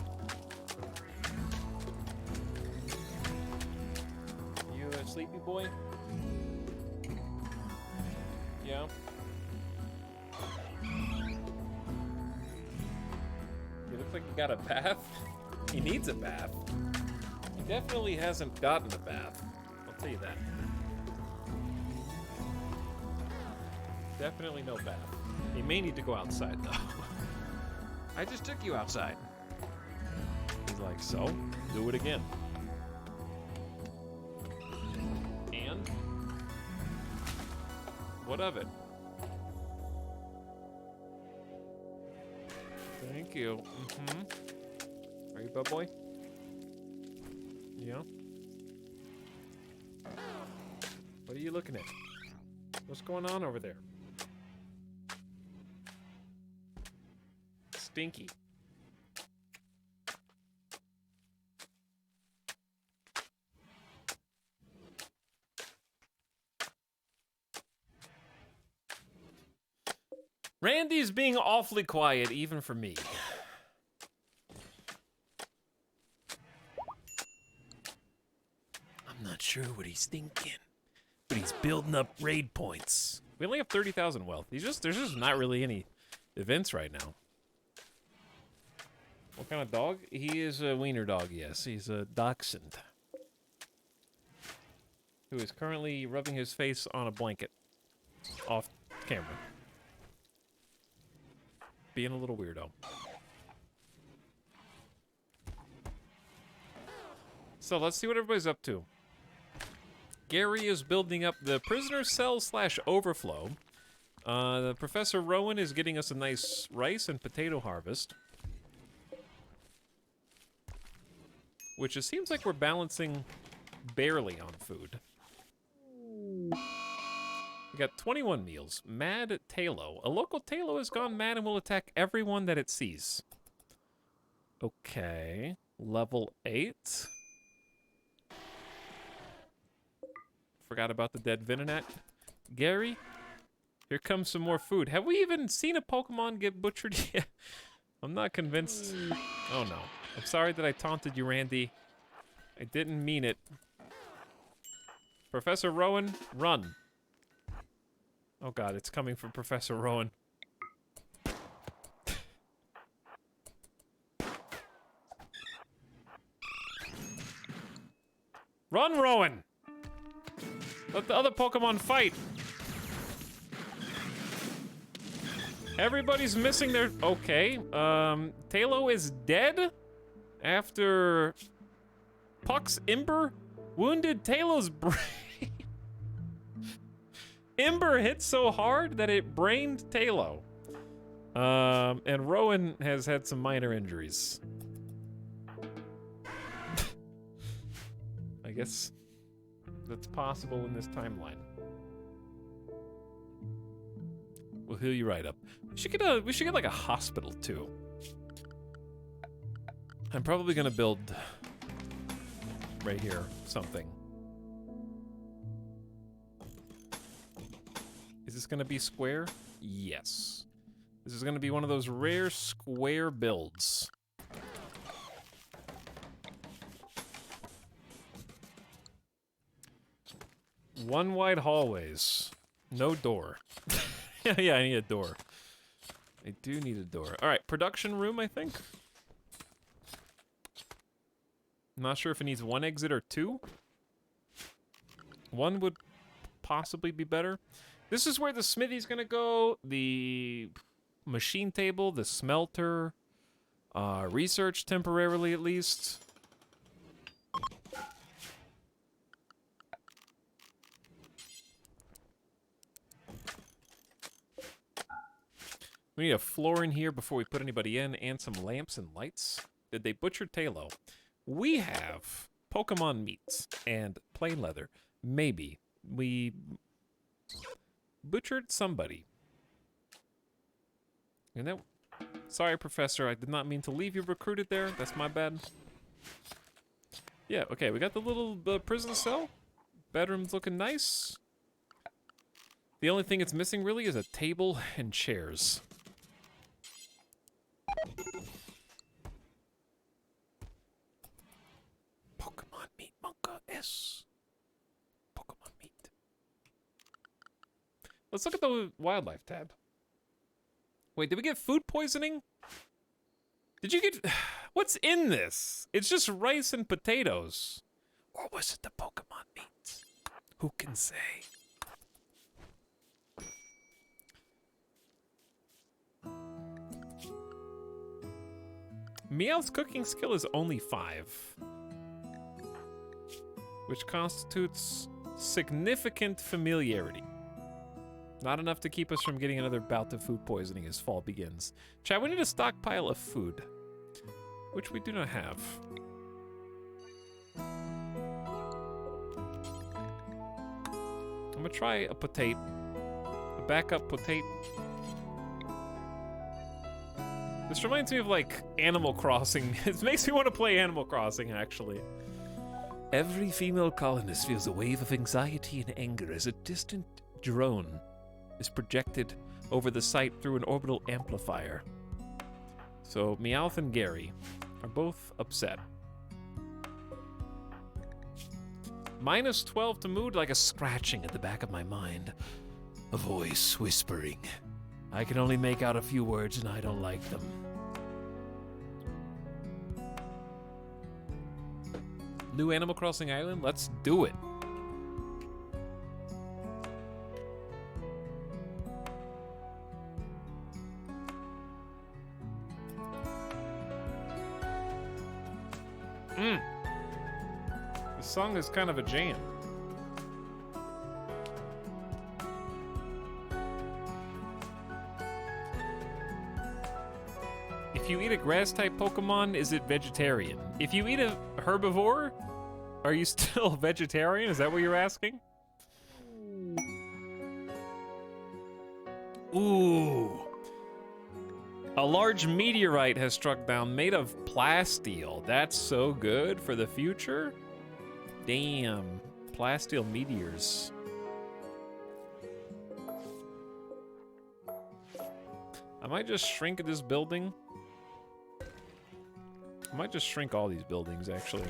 You a sleepy boy? Yeah. He looks like he got a bath. He needs a bath. He definitely hasn't gotten a bath. I'll tell you that. Definitely no bath. He may need to go outside, though. I just took you outside. He's like, so? Do it again. And? What of it? Thank you. Are you bud boy? Yeah? What are you looking at? What's going on over there? Stinky. Randy's being awfully quiet, even for me. I'm not sure what he's thinking, but he's building up raid points. We only have 30,000 wealth. There's just not really any events right now. What kind of dog? He is a wiener dog, yes. He's a dachshund. Who is currently rubbing his face on a blanket. Off camera. Being a little weirdo. So let's see what everybody's up to. Gary is building up the prisoner cell / overflow. The Professor Rowan is getting us a nice rice and potato harvest. Which it seems like we're balancing barely on food. We got 21 meals. Mad Talo. A local Talo has gone mad and will attack everyone that it sees. Okay. Level 8. Forgot about the dead Venonat. Gary, here comes some more food. Have we even seen a Pokemon get butchered yet? I'm not convinced. Oh no. I'm sorry that I taunted you, Randy. I didn't mean it. Professor Rowan, run. Oh god, it's coming from Professor Rowan. Run, Rowan! Let the other Pokemon fight! Everybody's missing their... Okay, Talo is dead? After... Puck's Ember wounded Talo's brain. Ember hit so hard that it brained Talo. And Rowan has had some minor injuries. I guess that's possible in this timeline. We'll heal you right up. We should get like a hospital too. I'm probably gonna build right here something. Is this gonna be square? Yes. This is gonna be one of those rare square builds. One wide hallways. No door. Yeah, I need a door. I do need a door. Alright, production room, I think. I'm not sure if it needs one exit or two. One would possibly be better. This is where the smithy's gonna go. The machine table, the smelter, research temporarily at least. We need a floor in here before we put anybody in, and some lamps and lights. Did they butcher Talo? We have Pokemon meats and plain leather. Maybe. We butchered somebody. And that... Sorry, Professor, I did not mean to leave you recruited there. That's my bad. Yeah, okay, we got the little prison cell. Bedroom's looking nice. The only thing it's missing, really, is a table and chairs. Pokemon meat, Monka S. Pokemon meat. Let's look at the wildlife tab. Wait, did we get food poisoning? Did you get... What's in this? It's just rice and potatoes. Or was it the Pokemon meat? Who can say? Meowth's cooking skill is only 5. Which constitutes significant familiarity. Not enough to keep us from getting another bout of food poisoning as fall begins. Chat, we need a stockpile of food. Which we do not have. I'm gonna try a potato. A backup potato. This reminds me of, like, Animal Crossing. It makes me want to play Animal Crossing, actually. Every female colonist feels a wave of anxiety and anger as a distant drone is projected over the site through an orbital amplifier. So Meowth and Gary are both upset. Minus 12 to mood, like a scratching at the back of my mind. A voice whispering. I can only make out a few words and I don't like them. New Animal Crossing Island? Let's do it. This song is kind of a jam. If you eat a grass-type Pokemon, is it vegetarian? If you eat a herbivore, are you still vegetarian? Is that what you're asking? Ooh. A large meteorite has struck down made of plasteel. That's so good for the future. Damn. Plasteel meteors. I might just shrink this building. I might just shrink all these buildings, actually.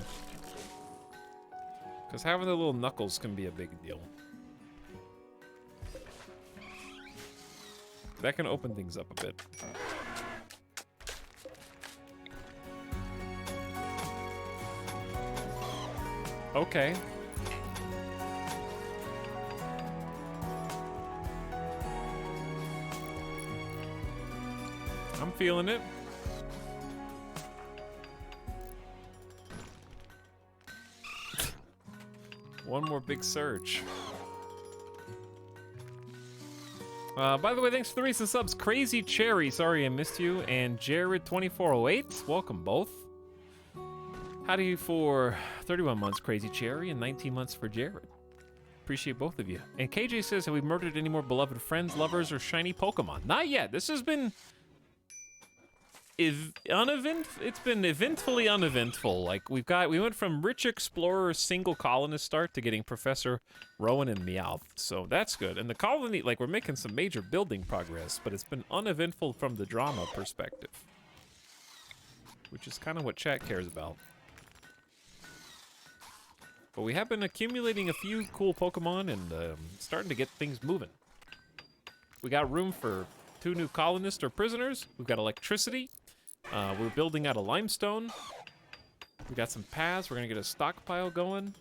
Because having the little knuckles can be a big deal. That can open things up a bit. Okay. I'm feeling it. One more big surge. By the way, thanks for the recent subs. Crazy Cherry, sorry I missed you. And Jared2408, welcome both. Howdy for 31 months, Crazy Cherry, and 19 months for Jared. Appreciate both of you. And KJ says, have we murdered any more beloved friends, lovers, or shiny Pokemon? Not yet. This has been... It's been eventfully uneventful. Like, we went from Rich Explorer single colonist start to getting Professor Rowan and Meowth. So that's good. And the colony, like, we're making some major building progress, but it's been uneventful from the drama perspective. Which is kind of what chat cares about. But we have been accumulating a few cool Pokemon and starting to get things moving. We got room for 2 new colonists or prisoners. We've got electricity. We're building out a limestone. We got some paths. We're gonna get a stockpile going.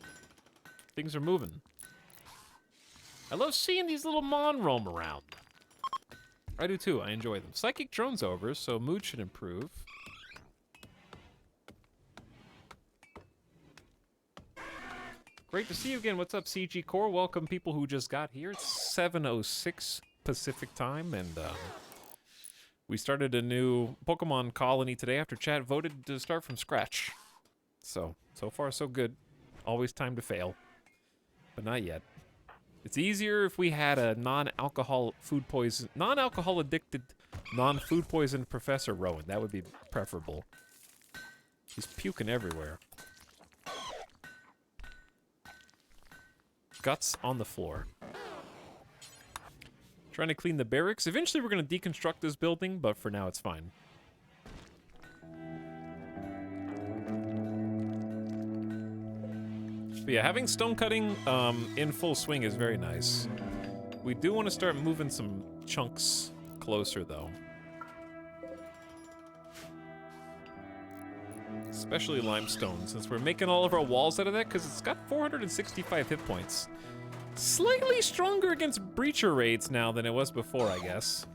Things are moving. I love seeing these little Mon roam around. I do too. I enjoy them. Psychic drone's over, so mood should improve. Great to see you again. What's up, CG Core? Welcome, people who just got here. It's 7:06 Pacific time, and we started a new Pokemon colony today after chat voted to start from scratch. So far, so good. Always time to fail, but not yet. It's easier if we had a non-alcohol addicted, non-food poisoned Professor Rowan. That would be preferable. He's puking everywhere. Guts on the floor. Trying to clean the barracks. Eventually we're going to deconstruct this building, but for now it's fine. But yeah, having stone cutting in full swing is very nice. We do want to start moving some chunks closer, though. Especially limestone, since we're making all of our walls out of that, because it's got 465 hit points. Slightly stronger against breacher raids now than it was before, I guess.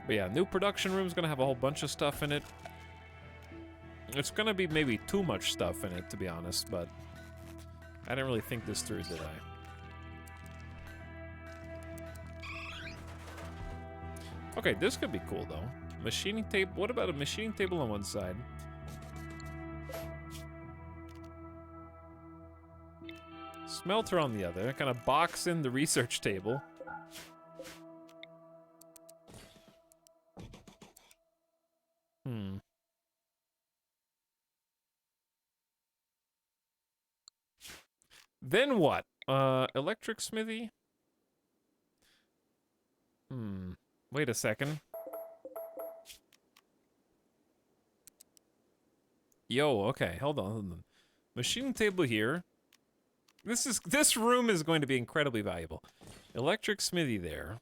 But yeah, new production room's gonna have a whole bunch of stuff in it. It's gonna be maybe too much stuff in it, to be honest, but I didn't really think this through, did I? Okay, this could be cool, though. Machining table. What about a machining table on one side? Smelter on the other. Kind of box in the research table. Then what? Electric smithy? Wait a second. Yo, okay, hold on. Machine table here. This room is going to be incredibly valuable. Electric smithy there.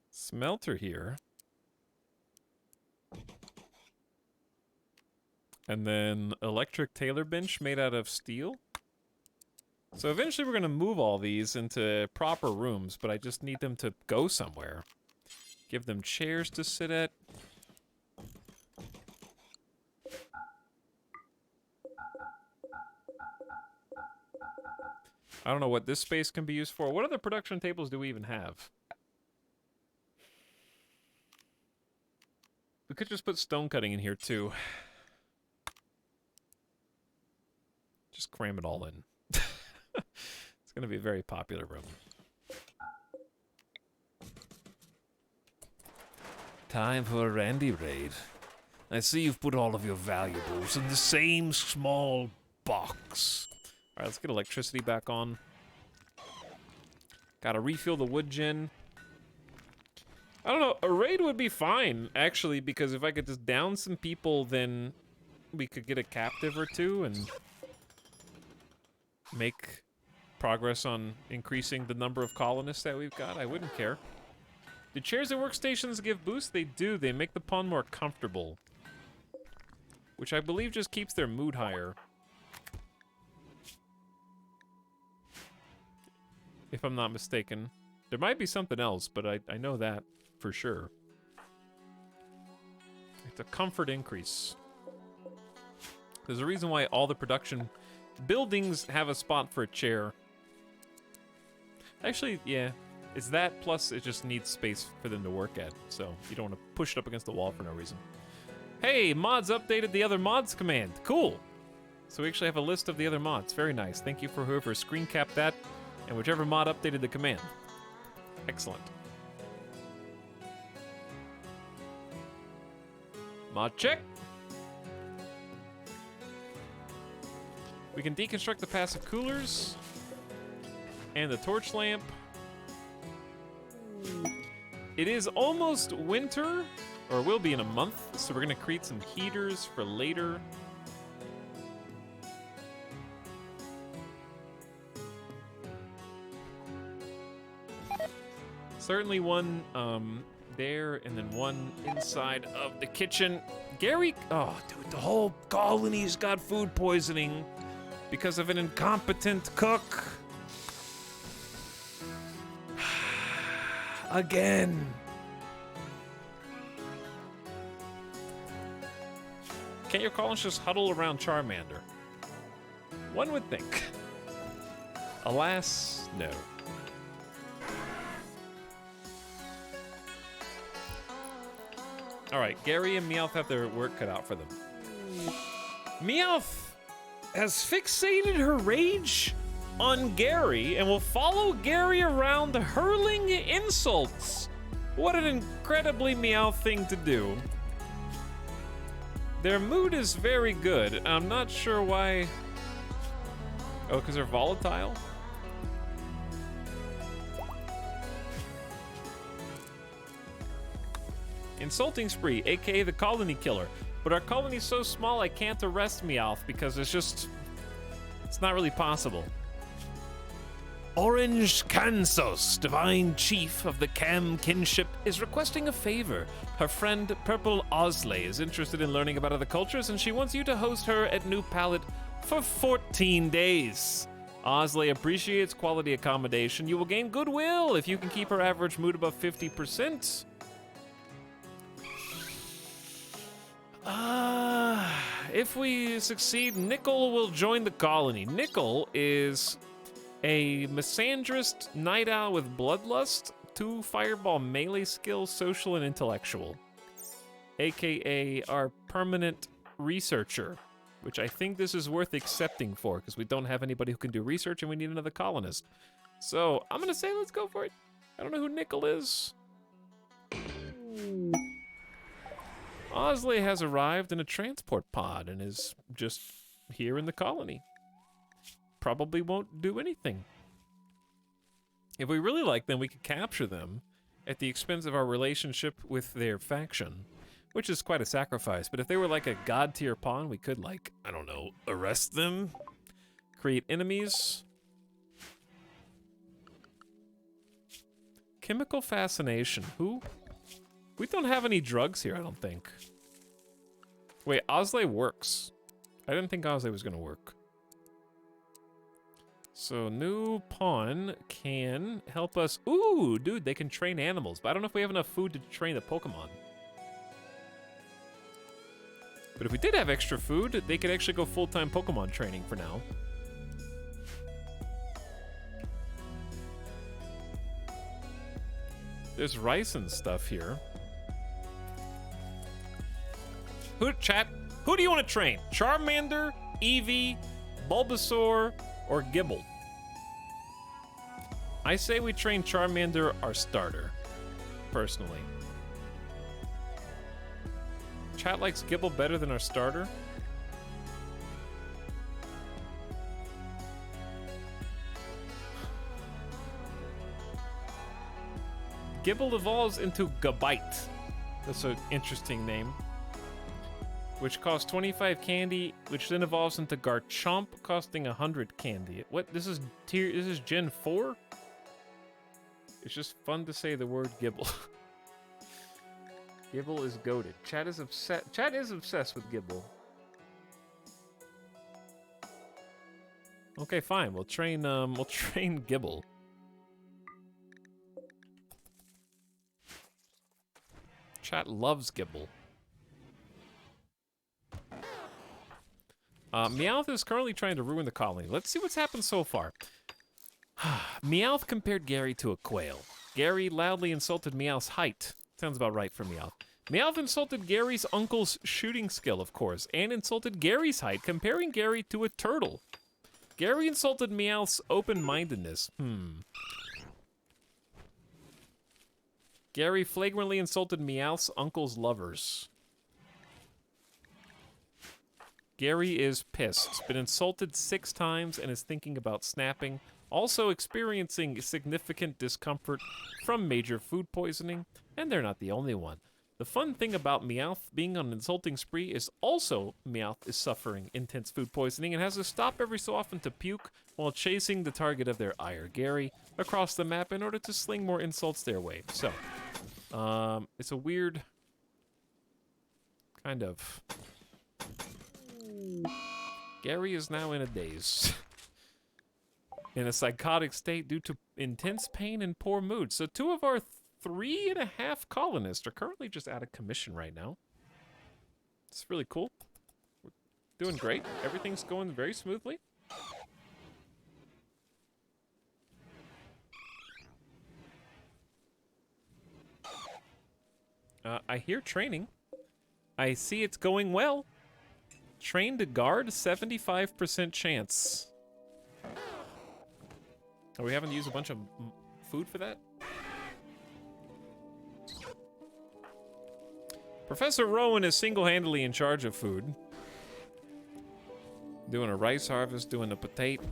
Smelter here. And then electric tailor bench made out of steel. So eventually we're going to move all these into proper rooms, but I just need them to go somewhere. Give them chairs to sit at. I don't know what this space can be used for. What other production tables do we even have? We could just put stone cutting in here too. Just cram it all in. It's going to be a very popular room. Time for a Randy raid. I see you've put all of your valuables in the same small box. Alright, let's get electricity back on. Gotta refuel the wood gen. I don't know, a raid would be fine, actually, because if I could just down some people, then we could get a captive or two and make progress on increasing the number of colonists that we've got. I wouldn't care. Do chairs and workstations give boosts? They do. They make the pawn more comfortable, which I believe just keeps their mood higher. If I'm not mistaken. There might be something else, but I know that for sure. It's a comfort increase. There's a reason why all the production buildings have a spot for a chair. Actually, yeah. It's that, plus it just needs space for them to work at, so you don't want to push it up against the wall for no reason. Hey, mods updated the other mods command. Cool. So we actually have a list of the other mods. Very nice. Thank you for whoever screen capped that, and whichever mod updated the command. Excellent. Mod check. We can deconstruct the passive coolers and the torch lamp. It is almost winter, or will be in a month, so we're gonna create some heaters for later. Certainly one there, and then one inside of the kitchen. Gary, oh dude, the whole colony's got food poisoning because of an incompetent cook. Again. Can't your colonists just huddle around Charmander? One would think. Alas, no. Alright, Gary and Meowth have their work cut out for them. Meowth has fixated her rage on Gary and will follow Gary around hurling insults. What an incredibly Meowth thing to do. Their mood is very good. I'm not sure why. Oh, because they're volatile? Insulting spree, aka the colony killer. But our colony's so small I can't arrest Meowth because it's not really possible. Orange Kansos, divine chief of the Cam kinship, is requesting a favor. Her friend Purple Osley is interested in learning about other cultures, and she wants you to host her at New Palette for 14 days. Osley appreciates quality accommodation. You will gain goodwill if you can keep her average mood above 50%. If we succeed, Nickel will join the colony. Nickel is a misandrist night owl with bloodlust, 2 fireball melee skills, social and intellectual. AKA our permanent researcher, which I think this is worth accepting for, because we don't have anybody who can do research and we need another colonist. So I'm gonna say let's go for it. I don't know who Nickel is. Osley has arrived in a transport pod and is just here in the colony. Probably won't do anything. If we really like them, we could capture them at the expense of our relationship with their faction, which is quite a sacrifice. But if they were like a god tier pawn, we could, like, I don't know, arrest them, create enemies. Chemical fascination. Who? We don't have any drugs here, I don't think. Wait, Osley works. I didn't think Osley was gonna work. So new pawn can help us. Ooh, dude, they can train animals, but I don't know if we have enough food to train the Pokemon. But if we did have extra food, they could actually go full-time Pokemon training for now. There's rice and stuff here. Chat, who do you want to train? Charmander, Eevee, Bulbasaur, or Gibble? I say we train Charmander, our starter, personally. Chat likes Gibble better than our starter. Gibble evolves into Gabite. That's an interesting name. Which costs 25 candy, which then evolves into Garchomp, costing 100 candy. What? This is Gen 4? It's just fun to say the word Gibble. Gibble is goated. Chat is obsessed with Gibble. Okay, fine. We'll train Gibble. Chat loves Gibble. Meowth is currently trying to ruin the colony. Let's see what's happened so far. Meowth compared Gary to a quail. Gary loudly insulted Meowth's height. Sounds about right for Meowth. Meowth insulted Gary's uncle's shooting skill, of course, and insulted Gary's height, comparing Gary to a turtle. Gary insulted Meowth's open-mindedness. Gary flagrantly insulted Meowth's uncle's lovers. Gary is pissed, been insulted 6 times and is thinking about snapping, also experiencing significant discomfort from major food poisoning, and they're not the only one. The fun thing about Meowth being on an insulting spree is also Meowth is suffering intense food poisoning and has to stop every so often to puke while chasing the target of their ire, Gary, across the map in order to sling more insults their way. So, it's a weird kind of... Gary is now in a daze. In a psychotic state due to intense pain and poor mood. So 2 of our 3.5 colonists are currently just out of commission right now. It's really cool. We're doing great. Everything's going very smoothly. I hear training. I see it's going well. Train to guard, 75% chance. Are we having to use a bunch of food for that? Professor Rowan is single-handedly in charge of food. Doing a rice harvest, doing a potato.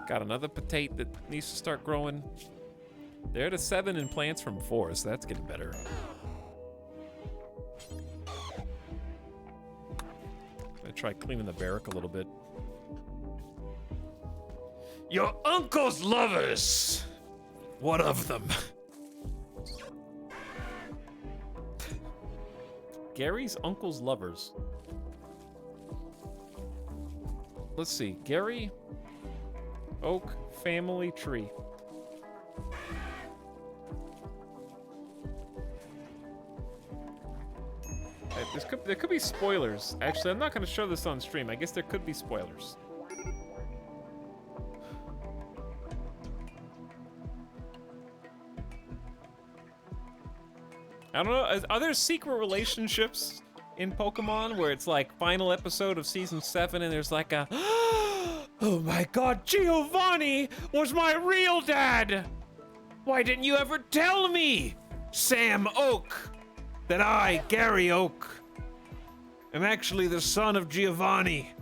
Got another potato that needs to start growing. They're at a 7 in plants from 4, so that's getting better. Try cleaning the barrack a little bit. Your uncle's lovers! What of them? Gary's uncle's lovers. Let's see. Gary, Oak, family tree. There could be spoilers. Actually, I'm not going to show this on stream. I guess there could be spoilers. I don't know. Are there secret relationships in Pokemon where it's like final episode of season 7 and there's like a oh my god, Giovanni was my real dad! Why didn't you ever tell me, Sam Oak, that I, Gary Oak, am actually the son of Giovanni?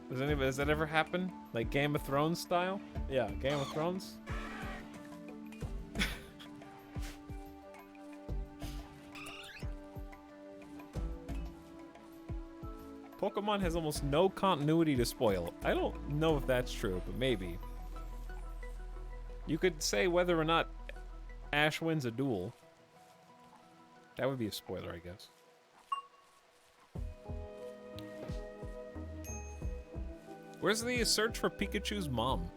Does that ever happen? Like Game of Thrones style? Yeah, Game of Thrones. Pokemon has almost no continuity to spoil. I don't know if that's true, but maybe. You could say whether or not Ash wins a duel. That would be a spoiler, I guess. Where's the search for Pikachu's mom?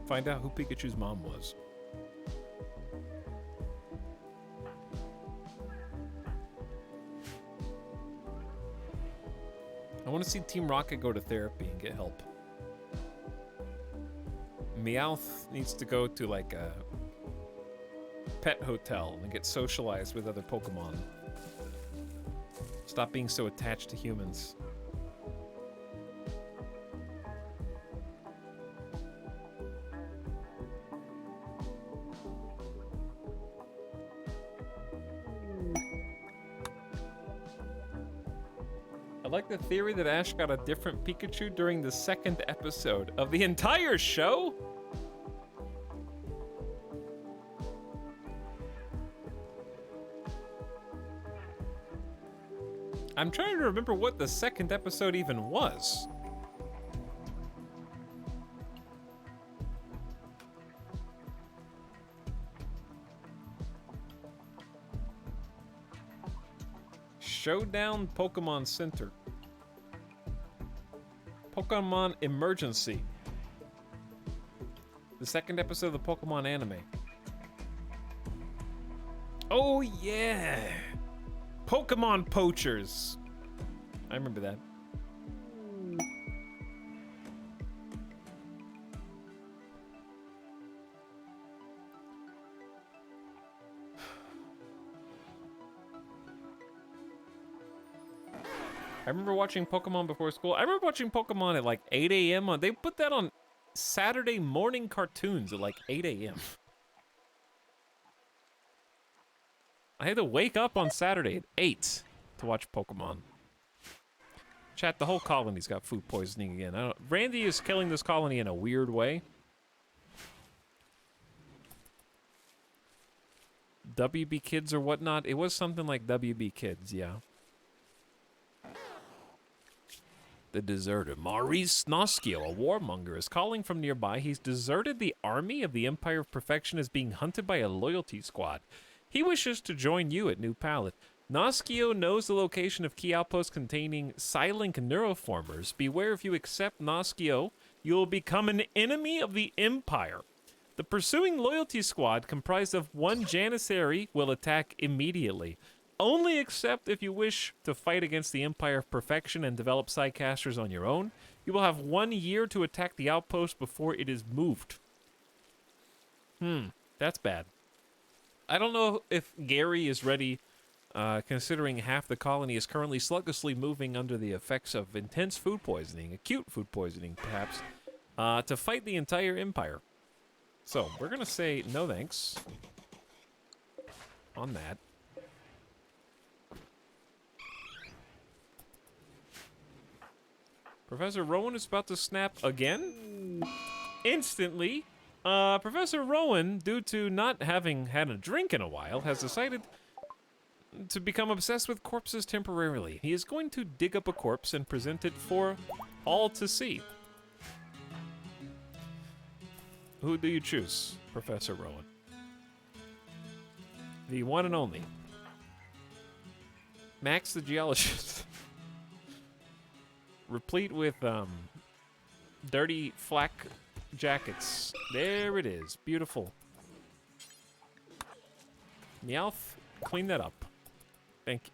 Find out who Pikachu's mom was. I want to see Team Rocket go to therapy and get help. Meowth needs to go to like a pet hotel and get socialized with other Pokemon. Stop being so attached to humans. I like the theory that Ash got a different Pikachu during the second episode of the entire show? I'm trying to remember what the second episode even was. Showdown Pokemon Center. Pokemon Emergency. The second episode of the Pokemon anime. Oh yeah! Pokemon Poachers. I remember that. I remember watching Pokemon before school. I remember watching Pokemon at like 8 a.m. They put that on Saturday morning cartoons at like 8 a.m. I had to wake up on Saturday at 8 to watch Pokemon. Chat, the whole colony's got food poisoning again. Randy is killing this colony in a weird way. WB Kids or whatnot. It was something like WB Kids, yeah. The deserter, Maurice Noskio, a warmonger, is calling from nearby. He's deserted the army of the Empire of Perfection as being hunted by a loyalty squad. He wishes to join you at New Palette. Noskio knows the location of key outposts containing Psylink neuroformers. Beware, if you accept Noskio, you will become an enemy of the Empire. The pursuing loyalty squad, comprised of one Janissary, will attack immediately. Only accept if you wish to fight against the Empire of Perfection and develop Psycasters on your own. You will have 1 year to attack the outpost before it is moved. That's bad. I don't know if Gary is ready, considering half the colony is currently sluggishly moving under the effects of intense food poisoning, acute food poisoning perhaps, to fight the entire Empire. So, we're gonna say no thanks on that. Professor Rowan is about to snap again. Instantly, Professor Rowan, due to not having had a drink in a while, has decided to become obsessed with corpses temporarily. He is going to dig up a corpse and present it for all to see. Who do you choose, Professor Rowan? The one and only. Max the geologist. Replete with, dirty flak jackets. There it is. Beautiful. Meowth, clean that up. Thank you.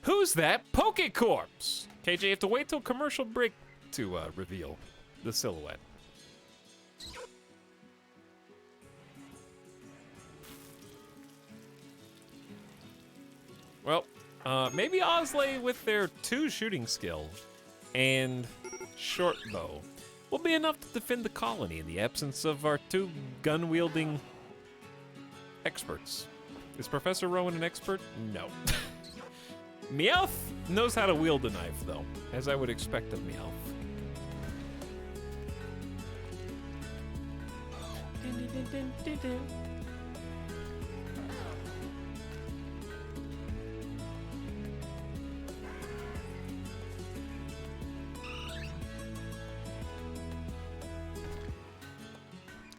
Who's that Pokecorpse? KJ, you have to wait till commercial break to reveal the silhouette. Well, maybe Osley with their 2 shooting skill and short bow will be enough to defend the colony in the absence of our 2 gun-wielding experts. Is Professor Rowan an expert? No. Meowth knows how to wield a knife, though, as I would expect of Meowth.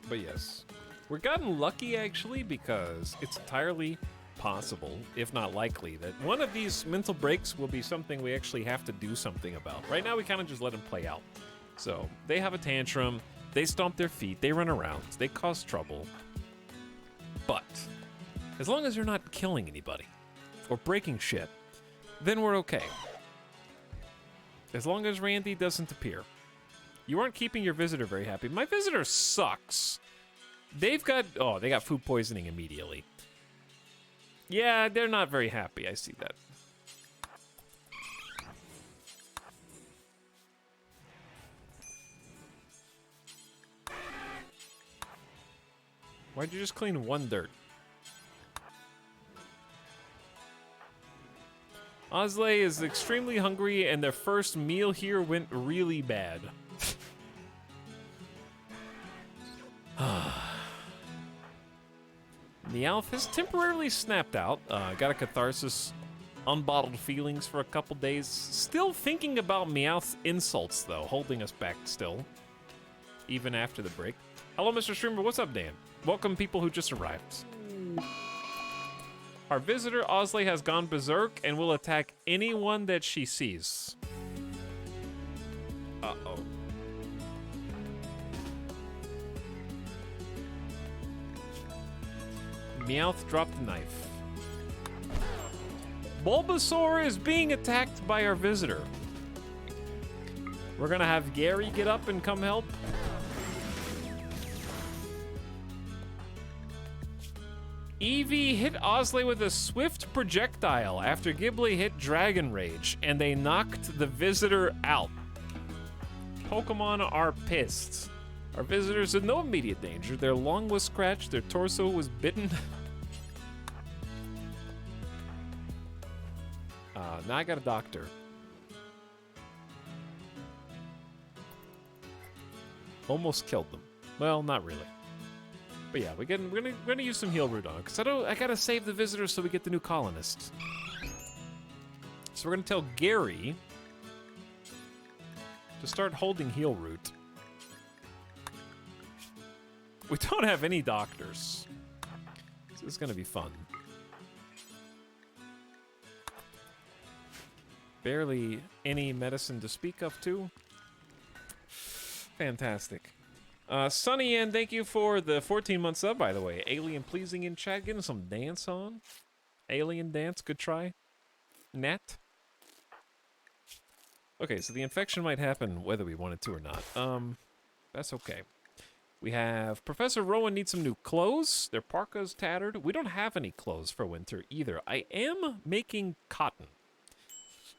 But yes, we're gotten lucky actually because it's entirely possible, if not likely, that one of these mental breaks will be something we actually have to do something about. Right now we kind of just let them play out. So they have a tantrum, they stomp their feet, they run around, they cause trouble. But as long as they're not killing anybody or breaking shit, then we're okay. As long as Randy doesn't appear. You aren't keeping your visitor very happy. My visitor sucks. They got food poisoning immediately. Yeah, they're not very happy. I see that. Why'd you just clean one dirt? Osley is extremely hungry, and their first meal here went really bad. Meowth has temporarily snapped out. Got a catharsis, unbottled feelings for a couple days. Still thinking about Meowth's insults, though, holding us back still, even after the break. Hello, Mr. Streamer. What's up, Dan? Welcome, people who just arrived. Our visitor, Osley, has gone berserk and will attack anyone that she sees. Uh-oh. Meowth dropped the knife. Bulbasaur is being attacked by our visitor. We're gonna have Gary get up and come help. Eevee hit Osley with a swift projectile after Ghibli hit Dragon Rage, and they knocked the visitor out. Pokemon are pissed. Our visitors in no immediate danger. Their lung was scratched, their torso was bitten. Now I got a doctor. Almost killed them. Well, not really. But yeah, we're gonna use some heal root on it, because I gotta save the visitors so we get the new colonists. So we're gonna tell Gary to start holding heal root. We don't have any doctors. So this is gonna be fun. Barely any medicine to speak of, too. Fantastic. Sunny Ann, thank you for the 14-month sub, by the way. Alien pleasing in chat, getting some dance on. Alien dance, good try. Nat. Okay, so the infection might happen whether we want it to or not. That's okay. We have Professor Rowan needs some new clothes. Their parka's tattered. We don't have any clothes for winter either. I am making cotton.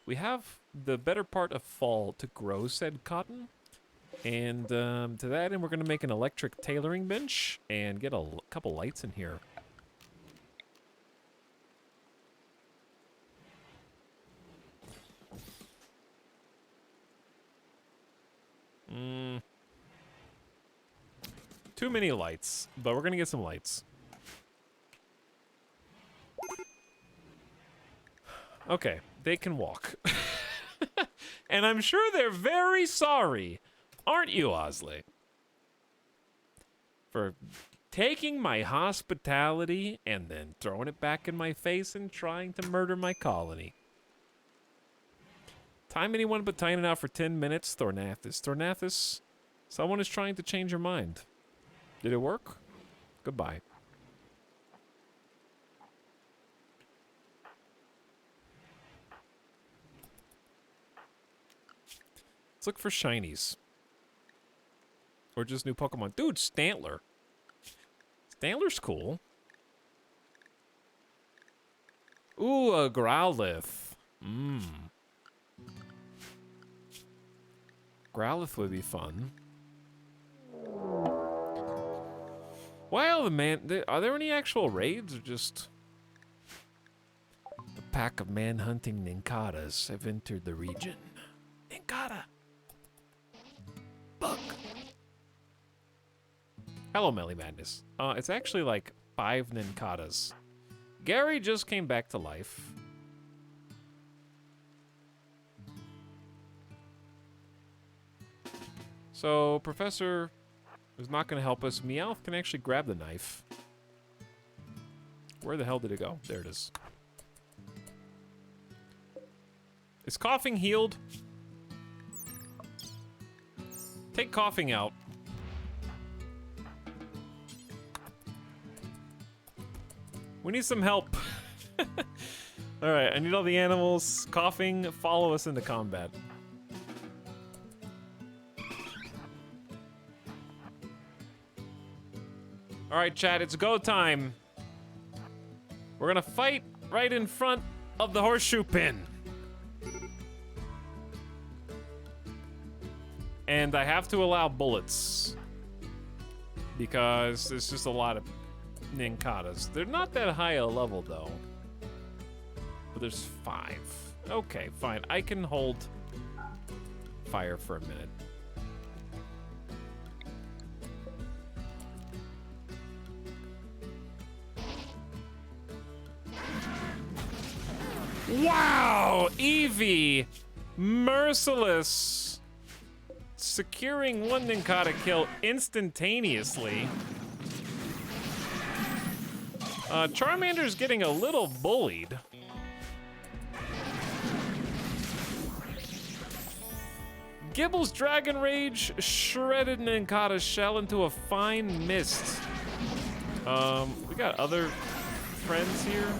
We have the better part of fall to grow said cotton. And to that end, we're going to make an electric tailoring bench and get a couple lights in here. Too many lights, but we're going to get some lights. Okay, they can walk. And I'm sure they're very sorry. Aren't you, Osley? For taking my hospitality and then throwing it back in my face and trying to murder my colony. Time anyone but Tynan out for 10 minutes, Thornathus. Thornathus, someone is trying to change your mind. Did it work? Goodbye. Let's look for shinies. Or just new Pokemon. Dude, Stantler. Stantler's cool. Ooh, a Growlithe. Growlithe would be fun. Well, are there any actual raids or just pack of man-hunting Ninkadas have entered the region. Ninkada. Bug. Hello, Melly Madness. It's actually like 5 Ninkadas. Gary just came back to life. So, Professor is not going to help us. Meowth can actually grab the knife. Where the hell did it go? There it is. Is coughing healed? Take coughing out. We need some help. Alright, I need all the animals. Coughing, follow us into combat. Alright, chat, it's go time. We're gonna fight right in front of the horseshoe pin. And I have to allow bullets. Because there's just a lot of Ninkadas. They're not that high a level, though. But there's 5. Okay, fine. I can hold fire for a minute. Wow! Eevee! Merciless! Securing one Ninkata kill instantaneously. Charmander's getting a little bullied. Gibble's Dragon Rage shredded Ninkata's shell into a fine mist. We got other friends here.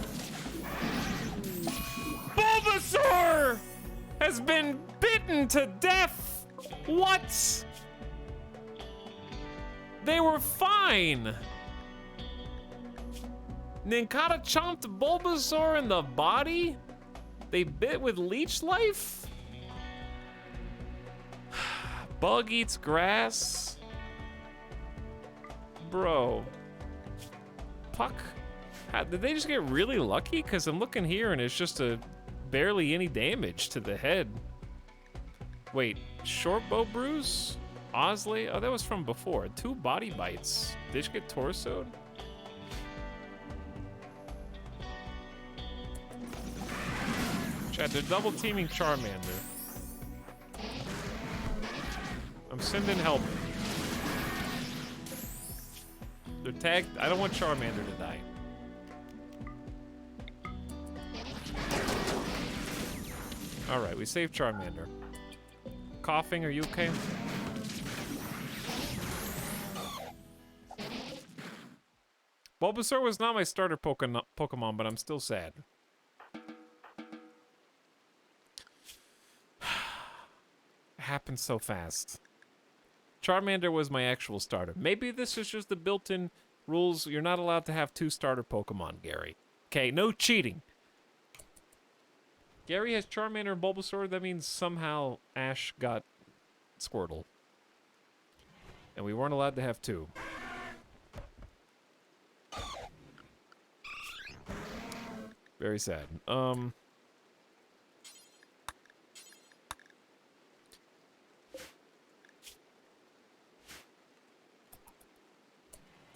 Bulbasaur has been bitten to death! What? They were fine! Ninkata chomped Bulbasaur in the body? They bit with leech life? Bug eats grass? Bro. Puck? Did they just get really lucky? Because I'm looking here and it's just barely any damage to the head. Wait, short bow bruise? Osley? Oh, that was from before. 2 body bites. Did they just get torsoed? Chat, they're double teaming Charmander. I'm sending help. They're tagged. I don't want Charmander to die. Alright, we saved Charmander. Coughing, are you okay? Bulbasaur was not my starter Pokemon, but I'm still sad. It happened so fast. Charmander was my actual starter. Maybe this is just the built-in rules. You're not allowed to have 2 starter Pokemon, Gary. Okay, no cheating. Gary has Charmander and Bulbasaur. That means somehow Ash got Squirtle. And we weren't allowed to have 2. Very sad.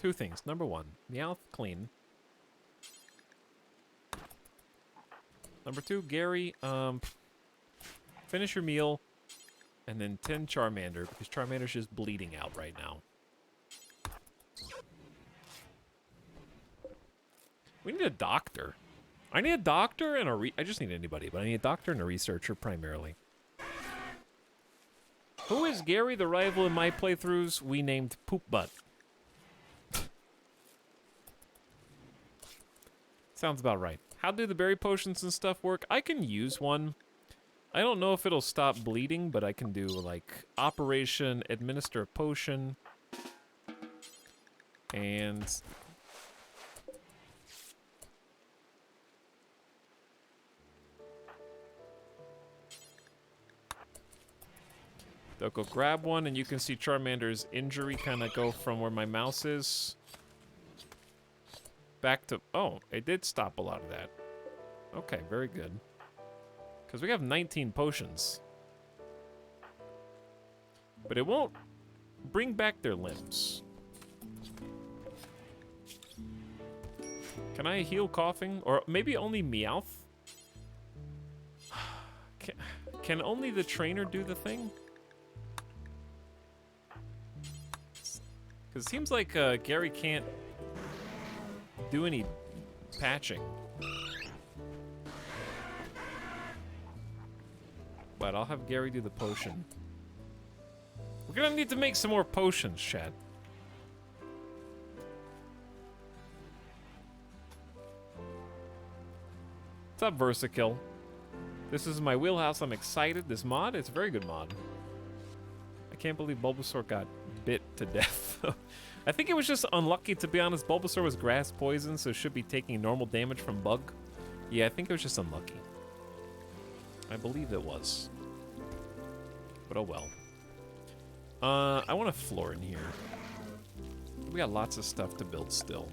2 things. Number 1, Meowth clean. Number 2, Gary, finish your meal, and then tend Charmander, because Charmander's just bleeding out right now. We need a doctor. I need a doctor and I just need anybody, but I need a doctor and a researcher primarily. Who is Gary, the rival in my playthroughs? We named Poop Butt. Sounds about right. How do the berry potions and stuff work? I can use one. I don't know if it'll stop bleeding, but I can do, like, operation, administer a potion, and... They'll go grab one, and you can see Charmander's injury kind of go from where my mouse is back to... Oh, it did stop a lot of that. Okay, very good. Because we have 19 potions. But it won't bring back their limbs. Can I heal coughing? Or maybe only Meowth? Can only the trainer do the thing? Because it seems like Gary can't do any patching. But I'll have Gary do the potion. We're gonna need to make some more potions, Chad. What's up, Versakill? This is my wheelhouse. I'm excited. This mod, it's a very good mod. I can't believe Bulbasaur got bit to death. I think it was just unlucky, to be honest. Bulbasaur was grass poison, so should be taking normal damage from bug. Yeah, I think it was just unlucky. I believe it was. But oh well. I want a floor in here. We got lots of stuff to build still.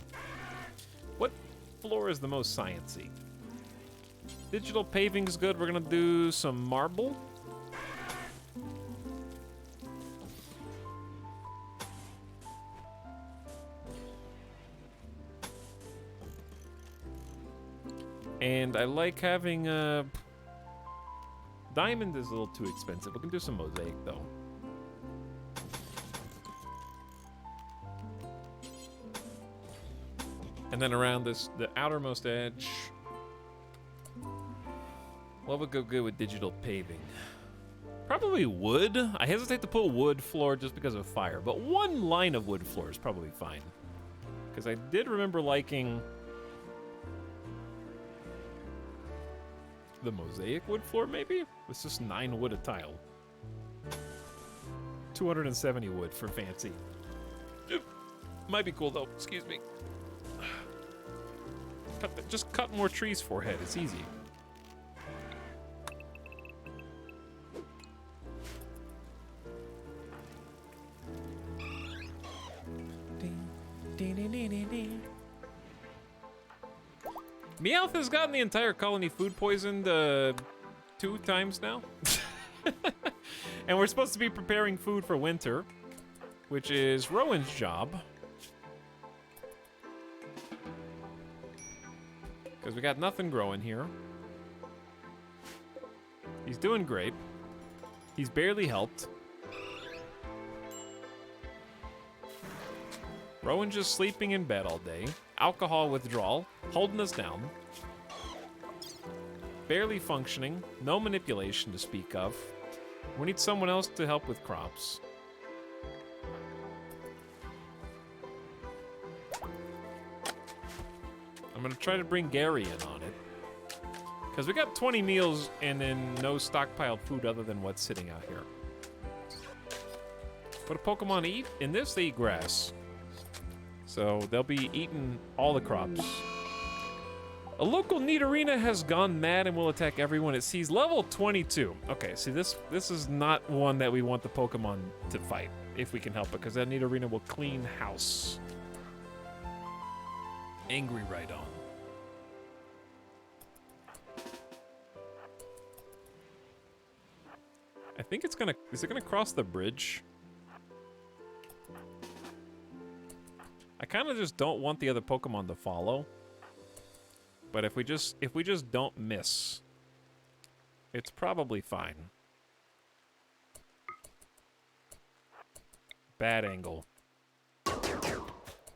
What floor is the most sciencey? Digital paving's good. We're gonna do some marble. And I like having diamond is a little too expensive. We can do some mosaic though. And then around this, the outermost edge, what would go good with digital paving? Probably wood. I hesitate to put wood floor just because of fire, but one line of wood floor is probably fine. Because I did remember liking the mosaic wood floor, maybe? It's just 9 wood a tile. 270 wood for fancy. Might be cool though, excuse me. Just cut more trees forehead, it's easy. Meowth has gotten the entire colony food poisoned 2 times now. And we're supposed to be preparing food for winter, which is Rowan's job. Because we got nothing growing here. He's doing great. He's barely helped. Rowan just sleeping in bed all day. Alcohol withdrawal, holding us down. Barely functioning, no manipulation to speak of. We need someone else to help with crops. I'm gonna try to bring Gary in on it. Because we got 20 meals and then no stockpiled food other than what's sitting out here. What do Pokemon eat? In this, they eat grass. So they'll be eating all the crops. A local Nidorina has gone mad and will attack everyone it sees. Level 22. Okay, see this is not one that we want the Pokemon to fight, if we can help it, because that Nidorina will clean house. Angry right on. I think it's gonna, is it gonna cross the bridge? I kind of just don't want the other Pokemon to follow. But if we just don't miss, it's probably fine. Bad angle.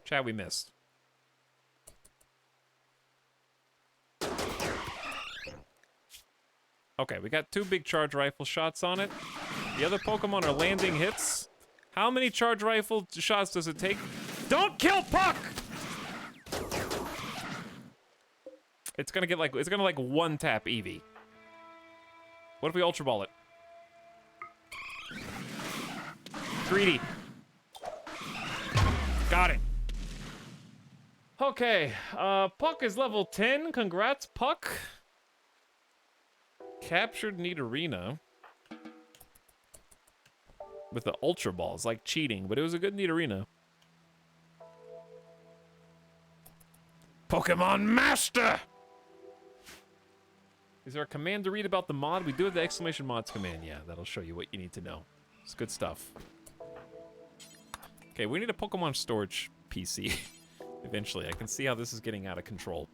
Chat, we missed. Okay, we got 2 big charge rifle shots on it. The other Pokemon are landing hits. How many charge rifle shots does it take? Don't kill Puck! It's gonna like one tap Eevee. What if we Ultra Ball it? Greedy. Got it. Okay, Puck is level 10. Congrats, Puck. Captured Nidorina with the Ultra Ball. It's like cheating, but it was a good Nidorina. Pokemon Master! Is there a command to read about the mod? We do have the exclamation mods command. Yeah, that'll show you what you need to know. It's good stuff. Okay, we need a Pokemon storage PC. Eventually, I can see how this is getting out of control.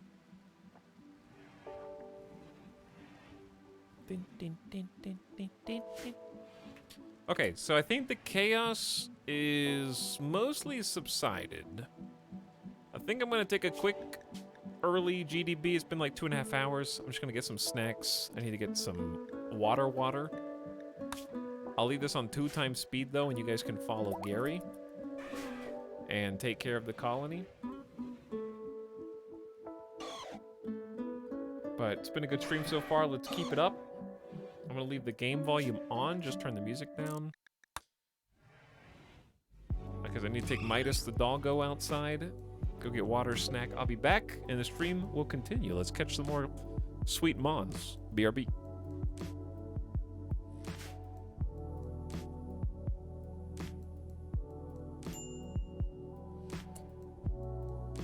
Okay, so I think the chaos is mostly subsided. I think I'm gonna take a quick early GDB. It's been like 2.5 hours. I'm just gonna get some snacks. I need to get some water. I'll leave this on 2 times speed though, and you guys can follow Gary and take care of the colony. But it's been a good stream so far. Let's keep it up. I'm gonna leave the game volume on, just turn the music down. Because I need to take Midas the doggo outside. Go get water, snack. I'll be back, and the stream will continue. Let's catch some more sweet mons. BRB.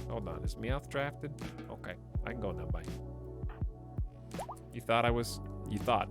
Hold on, is Meowth drafted? Okay, I can go now, bye. You thought I was... You thought.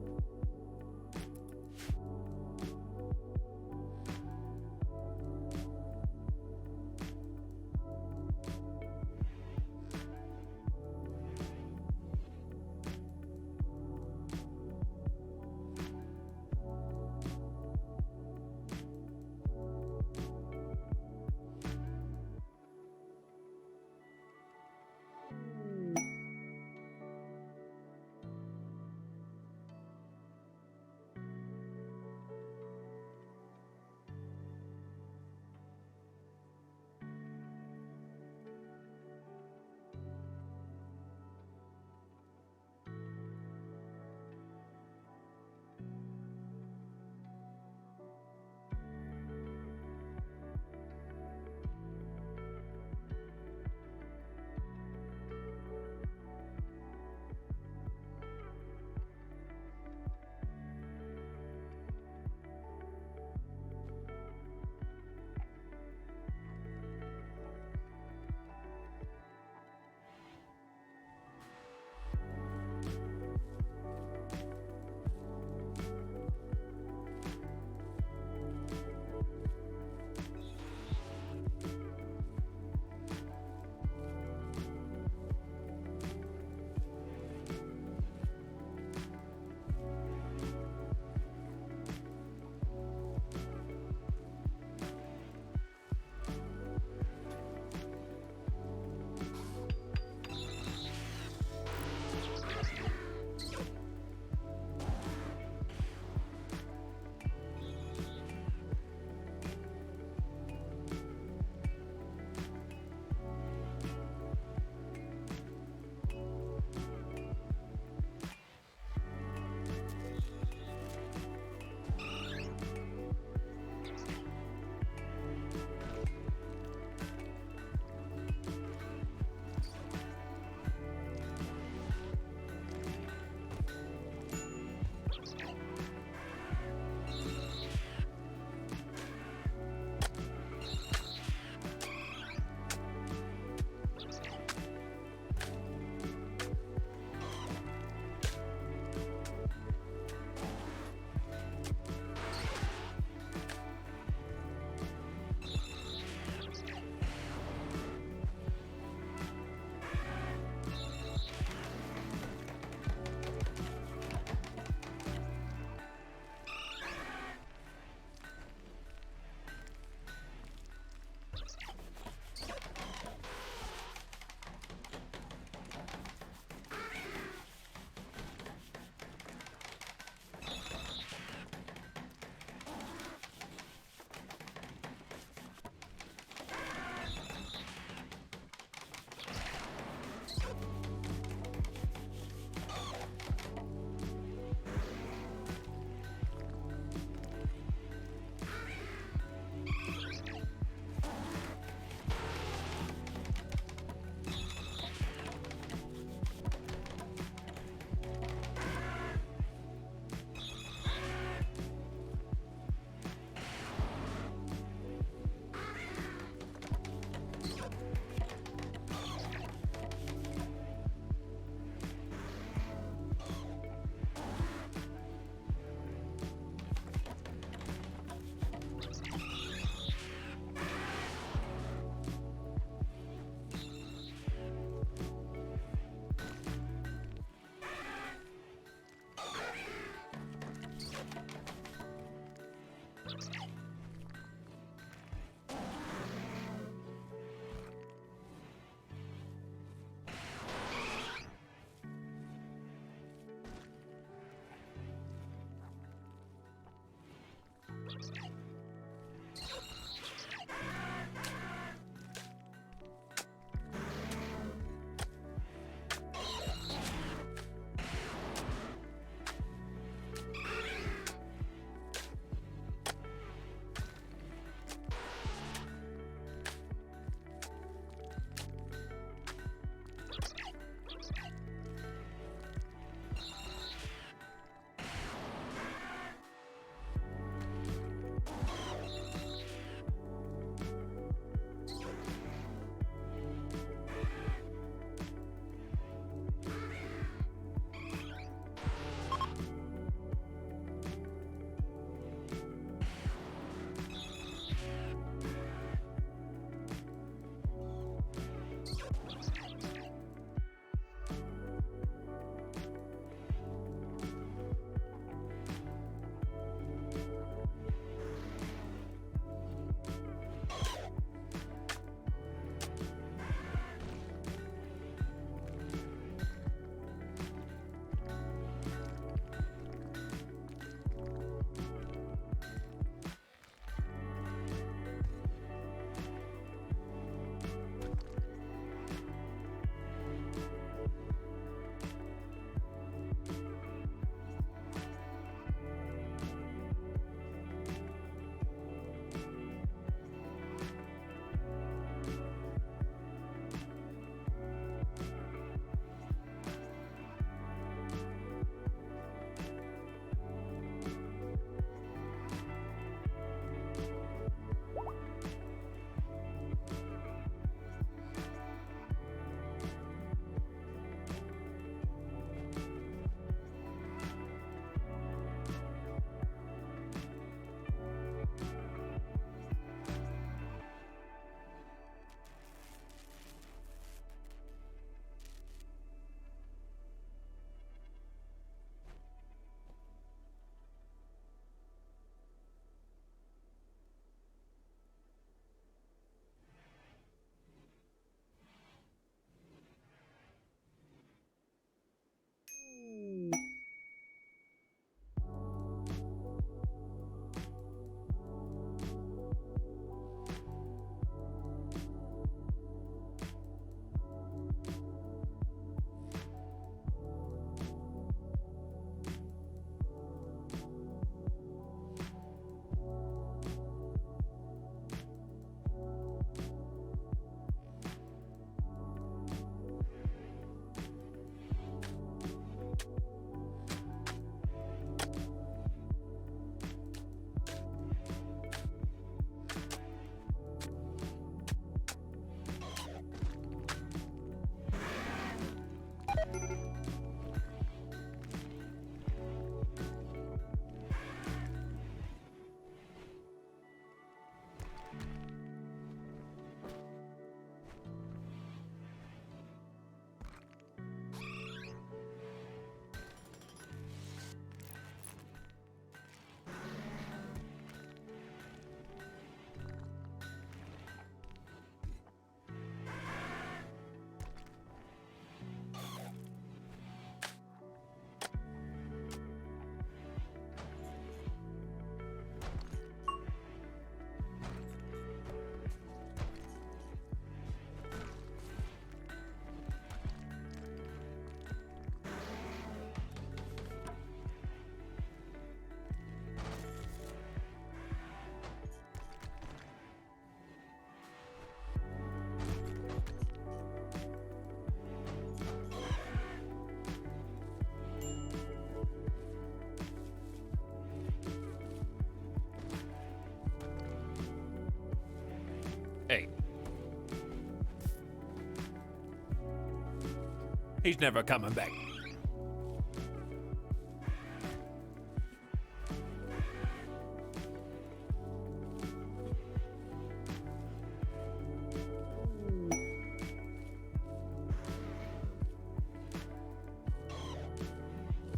He's never coming back.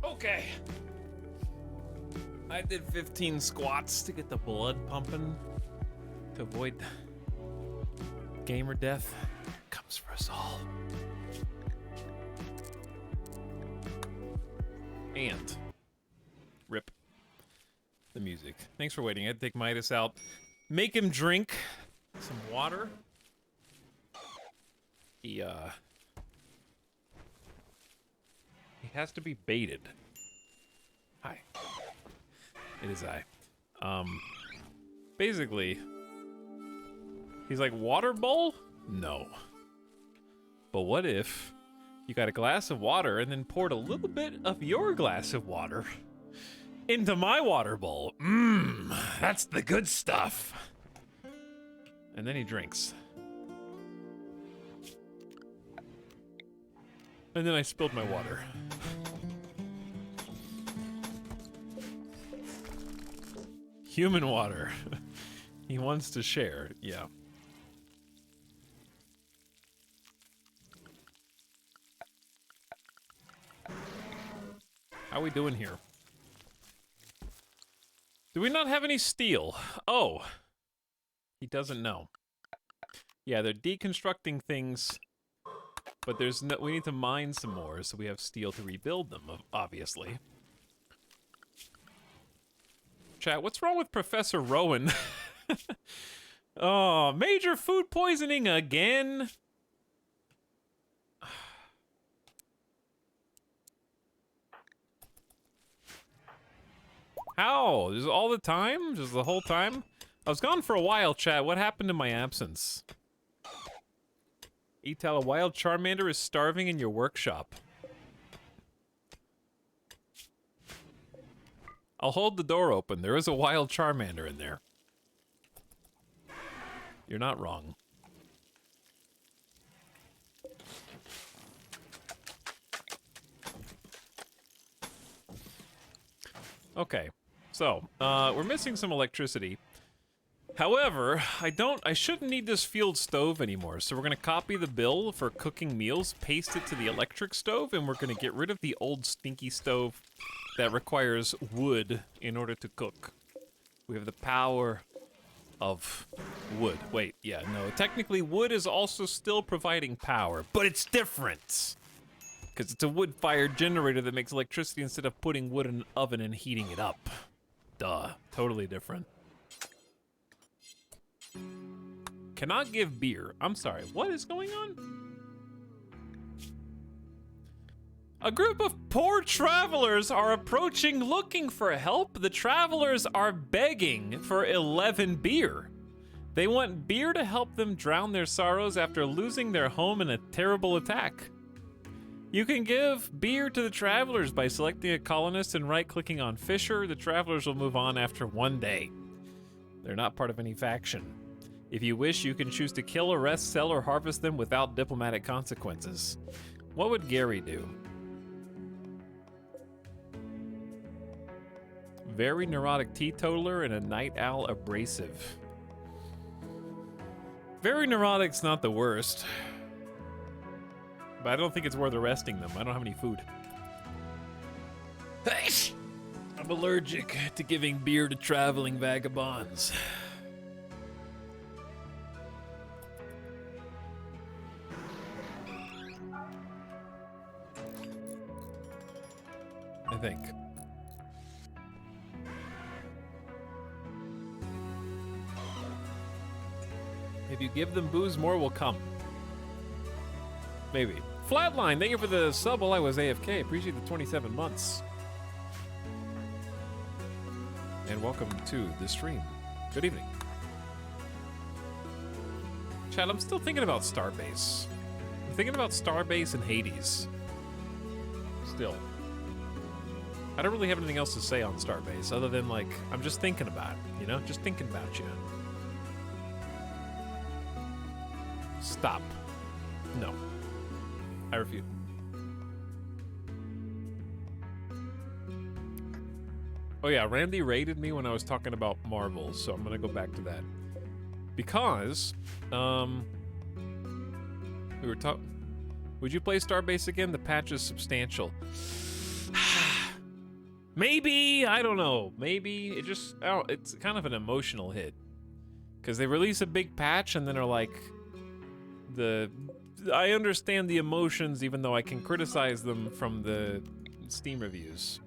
Okay. I did 15 squats to get the blood pumping to avoid gamer death. Comes for us all. And rip the music. Thanks for waiting. I had to take Midas out. Make him drink some water. He has to be baited. Hi. It is I. Basically, he's like, water bowl? No. But what if you got a glass of water and then poured a little bit of your glass of water into my water bowl? That's the good stuff. And then he drinks. And then I spilled my water. Human water. He wants to share, yeah. How we doing here? Do we not have any steel? Oh. He doesn't know. Yeah, they're deconstructing things, but there's no, we need to mine some more, so we have steel to rebuild them, obviously. Chat, what's wrong with Professor Rowan? Oh, major food poisoning again? How? Just all the time? Just the whole time? I was gone for a while, chat. What happened in my absence? Etal, a wild Charmander is starving in your workshop. I'll hold the door open. There is a wild Charmander in there. You're not wrong. Okay, so, we're missing some electricity. However, I shouldn't need this fueled stove anymore, so we're gonna copy the bill for cooking meals, paste it to the electric stove, and we're gonna get rid of the old stinky stove that requires wood in order to cook. We have the power of wood. Wait, yeah, no, technically wood is also still providing power, but it's different. Because it's a wood-fired generator that makes electricity instead of putting wood in an oven and heating it up. Duh, totally different. Cannot give beer. I'm sorry, what is going on? A group of poor travelers are approaching looking for help. The travelers are begging for 11 beer. They want beer to help them drown their sorrows after losing their home in a terrible attack. You can give beer to the travelers by selecting a colonist and right-clicking on Fisher. The travelers will move on after 1 day. They're not part of any faction. If you wish, you can choose to kill, arrest, sell, or harvest them without diplomatic consequences. What would Gary do? Very neurotic teetotaler and a night owl abrasive. Very neurotic's not the worst. But I don't think it's worth arresting them. I don't have any food. I'm allergic to giving beer to traveling vagabonds. I think. If you give them booze, more will come. Maybe. Flatline, thank you for the sub while I was AFK. Appreciate the 27 months. And welcome to the stream. Good evening. Chat, I'm still thinking about Starbase. I'm thinking about Starbase and Hades. Still. I don't really have anything else to say on Starbase other than, like, I'm just thinking about it, you know? Just thinking about you. Stop. No. I refuse. Oh yeah, Randy rated me when I was talking about Marvel, so I'm gonna go back to that. Because, we were talking... Would you play Starbase again? The patch is substantial. Maybe, I don't know. Maybe, it just, it's kind of an emotional hit. Because they release a big patch and then are like, I understand the emotions even though I can criticize them from the Steam reviews.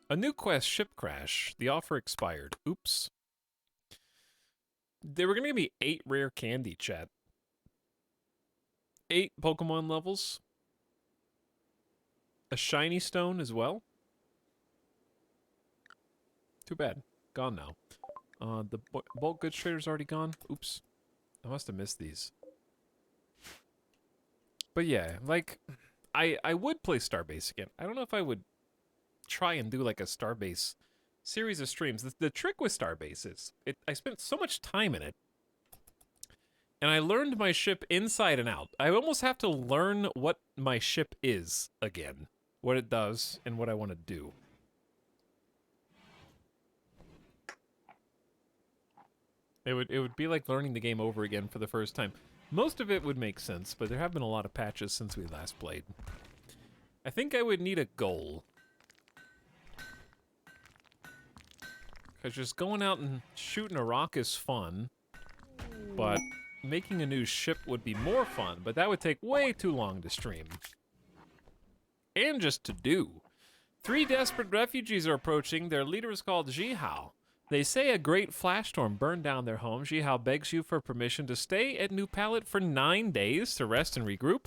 A new quest, Ship Crash. The offer expired. Oops. There were gonna be 8 rare candy, chat. 8 Pokemon levels. A shiny stone as well. Too bad. Gone now. The bulk goods trader's already gone. Oops. I must have missed these. But yeah, like, I would play Starbase again. I don't know if I would try and do like a Starbase series of streams. The trick with Starbase is, I spent so much time in it, and I learned my ship inside and out. I almost have to learn what my ship is again, what it does, and what I want to do. It would be like learning the game over again for the first time. Most of it would make sense, but there have been a lot of patches since we last played. I think I would need a goal. Because just going out and shooting a rock is fun, but making a new ship would be more fun, but that would take way too long to stream. And just to do. 3 desperate refugees are approaching. Their leader is called Jihao. They say a great flash storm burned down their home. Jihao begs you for permission to stay at New Palette for 9 days to rest and regroup.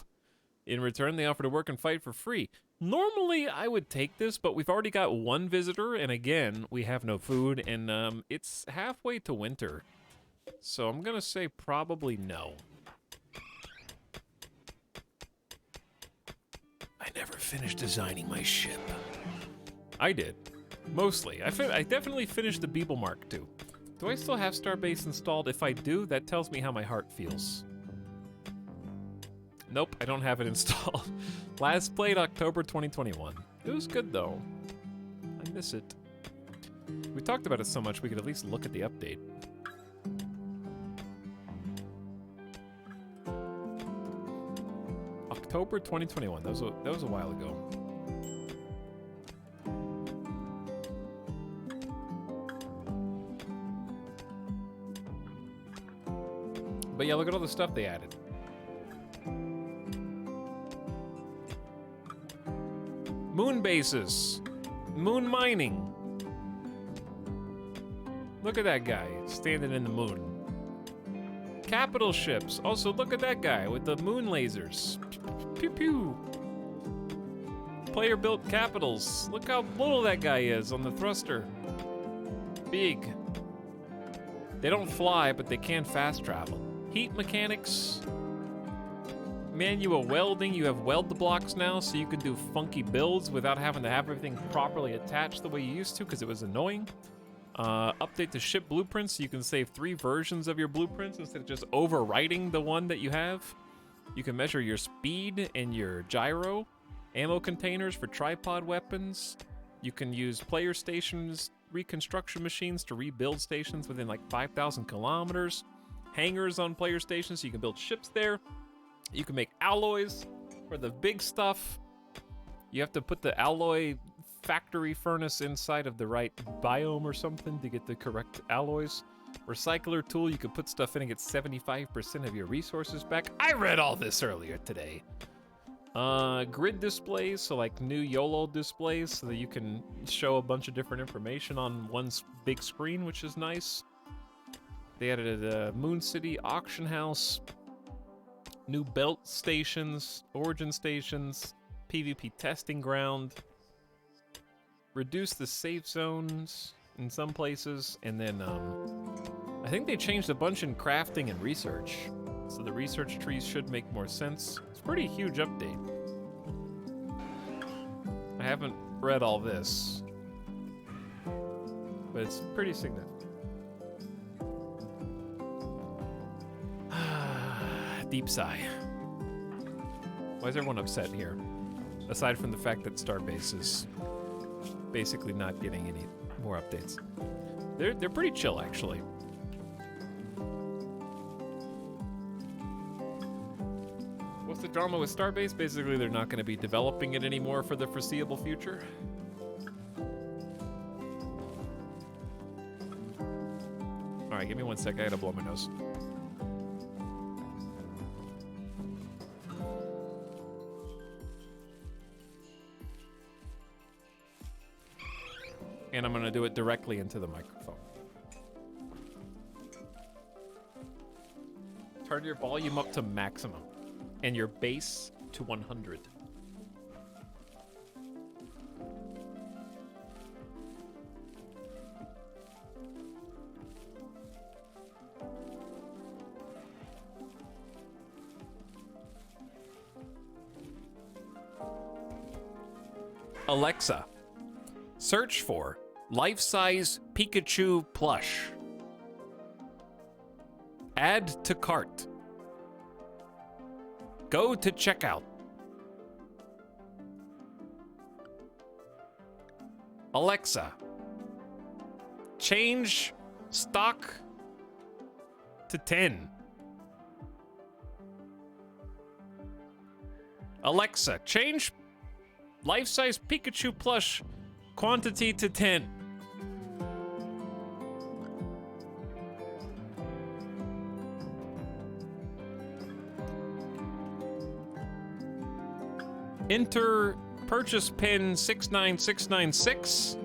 In return, they offer to work and fight for free. Normally, I would take this, but we've already got 1 visitor, and again, we have no food, and it's halfway to winter. So I'm gonna say probably no. I never finished designing my ship. I did. Mostly. I definitely finished the Beeble Mark II. Do I still have Starbase installed? If I do, that tells me how my heart feels. Nope, I don't have it installed. Last played October 2021. It was good, though. I miss it. We talked about it so much, we could at least look at the update. October 2021. That was a while ago. But yeah, look at all the stuff they added. Moon bases. Moon mining. Look at that guy standing in the moon. Capital ships. Also, look at that guy with the moon lasers. Pew pew. Player built capitals. Look how little that guy is on the thruster. Big. They don't fly, but they can fast travel. Heat mechanics. Manual welding. You have weld blocks now, so you can do funky builds without having to have everything properly attached the way you used to, because it was annoying. Update to ship blueprints, so you can save 3 versions of your blueprints instead of just overwriting the one that you have. You can measure your speed and your gyro. Ammo containers for tripod weapons. You can use player stations, reconstruction machines to rebuild stations within like 5,000 kilometers. Hangars on player stations, so you can build ships there. You can make alloys for the big stuff. You have to put the alloy factory furnace inside of the right biome or something to get the correct alloys. Recycler tool, you can put stuff in and get 75% of your resources back. I read all this earlier today. Grid displays, so like new YOLO displays, so that you can show a bunch of different information on one big screen, which is nice. They added a Moon City auction house, new belt stations, origin stations, PvP testing ground, reduce the safe zones in some places, and then I think they changed a bunch in crafting and research. So the research trees should make more sense. It's a pretty huge update. I haven't read all this, but it's pretty significant. Deep sigh. Why is everyone upset here? Aside from the fact that Starbase is basically not getting any more updates. They're pretty chill, actually. What's the drama with Starbase? Basically, they're not going to be developing it anymore for the foreseeable future. All right, give me 1 sec. I gotta blow my nose. And I'm gonna do it directly into the microphone. Turn your volume up to maximum and your bass to 100. Alexa, search for life-size Pikachu plush. Add to cart. Go to checkout. Alexa, change stock to 10. Alexa, change life-size Pikachu plush quantity to 10. Enter purchase pin 69696.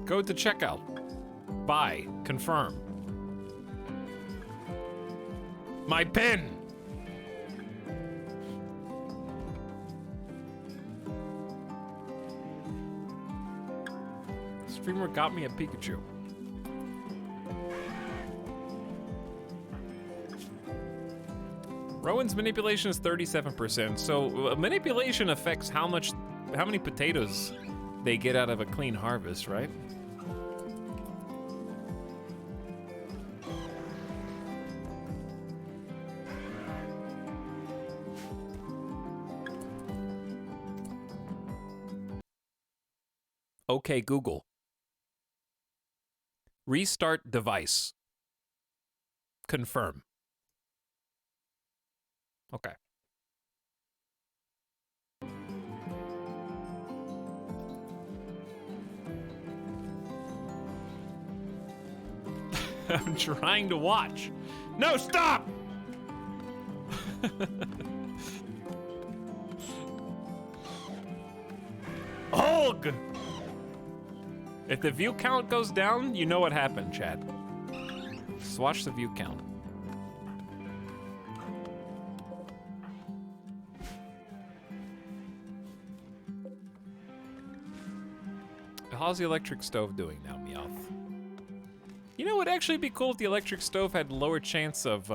Go to checkout. Buy. Confirm. My pen! Streamer got me a Pikachu. Rowan's manipulation is 37%, so manipulation affects how many potatoes they get out of a clean harvest, right? Okay, Google. Restart device. Confirm. Okay. I'm trying to watch. No, stop! Ugh! If the view count goes down, you know what happened, chat. Just watch the view count. How's the electric stove doing now, Meowth? You know, it would actually be cool if the electric stove had lower chance of,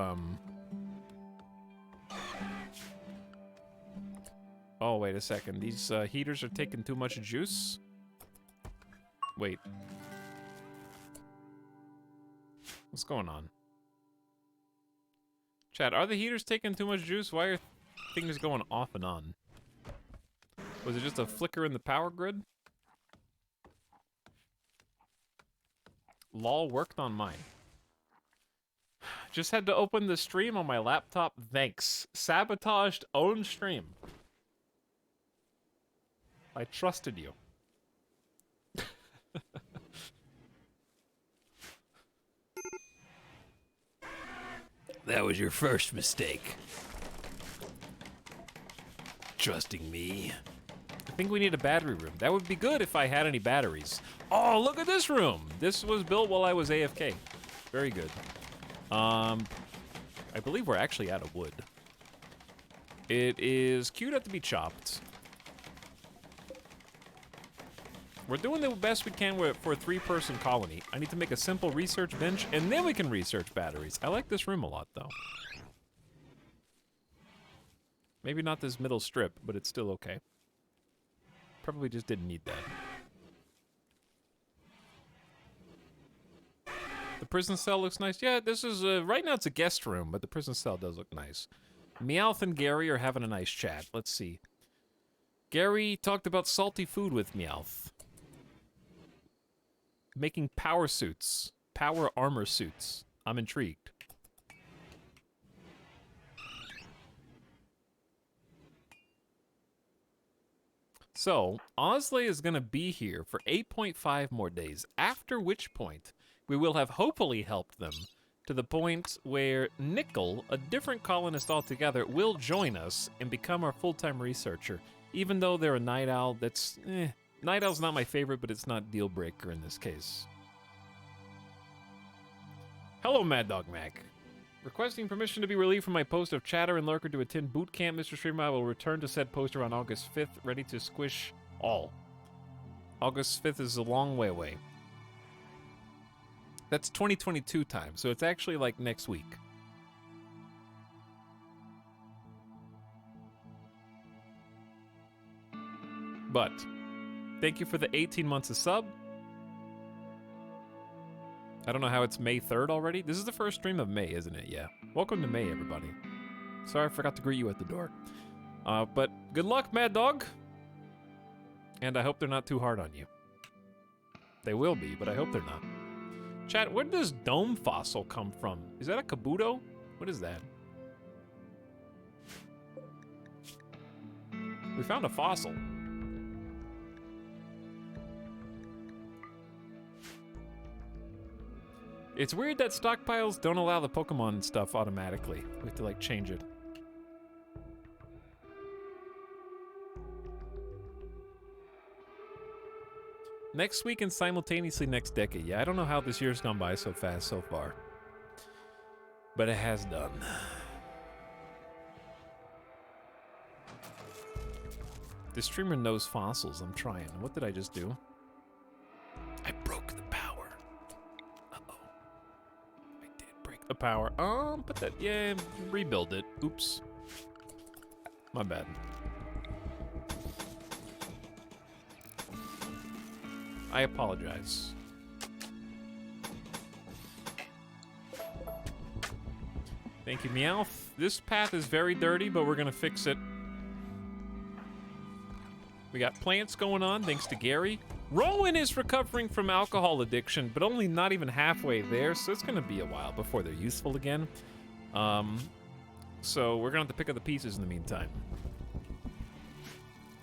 Oh, wait a second. These heaters are taking too much juice? Wait. What's going on? Chat, are the heaters taking too much juice? Why are things going off and on? Was it just a flicker in the power grid? LOL worked on mine. Just had to open the stream on my laptop. Thanks. Sabotaged own stream. I trusted you. That was your first mistake. Trusting me. I think we need a battery room. That would be good if I had any batteries. Oh, look at this room. This was built while I was AFK. Very good. I believe we're actually out of wood. It is queued up to be chopped. We're doing the best we can for a 3-person colony. I need to make a simple research bench, and then we can research batteries. I like this room a lot, though. Maybe not this middle strip, but it's still okay. Probably just didn't need that. The prison cell looks nice. Yeah, this is, right now it's a guest room, but the prison cell does look nice. Meowth and Gary are having a nice chat. Let's see. Gary talked about salty food with Meowth. Making power suits. Power armor suits. I'm intrigued. So, Osley is going to be here for 8.5 more days, after which point we will have hopefully helped them to the point where Nickel, a different colonist altogether, will join us and become our full-time researcher. Even though they're a night owl, that's... Night owl's not my favorite, but it's not deal breaker in this case. Hello, Mad Dog Mac. Requesting permission to be relieved from my post of chatter and lurker to attend boot camp, Mr. Streamer. I will return to said poster on August 5th, ready to squish all. August 5th is a long way away. That's 2022 time, so it's actually like next week. But, thank you for the 18 months of sub. I don't know how it's May 3rd already. This is the first stream of May, isn't it? Yeah. Welcome to May, everybody. Sorry I forgot to greet you at the door. But good luck, Mad Dog. And I hope they're not too hard on you. They will be, but I hope they're not. Chat, where did this dome fossil come from? Is that a Kabuto? What is that? We found a fossil. It's weird that stockpiles don't allow the Pokemon stuff automatically. We have to, like, change it. Next week and simultaneously next decade. Yeah, I don't know how this year's gone by so fast so far. But it has done. This streamer knows fossils. I'm trying. What did I just do? I broke the power. Uh-oh. I did break the power. But that, yeah, rebuild it. Oops. My bad. I apologize. Thank you, Meowth. This path is very dirty, but we're gonna fix it. We got plants going on, thanks to Gary. Rowan is recovering from alcohol addiction, but only not even halfway there, so it's gonna be a while before they're useful again. So we're gonna have to pick up the pieces in the meantime.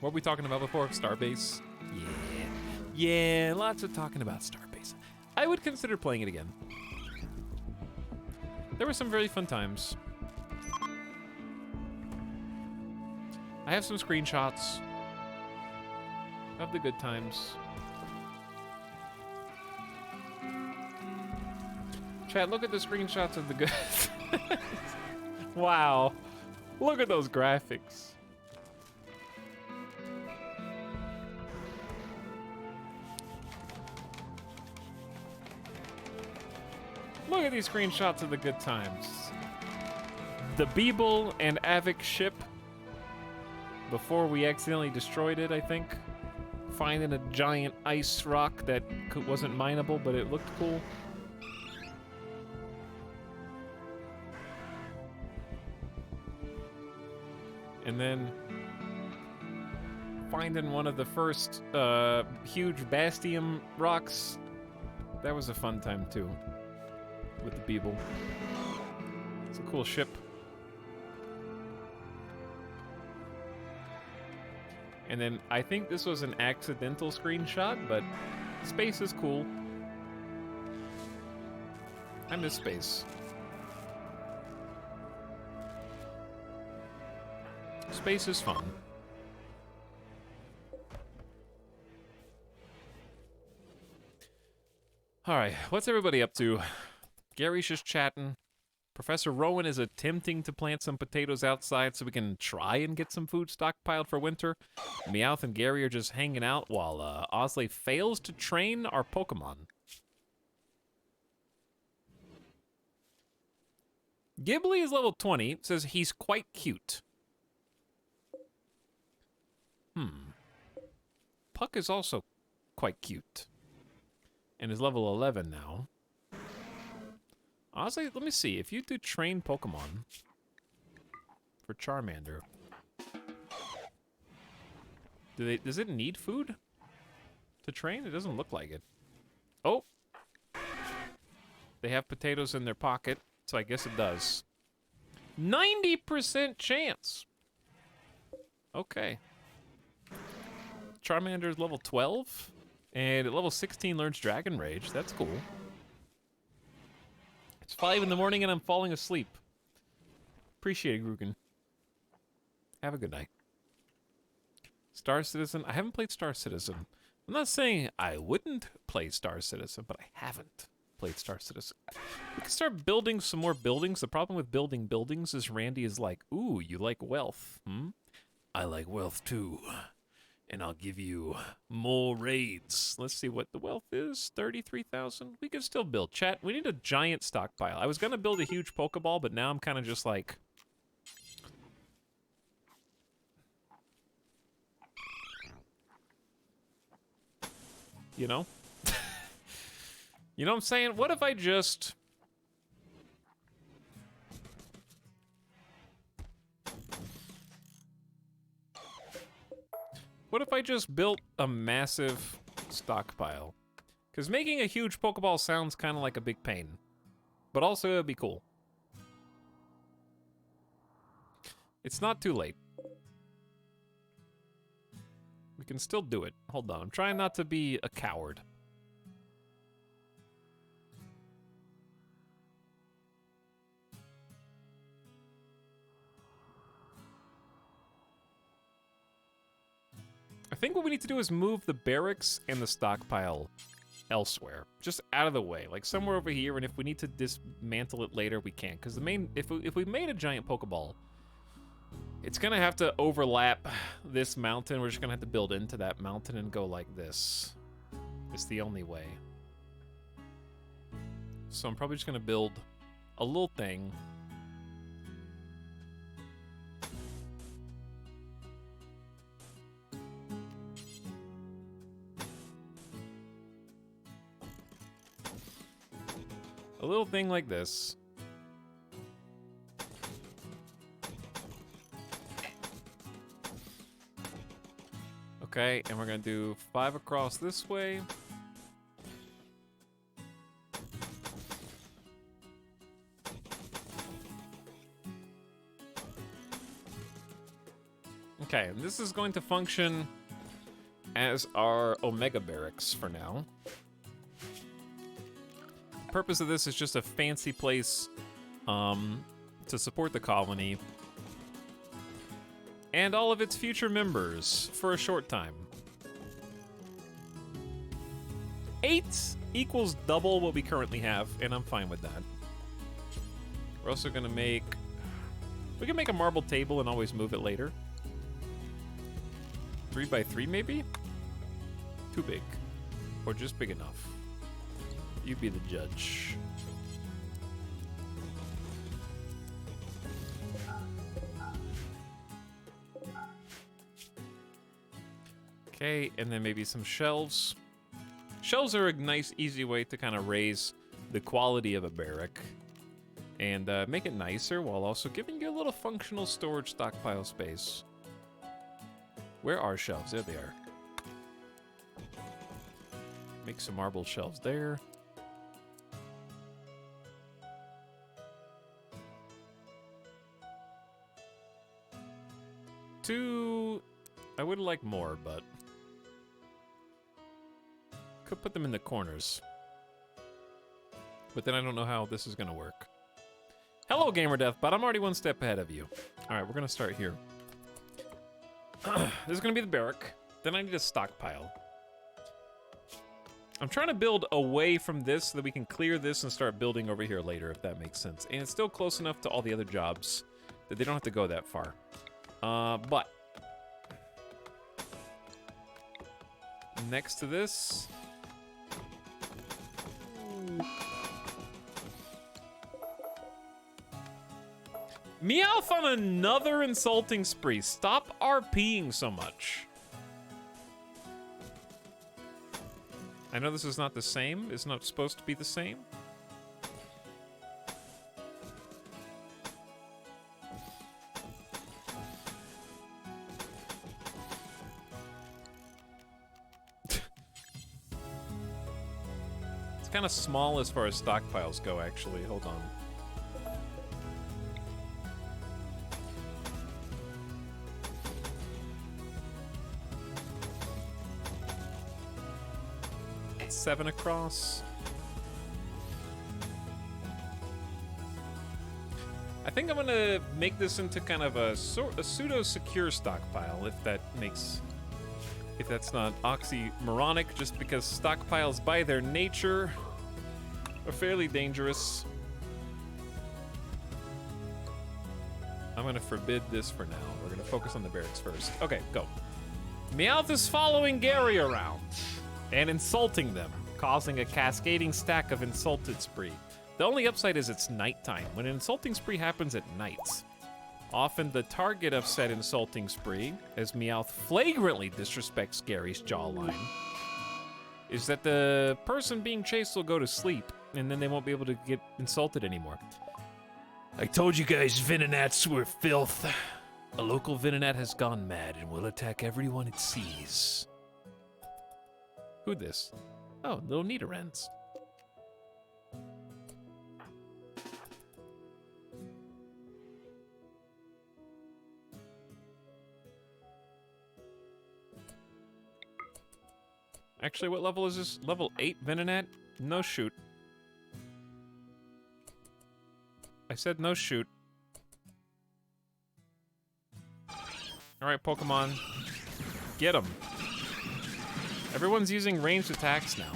What were we talking about before? Starbase? Yeah, lots of talking about Starbase. I would consider playing it again. There were some very fun times. I have some screenshots of the good times. Chat, look at the screenshots of the good... Wow. Look at those graphics. Look at these screenshots of the good times. The Beeble and Avic ship before we accidentally destroyed it, I think. Finding a giant ice rock that wasn't mineable, but it looked cool. And then finding one of the first huge Bastium rocks. That was a fun time too. With the Beeble. It's a cool ship. And then I think this was an accidental screenshot, but space is cool. I miss space. Space is fun. Alright, what's everybody up to? Gary's just chatting. Professor Rowan is attempting to plant some potatoes outside so we can try and get some food stockpiled for winter. Meowth and Gary are just hanging out while Osley fails to train our Pokemon. Ghibli is level 20. Says he's quite cute. Puck is also quite cute. And is level 11 now. Honestly, let me see. If you do train Pokemon for Charmander, does it need food to train? It doesn't look like it. Oh! They have potatoes in their pocket, so I guess it does. 90% chance! Okay. Charmander's level 12, and at level 16 learns Dragon Rage. That's cool. It's 5 in the morning and I'm falling asleep. Appreciate it, Grugan. Have a good night. Star Citizen. I haven't played Star Citizen. I'm not saying I wouldn't play Star Citizen, but I haven't played Star Citizen. We can start building some more buildings. The problem with building buildings is Randy is like, ooh, you like wealth, hmm? I like wealth too. And I'll give you more raids. Let's see what the wealth is. 33,000. We can still build. Chat, we need a giant stockpile. I was going to build a huge Pokeball, but now I'm kind of just like... You know? You know what I'm saying? What if I just... What if I just built a massive stockpile? Because making a huge Pokeball sounds kind of like a big pain. But also, it'd be cool. It's not too late. We can still do it. Hold on, I'm trying not to be a coward. I think what we need to do is move the barracks and the stockpile elsewhere. Just out of the way, like somewhere over here, and if we need to dismantle it later, we can. Because the main, if we made a giant Pokeball, it's gonna have to overlap this mountain. We're just gonna have to build into that mountain and go like this. It's the only way. So I'm probably just gonna build a little thing. A little thing like this. Okay, and we're gonna do 5 across this way. Okay, and this is going to function as our Omega Barracks for now. The purpose of this is just a fancy place to support the colony and all of its future members for a short time. 8 equals double what we currently have, and I'm fine with that. We're also gonna make... We can make a marble table and always move it later. 3 by 3 maybe? Too big. Or just big enough. You be the judge. Okay, and then maybe some shelves. Shelves are a nice, easy way to kind of raise the quality of a barrack and make it nicer while also giving you a little functional storage stockpile space. Where are shelves? There they are. Make some marble shelves there. Two, I would like more, but could put them in the corners. But then I don't know how this is gonna work. Hello, Gamer Death, but I'm already one step ahead of you. All right, we're gonna start here. This is gonna be the barrack. Then I need a stockpile. I'm trying to build away from this so that we can clear this and start building over here later, if that makes sense. And it's still close enough to all the other jobs that they don't have to go that far. But next to this, Meowth on another insulting spree. Stop RPing so much. I know this is not the same. It's not supposed to be the same. It's kind of small as far as stockpiles go, actually. Hold on. It's 7 across. I think I'm gonna make this into kind of a pseudo-secure stockpile, if that's not oxymoronic, just because stockpiles by their nature are fairly dangerous. I'm gonna forbid this for now. We're gonna focus on the barracks first. Okay, go. Meowth is following Gary around and insulting them, causing a cascading stack of insulted spree. The only upside is it's nighttime, when an insulting spree happens at nights. Often the target of said insulting spree, as Meowth flagrantly disrespects Gary's jawline, is that the person being chased will go to sleep, and then they won't be able to get insulted anymore. I told you guys Venonats were filth. A local Venonat has gone mad and will attack everyone it sees. Who this? Oh, little Nidorans. Actually, what level is this? Level 8 Venonat? No shoot. I said no shoot. Alright, Pokemon. Get them. Everyone's using ranged attacks now.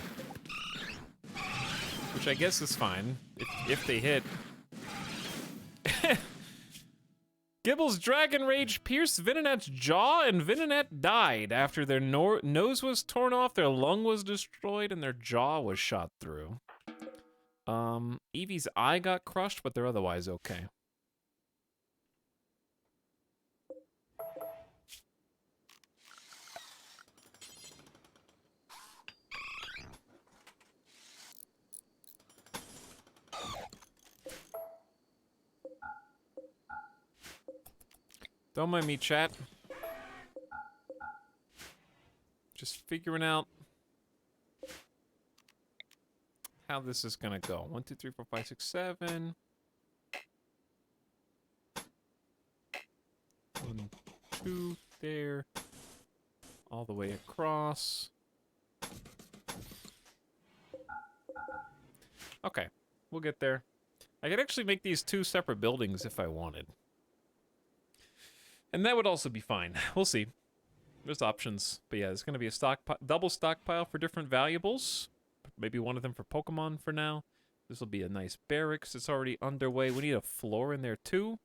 Which I guess is fine, if they hit. Gibble's Dragon Rage pierced Venonat's jaw, and Venonat died after their nose was torn off, their lung was destroyed, and their jaw was shot through. Eevee's eye got crushed, but they're otherwise okay. Don't mind me, chat. Just figuring out how this is gonna go. 1, 2, 3, 4, 5, 6, 7. 1, 2, there. All the way across. Okay, we'll get there. I could actually make these 2 separate buildings if I wanted. And that would also be fine. We'll see. There's options. But yeah, there's going to be a double stockpile for different valuables. Maybe one of them for Pokemon for now. This will be a nice barracks. It's already underway. We need a floor in there too.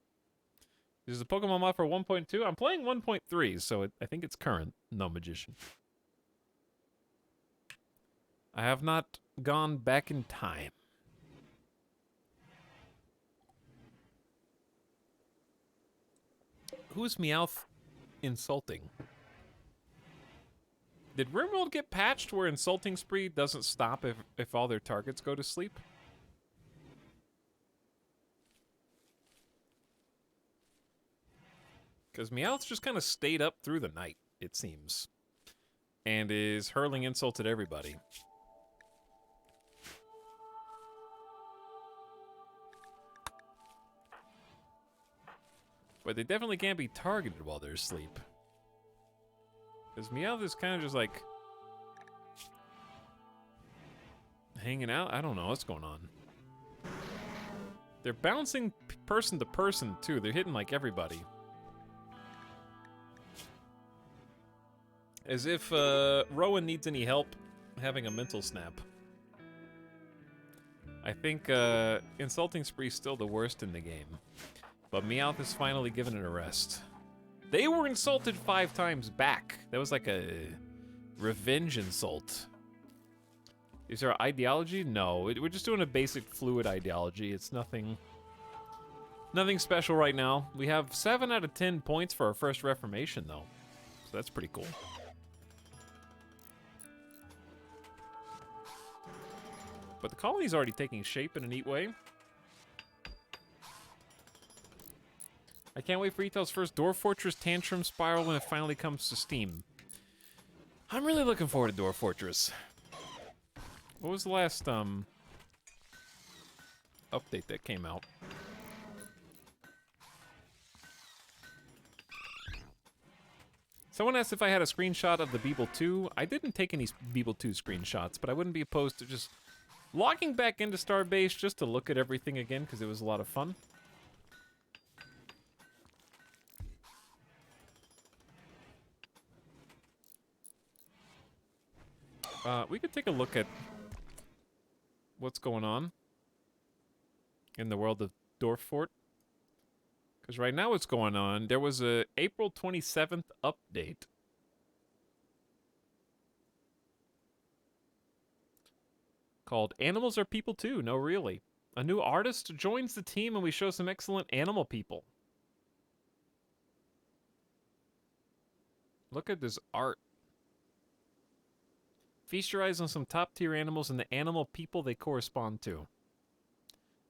This is a Pokemon mod for 1.2. I'm playing 1.3, so I think it's current. No Magician. I have not gone back in time. Who's Meowth insulting? Did RimWorld get patched where insulting spree doesn't stop if all their targets go to sleep? Because Meowth's just kind of stayed up through the night, it seems. And is hurling insults at everybody. But they definitely can't be targeted while they're asleep. Because Meowth is kind of just like hanging out. I don't know what's going on. They're bouncing person to person too. They're hitting like everybody. As if Rowan needs any help having a mental snap. I think Insulting Spree's still the worst in the game. But Meowth is finally given it a rest. They were insulted 5 times back. That was like a revenge insult. Is there ideology? No, we're just doing a basic fluid ideology. It's nothing special right now. We have 7 out of 10 points for our first Reformation, though. So that's pretty cool. But the colony's already taking shape in a neat way. I can't wait for Etel's first Dwarf Fortress Tantrum Spiral when it finally comes to Steam. I'm really looking forward to Dwarf Fortress. What was the last update that came out? Someone asked if I had a screenshot of the Beeble 2. I didn't take any Beeble 2 screenshots, but I wouldn't be opposed to just logging back into Starbase just to look at everything again, because it was a lot of fun. We could take a look at what's going on in the world of Dwarf Fort. Because right now what's going on, there was a April 27th update. Called Animals Are People Too. No, really. A new artist joins the team and we show some excellent animal people. Look at this art. Feast your eyes on some top-tier animals and the animal people they correspond to.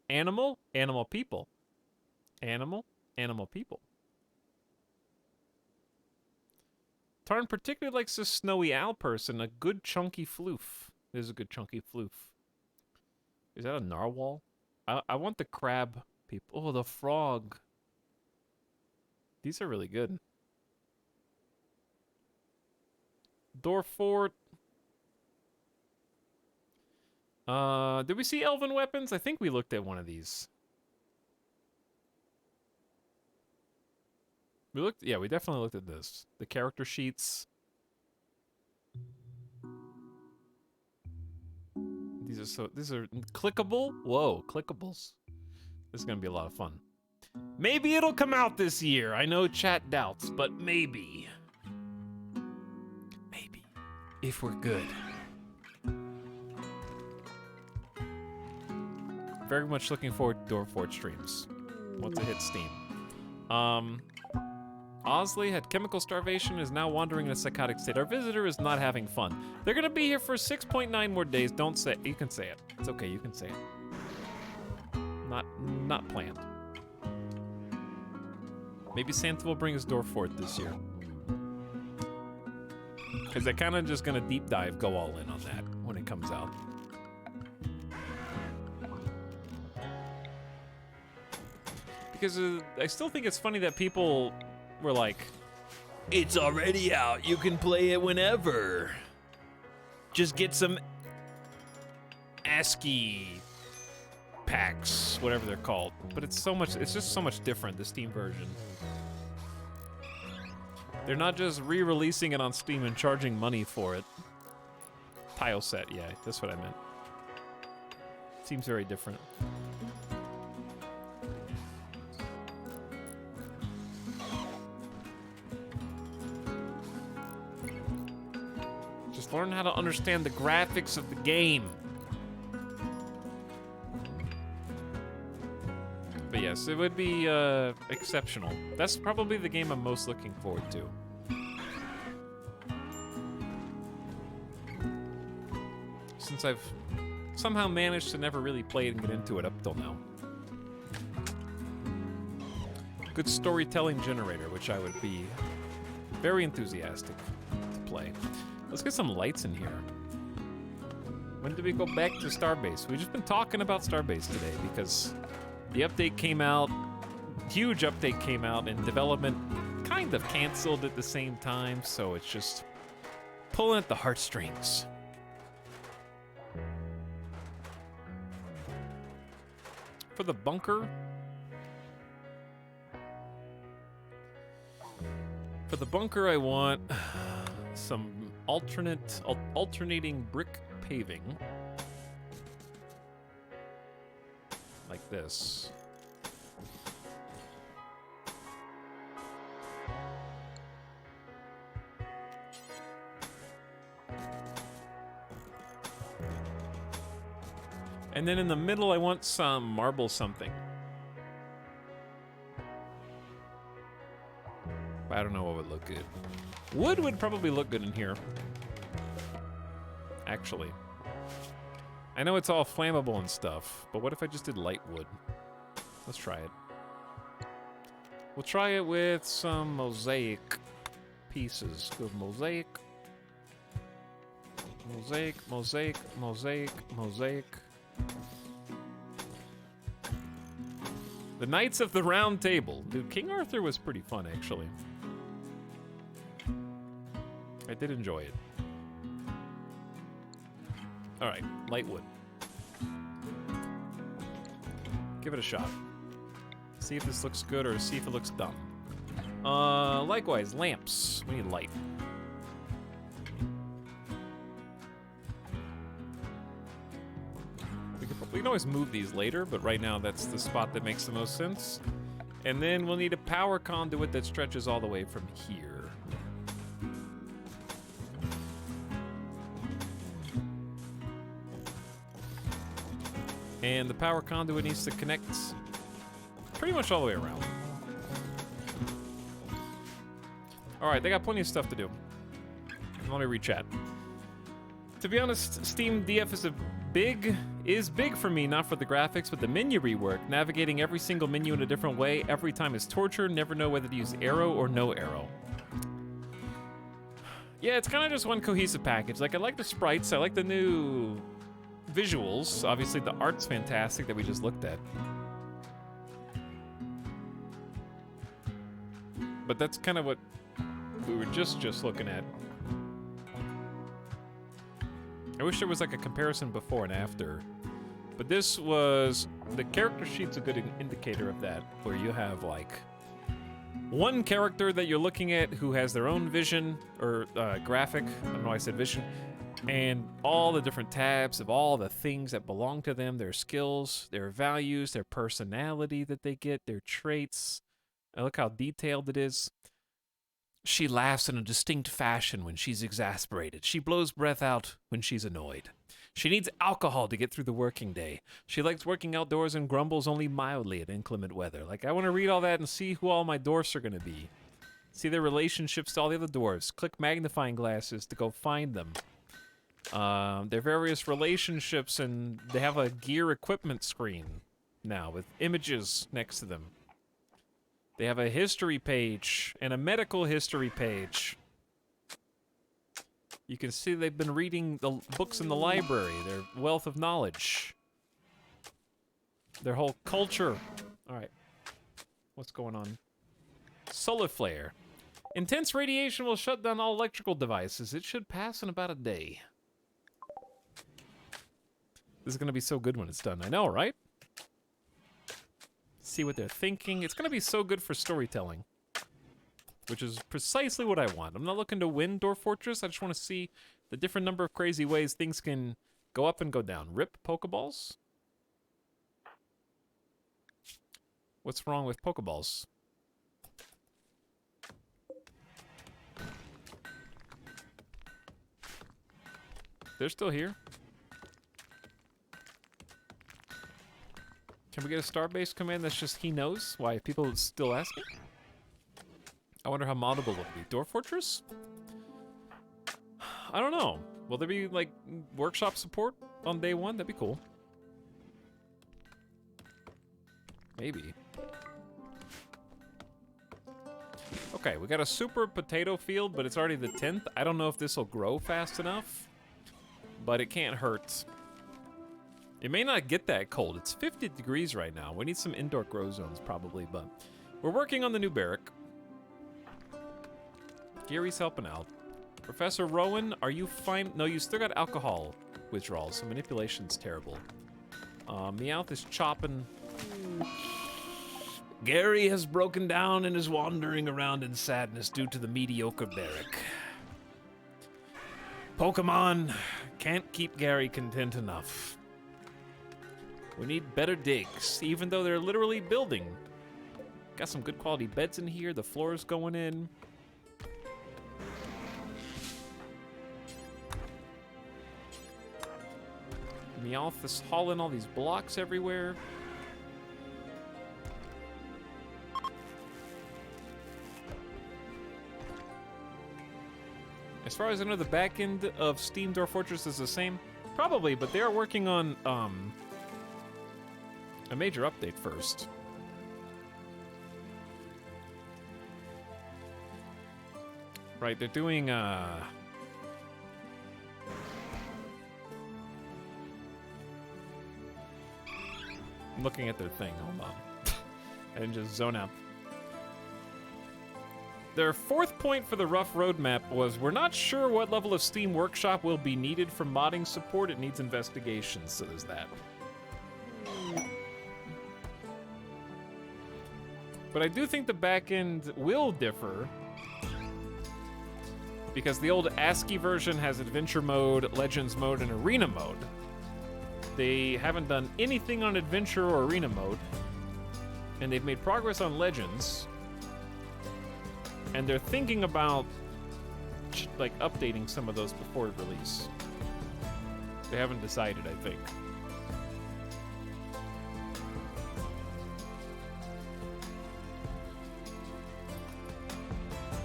Animal, animal people. Animal, animal people. Tarn particularly likes this snowy owl person, a good chunky floof. There's a good chunky floof. Is that a narwhal? I want the crab people. Oh, the frog. These are really good. Dwarf Fort. Did we see elven weapons? I think we looked at one of these. We looked, yeah, we definitely looked at this. The character sheets. These are clickable. Whoa, clickables. This is gonna be a lot of fun. Maybe it'll come out this year. I know chat doubts, but maybe. Maybe. If we're good. Very much looking forward to Dwarf Fort streams once it hits Steam. Osley had chemical starvation, is now wandering in a psychotic state. Our visitor is not having fun. They're gonna be here for 6.9 more days. Don't say it. You can say it. It's okay, you can say it. Not planned. Maybe Santa will bring us Dwarf Fort this year. Because they're kind of just gonna deep dive, go all in on that when it comes out. Because I still think it's funny that people were like, It's already out. You can play it whenever. Just get some ASCII packs, whatever they're called. But it's just so much different, the Steam version. They're not just re-releasing it on Steam and charging money for it. Tile set, yeah, that's what I meant. Seems very different. Just learn how to understand the graphics of the game. But yes, it would be exceptional. That's probably the game I'm most looking forward to. Since I've somehow managed to never really play it and get into it up till now. Good storytelling generator, which I would be very enthusiastic to play. Let's get some lights in here. When do we go back to Starbase? We've just been talking about Starbase today because the update came out, huge update came out, and development kind of canceled at the same time, so it's just pulling at the heartstrings. For the bunker, I want some alternating brick paving. Like this. And then in the middle, I want some marble something. I don't know what would look good. Wood would probably look good in here. Actually. I know it's all flammable and stuff, but what if I just did light wood? Let's try it. We'll try it with some mosaic pieces. Good mosaic. Mosaic, mosaic, mosaic, mosaic. The Knights of the Round Table. Dude, King Arthur was pretty fun, actually. I did enjoy it. All right, light wood. Give it a shot. See if this looks good or see if it looks dumb. Likewise, lamps. We need light. We can always move these later, but right now that's the spot that makes the most sense. And then we'll need a power conduit that stretches all the way from here. And the power conduit needs to connect pretty much all the way around. All right, they got plenty of stuff to do. Let me re-chat. To be honest, Steam DF is big for me, not for the graphics, but the menu rework. Navigating every single menu in a different way every time is torture. Never know whether to use arrow or no arrow. Yeah, it's kind of just one cohesive package. Like, I like the sprites, I like the new visuals. Obviously, the art's fantastic that we just looked at. But that's kind of what we were just looking at. I wish there was like a comparison before and after. But this was... The character sheet's a good indicator of that, where you have like one character that you're looking at who has their own vision, or graphic, I don't know why I said vision, and all the different tabs of all the things that belong to them, their skills, their values, their personality that they get, their traits. And look how detailed it is. She laughs in a distinct fashion when she's exasperated. She blows breath out when she's annoyed. She needs alcohol to get through the working day. She likes working outdoors and grumbles only mildly at inclement weather. Like, I want to read all that and see who all my dwarfs are going to be. See their relationships to all the other dwarves. Click magnifying glasses to go find them. Their various relationships, and they have a gear equipment screen now with images next to them. They have a history page and a medical history page. You can see they've been reading the books in the library, their wealth of knowledge, their whole culture. All right, what's going on? Solar flare. Intense radiation will shut down all electrical devices. It should pass in about a day. This is gonna be so good when it's done. I know, right? See what they're thinking. It's gonna be so good for storytelling, which is precisely what I want. I'm not looking to win Dwarf Fortress. I just want to see the different number of crazy ways things can go up and go down. Rip Pokeballs? What's wrong with Pokeballs? They're still here. Can we get a Starbase command that's just he knows? Why people still asking? I wonder how moddable it'll be. Dwarf Fortress? I don't know. Will there be, like, workshop support on day one? That'd be cool. Maybe. Okay, we got a super potato field, but it's already the 10th. I don't know if this will grow fast enough, but it can't hurt. It may not get that cold. It's 50 degrees right now. We need some indoor grow zones, probably, but we're working on the new barrack. Gary's helping out. Professor Rowan, are you fine? No, you still got alcohol withdrawals, so manipulation's terrible. Meowth is chopping. Gary has broken down and is wandering around in sadness due to the mediocre barrack. Pokemon can't keep Gary content enough. We need better digs, even though they're literally building. Got some good quality beds in here. The floor's going in. Meowth is hauling all these blocks everywhere. As far as I know, the back end of Steam Dwarf Fortress is the same. Probably, but they are working on a major update first. Right, they're doing I'm looking at their thing. Hold on. I didn't just zone out. Their fourth point for the rough roadmap was, we're not sure what level of Steam Workshop will be needed for modding support. It needs investigation, so there's that. But I do think the back end will differ, because the old ASCII version has adventure mode, legends mode, and arena mode. They haven't done anything on adventure or arena mode, and they've made progress on legends. And they're thinking about like updating some of those before release. They haven't decided, I think.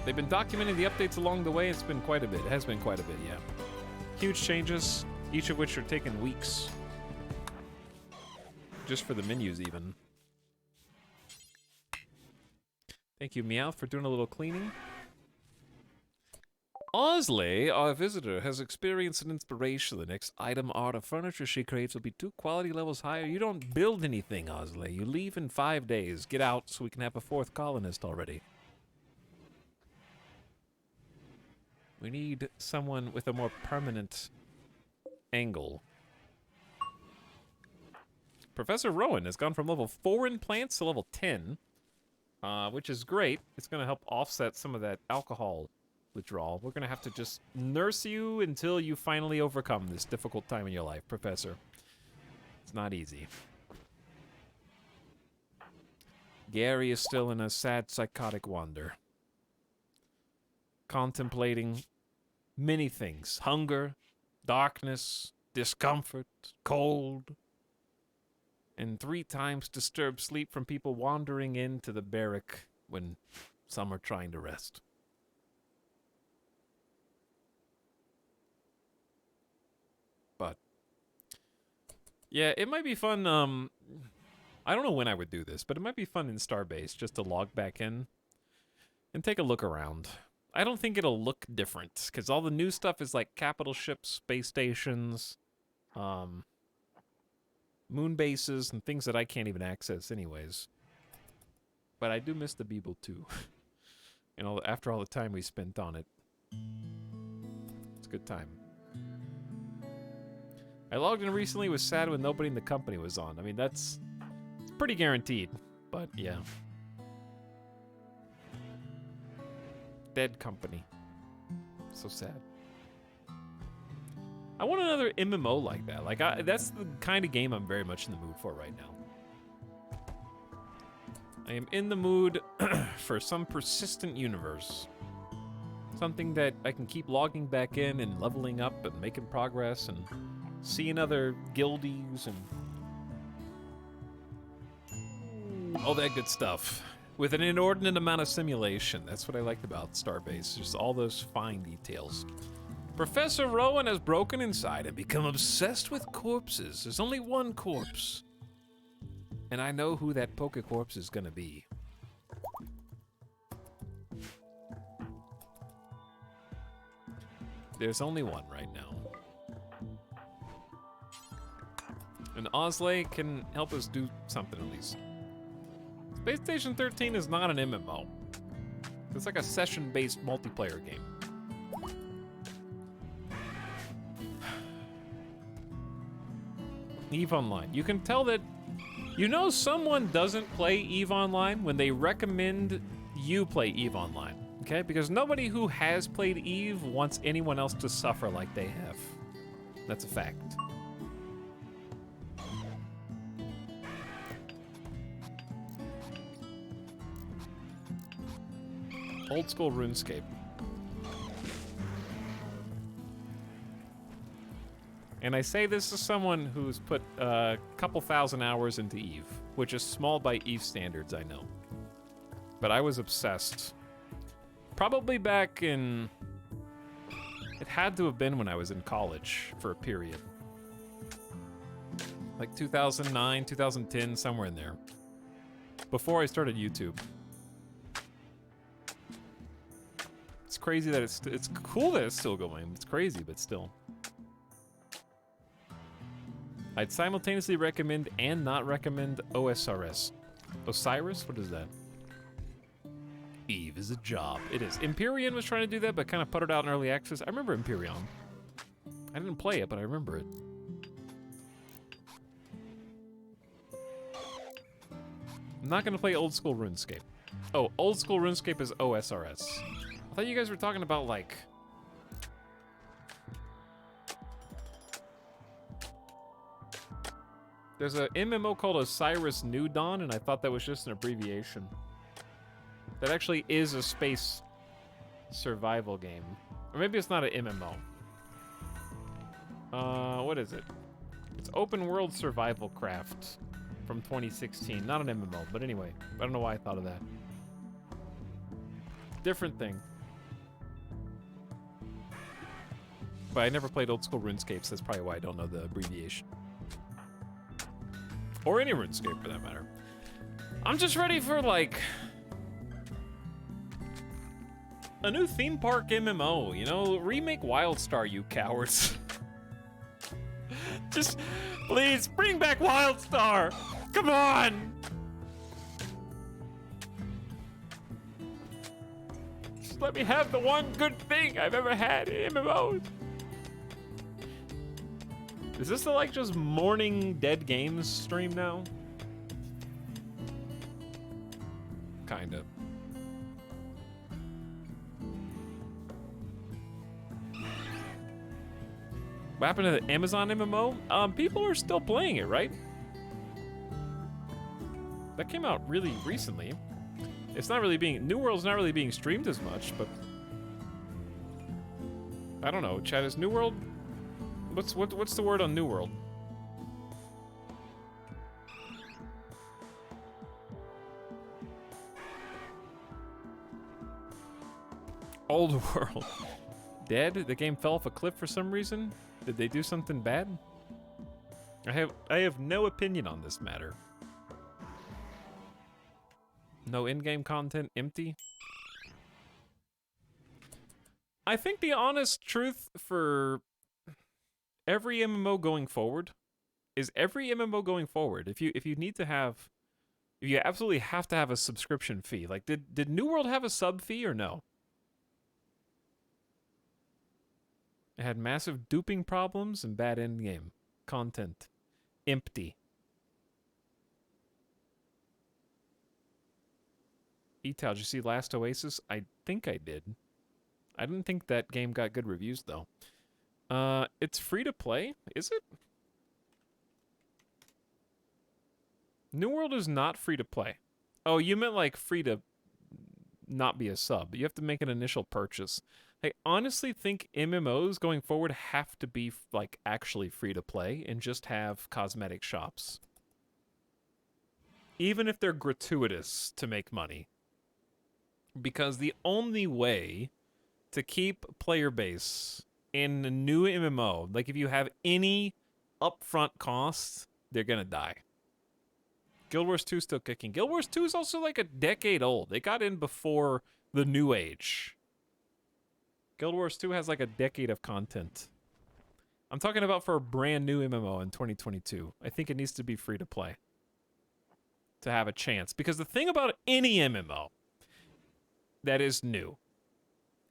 They've been documenting the updates along the way. It's been quite a bit. It has been quite a bit, yeah. Huge changes, each of which are taking weeks. Just for the menus, even. Thank you, Meowth, for doing a little cleaning. Osley, our visitor, has experienced an inspiration. The next item, art, or furniture she creates will be 2 quality levels higher. You don't build anything, Osley. You leave in 5 days. Get out so we can have a 4th colonist already. We need someone with a more permanent angle. Professor Rowan has gone from level 4 in plants to level 10. Which is great. It's going to help offset some of that alcohol withdrawal. We're going to have to just nurse you until you finally overcome this difficult time in your life, Professor. It's not easy. Gary is still in a sad, psychotic wander. Contemplating many things. Hunger, darkness, discomfort, cold, and 3 times disturbed sleep from people wandering into the barrack when some are trying to rest. But yeah, it might be fun. I don't know when I would do this, but it might be fun in Starbase just to log back in and take a look around. I don't think it'll look different because all the new stuff is like capital ships, space stations, moon bases, and things that I can't even access anyways. But I do miss the Beeble too. You know, after all the time we spent on it. It's a good time. I logged in recently, was sad when nobody in the company was on. I mean, it's pretty guaranteed, but yeah. Dead company. So sad. I want another MMO like that. Like, that's the kind of game I'm very much in the mood for right now. I am in the mood for some persistent universe. Something that I can keep logging back in and leveling up and making progress and seeing other guildies and all that good stuff. With an inordinate amount of simulation. That's what I liked about Starbase. Just all those fine details. Professor Rowan has broken inside and become obsessed with corpses. There's only one corpse. And I know who that Pokecorpse is gonna be. There's only one right now. And Osley can help us do something at least. Space Station 13 is not an MMO. It's like a session-based multiplayer game. EVE Online. You can tell that, you know, someone doesn't play EVE Online when they recommend you play EVE Online, okay? Because nobody who has played EVE wants anyone else to suffer like they have. That's a fact. Old school RuneScape. And I say this as someone who's put a couple thousand hours into EVE, which is small by EVE standards, I know. But I was obsessed. Probably back in... It had to have been when I was in college for a period. Like 2009, 2010, somewhere in there. Before I started YouTube. It's crazy that it's cool that it's still going. It's crazy, but still. I'd simultaneously recommend and not recommend OSRS. Osiris? What is that? Eve is a job. It is. Empyrean was trying to do that, but kind of put it out in early access. I remember Empyrean. I didn't play it, but I remember it. I'm not gonna play old school RuneScape. Oh, old school RuneScape is OSRS. I thought you guys were talking about like... There's a MMO called Osiris New Dawn, and I thought that was just an abbreviation. That actually is a space survival game. Or maybe it's not an MMO. What is it? It's Open World Survival Craft from 2016. Not an MMO, but anyway. I don't know why I thought of that. Different thing. But I never played old school RuneScape, so that's probably why I don't know the abbreviation. Or any RuneScape, for that matter. I'm just ready for, like... a new theme park MMO, you know? Remake WildStar, you cowards. Just, please, bring back WildStar! Come on! Just let me have the one good thing I've ever had in MMOs. Is this the, like, just morning dead games stream now? Kinda. What happened to the Amazon MMO? People are still playing it, right? That came out really recently. It's not really being... New World's not really being streamed as much, but... I don't know, chat, is New World... What's the word on New World? Old World. Dead? The game fell off a cliff for some reason? Did they do something bad? I have no opinion on this matter. No in-game content, empty? I think the honest truth for every MMO going forward is every MMO going forward, if you need to have, if you absolutely have to have a subscription fee. Like, did New World have a sub fee or no? It had massive duping problems and bad in-game content. Empty. Etal, did you see Last Oasis? I think I did. I didn't think that game got good reviews, though. It's free to play, is it? New World is not free to play. Oh, you meant like free to not be a sub. You have to make an initial purchase. I honestly think MMOs going forward have to be like actually free to play and just have cosmetic shops. Even if they're gratuitous to make money. Because the only way to keep player base in a new MMO, like if you have any upfront costs, they're gonna die. Guild Wars 2 is still kicking. Guild Wars 2 is also like a decade old. They got in before the new age. Guild Wars 2 has like a decade of content. I'm talking about for a brand new MMO in 2022. I think it needs to be free to play to have a chance. Because the thing about any MMO that is new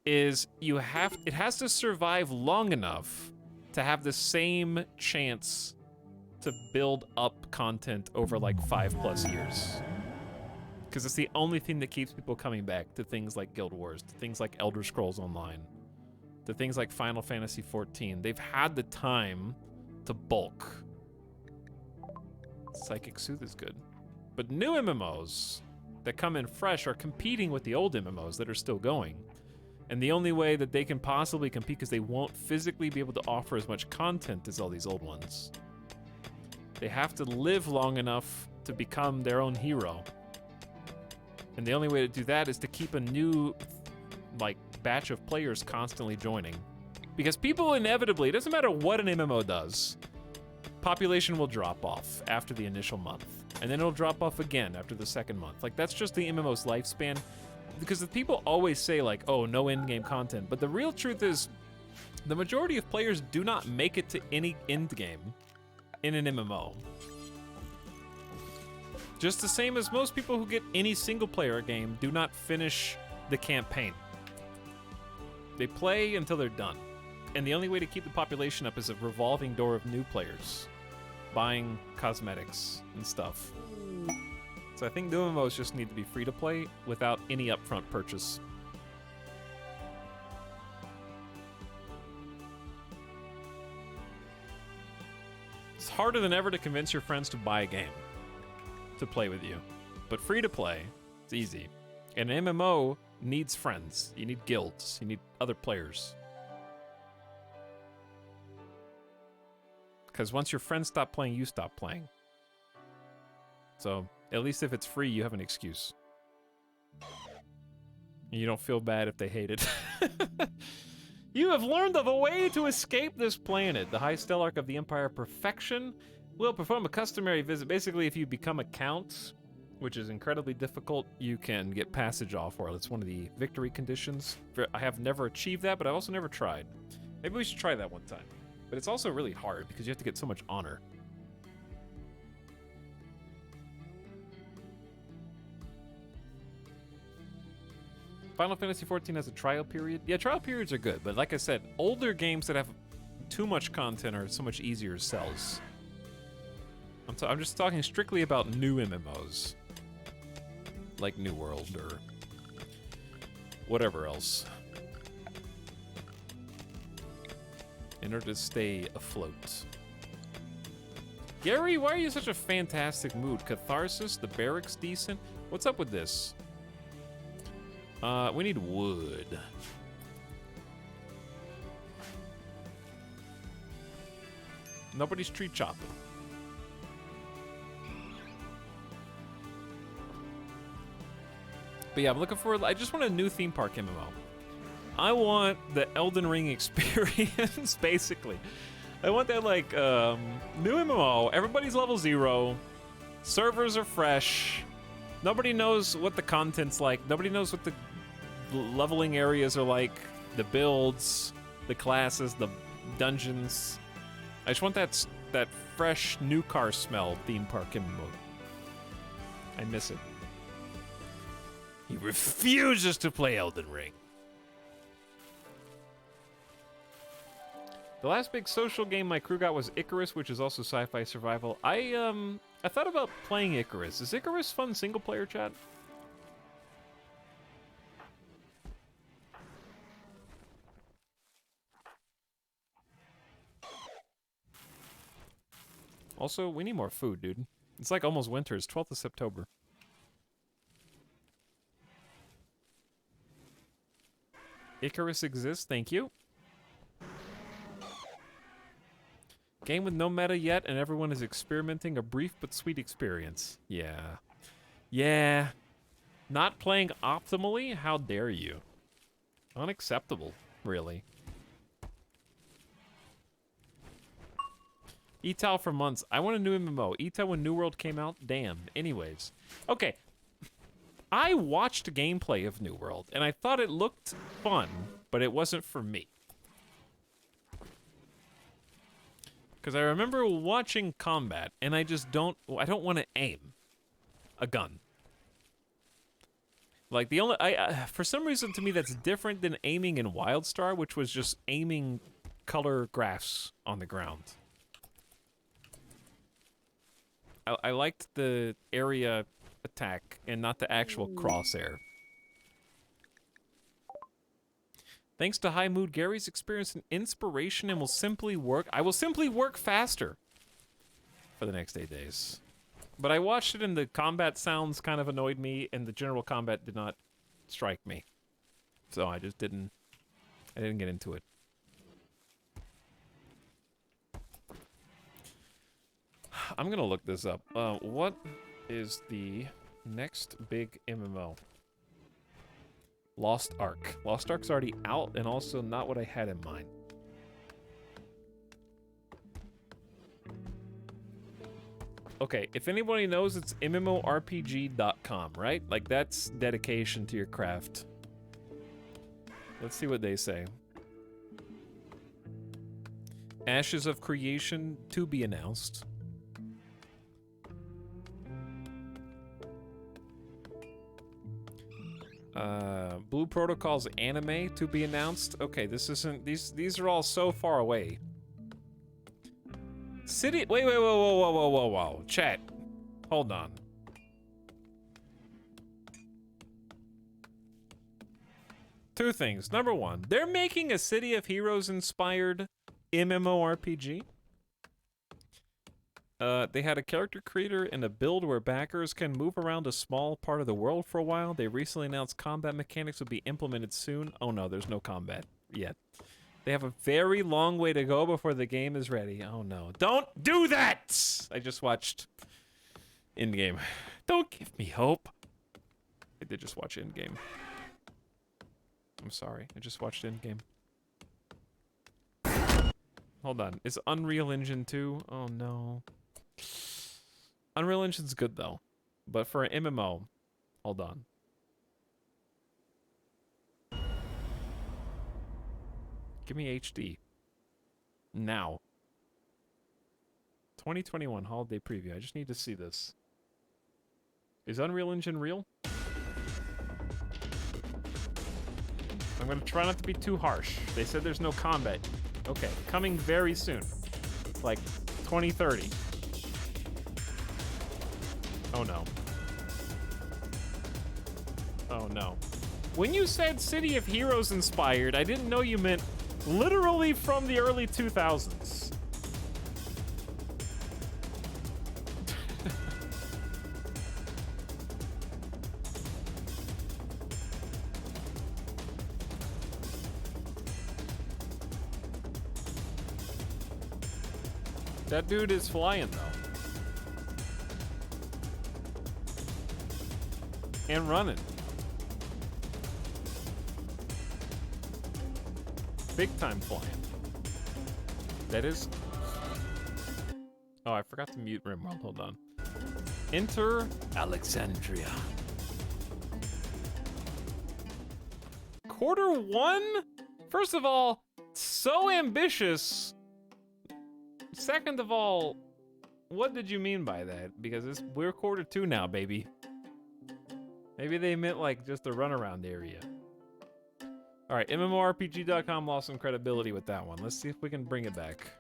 is it has to survive long enough to have the same chance to build up content over like 5+ years. Because it's the only thing that keeps people coming back to things like Guild Wars, to things like Elder Scrolls Online, to things like Final Fantasy XIV. They've had the time to bulk. Psychic Sooth is good. But new MMOs that come in fresh are competing with the old MMOs that are still going. And the only way that they can possibly compete, because they won't physically be able to offer as much content as all these old ones. They have to live long enough to become their own hero. And the only way to do that is to keep a new, like, batch of players constantly joining. Because people inevitably, it doesn't matter what an MMO does, population will drop off after the initial month. And then it'll drop off again after the second month. Like, that's just the MMO's lifespan. Because the people always say, like, oh, no in-game content. But the real truth is, the majority of players do not make it to any end game in an MMO. Just the same as most people who get any single-player game do not finish the campaign. They play until they're done. And the only way to keep the population up is a revolving door of new players, buying cosmetics and stuff. So I think new MMOs just need to be free to play without any upfront purchase. It's harder than ever to convince your friends to buy a game to play with you. But free to play, it's easy. And an MMO needs friends. You need guilds. You need other players. Because once your friends stop playing, you stop playing. So, at least if it's free, you have an excuse. And you don't feel bad if they hate it. You have learned of a way to escape this planet. The High Stellarch of the Empire of Perfection will perform a customary visit. Basically, if you become a count, which is incredibly difficult, you can get passage off world. It's one of the victory conditions. I have never achieved that, but I've also never tried. Maybe we should try that one time. But it's also really hard because you have to get so much honor. Final Fantasy XIV has a trial period. Yeah, trial periods are good, but like I said, older games that have too much content are so much easier sells. I'm just talking strictly about new MMOs. Like New World or whatever else. In order to stay afloat. Gary, why are you in such a fantastic mood? Catharsis, the barracks decent. What's up with this? We need wood. Nobody's tree chopping. But yeah, I'm looking for, I just want a new theme park MMO. I want the Elden Ring experience, basically. I want that, like, new MMO. Everybody's level 0. Servers are fresh. Nobody knows what the content's like. Nobody knows what the leveling areas are like. The builds, the classes, the dungeons. I just want that fresh new car smell theme park MMO. I miss it. He refuses to play Elden Ring. The last big social game my crew got was Icarus, which is also sci-fi survival. I thought about playing Icarus. Is Icarus fun single player, chat? Also, we need more food, dude. It's like almost winter. It's 12th of September. Icarus exists, thank you. Game with no meta yet, and everyone is experimenting. A brief but sweet experience. Yeah. Yeah. Not playing optimally? How dare you? Unacceptable, really. ETAL for months. I want a new MMO. ETAL when New World came out? Damn. Anyways. Okay. I watched gameplay of New World, and I thought it looked fun, but it wasn't for me. Because I remember watching combat, and I don't want to aim a gun. Like, the only, for some reason, to me, that's different than aiming in WildStar, which was just aiming color graphs on the ground. I liked the area attack and not the actual crosshair. Thanks to High Mood, Gary's experienced an inspiration and will simply work. I will simply work faster for the next 8 days. But I watched it and the combat sounds kind of annoyed me and the general combat did not strike me. So I just didn't get into it. I'm gonna look this up. What is the next big MMO? Lost Ark. Lost Ark's already out and also not what I had in mind. Okay, if anybody knows, it's MMORPG.com, right? Like, that's dedication to your craft. Let's see what they say. Ashes of Creation to be announced. Blue Protocol's anime to be announced. Okay, this isn't. These are all so far away. City. Wait, whoa. Chat. Hold on. Two things. Number one, they're making a City of Heroes inspired MMORPG. They had a character creator and a build where backers can move around a small part of the world for a while. They recently announced combat mechanics will be implemented soon. Oh no, there's no combat yet. They have a very long way to go before the game is ready. Oh no, don't do that! I just watched Endgame. Don't give me hope. I did just watch Endgame. I'm sorry, I just watched Endgame. Hold on, is Unreal Engine 2? Oh no. Unreal Engine's good though, but for an MMO, hold on. Give me HD. Now. 2021 holiday preview. I just need to see this. Is Unreal Engine real? I'm gonna try not to be too harsh. They said there's no combat. Okay, coming very soon. Like 2030. Oh no. Oh no. When you said City of Heroes inspired, I didn't know you meant literally from the early 2000s. That dude is flying though. And running. Big time flying. That is. Oh, I forgot to mute Rimworld. Hold on. Enter Alexandria. Q1? First of all, so ambitious. Second of all, what did you mean by that? Because we're Q2 now, baby. Maybe they meant like just a runaround area. All right, MMORPG.com lost some credibility with that one. Let's see if we can bring it back.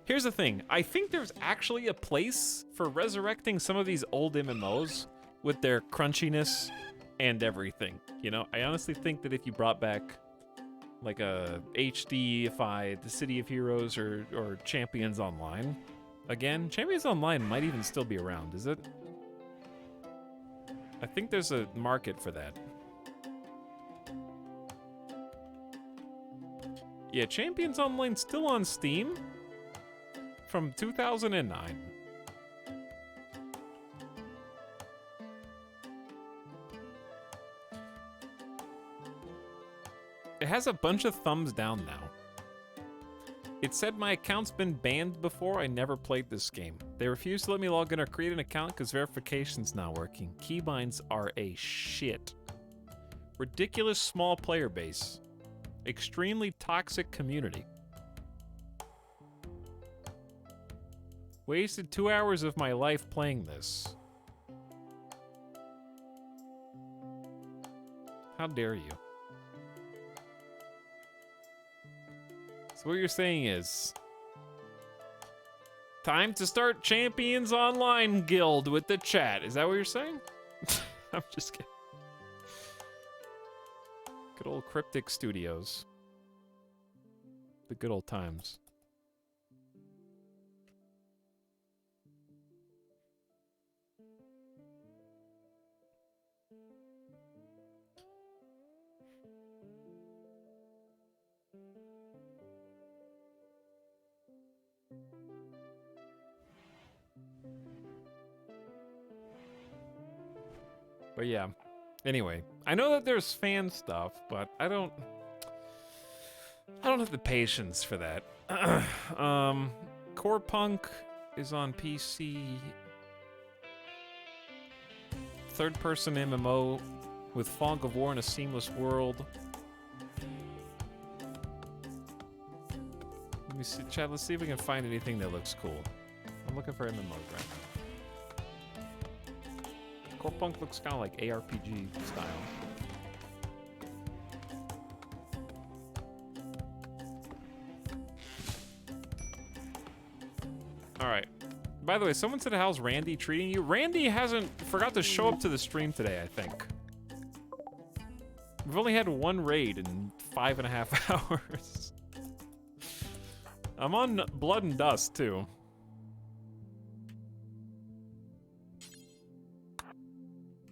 Here's the thing. I think there's actually a place for resurrecting some of these old MMOs with their crunchiness and everything. You know, I honestly think that if you brought back like a HD-ified City of Heroes or Champions Online, again, Champions Online might even still be around, is it? I think there's a market for that. Yeah, Champions Online still on Steam from 2009. It has a bunch of thumbs down now. It said my account's been banned before. I never played this game. They refused to let me log in or create an account because verification's not working. Keybinds are a shit. Ridiculous small player base. Extremely toxic community. Wasted 2 hours of my life playing this. How dare you? So what you're saying is, time to start Champions Online Guild with the chat. Is that what you're saying? I'm just kidding. Good old Cryptic Studios. The good old times. But yeah, anyway, I know that there's fan stuff, but I don't have the patience for that. Core Punk is on PC. Third-person MMO with Fog of War in a seamless world. Let me see, chat. Let's see if we can find anything that looks cool. I'm looking for MMOs right now. Core Punk looks kind of like ARPG style. Alright. By the way, someone said how's Randy treating you? Randy forgot to show up to the stream today, I think. We've only had one raid in 5.5 hours. I'm on Blood and Dust, too.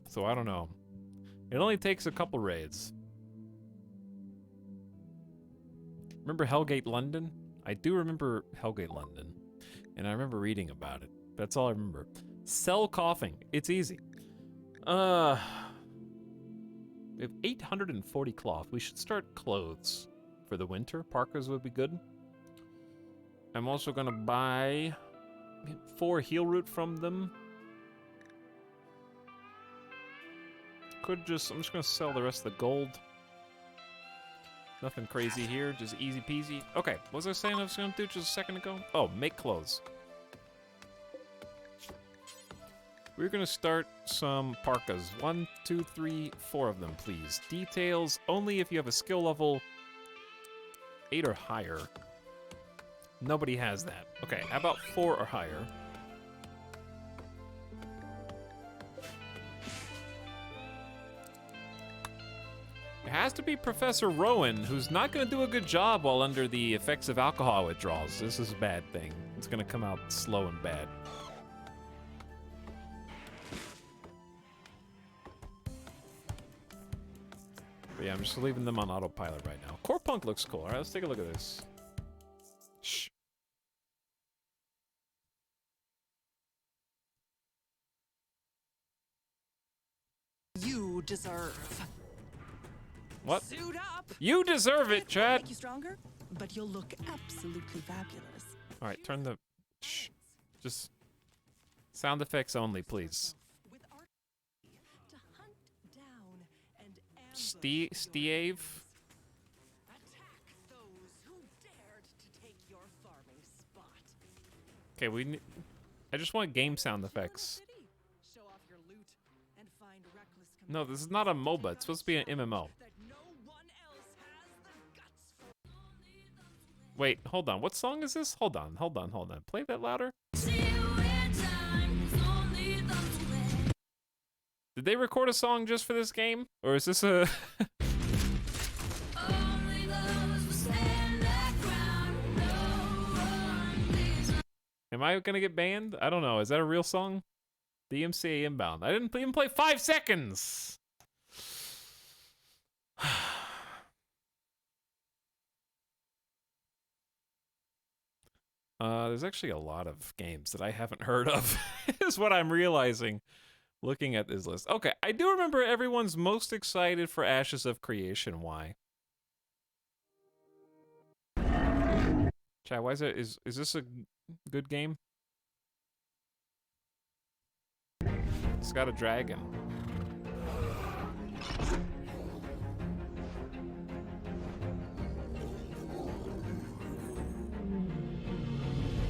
So I don't know. It only takes a couple raids. Remember Hellgate London? I do remember Hellgate London. And I remember reading about it. That's all I remember. Sell coughing. It's easy. We have 840 cloth. We should start clothes for the winter. Parkas would be good. I'm also gonna buy 4 heal root from them. I'm just gonna sell the rest of the gold. Nothing crazy here, just easy peasy. Okay, what was I saying I was gonna do just a second ago? Oh, make clothes. We're gonna start some parkas. 1, 2, 3, 4 of them, please. Details, only if you have a skill level 8 or higher. Nobody has that. Okay, how about 4 or higher? It has to be Professor Rowan, who's not going to do a good job while under the effects of alcohol withdrawals. This is a bad thing. It's going to come out slow and bad. But yeah, I'm just leaving them on autopilot right now. Core Punk looks cool. All right, let's take a look at this. Shh. You deserve. What? Suit up. You deserve it, Chad. Make you stronger, but you'll look absolutely fabulous. All right, turn the. Shh. Just sound effects only, please. With art to hunt down and Steve. attack those who dared to take your farming spot. Okay, I just want game sound effects. Show off your loot and find reckless No, this is not a MOBA. It's supposed to be an MMO. that no one else has the guts for. Wait, hold on. What song is this? Hold on. Play that louder. Did they record a song just for this game? Or is this a... Am I gonna get banned? I don't know. Is that a real song? DMCA Inbound. I didn't even play 5 seconds! There's actually a lot of games that I haven't heard of, is what I'm realizing looking at this list. Okay, I do remember everyone's most excited for Ashes of Creation. Why? Chad, why is it? Is this a good game? It's got a dragon.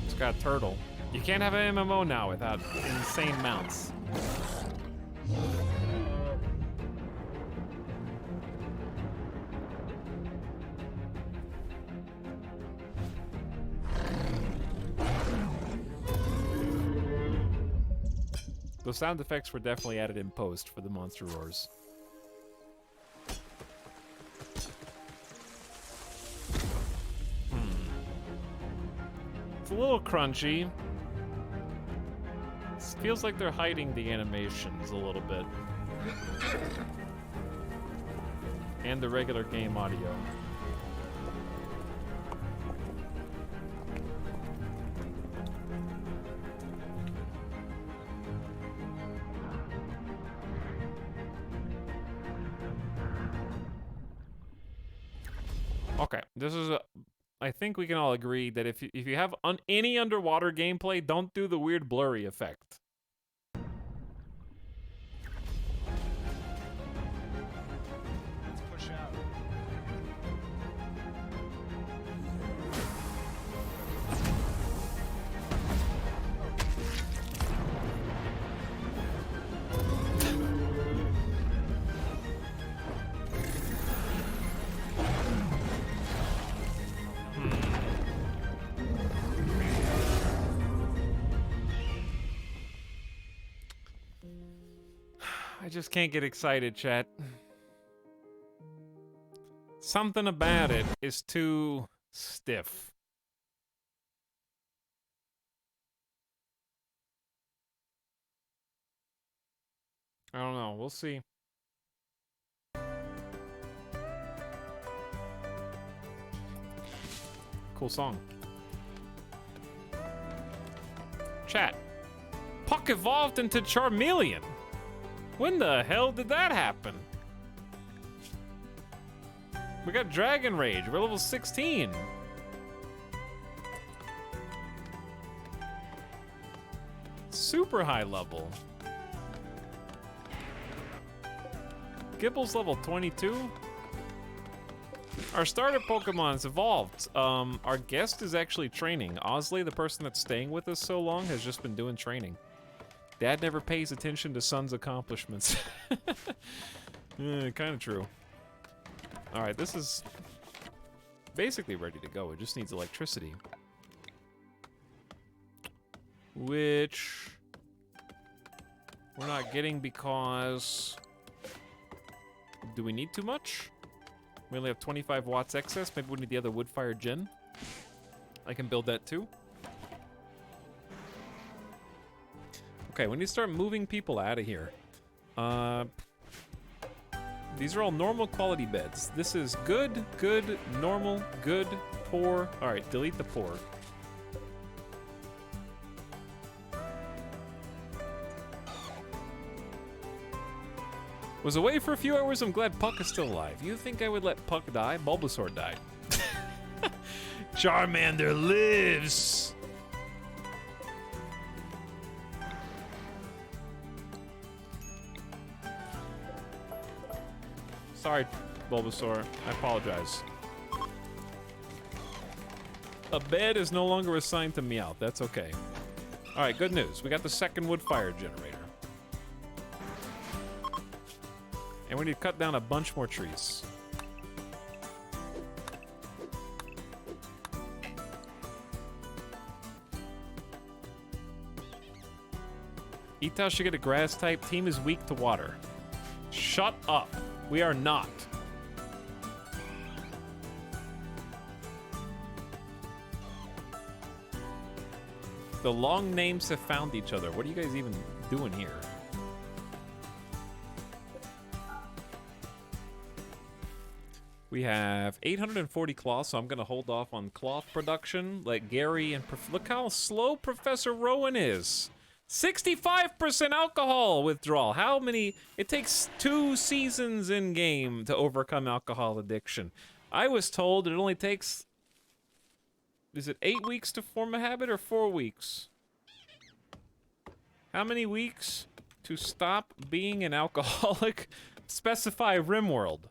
It's got a turtle. You can't have an MMO now without insane mounts. Those sound effects were definitely added in post for the monster roars. It's a little crunchy. It feels like they're hiding the animations a little bit. And the regular game audio. Okay, this is a... I think we can all agree that if you have any underwater gameplay, don't do the weird blurry effect. Let's push out. I just can't get excited, chat. Something about it is too stiff. I don't know. We'll see. Cool song. Chat. Puck evolved into Charmeleon. When the hell did that happen? We got Dragon Rage. We're level 16. Super high level. Gibble's level 22. Our starter Pokemon's evolved. Our guest is actually training. Osley, the person that's staying with us so long, has just been doing training. Dad never pays attention to son's accomplishments. Kind of true. All right, this is basically ready to go. It just needs electricity. Which we're not getting because... Do we need too much? We only have 25 watts excess. Maybe we need the other wood-fired gen. I can build that too. Okay, we need to start moving people out of here. These are all normal quality beds. This is good, good, normal, good, poor. All right, delete the poor. Was away for a few hours. I'm glad Puck is still alive. You think I would let Puck die? Bulbasaur died. Charmander lives. Sorry, Bulbasaur. I apologize. A bed is no longer assigned to Meowth. That's okay. All right, good news. We got the second wood-fire generator. And we need to cut down a bunch more trees. Ita should get a grass type. Team is weak to water. Shut up. We are not. The long names have found each other. What are you guys even doing here? We have 840 cloth, so I'm going to hold off on cloth production. Let Gary and... Look how slow Professor Rowan is. 65% alcohol withdrawal. How many... It takes 2 seasons in-game to overcome alcohol addiction. I was told it only takes... Is it 8 weeks to form a habit or 4 weeks? How many weeks to stop being an alcoholic? Specify RimWorld.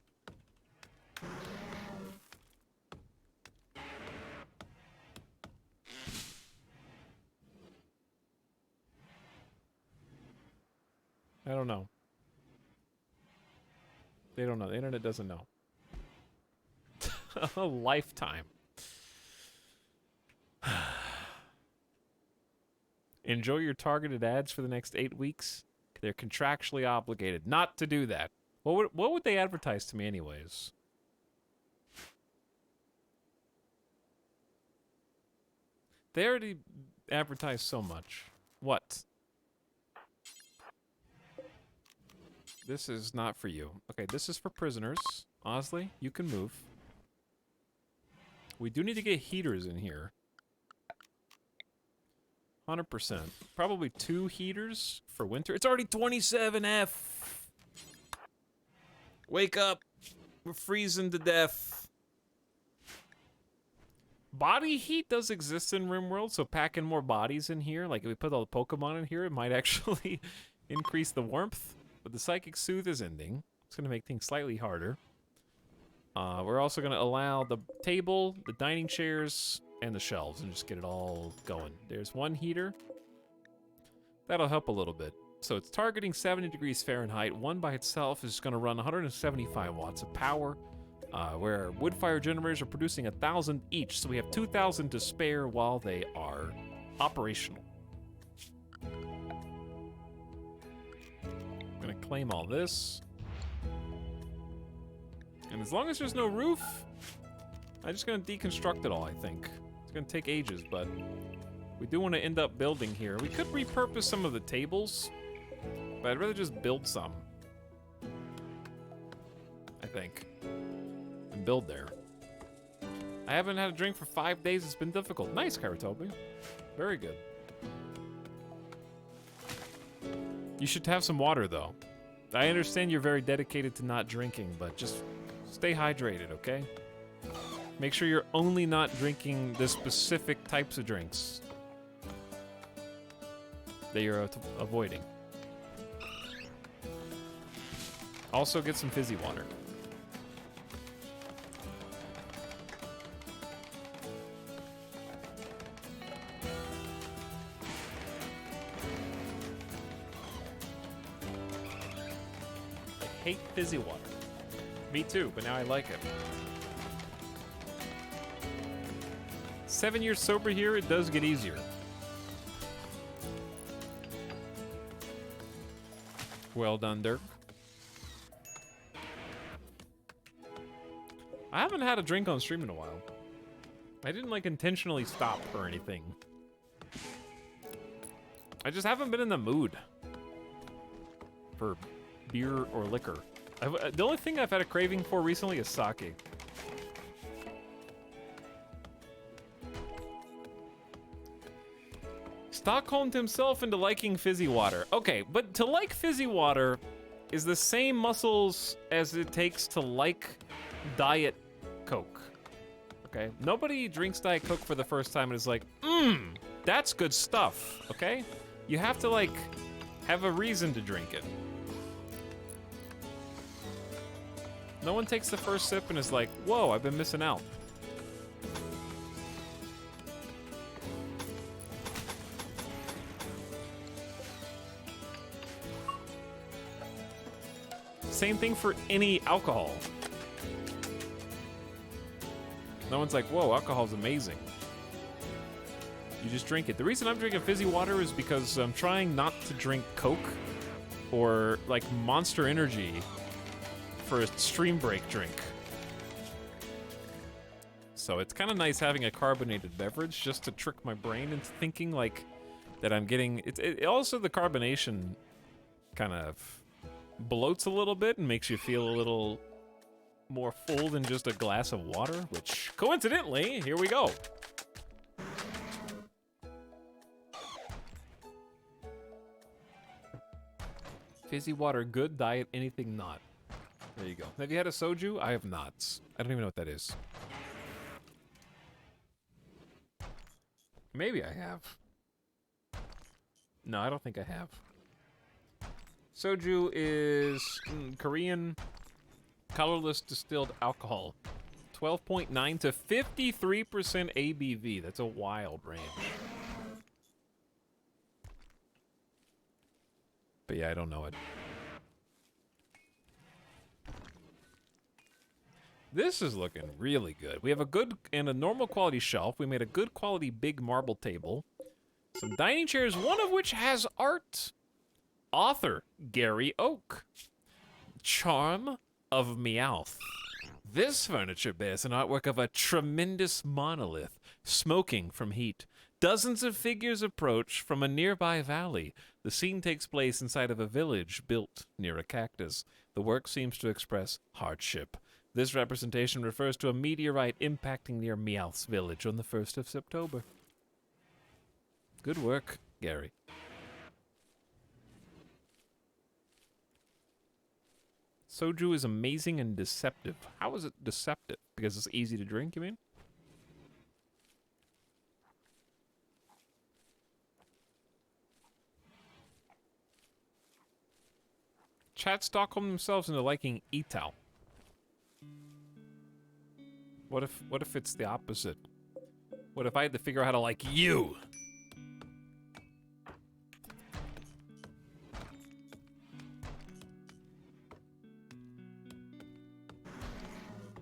I don't know. They don't know. The internet doesn't know. A lifetime. Enjoy your targeted ads for the next 8 weeks. They're contractually obligated not to do that. What would they advertise to me anyways? They already advertise so much. What? This is not for you. Okay, this is for prisoners. Osley, you can move. We do need to get heaters in here. 100%. Probably 2 heaters for winter. It's already 27F. Wake up. We're freezing to death. Body heat does exist in RimWorld, so packing more bodies in here, like if we put all the Pokemon in here, it might actually increase the warmth. But the Psychic Soothe is ending. It's going to make things slightly harder. We're also going to allow the table, the dining chairs, and the shelves, and just get it all going. There's 1 heater. That'll help a little bit. So it's targeting 70 degrees Fahrenheit. 1 by itself is going to run 175 watts of power, where wood-fire generators are producing 1,000 each. So we have 2,000 to spare while they are operational. I'm going to claim all this. And as long as there's no roof, I'm just gonna deconstruct it all, I think. It's gonna take ages, but we do want to end up building here. We could repurpose some of the tables, but I'd rather just build some, I think, and build there. I haven't had a drink for 5 days. It's been difficult. Nice, Karatobi. Very good. You should have some water, though. I understand you're very dedicated to not drinking, but just stay hydrated, okay? Make sure you're only not drinking the specific types of drinks that you're avoiding. Also, get some fizzy water. I hate fizzy water. Me too, but now I like it. 7 years sober here, it does get easier. Well done, Dirk. I haven't had a drink on stream in a while. I didn't like intentionally stop or anything. I just haven't been in the mood for beer or liquor. The only thing I've had a craving for recently is sake. Stockholmed himself into liking fizzy water. Okay, but to like fizzy water is the same muscles as it takes to like Diet Coke. Okay? Nobody drinks Diet Coke for the first time and is like, that's good stuff. Okay? You have to, like, have a reason to drink it. No one takes the first sip and is like, whoa, I've been missing out. Same thing for any alcohol. No one's like, whoa, alcohol's amazing. You just drink it. The reason I'm drinking fizzy water is because I'm trying not to drink Coke or, like, Monster Energy for a stream break drink. So it's kind of nice having a carbonated beverage just to trick my brain into thinking, like, that I'm getting... It also, the carbonation kind of bloats a little bit and makes you feel a little more full than just a glass of water, which, coincidentally, here we go. Fizzy water, good. Diet, anything not. There you go. Have you had a soju? I have not. I don't even know what that is. Maybe I have. No, I don't think I have. Soju is Korean colorless distilled alcohol. 12.9 to 53% ABV. That's a wild range. But yeah, I don't know it. This is looking really good. We have a good and a normal quality shelf. We made a good quality big marble table. Some dining chairs, one of which has art. Author, Gary Oak. Charm of Meowth. This furniture bears an artwork of a tremendous monolith, smoking from heat. Dozens of figures approach from a nearby valley. The scene takes place inside of a village built near a cactus. The work seems to express hardship. This representation refers to a meteorite impacting near Meowth's village on the 1st of September. Good work, Gary. Soju is amazing and deceptive. How is it deceptive? Because it's easy to drink, you mean? Chat Stockholm themselves into liking Etalyx. What if it's the opposite? What if I had to figure out how to like you?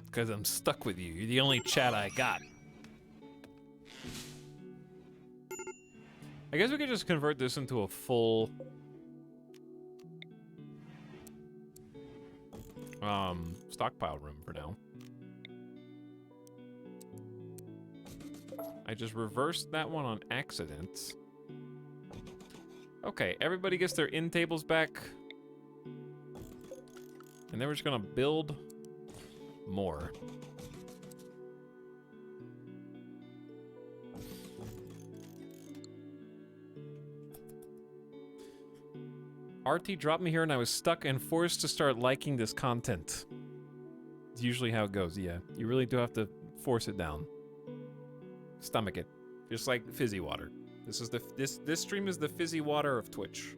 Because I'm stuck with you. You're the only chat I got. I guess we could just convert this into a full stockpile room for now. I just reversed that one on accident. Okay, everybody gets their inn tables back. And then we're just gonna build more. RT dropped me here and I was stuck and forced to start liking this content. It's usually how it goes, yeah. You really do have to force it down. Stomach it. Just like fizzy water. This is this stream is the fizzy water of Twitch.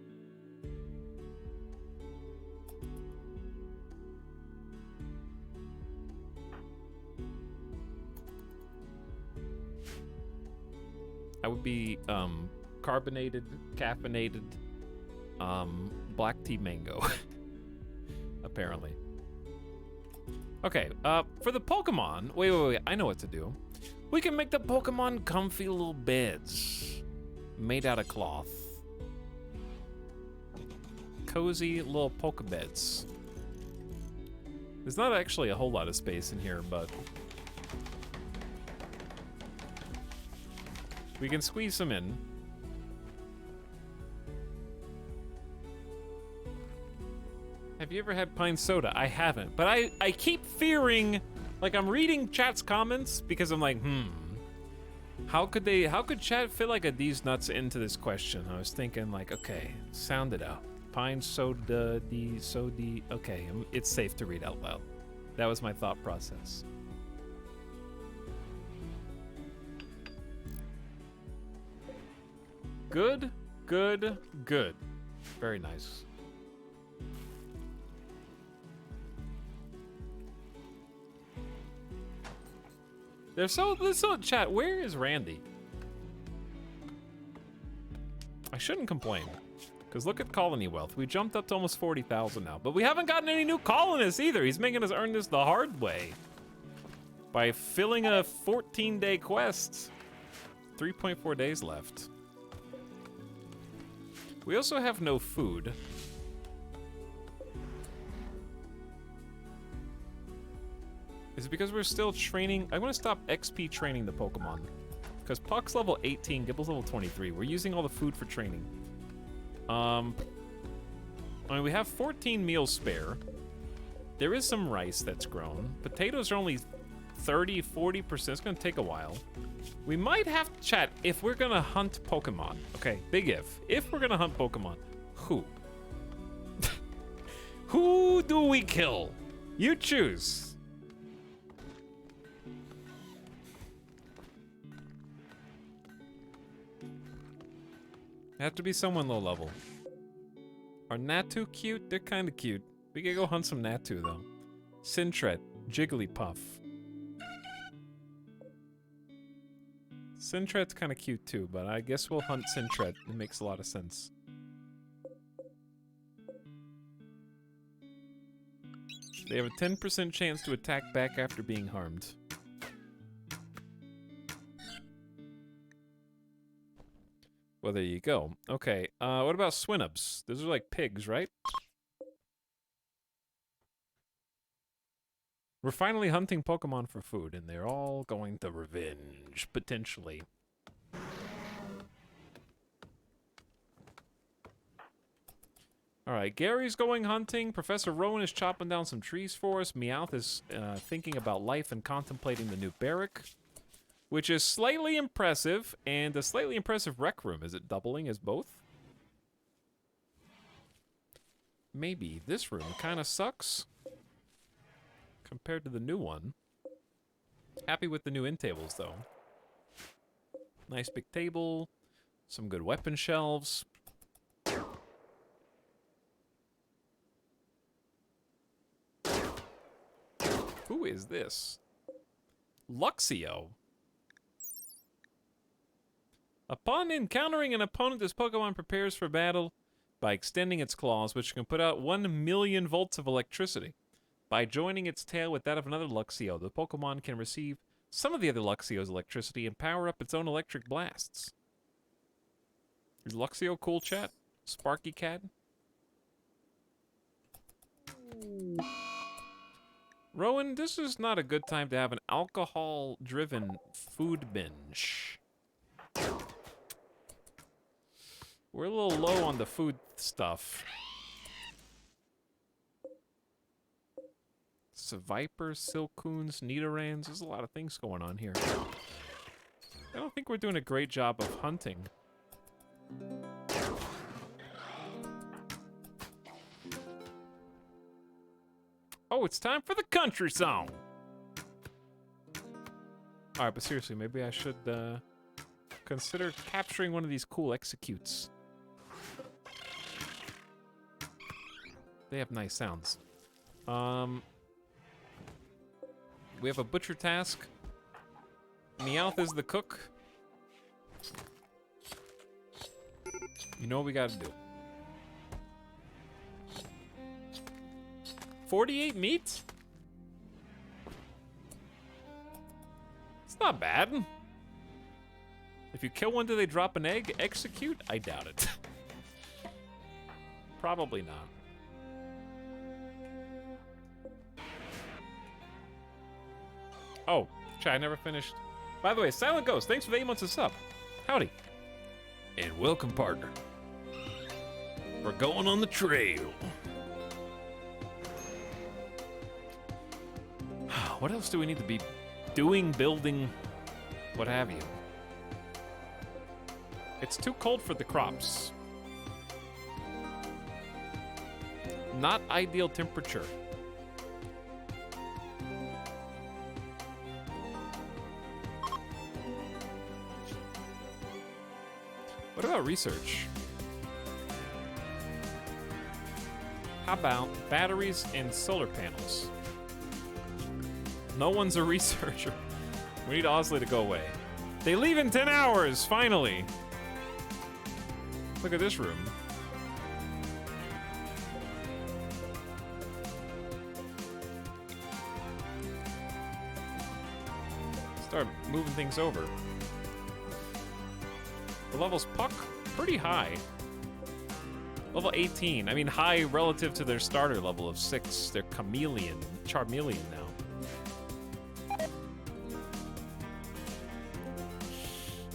I would be carbonated, caffeinated, black tea mango. Apparently. Okay, for the Pokemon, wait, I know what to do. We can make the Pokemon comfy little beds made out of cloth. Cozy little Pokebeds. There's not actually a whole lot of space in here, but we can squeeze some in. Have you ever had pine soda? I haven't, but I keep fearing, like I'm reading chat's comments because I'm like, how could chat fit like a D's nuts into this question? I was thinking like, okay, sound it out. Pine soda, okay, it's safe to read out loud. That was my thought process. Good, good, good. Very nice. They're so chat, where is Randy? I shouldn't complain. Because look at colony wealth. We jumped up to almost 40,000 now. But we haven't gotten any new colonists either. He's making us earn this the hard way. By filling a 14-day quest. 3.4 days left. We also have no food. Is it because we're still training? I want to stop XP training the Pokemon. Because Puck's level 18, Gibble's level 23. We're using all the food for training. I mean, we have 14 meals spare. There is some rice that's grown. Potatoes are only 30, 40%. It's going to take a while. We might have to chat if we're going to hunt Pokemon. Okay, big if. If we're going to hunt Pokemon, who? Who do we kill? You choose. Have to be someone low level. Are Natu cute? They're kind of cute. We could go hunt some Natu though. Sintret, Jigglypuff. Sintret's kind of cute too, but I guess we'll hunt Sintret. It makes a lot of sense. They have a 10% chance to attack back after being harmed. Well, there you go. Okay, what about Swinubs? Those are like pigs, right? We're finally hunting Pokemon for food, and they're all going to revenge, potentially. Alright, Gary's going hunting. Professor Rowan is chopping down some trees for us. Meowth is thinking about life and contemplating the new barrack. Which is slightly impressive, and a slightly impressive rec room. Is it doubling as both? Maybe. This room kind of sucks compared to the new one. Happy with the new inn tables, though. Nice big table. Some good weapon shelves. Who is this? Luxio. Upon encountering an opponent, this Pokemon prepares for battle by extending its claws, which can put out 1,000,000 volts of electricity. By joining its tail with that of another Luxio, the Pokemon can receive some of the other Luxio's electricity and power up its own electric blasts. Is Luxio cool, chat? Sparky Cat? Rowan, this is not a good time to have an alcohol-driven food binge. We're a little low on the food stuff. So vipers, silcoons, nidorans, there's a lot of things going on here. I don't think we're doing a great job of hunting. Oh, it's time for the country song! Alright, but seriously, maybe I should consider capturing one of these cool executes. They have nice sounds. We have a butcher task. Meowth is the cook. You know what we gotta do. 48 meat? It's not bad. If you kill one, do they drop an egg? Execute? I doubt it. Probably not. Oh, chat, I never finished. By the way, Silent Ghost, thanks for the 8 months of sub. Howdy. And welcome, partner. We're going on the trail. What else do we need to be doing, building, what have you? It's too cold for the crops. Not ideal temperature. What about research? How about batteries and solar panels? No one's a researcher. We need Osley to go away. They leave in 10 hours, finally. Look at this room. Start moving things over. The level's Puck, pretty high. Level 18. I mean, high relative to their starter level of 6. They're Charmeleon now.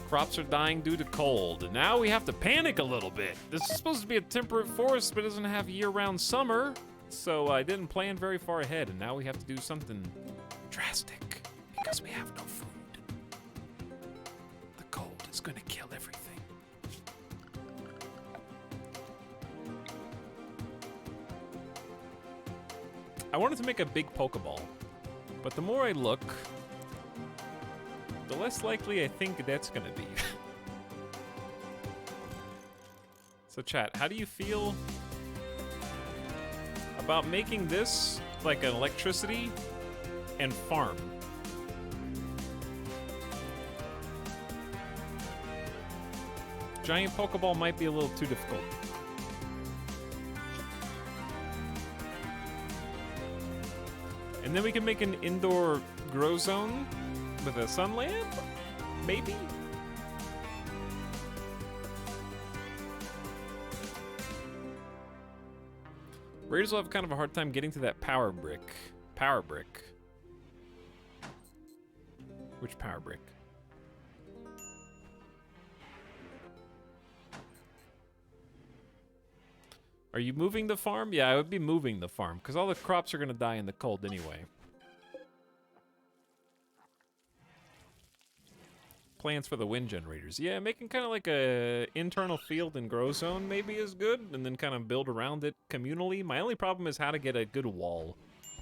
Crops are dying due to cold. And now we have to panic a little bit. This is supposed to be a temperate forest, but it doesn't have year-round summer. So I didn't plan very far ahead, and now we have to do something drastic because we have no food. The cold is gonna kill everything. I wanted to make a big Pokeball, but the more I look, the less likely I think that's gonna be. So chat, how do you feel about making this like an electricity and farm? Giant Pokeball might be a little too difficult. And then we can make an indoor grow zone with a sun lamp? Maybe? Raiders will have kind of a hard time getting to that power brick. Power brick. Which power brick? Are you moving the farm? Yeah, I would be moving the farm, because all the crops are going to die in the cold anyway. Plans for the wind generators. Yeah, making kind of like a internal field and grow zone maybe is good, and then kind of build around it communally. My only problem is how to get a good wall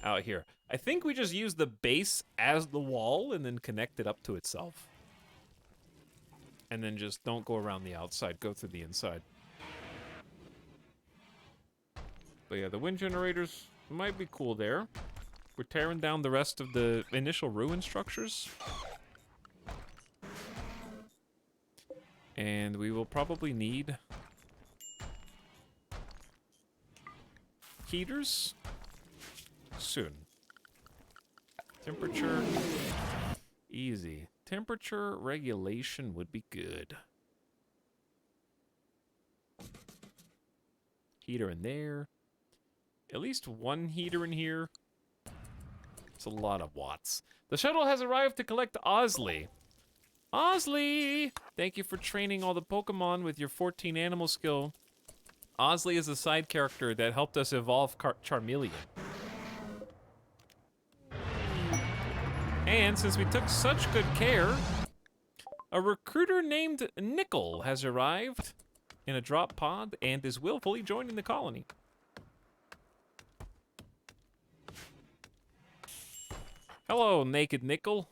out here. I think we just use the base as the wall and then connect it up to itself. And then just don't go around the outside, go through the inside. But yeah, the wind generators might be cool there. We're tearing down the rest of the initial ruin structures. And we will probably need heaters soon. Temperature, easy. Temperature regulation would be good. Heater in there. At least one heater in here. It's a lot of watts. The shuttle has arrived to collect Osley. Osley! Thank you for training all the Pokemon with your 14 animal skill. Osley is a side character that helped us evolve Charmeleon. And since we took such good care, a recruiter named Nickel has arrived in a drop pod and is willfully joining the colony. Hello, Naked Nickel.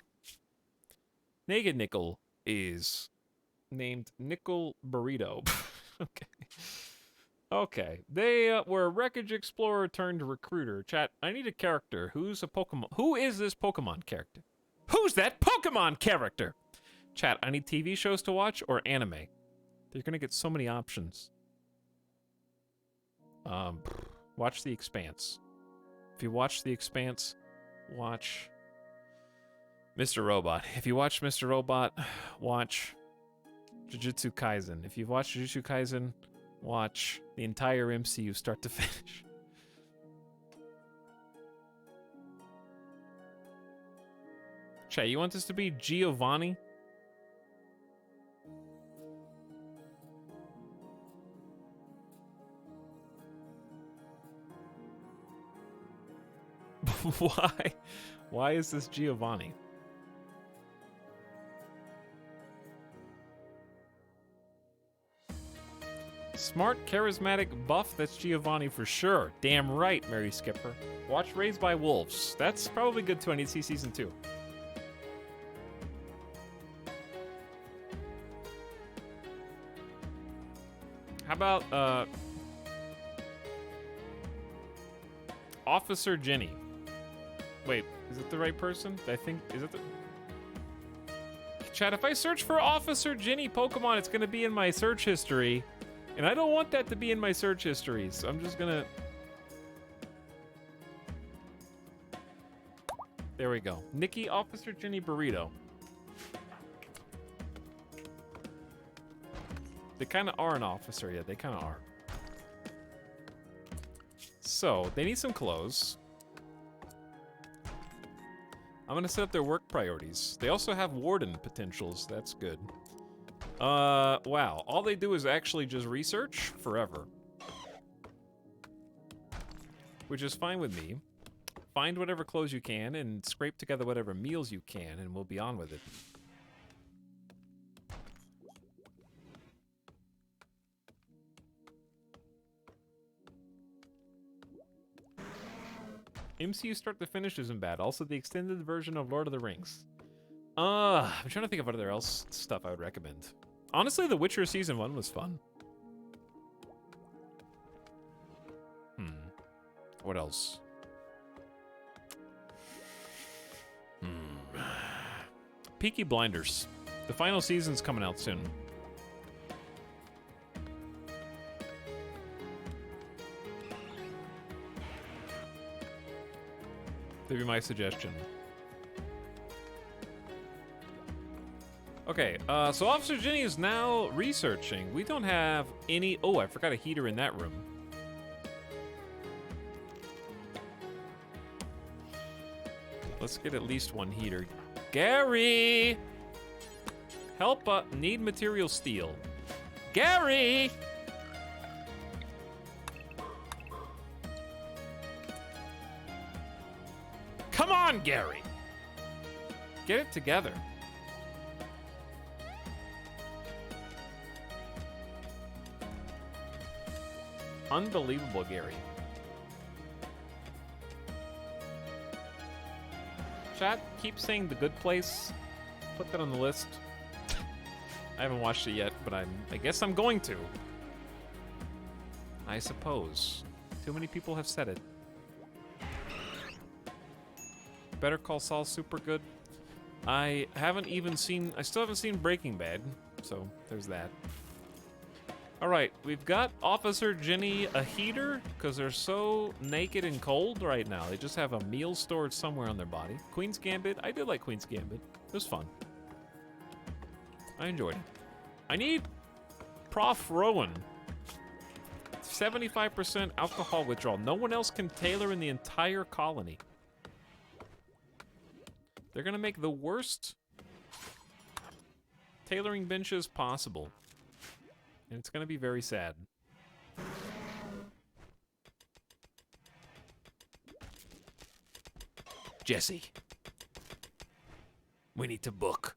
Naked Nickel is named Nickel Burrito. Okay. Okay. They were a wreckage explorer turned recruiter. Chat, I need a character. Who's a Pokemon? Who is this Pokemon character? Who's that Pokemon character? Chat, I need TV shows to watch or anime. They're gonna get so many options. Watch The Expanse. If you watch The Expanse, watch Mr. Robot. If you watch Mr. Robot, watch Jujutsu Kaisen. If you've watched Jujutsu Kaisen, watch the entire MCU start to finish. Chat, you want this to be Giovanni? Why? Why is this Giovanni? Smart, charismatic buff, that's Giovanni for sure. Damn right, Mary Skipper. Watch Raised by Wolves. That's probably good too. I need to see season 2. How about, Officer Jenny? Wait, is it the right person? I think, is it the... Chat, if I search for Officer Jenny Pokemon, it's gonna be in my search history. And I don't want that to be in my search history, so I'm just gonna... There we go. Nikki, Officer Jenny Burrito. They kind of are an officer, yeah, they kind of are. So, they need some clothes. I'm gonna set up their work priorities. They also have warden potentials, that's good. Wow, all they do is actually just research forever. Which is fine with me. Find whatever clothes you can and scrape together whatever meals you can and we'll be on with it. MCU start to finish isn't bad. Also, the extended version of Lord of the Rings. I'm trying to think of other else stuff I would recommend. Honestly, The Witcher Season 1 was fun. What else? Peaky Blinders. The final season's coming out soon. That'd be my suggestion. Okay, so Officer Jenny is now researching. We don't have any... Oh, I forgot a heater in that room. Let's get at least one heater. Gary! Help, need material steel. Gary! Come on, Gary! Get it together. Unbelievable, Gary. Chat, keep saying The Good Place. Put that on the list. I haven't watched it yet, but I guess I'm going to. I suppose. Too many people have said it. Better Call Saul's super good. I still haven't seen Breaking Bad, so there's that. All right, we've got Officer Jenny a heater because they're so naked and cold right now. They just have a meal stored somewhere on their body. Queen's Gambit, I did like Queen's Gambit. It was fun. I enjoyed it. I need Prof. Rowan. 75% alcohol withdrawal. No one else can tailor in the entire colony. They're gonna make the worst tailoring benches possible. And it's gonna be very sad. Jesse, we need to book.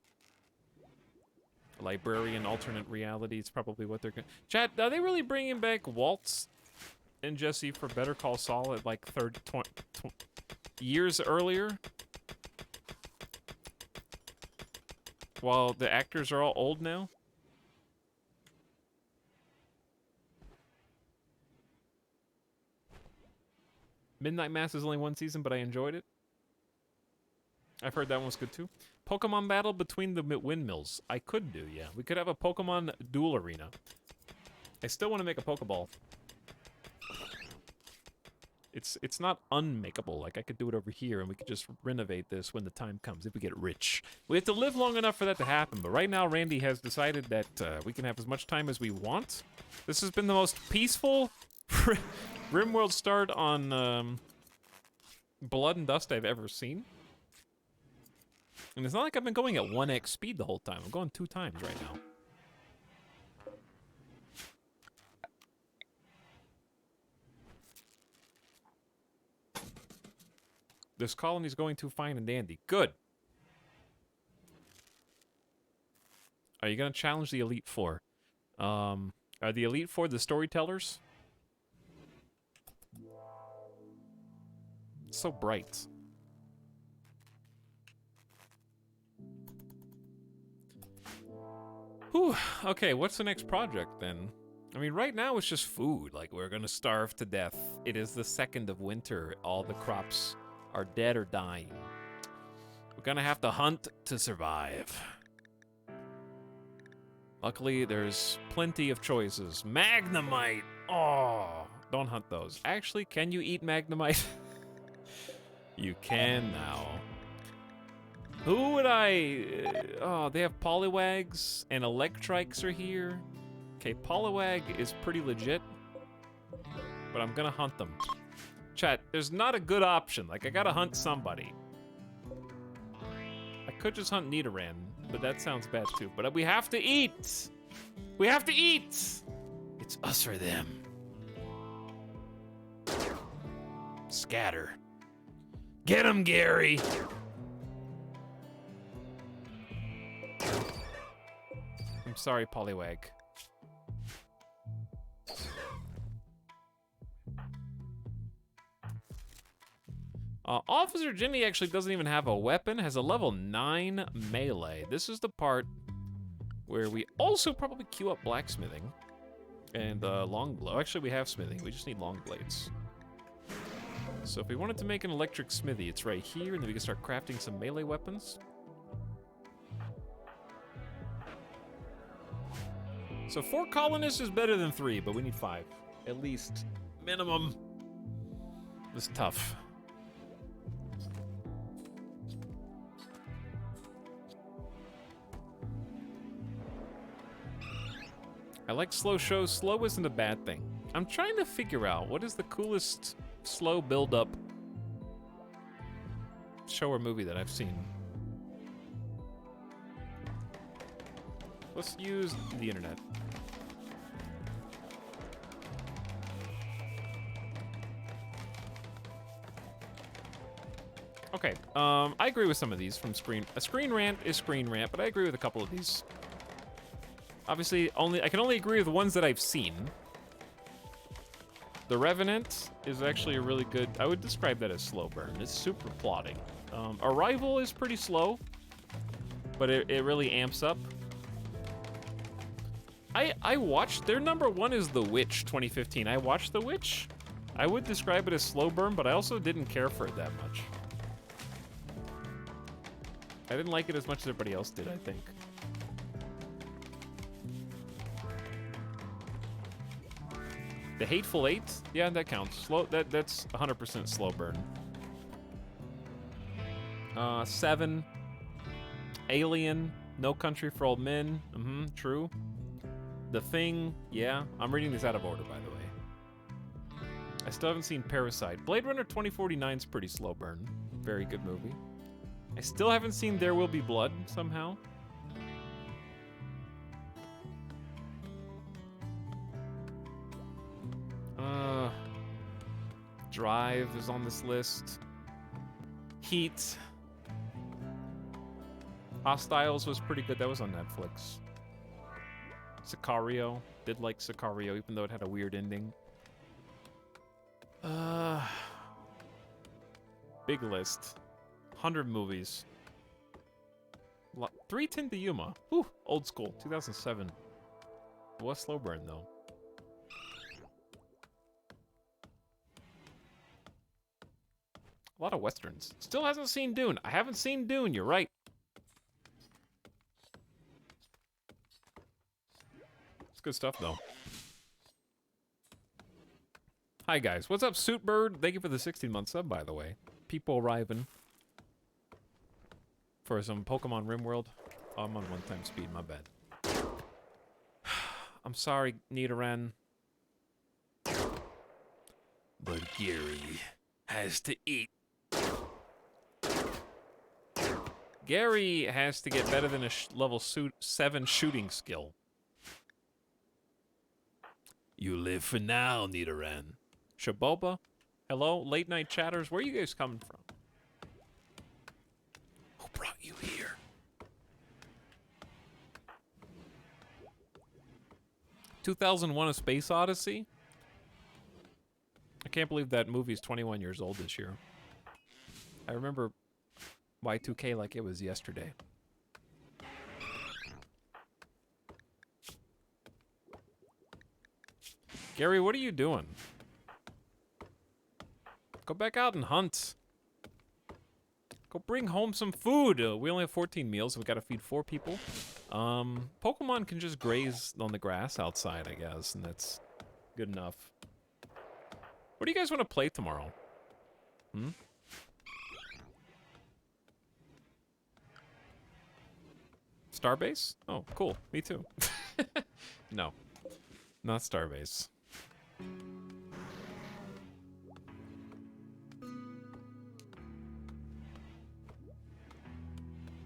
Librarian alternate reality is probably what they're gonna... Chat, are they really bringing back Waltz and Jesse for Better Call Saul at like years earlier? While the actors are all old now? Midnight Mass is only one season, but I enjoyed it. I've heard that one was good too. Pokemon battle between the windmills. I could do, yeah. We could have a Pokemon duel arena. I still want to make a Pokeball. It's not unmakeable. Like, I could do it over here, and we could just renovate this when the time comes, if we get rich. We have to live long enough for that to happen, but right now, Randy has decided that we can have as much time as we want. This has been the most peaceful RimWorld start on Blood and Dust I've ever seen. And it's not like I've been going at 1x speed the whole time. I'm going 2 times right now. This colony's going too fine and dandy. Good. Are you going to challenge the Elite Four? Are the Elite Four the storytellers? It's so bright. Whew. Okay, what's the next project then? I mean, right now it's just food. Like, we're gonna starve to death. It is the 2nd of winter. All the crops are dead or dying. We're gonna have to hunt to survive. Luckily, there's plenty of choices. Magnemite! Oh, don't hunt those. Actually, can you eat Magnemite? You can now. Who would I... oh, they have Poliwags and Electrikes are here. Okay, Poliwag is pretty legit. But I'm gonna hunt them. Chat, there's not a good option. Like, I gotta hunt somebody. I could just hunt Nidoran, but that sounds bad too. But we have to eat! We have to eat! It's us or them. Scatter. Get him, Gary! I'm sorry, Poliwag. Officer Jimmy actually doesn't even have a weapon, has a level 9 melee. This is the part where we also probably queue up blacksmithing and longbow. Actually, we have smithing, we just need long blades. So if we wanted to make an electric smithy, it's right here, and then we can start crafting some melee weapons. So 4 colonists is better than 3, but we need 5. At least. Minimum. This is tough. I like slow shows. Slow isn't a bad thing. I'm trying to figure out what is the coolest slow build-up show or movie that I've seen. Let's use the internet. Okay, I agree with some of these from Screen. A Screen Rant is Screen Rant, but I agree with a couple of these. Obviously, I can only agree with the ones that I've seen. The Revenant is actually a really good... I would describe that as slow burn. It's super plotting. Arrival is pretty slow, but it really amps up. I watched... Their #1 is The Witch 2015. I watched The Witch. I would describe it as slow burn, but I also didn't care for it that much. I didn't like it as much as everybody else did, I think. The Hateful Eight? Yeah, that counts. Slow. That's 100% slow burn. 7. Alien. No Country for Old Men. True. The Thing. Yeah. I'm reading this out of order, by the way. I still haven't seen Parasite. Blade Runner 2049 is pretty slow burn. Very good movie. I still haven't seen There Will Be Blood somehow. Drive is on this list. Heat. Hostiles was pretty good. That was on Netflix. Sicario. Did like Sicario, even though it had a weird ending. Big list. 100 movies. 310 to Yuma. Whew, old school. 2007. It was slow burn, though. A lot of westerns. Still hasn't seen Dune. I haven't seen Dune, you're right. It's good stuff, though. Hi, guys. What's up, Suitbird? Thank you for the 16-month sub, by the way. People arriving for some Pokemon RimWorld. Oh, I'm on one-time speed, my bad. I'm sorry, Nidoran. But Gary has to eat. Gary has to get better than a level 7 shooting skill. You live for now, Nidoran. Shaboba? Hello, late night chatters. Where are you guys coming from? Who brought you here? "2001: A Space Odyssey"? I can't believe that movie's 21 years old this year. I remember Y2K like it was yesterday. Gary, what are you doing? Go back out and hunt. Go bring home some food. We only have 14 meals, so we gotta feed 4 people. Pokemon can just graze on the grass outside, I guess, and that's good enough. What do you guys want to play tomorrow? Hmm? Starbase? Oh, cool. Me too. No. Not Starbase.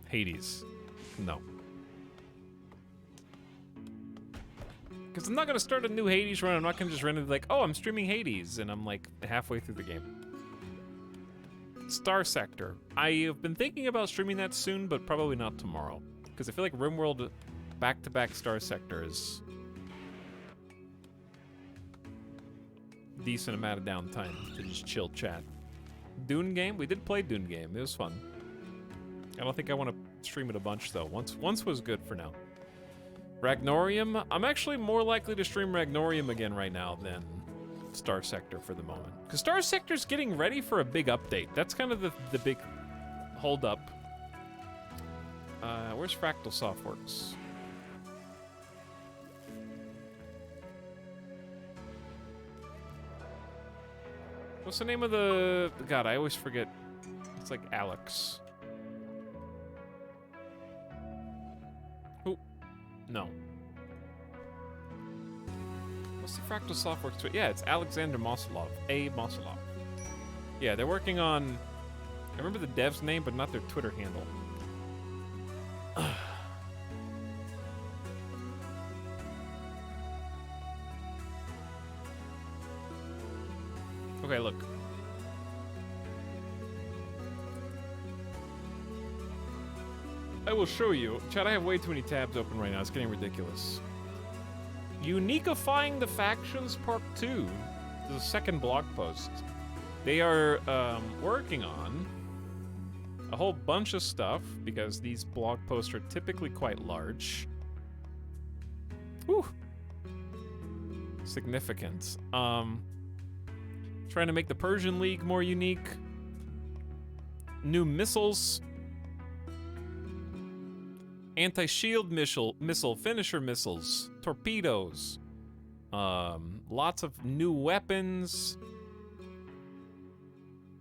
Hades. No. Because I'm not going to start a new Hades run. I'm not going to just randomly be like, oh, I'm streaming Hades. And I'm like halfway through the game. Star Sector. I have been thinking about streaming that soon, but probably not tomorrow. Because I feel like RimWorld back-to-back Star Sector is decent amount of downtime to just chill chat. Dune game? We did play Dune game. It was fun. I don't think I want to stream it a bunch, though. Once was good for now. Ragnorium? I'm actually more likely to stream Ragnorium again right now than Star Sector for the moment. Because Star Sector's getting ready for a big update. That's kind of the big hold-up. Where's Fractal Softworks? What's the name of the... God, I always forget. It's like Alex. Who? No. What's the Fractal Softworks tweet? Yeah, it's Alexander Mosolov. A. Mosolov. Yeah, they're working on... I remember the dev's name, but not their Twitter handle. Okay, look. I will show you. Chad, I have way too many tabs open right now. It's getting ridiculous. Uniquifying the Factions Part 2. This is the second blog post. They are working on a whole bunch of stuff because these blog posts are typically quite large. Whew. Significant. Trying to make the Persian League more unique. New missiles. Anti-shield missile, finisher missiles, torpedoes. Lots of new weapons.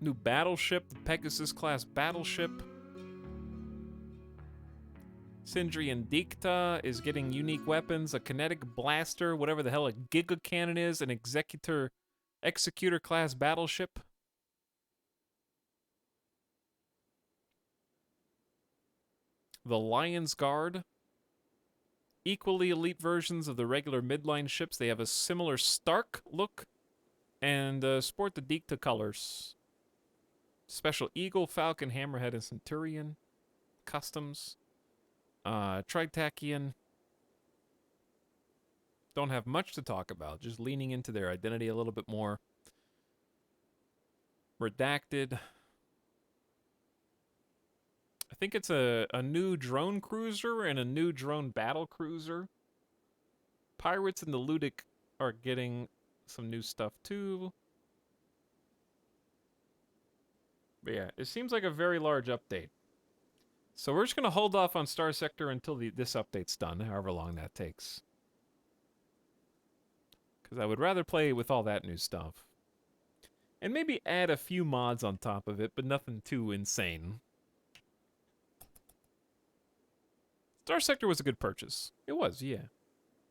New battleship, the Pegasus-class battleship. Sindri Dicta is getting unique weapons, a kinetic blaster, whatever the hell a Giga Cannon is, an Executor-class battleship. the Lion's Guard. Equally elite versions of the regular midline ships. They have a similar Stark look and sport the Dicta colors. Special Eagle, Falcon, Hammerhead, and Centurion. Customs. Tritachian. Don't have much to talk about. Just leaning into their identity a little bit more. Redacted. I think it's a new drone cruiser and a new drone battle cruiser. Pirates and the Ludic are getting some new stuff too. But yeah, it seems like a very large update. So we're just going to hold off on Star Sector until this update's done, however long that takes. Because I would rather play with all that new stuff. And maybe add a few mods on top of it, but nothing too insane. Star Sector was a good purchase. It was, yeah.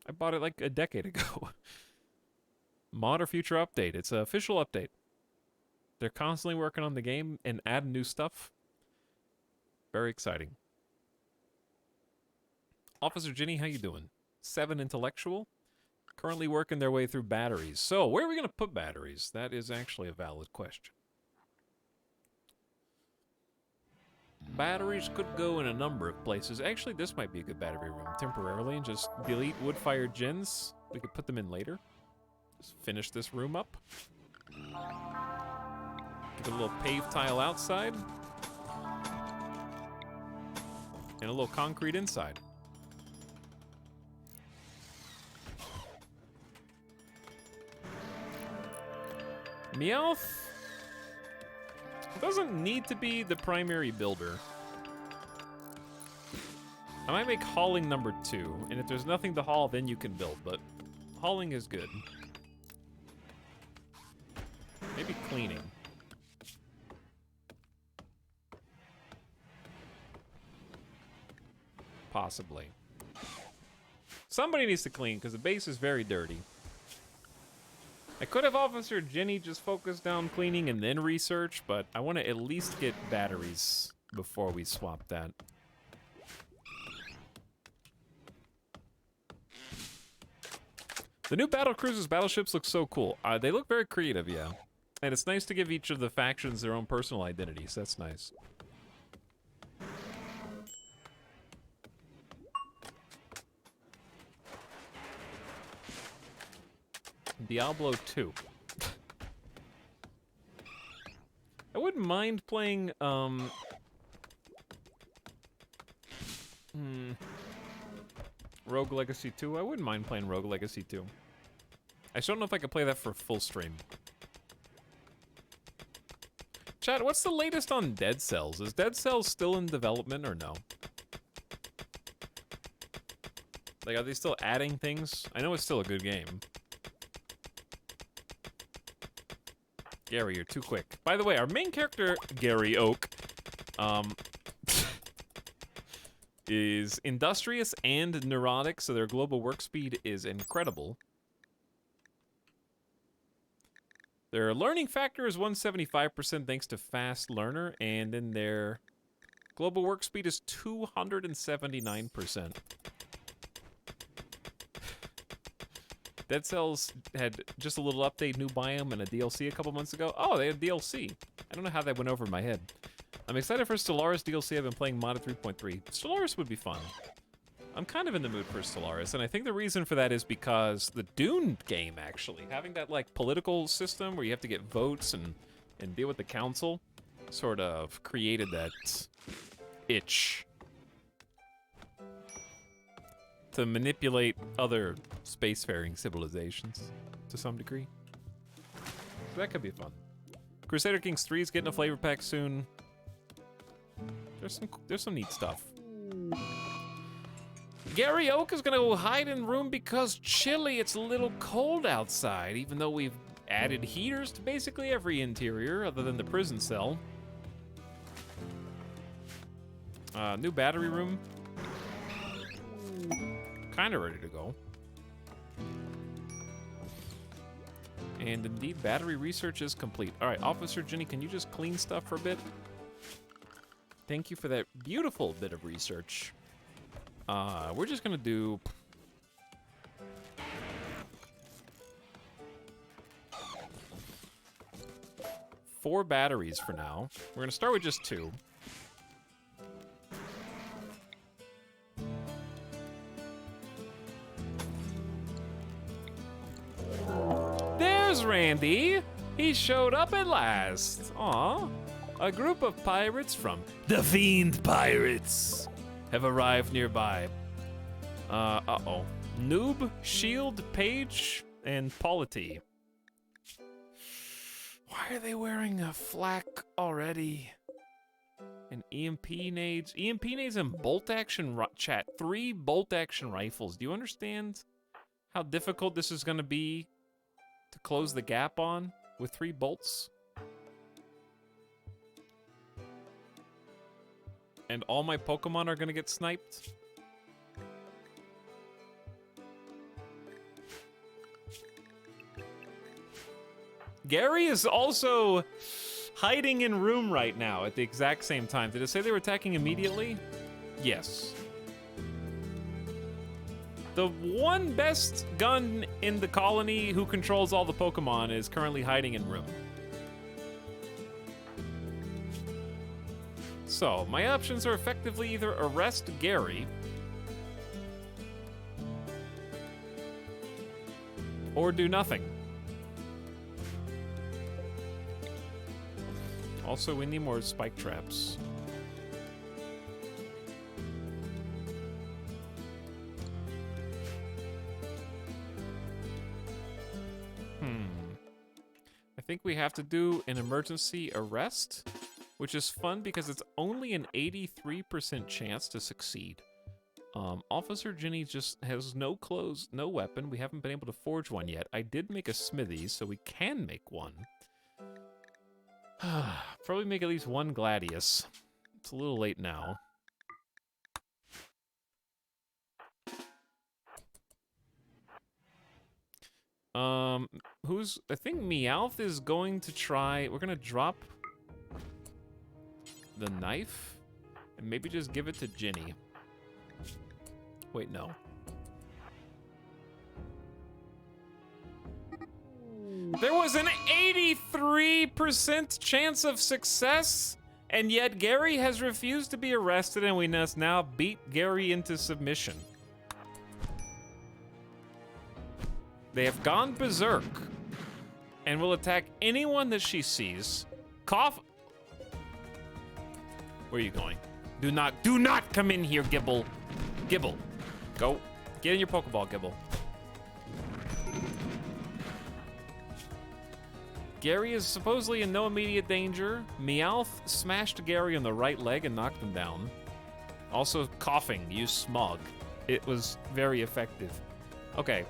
I bought it like a decade ago. Mod or future update. It's an official update. They're constantly working on the game and adding new stuff. Very exciting. Officer Ginny, how you doing? 7 intellectual. Currently working their way through batteries. So, where are we going to put batteries? That is actually a valid question. Batteries could go in a number of places. Actually, this might be a good battery room temporarily and just delete wood-fired gens. We could put them in later. Just finish this room up. Give it a little paved tile outside. And a little concrete inside. Meowth doesn't need to be the primary builder. I might make hauling number 2, and if there's nothing to haul, then you can build, but hauling is good. Maybe cleaning. Possibly. Somebody needs to clean, because the base is very dirty. I could have Officer Jenny just focus down cleaning and then research, but I want to at least get batteries before we swap that. The new battle cruisers, battleships look so cool. They look very creative, yeah. And it's nice to give each of the factions their own personal identities. That's nice. Diablo 2. I wouldn't mind playing, Rogue Legacy 2. I wouldn't mind playing Rogue Legacy 2. I just don't know if I could play that for full stream. Chat, what's the latest on Dead Cells? Is Dead Cells still in development or no? Like, are they still adding things? I know it's still a good game. Gary, you're too quick. By the way, our main character, Gary Oak, is industrious and neurotic, so their global work speed is incredible. Their learning factor is 175% thanks to fast learner, and then their global work speed is 279%. Dead Cells had just a little update, new biome, and a DLC a couple months ago. Oh, they had DLC. I don't know how that went over my head. I'm excited for Stellaris DLC. I've been playing modded 3.3. Stellaris would be fun. I'm kind of in the mood for Stellaris, and I think the reason for that is because the Dune game, actually, having that, like, political system where you have to get votes and deal with the council, sort of created that itch to manipulate other spacefaring civilizations to some degree. So that could be fun. Crusader Kings 3 is getting a flavor pack soon. There's some neat stuff. Gary Oak is gonna go hide in room because chilly. It's a little cold outside, even though we've added heaters to basically every interior other than the prison cell. New battery room. Kind of ready to go. And indeed, battery research is complete. All right, Officer Ginny, can you just clean stuff for a bit? Thank you for that beautiful bit of research. We're just gonna do... four batteries for now. We're gonna start with just 2. There's Randy. He showed up at last. Aw. A group of pirates from The Fiend Pirates have arrived nearby. Uh-oh. Noob, Shield, Page, and Polity. Why are they wearing a flak already? And EMP nades. EMP nades and bolt action chat. 3 bolt action rifles. Do you understand how difficult this is gonna be to close the gap on with 3 bolts? And all my Pokemon are gonna get sniped? Gary is also hiding in room right now at the exact same time. Did it say they were attacking immediately? Yes. The one best gun in the colony who controls all the Pokemon is currently hiding in room. So, my options are effectively either arrest Gary or do nothing. Also, we need more spike traps. I think we have to do an emergency arrest, which is fun because it's only an 83% chance to succeed. Officer Ginny just has no clothes, no weapon. We haven't been able to forge one yet. I did make a smithy, so we can make one. Probably make at least one Gladius. It's a little late now. I think Meowth is going to try, we're gonna drop the knife and maybe just give it to Ginny. Wait, no. There was an 83% chance of success, and yet Gary has refused to be arrested, and we must now beat Gary into submission. They have gone berserk and will attack anyone that she sees. Cough. Where are you going? Do not come in here, Gibble. Gibble, go. Get in your Pokeball, Gibble. Gary is supposedly in no immediate danger. Meowth smashed Gary on the right leg and knocked him down. Also, coughing, use smog. It was very effective. Okay,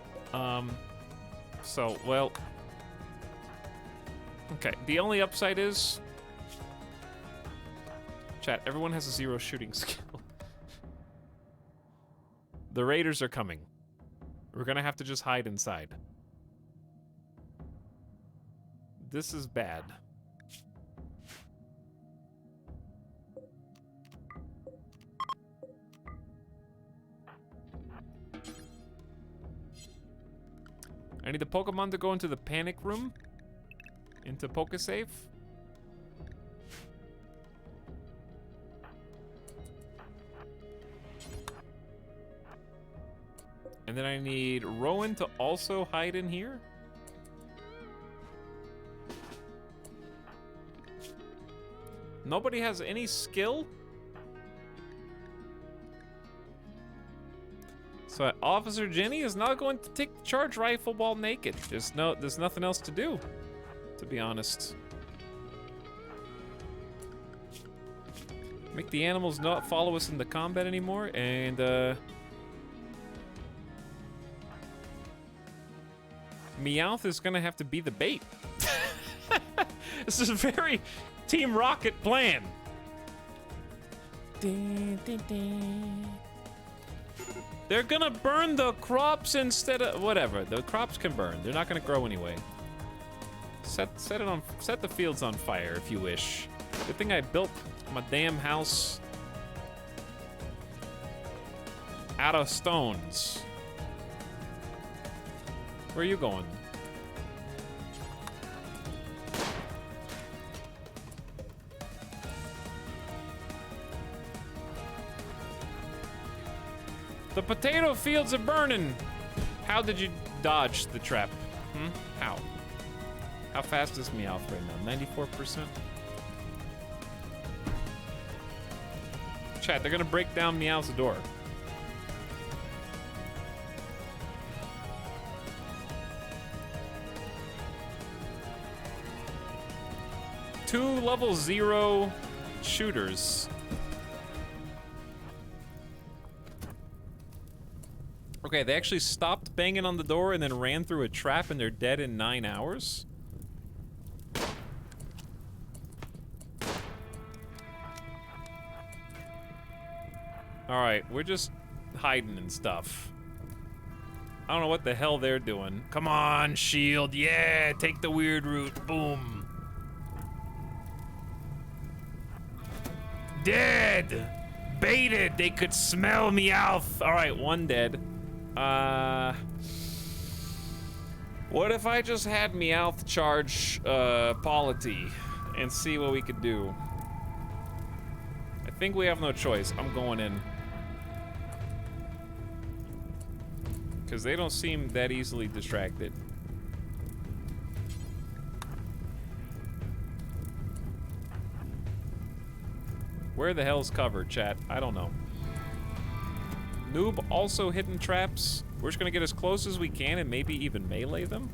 so, well... Okay, the only upside is... Chat, everyone has a 0 shooting skill. The raiders are coming. We're gonna have to just hide inside. This is bad. I need the Pokemon to go into the panic room. Into Pokesave. And then I need Rowan to also hide in here. Nobody has any skill? So Officer Jenny is not going to take the charge rifle while naked. There's nothing else to do, to be honest. Make the animals not follow us into combat anymore, and Meowth is gonna have to be the bait. This is a very Team Rocket plan. They're gonna burn the crops instead of whatever. The crops can burn. They're not gonna grow anyway. Set the fields on fire if you wish. Good thing I built my damn house out of stones. Where are you going? The potato fields are burning. How did you dodge the trap? How? How fast is Meowth right now? 94%? Chat, they're gonna break down Meowth's door. Two level 0 shooters. Okay, they actually stopped banging on the door and then ran through a trap and they're dead in 9 hours? Alright, we're just hiding and stuff. I don't know what the hell they're doing. Come on, shield. Yeah, take the weird route. Boom. Dead! Baited! They could smell Meowth. Alright, one dead. What if I just had Meowth charge Polity and see what we could do? I think we have no choice. I'm going in. Because they don't seem that easily distracted. Where the hell's cover, chat? I don't know. Noob also hidden traps. We're just gonna get as close as we can and maybe even melee them.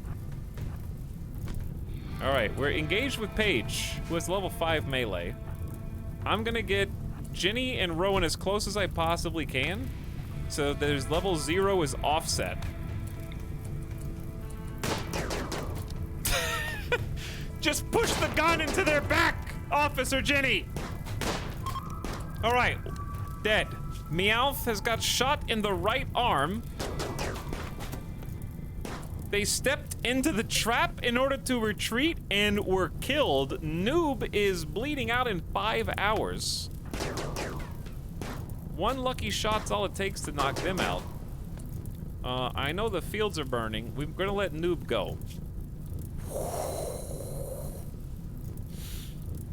Alright, we're engaged with Paige, who has level 5 melee. I'm gonna get Ginny and Rowan as close as I possibly can. So there's level 0 is offset. Just push the gun into their back, Officer Ginny! Alright, dead. Meowth has got shot in the right arm. They stepped into the trap in order to retreat and were killed. Noob is bleeding out in 5 hours. One lucky shot's all it takes to knock them out. I know the fields are burning. We're gonna let Noob go.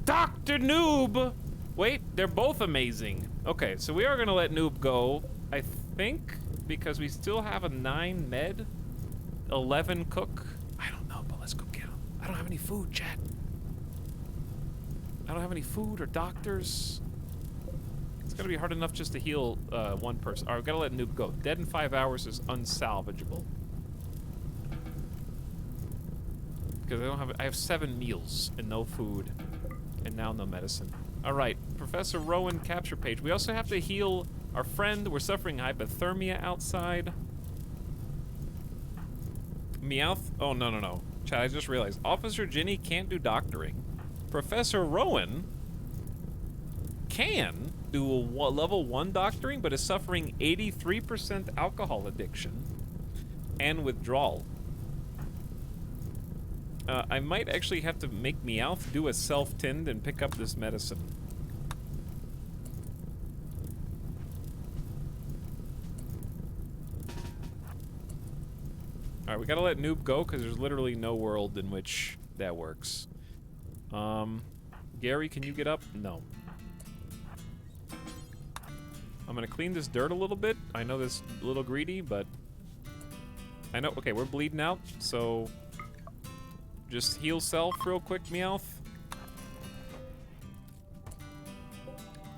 Dr. Noob! Wait, they're both amazing. Okay, so we are gonna let Noob go, I think, because we still have a 9 med, 11 cook. I don't know, but let's go get him. I don't have any food, chat. I don't have any food or doctors. It's gonna be hard enough just to heal one person. All right, we gotta let Noob go. Dead in 5 hours is unsalvageable. Because I have 7 meals and no food, and now no medicine. All right, Professor Rowan, capture Page. We also have to heal our friend. We're suffering hypothermia outside. Meowth. Oh, no. Chat, I just realized. Officer Ginny can't do doctoring. Professor Rowan can do a level 1 doctoring, but is suffering 83% alcohol addiction and withdrawal. I might actually have to make Meowth do a self-tind and pick up this medicine. Alright, we gotta let Noob go, because there's literally no world in which that works. Gary, can you get up? No. I'm gonna clean this dirt a little bit. I know this is a little greedy, but... I know, okay, we're bleeding out, so... Just heal self real quick, Meowth.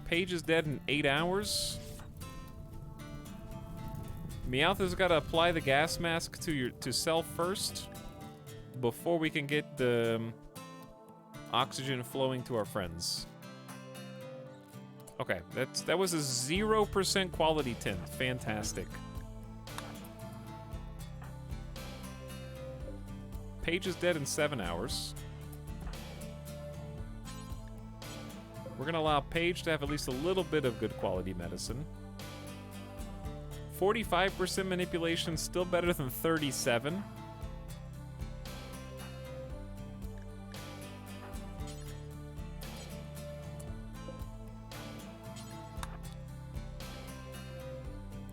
Paige is dead in 8 hours. Meowth has got to apply the gas mask to self first before we can get the oxygen flowing to our friends. Okay, that was a 0% quality tint. Fantastic. Paige is dead in 7 hours. We're gonna allow Paige to have at least a little bit of good quality medicine. 45% manipulation, still better than 37.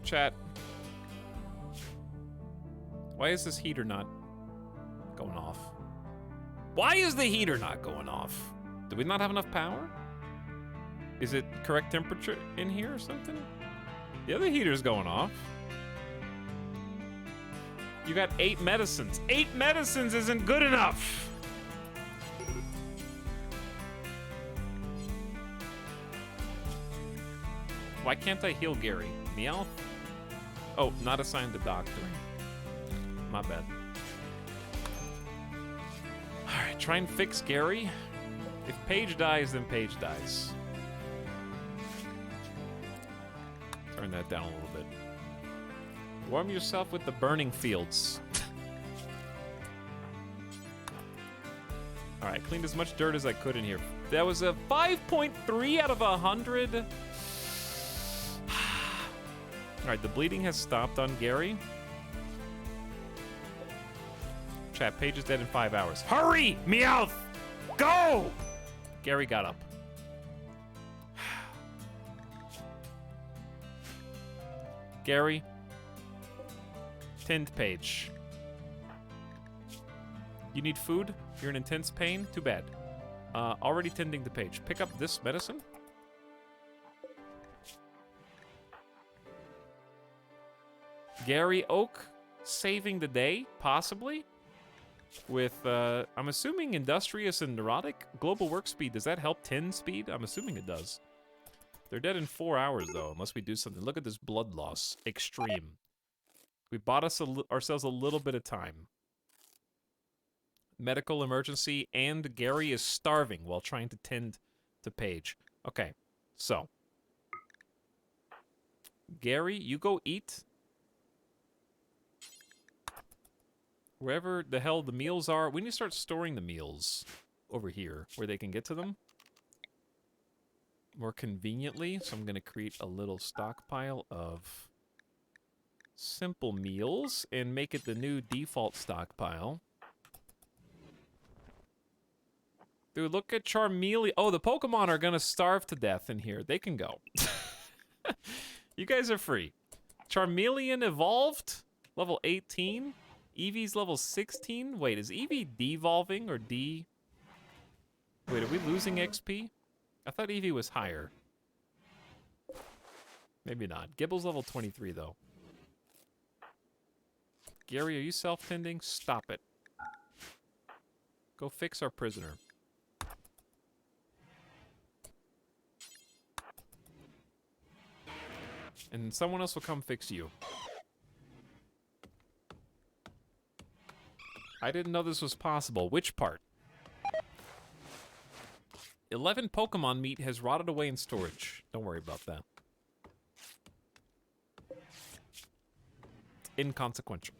Chat. Why is this heater not going off? Why is the heater not going off? Do we not have enough power? Is it correct temperature in here or something? The other heater's going off. You got 8 medicines. 8 medicines isn't good enough. Why can't I heal Gary? Meowth? Oh, not assigned to doctoring. My bad. Alright, try and fix Gary. If Paige dies, then Paige dies. Turn that down a little bit. Warm yourself with the burning fields. Alright, cleaned as much dirt as I could in here. That was a 5.3 out of 100. Alright, the bleeding has stopped on Gary. Chat, Paige is dead in 5 hours. Hurry! Meowth! Go! Gary got up. Gary. Tend Paige. You need food? You're in intense pain? Too bad. Already tending the Paige. Pick up this medicine. Gary Oak saving the day, possibly? With, I'm assuming industrious and neurotic. Global work speed, does that help 10 speed? I'm assuming it does. They're dead in 4 hours, though, unless we do something. Look at this blood loss. Extreme. We bought ourselves a little bit of time. Medical emergency, and Gary is starving while trying to tend to Paige. Okay, so. Gary, you go eat. Wherever the hell the meals are, we need to start storing the meals over here where they can get to them more conveniently. So I'm going to create a little stockpile of simple meals and make it the new default stockpile. Dude, look at Charmeleon. Oh, the Pokemon are going to starve to death in here. They can go. You guys are free. Charmeleon evolved, level 18. Eevee's level 16? Wait, is Eevee devolving or de... Wait, are we losing XP? I thought Eevee was higher. Maybe not. Gibble's level 23, though. Gary, are you self-tending? Stop it. Go fix our prisoner. And someone else will come fix you. I didn't know this was possible. Which part? 11 Pokemon meat has rotted away in storage. Don't worry about that. Inconsequential.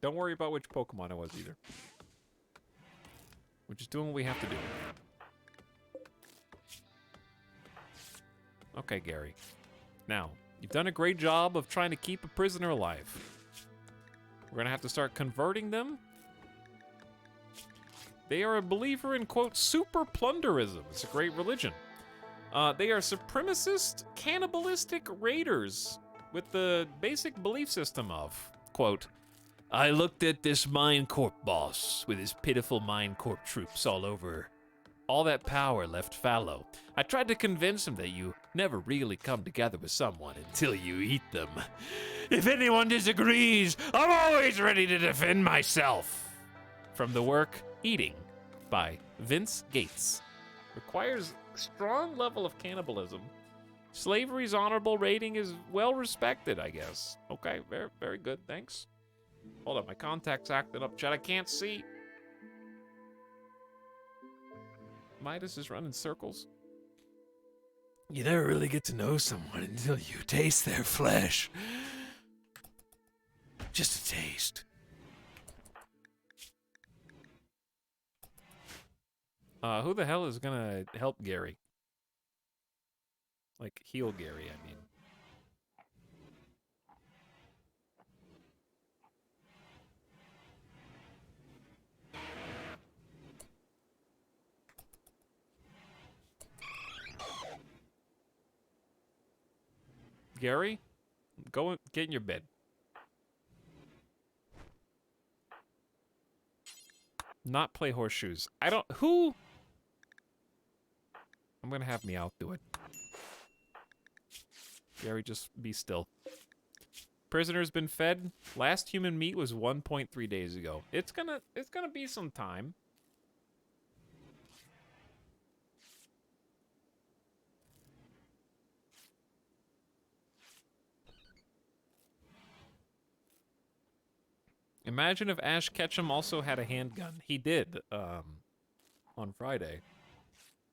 Don't worry about which Pokemon it was either. We're just doing what we have to do. Okay, Gary. Now, you've done a great job of trying to keep a prisoner alive. We're gonna have to start converting them. They are a believer in, quote, super plunderism. It's a great religion. They are supremacist, cannibalistic raiders with the basic belief system of, quote, I looked at this Mine Corp boss with his pitiful Mine Corp troops all over. All that power left fallow. I tried to convince him that you never really come together with someone until you eat them. If anyone disagrees, I'm always ready to defend myself. From the work, Eating by Vince Gates. Requires strong level of cannibalism. Slavery's honorable rating is well respected, I guess. Okay, very, very good, thanks. Hold on, my contact's acting up, chat. I can't see. Midas is running circles. You never really get to know someone until you taste their flesh. Just a taste. Who the hell is gonna help Gary? Like, heal Gary, I mean. Gary? Go get in your bed. Not play horseshoes. I don't... Who? I'm gonna have Meowth do it. Gary, just be still. Prisoner's been fed. Last human meat was 1.3 days ago. It's gonna be some time. Imagine if Ash Ketchum also had a handgun. He did, on Friday.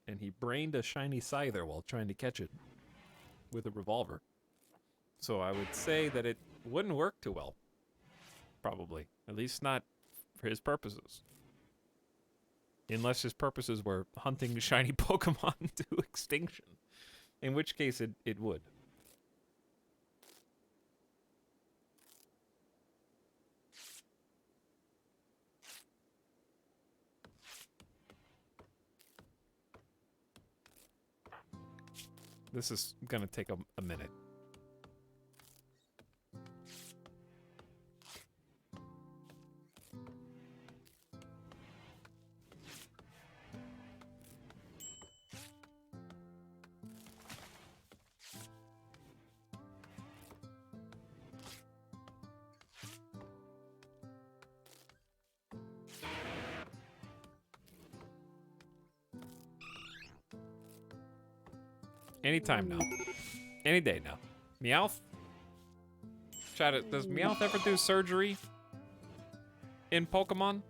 And he brained a shiny Scyther while trying to catch it with a revolver. So I would say that it wouldn't work too well. Probably. At least not for his purposes. Unless his purposes were hunting shiny Pokemon to extinction. In which case it would. This is gonna take a minute. Anytime now. Any day now. Meowth? Chat, does Meowth ever do surgery in Pokemon?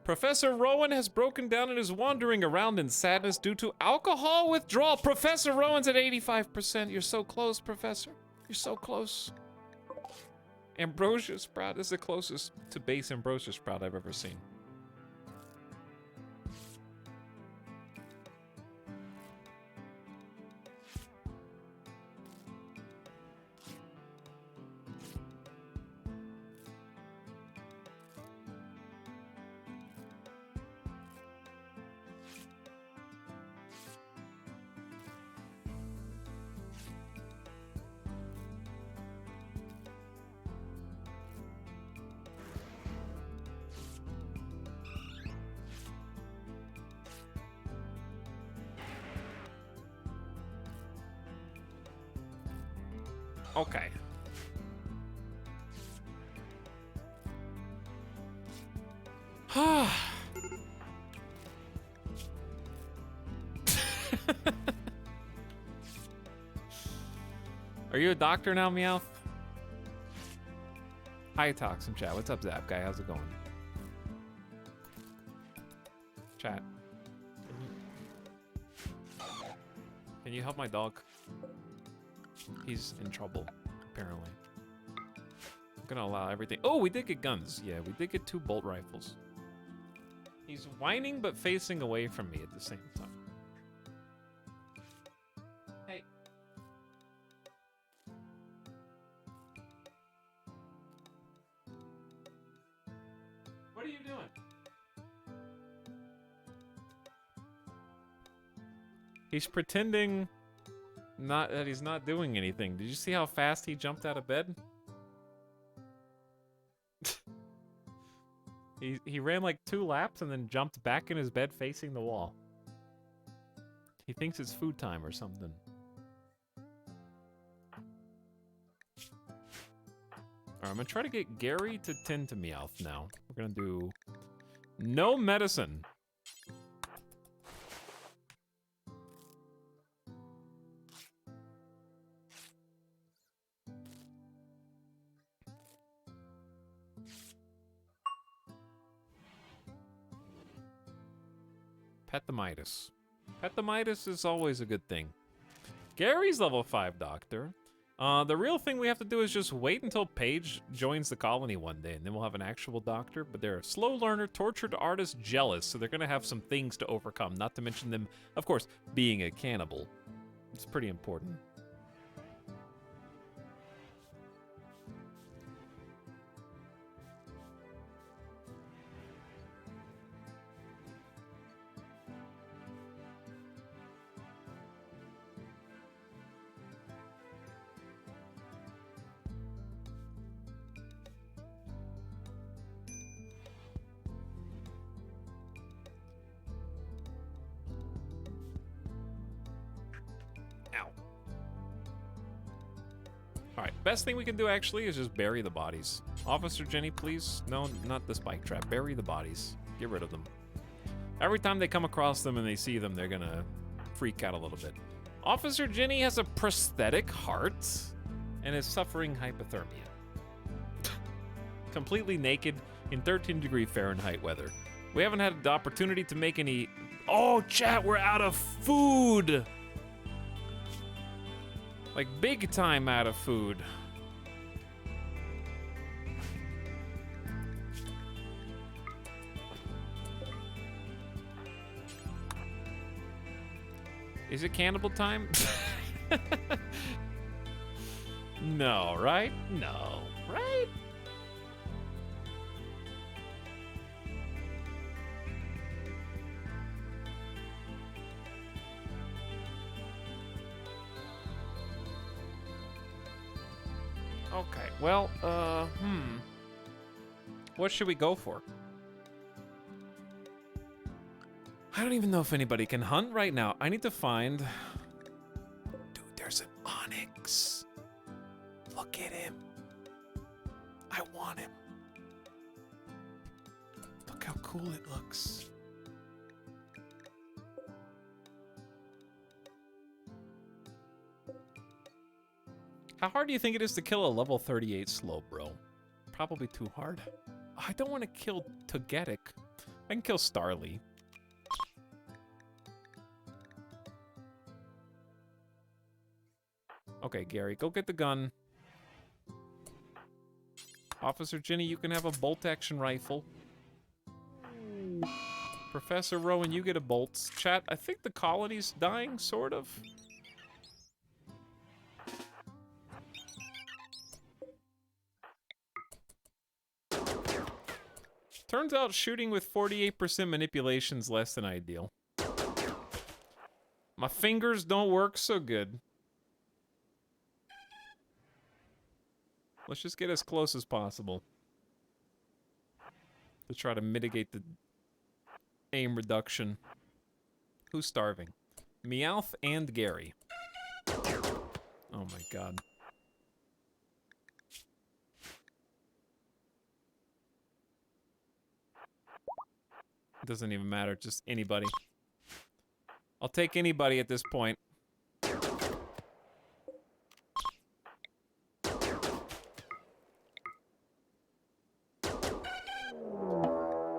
Professor Rowan has broken down and is wandering around in sadness due to alcohol withdrawal. Professor Rowan's at 85%. You're so close, Professor. You're so close. Ambrosia Sprout is the closest to base Ambrosia Sprout I've ever seen. Okay. Are you a doctor now, Meowth? Hi, Toxin Chat. What's up, Zap Guy? How's it going? Chat. Can you help my dog? He's in trouble, apparently. I'm gonna allow everything. Oh, we did get guns. Yeah, we did get 2 bolt rifles. He's whining but facing away from me at the same time. Hey. What are you doing? He's pretending that he's not doing anything. Did you see how fast he jumped out of bed? He ran like 2 laps and then jumped back in his bed facing the wall. He thinks it's food time or something. Alright, I'm gonna try to get Gary to tend to Meowth now. We're gonna do no medicine. Petamitis. Petamitis is always a good thing. Gary's level 5 doctor. The real thing we have to do is just wait until Paige joins the colony one day, and then we'll have an actual doctor. But they're a slow learner, tortured artist, jealous, so they're gonna have some things to overcome. Not to mention them, of course, being a cannibal. It's pretty important. All right, best thing we can do actually is just bury the bodies. Officer Jenny, please. No, not the spike trap. Bury the bodies. Get rid of them. Every time they come across them and they see them, they're gonna freak out a little bit. Officer Jenny has a prosthetic heart and is suffering hypothermia. Completely naked in 13-degree Fahrenheit weather. We haven't had the opportunity to make any... Oh, chat, we're out of food! Like, big time out of food. Is it cannibal time? No, right? No, right? Okay, well, what should we go for? I don't even know if anybody can hunt right now. I need to find... Dude, there's an onyx. Look at him. I want him. Look how cool it looks. How hard do you think it is to kill a level 38 slow, bro? Probably too hard. I don't want to kill Togetic. I can kill Starly. Okay, Gary, go get the gun. Officer Ginny, you can have a bolt-action rifle. Professor Rowan, you get a bolt. Chat, I think the colony's dying, sort of. Turns out shooting with 48% manipulation's less than ideal. My fingers don't work so good. Let's just get as close as possible to try to mitigate the aim reduction. Who's starving? Meowth and Gary. Oh my god. It doesn't even matter, just anybody. I'll take anybody at this point.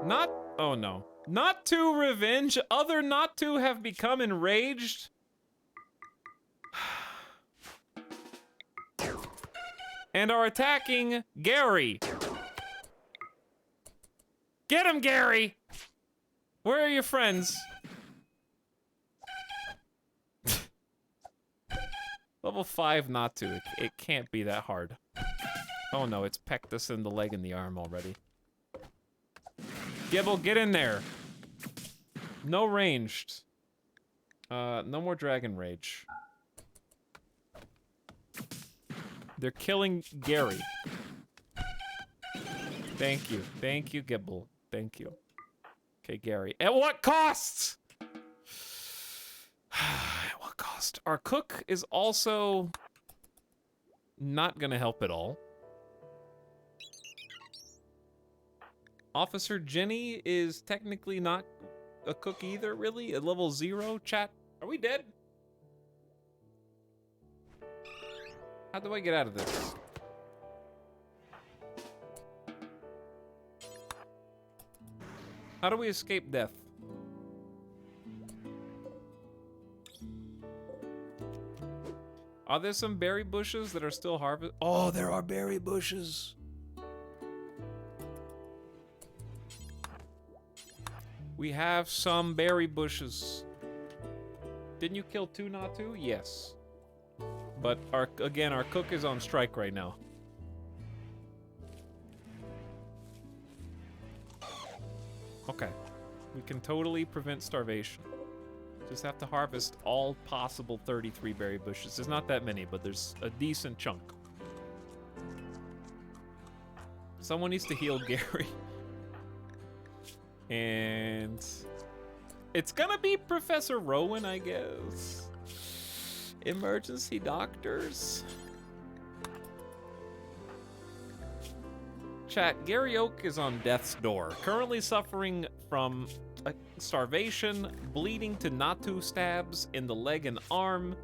Not, oh no. Not to revenge, other not to have become enraged. And are attacking Gary. Get him, Gary! Where are your friends? Level 5 not to. It can't be that hard. Oh no, it's pecked us in the leg and the arm already. Gibble, get in there. No ranged. No more Dragon Rage. They're killing Gary. Thank you. Thank you, Gibble. Thank you. Okay, Gary. At what cost? At what cost? Our cook is also not gonna help at all. Officer Jenny is technically not a cook either, really? At level 0? Chat, are we dead? How do I get out of this? How do we escape death? Are there some berry bushes that are still harvest? Oh, there are berry bushes. We have some berry bushes. Didn't you kill 2 Natu? Yes. But our cook is on strike right now. Okay. We can totally prevent starvation. Just have to harvest all possible 33 berry bushes. There's not that many, but there's a decent chunk. Someone needs to heal Gary. And it's gonna be Professor Rowan, I guess. Emergency doctors. Chat, Gary Oak is on death's door, currently suffering from starvation, bleeding to Natu stabs in the leg and arm,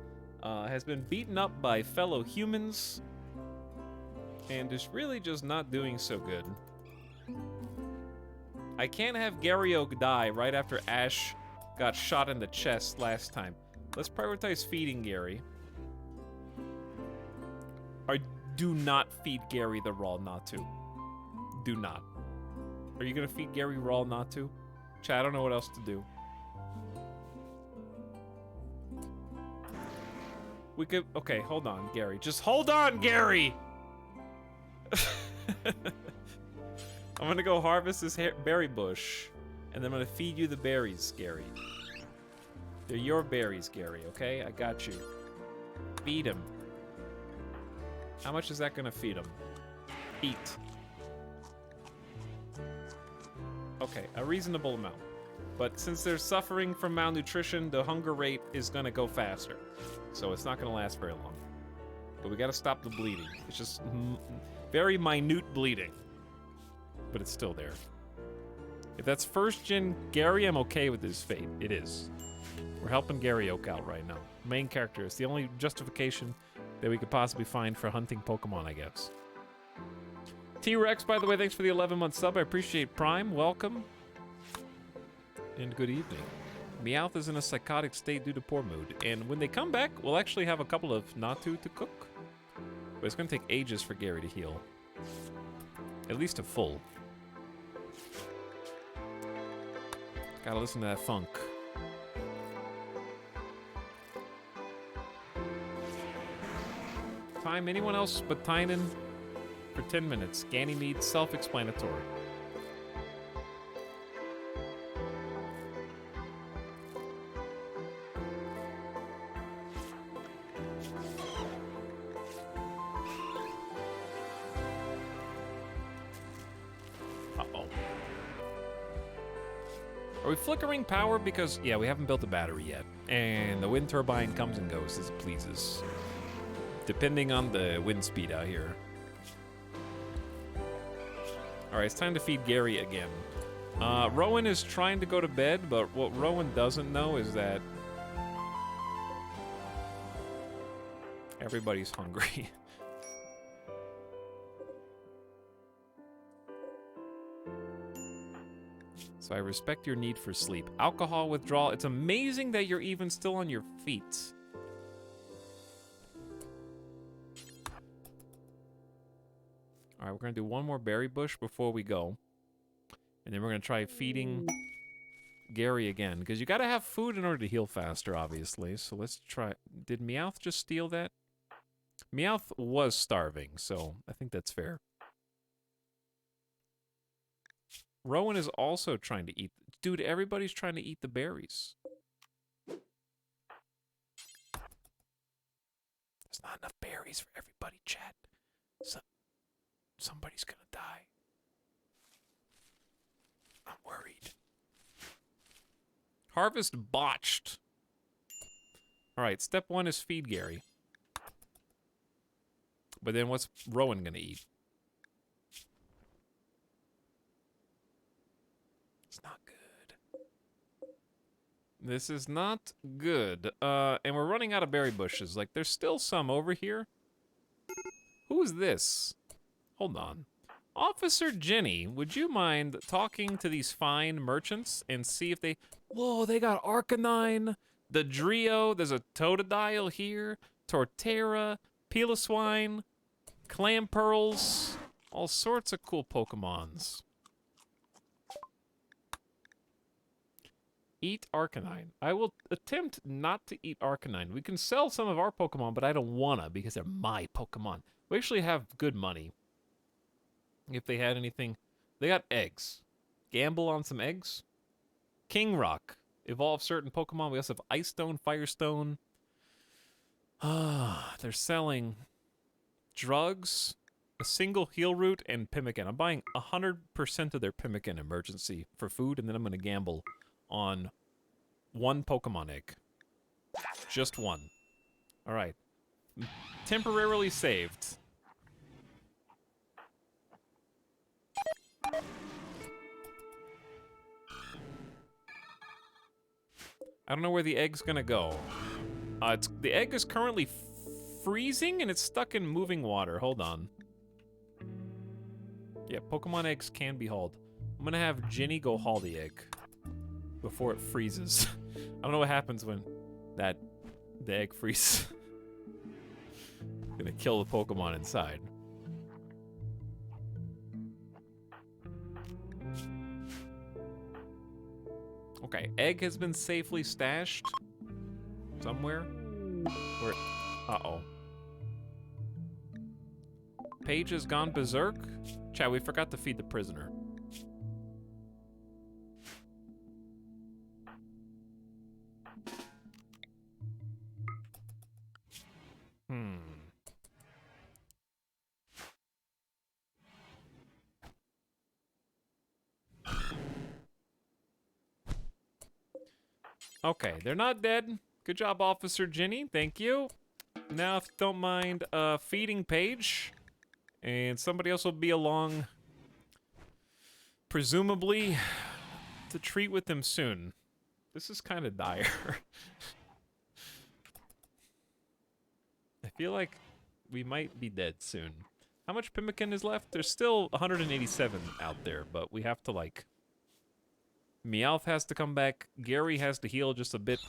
has been beaten up by fellow humans, and is really just not doing so good. I can't have Gary Oak die right after Ash got shot in the chest last time. Let's prioritize feeding Gary. Or do not feed Gary the raw Natu. Do not. Are you gonna feed Gary raw Natu? Chat, I don't know what else to do. We could, okay, hold on, Gary. Just hold on, Gary! I'm gonna go harvest this berry bush, and then I'm gonna feed you the berries, Gary. They're your berries, Gary, okay? I got you. Feed him. How much is that gonna feed him? Eat. Okay, a reasonable amount. But since they're suffering from malnutrition, the hunger rate is gonna go faster. So it's not gonna last very long. But we gotta stop the bleeding. It's just very minute bleeding. But it's still there. If that's first gen Gary, I'm okay with his fate. It is. We're helping Gary Oak out right now. Main character. It's the only justification that we could possibly find for hunting Pokemon, I guess. T-Rex, by the way, thanks for the 11-month sub. I appreciate Prime. Welcome. And good evening. Meowth is in a psychotic state due to poor mood. And when they come back, we'll actually have a couple of Natu to cook. But it's going to take ages for Gary to heal. At least a full. Gotta listen to that funk. Time anyone else but Tynan for 10 minutes. Ganymede, self-explanatory. Uh-oh. Are we flickering power? Because, yeah, we haven't built a battery yet. And the wind turbine comes and goes as it pleases. Depending on the wind speed out here. Alright, it's time to feed Gary again. Rowan is trying to go to bed, but what Rowan doesn't know is that everybody's hungry. So I respect your need for sleep. Alcohol withdrawal. It's amazing that you're even still on your feet. All right, we're gonna do one more berry bush before we go. And then we're gonna try feeding Gary again, because you gotta have food in order to heal faster, obviously. So let's try. Did Meowth just steal that? Meowth was starving, so I think that's fair. Rowan is also trying to eat. Dude, everybody's trying to eat the berries. There's not enough berries for everybody, chat. Somebody's gonna die. I'm worried. Harvest botched. Alright, step 1 is feed Gary. But then what's Rowan gonna eat? It's not good. This is not good. And we're running out of berry bushes. Like, there's still some over here. Who is this? Hold on. Officer Jenny, would you mind talking to these fine merchants and see if they... Whoa, they got Arcanine, the Drio, there's a Totodile here, Torterra, Piloswine, Clampearls, all sorts of cool Pokemons. Eat Arcanine. I will attempt not to eat Arcanine. We can sell some of our Pokemon, but I don't wanna because they're my Pokemon. We actually have good money. If they had anything. They got eggs. Gamble on some eggs. King Rock. Evolve certain Pokemon. We also have Ice Stone, Firestone. They're selling drugs, a single heal root, and Pimmican. I'm buying 100% of their Pimmican emergency for food, and then I'm going to gamble on one Pokemon egg. Just one. All right. Temporarily saved. I don't know where the egg's gonna go. The egg is currently freezing and it's stuck in moving water. Hold on. Yeah, Pokemon eggs can be hauled. I'm gonna have Ginny go haul the egg before it freezes. I don't know what happens when the egg freezes. Gonna kill the Pokemon inside. Okay, egg has been safely stashed somewhere. Where? Uh-oh. Paige has gone berserk. Chat, we forgot to feed the prisoner. Okay, they're not dead. Good job, Officer Ginny. Thank you. Now, if you don't mind feeding Paige, and somebody else will be along, presumably, to treat with them soon. This is kind of dire. I feel like we might be dead soon. How much Pimmican is left? There's still 187 out there, but we have to, like... Meowth has to come back. Gary has to heal just a bit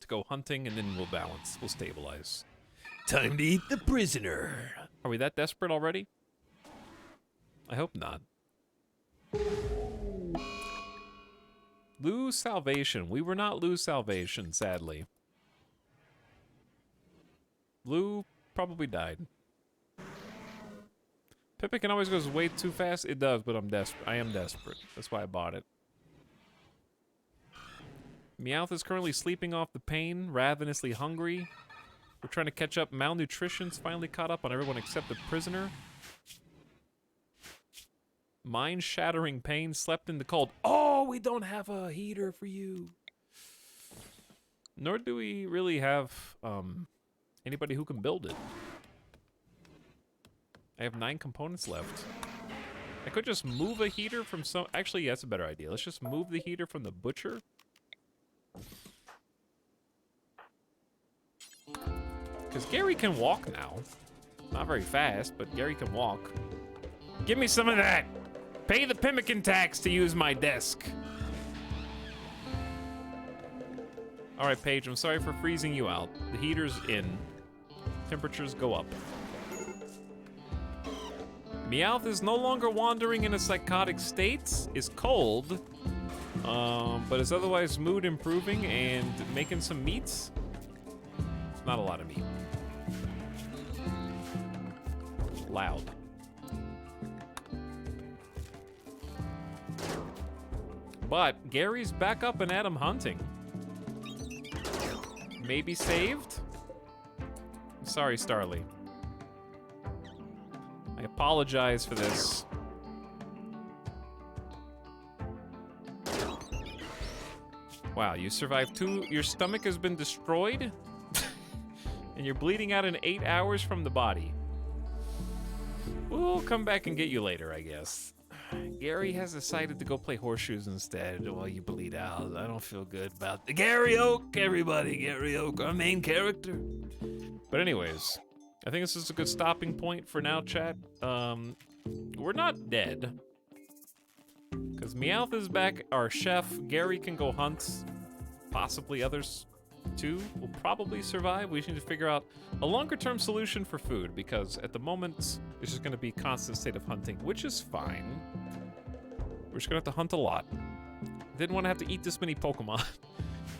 to go hunting, and then we'll balance. We'll stabilize. Time to eat the prisoner. Are we that desperate already? I hope not. Lose salvation. We were not lose salvation, sadly. Blue probably died. Pippican always goes way too fast. It does, but I'm desperate. I am desperate. That's why I bought it. Meowth is currently sleeping off the pain, ravenously hungry. We're trying to catch up. Malnutrition's finally caught up on everyone except the prisoner. Mind-shattering pain, slept in the cold. Oh, we don't have a heater for you. Nor do we really have anybody who can build it. I have 9 components left. I could just move a heater from some... Actually, yeah, that's a better idea. Let's just move the heater from the butcher. Because Gary can walk now. Not very fast, but Gary can walk. Give me some of that! Pay the Pimmican tax to use my desk. Alright, Paige, I'm sorry for freezing you out. The heater's in. Temperatures go up. Meowth is no longer wandering in a psychotic state, is cold, but is otherwise mood improving and making some meats. Not a lot of meat. Loud. But Gary's back up and at him hunting. Maybe saved? I'm sorry, Starly. I apologize for this. Wow, you survived 2. Your stomach has been destroyed, and you're bleeding out in 8 hours from the body. We'll come back and get you later, I guess. Gary has decided to go play horseshoes instead while you bleed out. I don't feel good about the Gary Oak, everybody. Gary Oak, our main character. But anyways, I think this is a good stopping point for now, chat. We're not dead. Because Meowth is back, our chef. Gary can go hunt. Possibly others, too, will probably survive. We need to figure out a longer-term solution for food, because at the moment, it's just going to be a constant state of hunting, which is fine. We're just going to have to hunt a lot. Didn't want to have to eat this many Pokemon,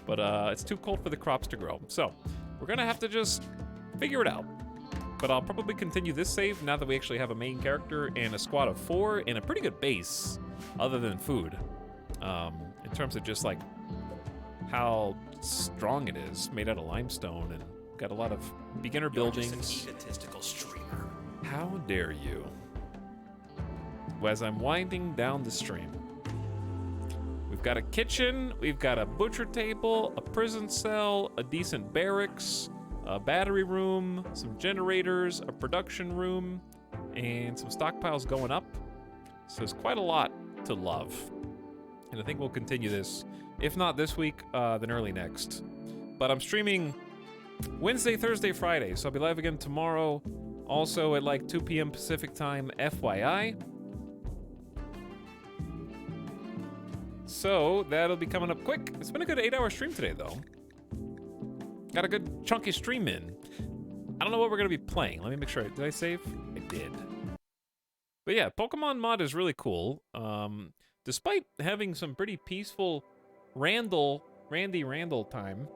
but it's too cold for the crops to grow. So, we're going to have to just figure it out. But I'll probably continue this save now that we actually have a main character and a squad of 4 and a pretty good base, other than food. In terms of just like how strong it is, made out of limestone, and got a lot of beginner buildings. Just an egotistical streamer. How dare you? As I'm winding down the stream, we've got a kitchen, we've got a butcher table, a prison cell, a decent barracks, a battery room, some generators, a production room, and some stockpiles going up. So there's quite a lot to love. And I think we'll continue this If not this week, then early next. But I'm streaming Wednesday, Thursday, Friday, so I'll be live again tomorrow. Also at like 2 p.m. Pacific time, FYI. So that'll be coming up quick. It's been a good 8-hour stream today, though. Got a good chunky stream in. I don't know what we're gonna be playing. Let me make sure. Did I save? I did. But yeah, Pokemon mod is really cool. Despite having some pretty peaceful Randy Randall time,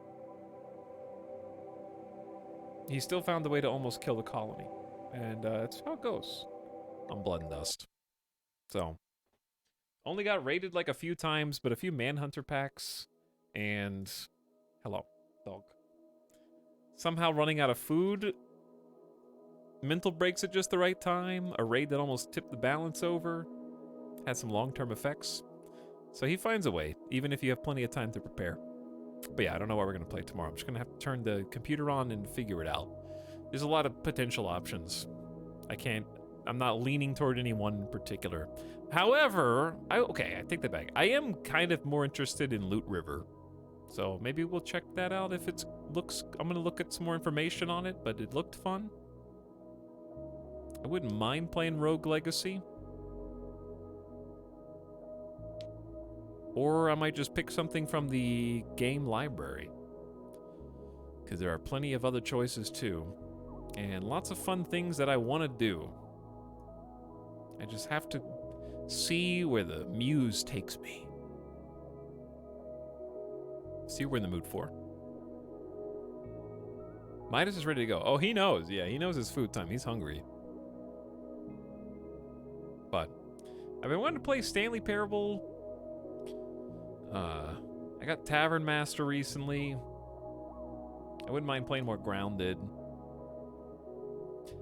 he still found a way to almost kill the colony. And that's how it goes on Blood and Dust. So, only got raided like a few times, but a few Manhunter packs. And, hello, dog. Somehow running out of food. Mental breaks at just the right time. A raid that almost tipped the balance over. Had some long-term effects. So he finds a way, even if you have plenty of time to prepare. But yeah, I don't know what we're going to play tomorrow. I'm just going to have to turn the computer on and figure it out. There's a lot of potential options. I'm not leaning toward any one in particular. However, I take that back. I am kind of more interested in Loot River. So maybe we'll check that out if it looks... I'm going to look at some more information on it, but it looked fun. I wouldn't mind playing Rogue Legacy. Or I might just pick something from the game library. Because there are plenty of other choices too. And lots of fun things that I want to do. I just have to see where the muse takes me. See what we're in the mood for. Midas is ready to go. Oh, he knows. Yeah, he knows it's food time. He's hungry. But I've been wanting to play Stanley Parable. I got Tavern Master recently. I wouldn't mind playing more Grounded.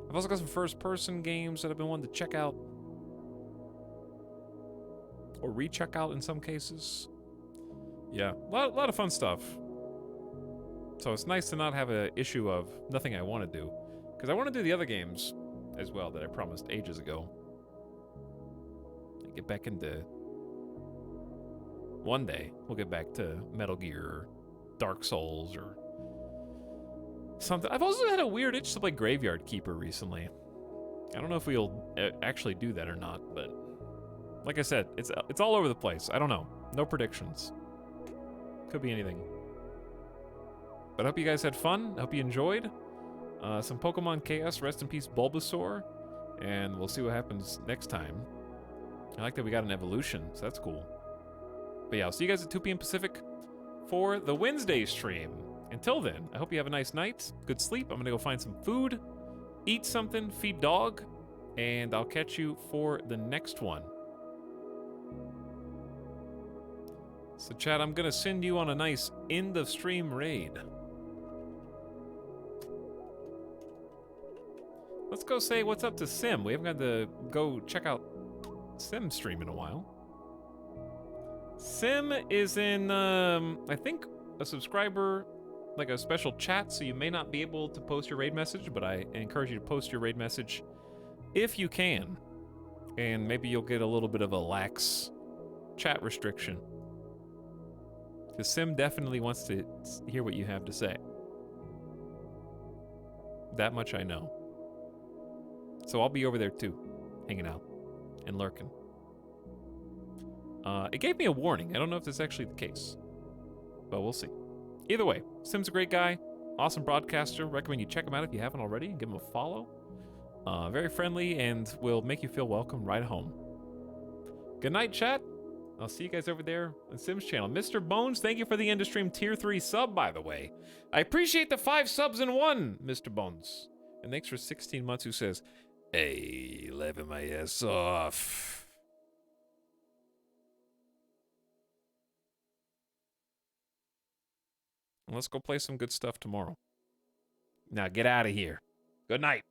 I've also got some first-person games that I've been wanting to check out. Or recheck out in some cases. Yeah, a lot of fun stuff. So it's nice to not have an issue of nothing I want to do. Because I want to do the other games as well that I promised ages ago. Get back into... One day, we'll get back to Metal Gear or Dark Souls or something. I've also had a weird itch to play Graveyard Keeper recently. I don't know if we'll actually do that or not, but like I said, it's all over the place. I don't know. No predictions. Could be anything. But I hope you guys had fun. I hope you enjoyed. Some Pokemon Chaos. Rest in peace, Bulbasaur. And we'll see what happens next time. I like that we got an evolution, so that's cool. But yeah, I'll see you guys at 2 p.m. Pacific for the Wednesday stream. Until then, I hope you have a nice night, good sleep. I'm gonna go find some food, eat something, feed dog, and I'll catch you for the next one. So chat, I'm gonna send you on a nice end of stream raid. Let's go say what's up to Sim. We haven't got to go check out Sim stream in a while. Sim is in, I think, a subscriber, like a special chat, so you may not be able to post your raid message, but I encourage you to post your raid message if you can. And maybe you'll get a little bit of a lax chat restriction. Because Sim definitely wants to hear what you have to say. That much I know. So I'll be over there too, hanging out and lurking. It gave me a warning. I don't know if this is actually the case, but we'll see. Either way, Sim's a great guy, awesome broadcaster. Recommend you check him out if you haven't already and give him a follow. Very friendly and will make you feel welcome right home. Good night, chat. I'll see you guys over there on Sim's channel. Mr. Bones, thank you for the end of stream tier 3 sub, by the way. I appreciate the 5 subs in one, Mr. Bones. And thanks for 16 months who says, hey, laughing my ass off. Let's go play some good stuff tomorrow. Now get out of here. Good night.